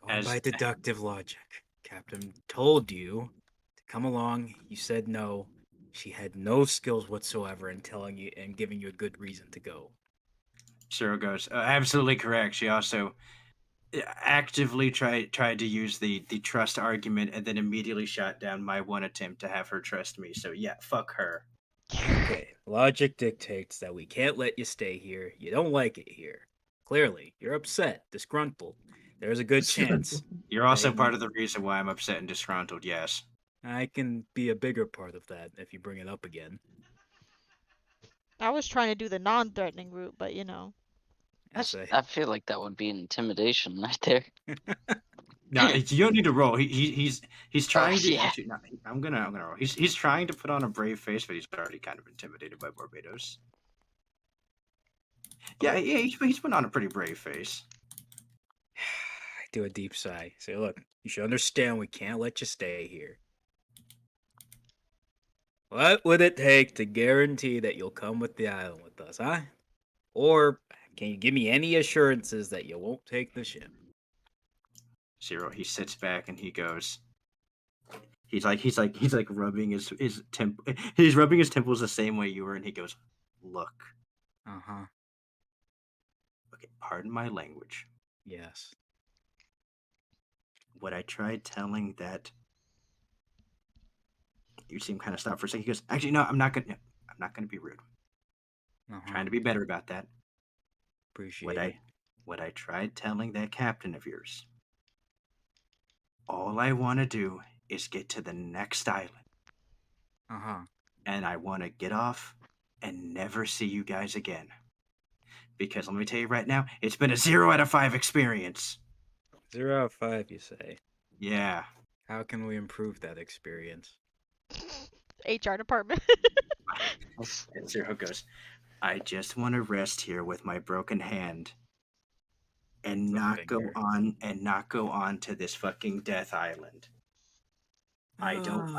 Speaker 4: Going
Speaker 1: As-
Speaker 4: by deductive logic, Captain told you to come along. You said no. She had no skills whatsoever in telling you and giving you a good reason to go.
Speaker 1: Cyril goes. Absolutely correct. She also actively tried to use the trust argument and then immediately shot down my one attempt to have her trust me. So yeah, fuck her.
Speaker 4: Okay, logic dictates that we can't let you stay here. You don't like it here. Clearly, you're upset, disgruntled. There's a good chance
Speaker 1: You're also
Speaker 4: Dang.
Speaker 1: part of the reason why I'm upset and disgruntled. Yes.
Speaker 4: I can be a bigger part of that if you bring it up again.
Speaker 2: I was trying to do the non-threatening route, but you know.
Speaker 6: I feel like that would be intimidation right there.
Speaker 1: No, you don't need to roll. He's trying to.
Speaker 6: yeah.
Speaker 1: Actually, no, I'm gonna roll. He's trying to put on a brave face, but he's already kind of intimidated by Barbados. Yeah, he's put on a pretty brave face.
Speaker 4: I do a deep sigh. Say, look, you should understand we can't let you stay here. What would it take to guarantee that you'll come with the island with us, huh? Or can you give me any assurances that you won't take the ship?
Speaker 1: Cyril, he sits back and he goes. He's like rubbing his he's rubbing his temples the same way you were, and he goes, "Look,
Speaker 4: Uh-huh.
Speaker 1: okay, pardon my language.
Speaker 4: Yes.
Speaker 1: What I tried telling that." You seem kind of stopped for a second. He goes, "Actually, no, I'm not gonna be rude.
Speaker 4: Uh-huh.
Speaker 1: Trying to be better about that.
Speaker 4: Appreciate it.
Speaker 1: What I tried telling that captain of yours. All I want to do is get to the next island.
Speaker 4: Uh-huh.
Speaker 1: And I want to get off and never see you guys again. Because let me tell you right now, it's been a 0 out of 5 experience."
Speaker 4: 0 out of 5, you say.
Speaker 1: Yeah.
Speaker 4: How can we improve that experience?
Speaker 2: HR department.
Speaker 1: And Zero goes, "I just want to rest here with my broken hand and
Speaker 4: The
Speaker 1: not go
Speaker 4: finger.
Speaker 1: on to this fucking death island. I don't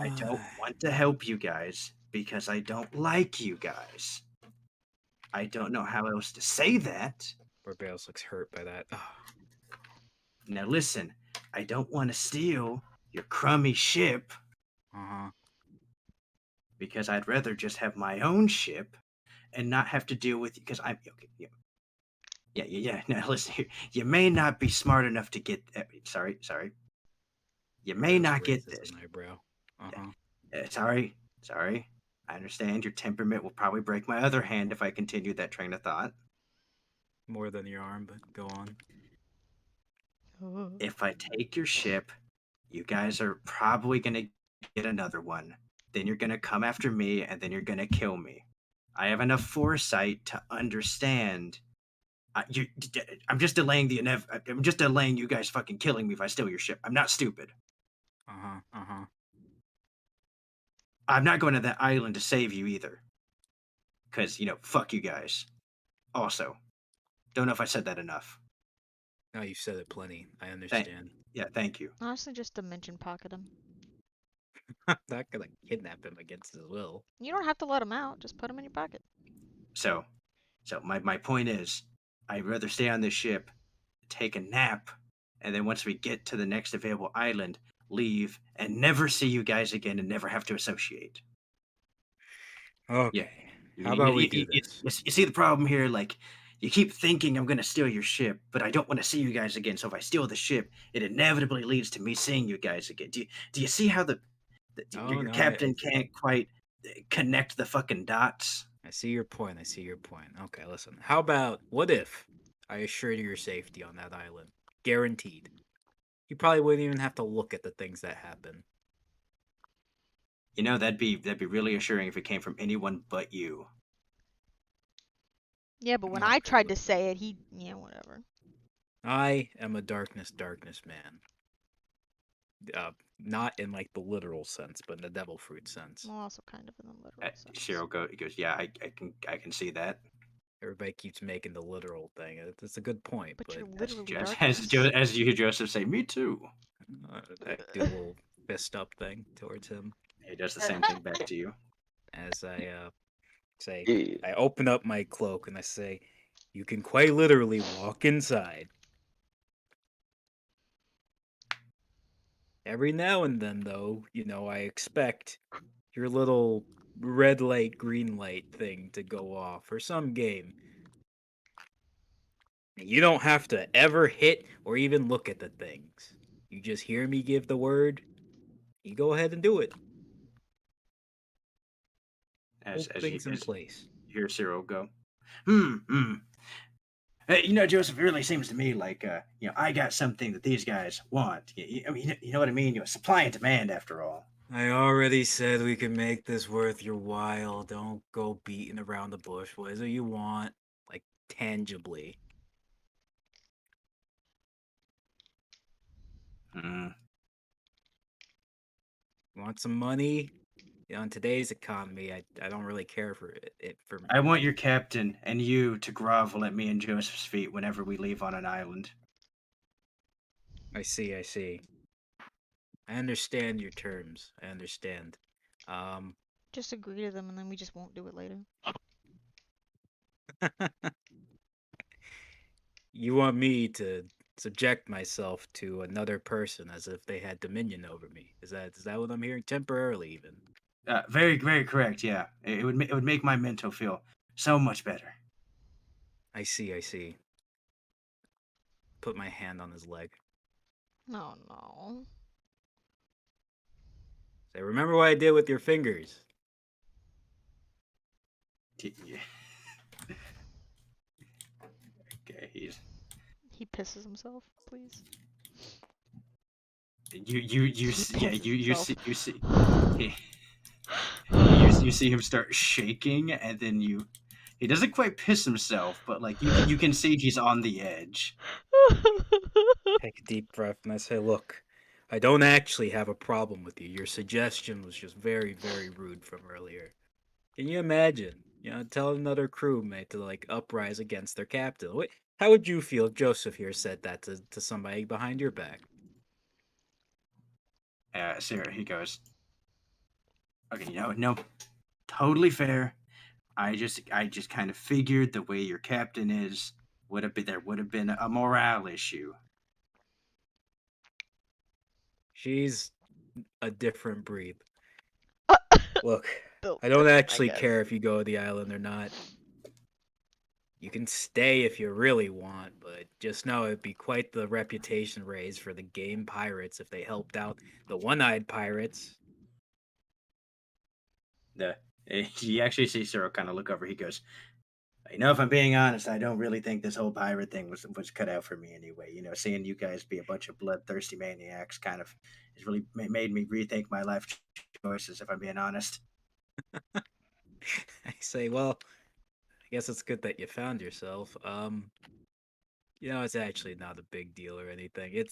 Speaker 1: want to help you guys because I don't like you guys. I don't know how else to say that.
Speaker 4: Barbados looks hurt by that.
Speaker 1: Now listen, I don't want to steal your crummy ship
Speaker 4: Uh-huh.
Speaker 1: because I'd rather just have my own ship and not have to deal with you because I'm okay. Yeah. Now listen here. You may not be smart enough to get. Sorry. You may not get
Speaker 4: Raises
Speaker 1: this.
Speaker 4: an eyebrow. Uh-huh.
Speaker 1: Sorry. I understand your temperament will probably break my other hand if I continue that train of thought.
Speaker 4: More than your arm, but go on.
Speaker 1: If I take your ship, you guys are probably going to get another one. Then you're going to come after me, and then you're going to kill me. I have enough foresight to understand. I'm just delaying I'm just delaying you guys fucking killing me if I steal your ship. I'm not stupid.
Speaker 4: Uh-huh.
Speaker 1: I'm not going to that island to save you either. Because, fuck you guys. Also, don't know if I said that enough.
Speaker 4: No, you've said it plenty. I understand.
Speaker 1: Yeah, thank you.
Speaker 2: Honestly, just dimension pocket him.
Speaker 4: I'm not gonna kidnap him against his will.
Speaker 2: You don't have to let him out. Just put him in your pocket.
Speaker 1: So my point is, I'd rather stay on this ship, take a nap, and then once we get to the next available island, leave and never see you guys again and never have to associate.
Speaker 4: Okay.
Speaker 1: Yeah.
Speaker 4: How about we do this?
Speaker 1: You see the problem here? Like, you keep thinking I'm going to steal your ship, but I don't want to see you guys again. So if I steal the ship, it inevitably leads to me seeing you guys again. Do you see how your captain can't quite connect the fucking dots?
Speaker 4: I see your point. Okay, listen. How about, what if I assure you your safety on that island? Guaranteed. You probably wouldn't even have to look at the things that happen.
Speaker 1: That'd be really assuring if it came from anyone but you.
Speaker 2: Yeah, but when
Speaker 4: Okay,
Speaker 2: I tried to say it, whatever.
Speaker 4: I am a darkness man. Not in like the literal sense, but in the devil fruit sense.
Speaker 2: Well, also kind of in the literal sense.
Speaker 1: Cheryl goes, yeah, I can see that.
Speaker 4: Everybody keeps making the literal thing. It's a good point,
Speaker 2: But
Speaker 4: but
Speaker 2: you're literally
Speaker 1: as you hear Joseph say, me too.
Speaker 4: I do a little fist up thing towards him.
Speaker 1: He does the same thing back to you.
Speaker 4: As I say, I open up my cloak and I say, you can quite literally walk inside. Every now and then, though, I expect your little red light, green light thing to go off for some game. And you don't have to ever hit or even look at the things. You just hear me give the word, you go ahead and do it.
Speaker 1: As
Speaker 4: things in place.
Speaker 1: You hear Cyril go, Hey, Joseph, it really seems to me like, I got something that these guys want. You know what I mean? Supply and demand, after all.
Speaker 4: I already said we can make this worth your while. Don't go beating around the bush. What is it you want? Like, tangibly. Want some money? In today's economy, I don't really care for it for me.
Speaker 1: I want your captain and you to grovel at me and Joseph's feet whenever we leave on an island.
Speaker 4: I see. I understand your terms. I understand.
Speaker 2: Just agree to them and then we just won't do it later.
Speaker 4: You want me to subject myself to another person as if they had dominion over me? Is that what I'm hearing? Temporarily, even.
Speaker 1: Very, very correct. Yeah, it would make my mental feel so much better.
Speaker 4: I see. Put my hand on his leg.
Speaker 2: No.
Speaker 4: Say, remember what I did with your fingers?
Speaker 1: Yeah. Okay,
Speaker 2: He pisses himself, please.
Speaker 1: You see him start shaking, and then he doesn't quite piss himself, but like you can see he's on the edge.
Speaker 4: Take a deep breath and I say, look, I don't actually have a problem with you. Your suggestion was just very, very rude from earlier. Can you imagine? Tell another crewmate to like uprise against their captain. How would you feel if Joseph here said that to somebody behind your back?
Speaker 1: Sarah, he goes, okay, no, totally fair. I just kind of figured the way your captain is there would have been a morale issue.
Speaker 4: She's a different breed. Look, I don't actually care if you go to the island or not. You can stay if you really want, but just know it'd be quite the reputation raise for the game pirates if they helped out the one-eyed pirates.
Speaker 1: You actually see Cyril kind of look over. He goes, if I'm being honest, I don't really think this whole pirate thing was cut out for me anyway. Seeing you guys be a bunch of bloodthirsty maniacs kind of has really made me rethink my life choices. If I'm being honest.
Speaker 4: I say, well, I guess it's good that you found yourself. It's actually not a big deal or anything.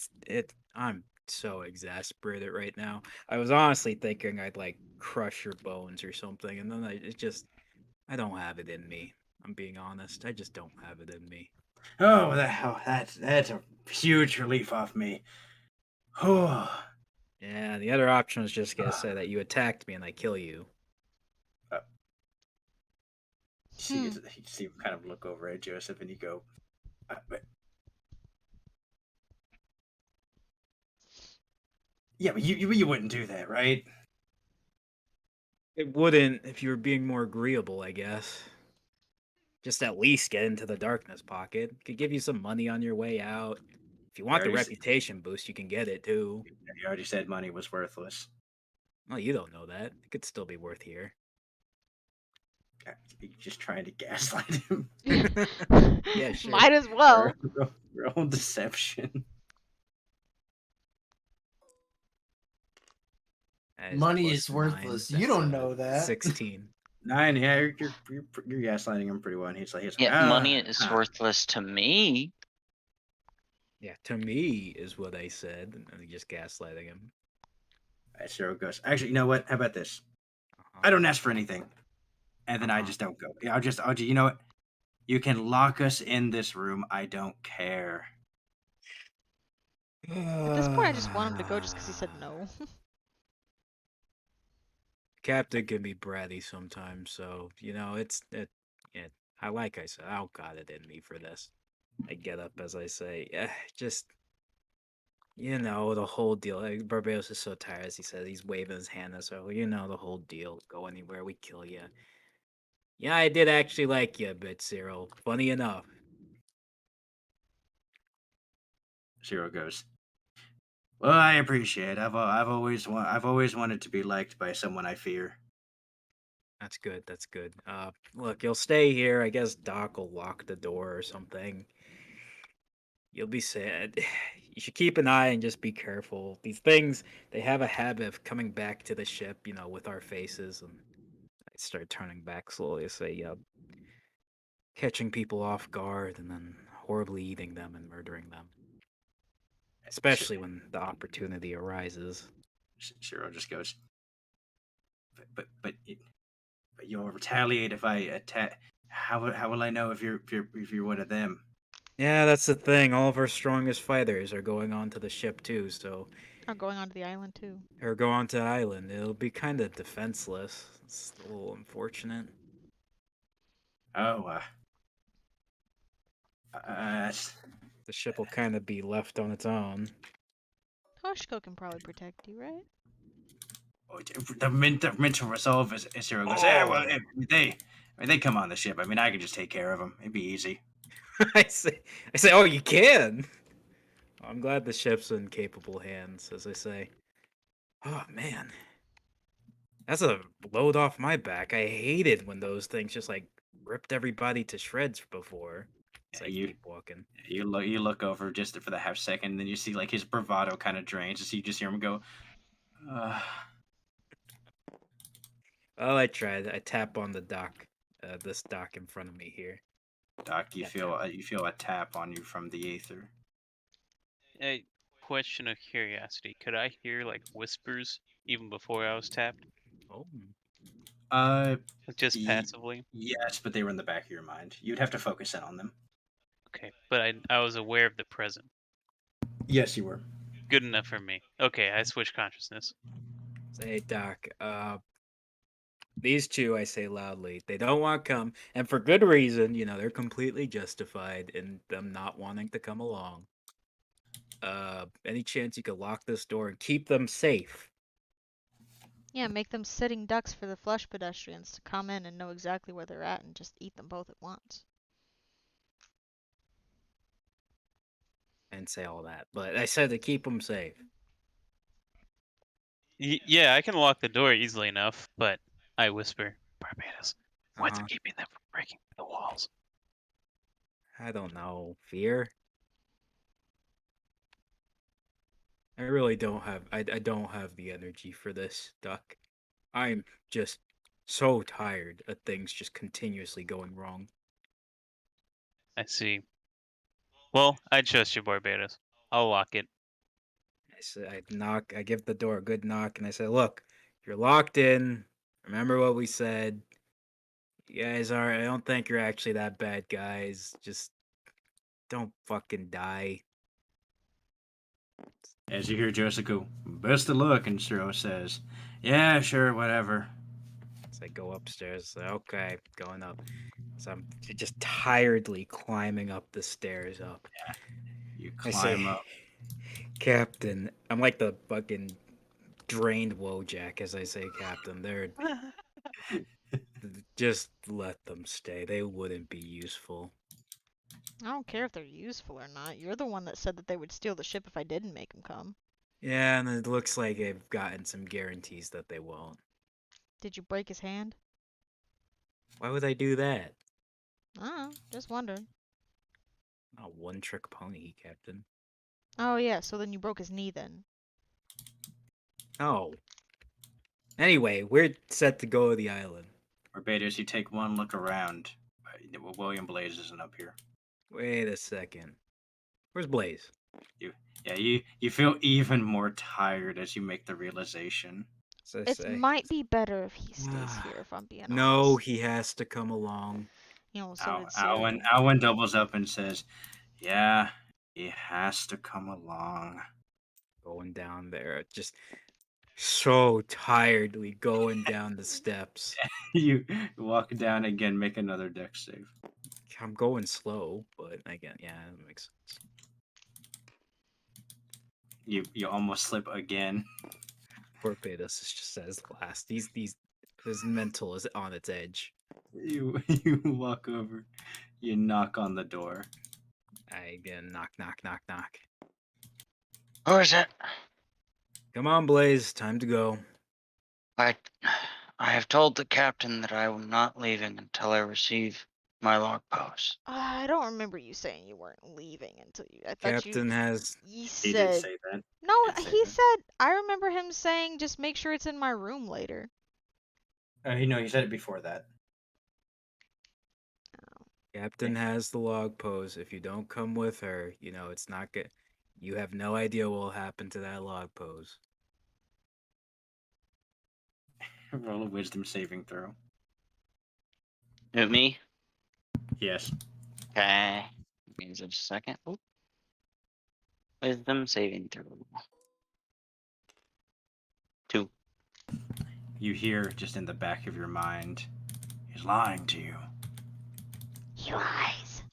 Speaker 4: I'm so exasperated right now. I was honestly thinking I'd like crush your bones or something, and then I don't have it in me. I'm being honest. I just don't have it in me.
Speaker 1: Oh, that's a huge relief off me. Oh.
Speaker 4: Yeah, the other option was just gonna say that you attacked me and I kill you.
Speaker 1: You see him kind of look over at Joseph and you go, yeah, but you wouldn't do that, right?
Speaker 4: It wouldn't if you were being more agreeable, I guess. Just at least get into the darkness pocket. Could give you some money on your way out. If you want the reputation boost, you can get it too.
Speaker 1: You already said money was worthless.
Speaker 4: Well, you don't know that. It could still be worth here.
Speaker 1: You're just trying to gaslight him.
Speaker 4: Yeah, sure.
Speaker 2: Might as well.
Speaker 1: Roll deception.
Speaker 5: Money is worthless. You don't know that.
Speaker 4: 16.
Speaker 1: 9. Yeah, you're gaslighting him pretty well. And he's like,
Speaker 7: Yeah, money is worthless to me.
Speaker 4: Yeah, to me is what I said, and I'm just gaslighting him.
Speaker 1: Cyril goes, actually, you know what? How about this? I don't ask for anything, and then I just don't go. I'll just, you know what? You can lock us in this room. I don't care.
Speaker 2: At this point, I just want him to go just because he said no.
Speaker 4: Captain can be bratty sometimes, so I said, I don't got it in me for this. I get up as I say, just the whole deal. Like, Barbados is so tired, as he said. He's waving his hand at us. So the whole deal. Go anywhere, we kill you. Yeah, I did actually like you a bit, Cyril. Funny enough.
Speaker 1: Cyril goes, well, I appreciate it. I've always wanted to be liked by someone I fear.
Speaker 4: That's good. That's good. Look, you'll stay here. I guess Doc will lock the door or something. You'll be sad. You should keep an eye and just be careful. These things, they have a habit of coming back to the ship, with our faces. And I start turning back slowly. I say, catching people off guard and then horribly eating them and murdering them. Especially when the opportunity arises.
Speaker 1: Cyril just goes, but you'll retaliate if I attack. How will I know if you're one of them?
Speaker 4: Yeah, that's the thing. All of our strongest fighters are going onto the ship too, so.
Speaker 2: Or going onto the island too.
Speaker 4: Or go onto the island. It'll be kind of defenseless. It's a little unfortunate.
Speaker 1: Oh,
Speaker 4: the ship will kind of be left on its own.
Speaker 2: Hoshiko can probably protect you, right?
Speaker 1: The mental resolve is Cyril goes, well, if they come on the ship, I mean, I can just take care of them. It'd be easy.
Speaker 4: I say, oh, you can? I'm glad the ship's in capable hands, as I say. Oh, man. That's a load off my back. I hated when those things just, ripped everybody to shreds before. So I keep walking.
Speaker 1: You look over just for the half second, and then you see, his bravado kind of drains, so you just hear him go,
Speaker 4: Well, I tried. I tap on the dock, this dock in front of me here.
Speaker 1: Doc, you feel a tap on you from the aether.
Speaker 3: A question of curiosity: could I hear whispers even before I was tapped?
Speaker 4: Oh.
Speaker 3: Just passively.
Speaker 1: Yes, but they were in the back of your mind. You'd have to focus in on them.
Speaker 3: Okay, but I was aware of the present.
Speaker 1: Yes, you were.
Speaker 3: Good enough for me. Okay, I switched consciousness.
Speaker 4: Say, Doc, these two, I say loudly, they don't want to come, and for good reason, they're completely justified in them not wanting to come along. Any chance you could lock this door and keep them safe?
Speaker 2: Yeah, make them sitting ducks for the flesh pedestrians to come in and know exactly where they're at and just eat them both at once.
Speaker 4: I didn't say all that, but I said to keep them safe.
Speaker 3: Yeah, I can lock the door easily enough, but I whisper, Barbados, what's
Speaker 4: Uh-huh.
Speaker 3: keeping them from breaking the walls?
Speaker 4: I don't know. Fear? I really don't have I don't have the energy for this, Duck. I'm just so tired of things just continuously going wrong.
Speaker 3: I see. Well, I trust you, Barbados. I'll lock it.
Speaker 4: I say I knock, I give the door a good knock, and I say, "Look, you're locked in. Remember what we said. You guys are. I don't think you're actually that bad, guys. Just don't fucking die."
Speaker 1: As you hear Jessica, best of luck, and Shiro says, yeah, sure, whatever.
Speaker 4: So I go upstairs. Say, okay, going up. So I'm just tiredly climbing up the stairs up.
Speaker 1: You
Speaker 4: I say,
Speaker 1: climb up.
Speaker 4: Captain, I'm like the fucking drained Wojak as I say, Captain. They're just let them stay. They wouldn't be useful.
Speaker 2: I don't care if they're useful or not. You're the one that said that they would steal the ship if I didn't make them come.
Speaker 4: Yeah, and it looks like I've gotten some guarantees that they won't.
Speaker 2: Did you break his hand?
Speaker 4: Why would I do that?
Speaker 2: I don't know. Just wondering.
Speaker 4: Not a one-trick pony, Captain.
Speaker 2: Oh, yeah, so then you broke his knee then.
Speaker 4: Oh. Anyway, we're set to go to the island.
Speaker 1: Barbados, you take one look around. William Blaze isn't up here.
Speaker 4: Wait a second. Where's Blaze?
Speaker 1: You feel even more tired as you make the realization.
Speaker 4: So I
Speaker 2: It
Speaker 4: say,
Speaker 2: might be better if he stays here, if I'm being
Speaker 4: no,
Speaker 2: honest.
Speaker 4: he has to come along.
Speaker 2: You know, so did
Speaker 1: Alwyn,
Speaker 2: Cyril.
Speaker 1: Alwyn doubles up and says, yeah, he has to come along.
Speaker 4: Going down there, just so tiredly going down the steps.
Speaker 1: You walk down again, make another deck save.
Speaker 4: I'm going slow, but again, yeah, that makes sense.
Speaker 1: You almost slip again.
Speaker 4: Barbados is just as last. His mental is on its edge.
Speaker 1: You walk over, you knock on the door.
Speaker 4: I again knock, knock, knock, knock.
Speaker 7: Who is it?
Speaker 4: Come on, Blaze, time to go.
Speaker 7: I have told the captain that I am not leaving until I receive my log post.
Speaker 2: I don't remember you saying you weren't leaving until you. I thought
Speaker 4: Captain has.
Speaker 2: you
Speaker 1: He did
Speaker 2: said.
Speaker 1: say that.
Speaker 2: No,
Speaker 1: He did say
Speaker 2: he
Speaker 1: that.
Speaker 2: said. I remember him saying, "Just make sure it's in my room later."
Speaker 1: He said it before that.
Speaker 4: Captain has the log pose. If you don't come with her, it's not good. You have no idea what will happen to that log pose.
Speaker 1: Roll a wisdom saving throw.
Speaker 7: Who, me?
Speaker 1: Yes.
Speaker 7: Okay. Means just a second. Oop. Wisdom saving throw. 2.
Speaker 1: You hear just in the back of your mind, he's lying to you.
Speaker 2: He lies.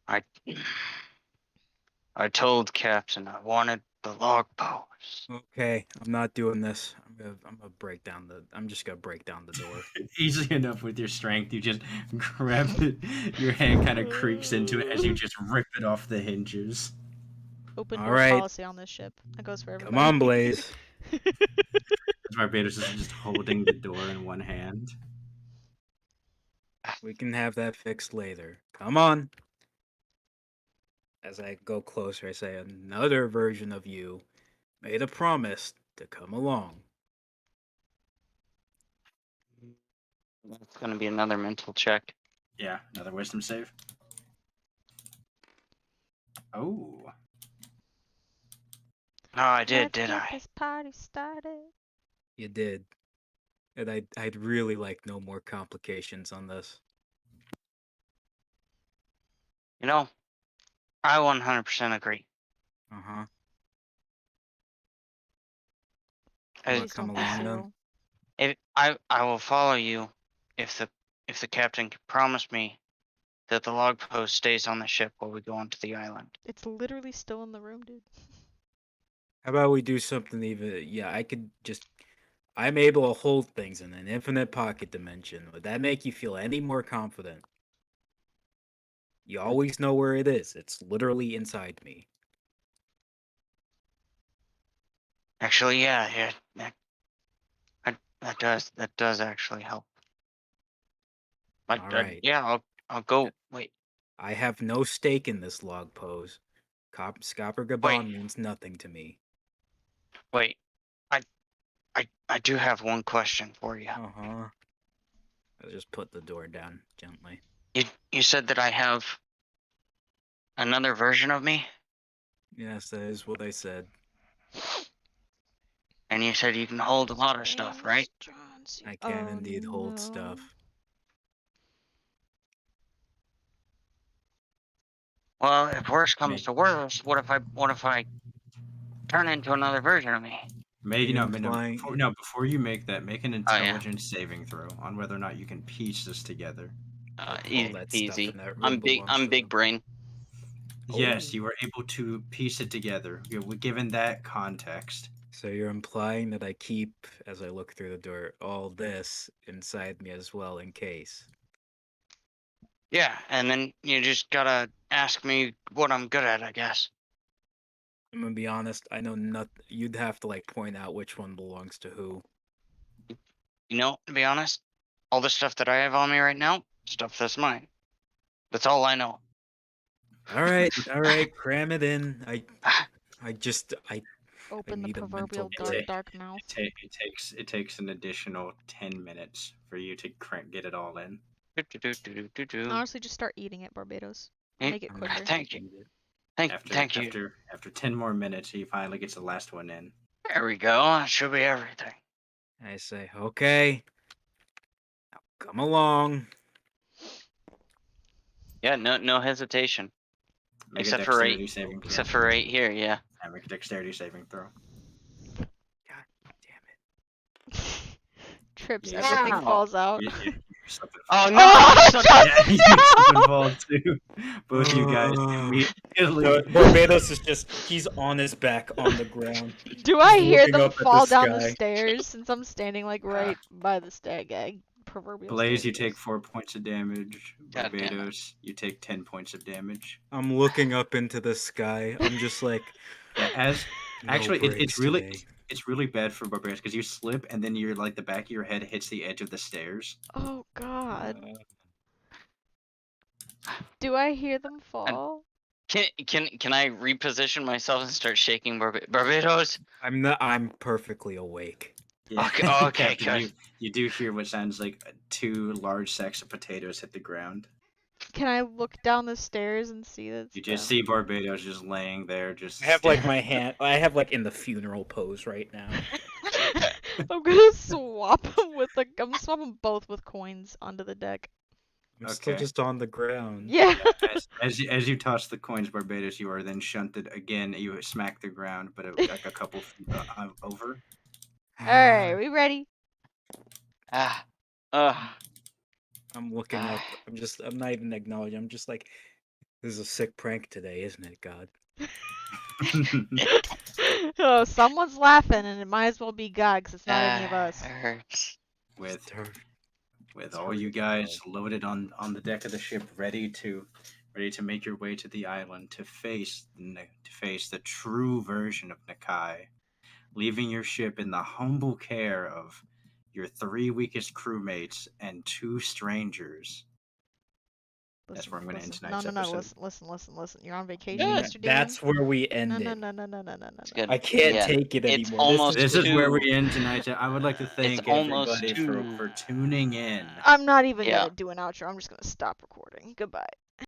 Speaker 7: I told Captain I wanted the log post.
Speaker 4: Okay, I'm not doing this. I'm gonna break down the. I'm just gonna break down the door.
Speaker 1: Easily enough with your strength, you just grab it. Your hand kind of creaks into it as you just rip it off the hinges.
Speaker 2: Open
Speaker 4: All
Speaker 2: door
Speaker 4: right.
Speaker 2: policy on this ship. That goes for everybody.
Speaker 4: Come on, Blaze.
Speaker 1: Barbados is just holding the door in one hand.
Speaker 4: We can have that fixed later. Come on. As I go closer, I say, another version of you made a promise to come along.
Speaker 7: That's going to be another mental check.
Speaker 1: Yeah, another wisdom save. Oh.
Speaker 7: Oh, I did,
Speaker 2: Let's
Speaker 7: did
Speaker 2: get
Speaker 7: I?
Speaker 2: this party started.
Speaker 4: You did. And I'd really like no more complications on this.
Speaker 7: You know, I 100% agree.
Speaker 4: Uh-huh.
Speaker 7: As-
Speaker 2: Please
Speaker 4: come
Speaker 2: don't be
Speaker 4: along, then?
Speaker 2: Cyril.
Speaker 7: If I will follow you if the captain can promise me that the log post stays on the ship while we go onto the island.
Speaker 2: It's literally still in the room, dude.
Speaker 4: How about we do something even... Yeah, I'm able to hold things in an infinite pocket dimension. Would that make you feel any more confident? You always know where it is. It's literally inside me.
Speaker 7: Actually, yeah, that does actually help.
Speaker 4: All right.
Speaker 7: Yeah, I'll go. Wait,
Speaker 4: I have no stake in this log pose. Scopper Gaban means nothing to me.
Speaker 7: wait. I do have one question for you.
Speaker 4: Uh-huh. I'll just put the door down gently.
Speaker 7: You said that I have another version of me,
Speaker 4: Yes, that is what I said.
Speaker 7: and you said you can hold a lot of stuff, right?
Speaker 4: I can indeed hold stuff.
Speaker 7: Well, if worse comes to worse, what if I turn into another version of me?
Speaker 1: Before you make that, make an
Speaker 7: Oh, yeah.
Speaker 1: intelligence saving throw on whether or not you can piece this together.
Speaker 4: All
Speaker 7: Easy
Speaker 4: that
Speaker 7: peasy.
Speaker 4: stuff in that room
Speaker 7: I'm big.
Speaker 4: belongs
Speaker 7: I'm
Speaker 4: to
Speaker 7: big
Speaker 4: them.
Speaker 7: brain.
Speaker 1: Yes, you were able to piece it together. Given that context.
Speaker 4: So you're implying that I keep, as I look through the door, all this inside me as well in case.
Speaker 7: Yeah, and then you just gotta ask me what I'm good at, I guess.
Speaker 4: I'm gonna be honest, I know nothing. You'd have to like point out which one belongs to who.
Speaker 7: You know, to be honest, all the stuff that I have on me right now, stuff that's mine. That's all I know.
Speaker 4: All right, cram it in. I
Speaker 2: Open the
Speaker 4: need a mental
Speaker 2: proverbial
Speaker 4: break.
Speaker 2: dark mouth.
Speaker 1: It takes an additional 10 minutes for you to get it all in.
Speaker 2: Honestly, just start eating it, Barbados.
Speaker 7: Eh,
Speaker 2: Make it quicker.
Speaker 7: Thank you. Thank you.
Speaker 1: After 10 more minutes, he finally gets the last one in.
Speaker 7: There we go. That should be everything.
Speaker 4: I say, okay, now come along.
Speaker 7: Yeah, no hesitation.
Speaker 1: Make
Speaker 7: Except
Speaker 1: a
Speaker 7: for
Speaker 1: dexterity saving throw.
Speaker 7: Except for right here, yeah.
Speaker 1: Yeah, make a dexterity saving throw.
Speaker 4: God damn it.
Speaker 2: Trips,
Speaker 1: Yeah,
Speaker 2: everything
Speaker 7: Ow.
Speaker 2: falls out.
Speaker 7: Oh no!
Speaker 2: Oh,
Speaker 1: Yeah, you slip and fall too. Both you guys immediately.
Speaker 4: Barbados is he's on his back on the ground.
Speaker 2: Do I
Speaker 4: He's
Speaker 2: hear
Speaker 4: looking
Speaker 2: them
Speaker 4: up at the
Speaker 2: fall down the
Speaker 4: sky.
Speaker 2: stairs since I'm standing like right by the proverbial
Speaker 1: Blaze, you
Speaker 2: staircase?
Speaker 1: take 4 points of damage.
Speaker 7: God damn it.
Speaker 1: Barbados, you take 10 points of damage.
Speaker 4: I'm looking up into the sky. I'm just like,
Speaker 1: Yeah,
Speaker 4: no
Speaker 1: actually,
Speaker 4: breaks today.
Speaker 1: it's really bad for Barbados because you slip and then you're like the back of your head hits the edge of the stairs.
Speaker 2: Oh God. Do I hear them fall?
Speaker 7: Can I reposition myself and start shaking Barbados?
Speaker 4: I'm perfectly awake.
Speaker 1: Yeah.
Speaker 7: Okay,
Speaker 1: Captain,
Speaker 7: good.
Speaker 1: you do hear what sounds like 2 large sacks of potatoes hit the ground.
Speaker 2: Can I look down the stairs and see that?
Speaker 1: You just see Barbados just laying there, just.
Speaker 4: I have like my hand. I have like in the funeral pose right now.
Speaker 2: I'm gonna swap them I'm swapping both with coins onto the deck.
Speaker 4: I'm still just on the ground.
Speaker 2: Yeah.
Speaker 1: As you toss the coins, Barbados, you are then shunted again. You smack the ground, but like a couple feet over.
Speaker 2: Alright, we ready?
Speaker 4: I'm looking up. I'm not even acknowledging. I'm just like, this is a sick prank today, isn't it, God?
Speaker 2: Oh, someone's laughing, and it might as well be God, because it's not any of us.
Speaker 7: It hurts.
Speaker 1: With all you guys loaded on the deck of the ship, ready to make your way to the island to face the true version of Nakai, leaving your ship in the humble care of your 3 weakest crewmates and 2 strangers. That's where I'm going to end tonight's episode.
Speaker 2: Listen. You're on vacation,
Speaker 4: Yeah,
Speaker 2: Mr. Demon?
Speaker 4: that's where we end
Speaker 2: No.
Speaker 7: It's good.
Speaker 4: I can't take it
Speaker 7: It's
Speaker 4: anymore.
Speaker 7: almost
Speaker 1: This is where we end tonight. I would like to thank
Speaker 7: almost
Speaker 1: everybody for tuning in.
Speaker 2: I'm not even gonna do an outro. I'm just gonna stop recording. Goodbye.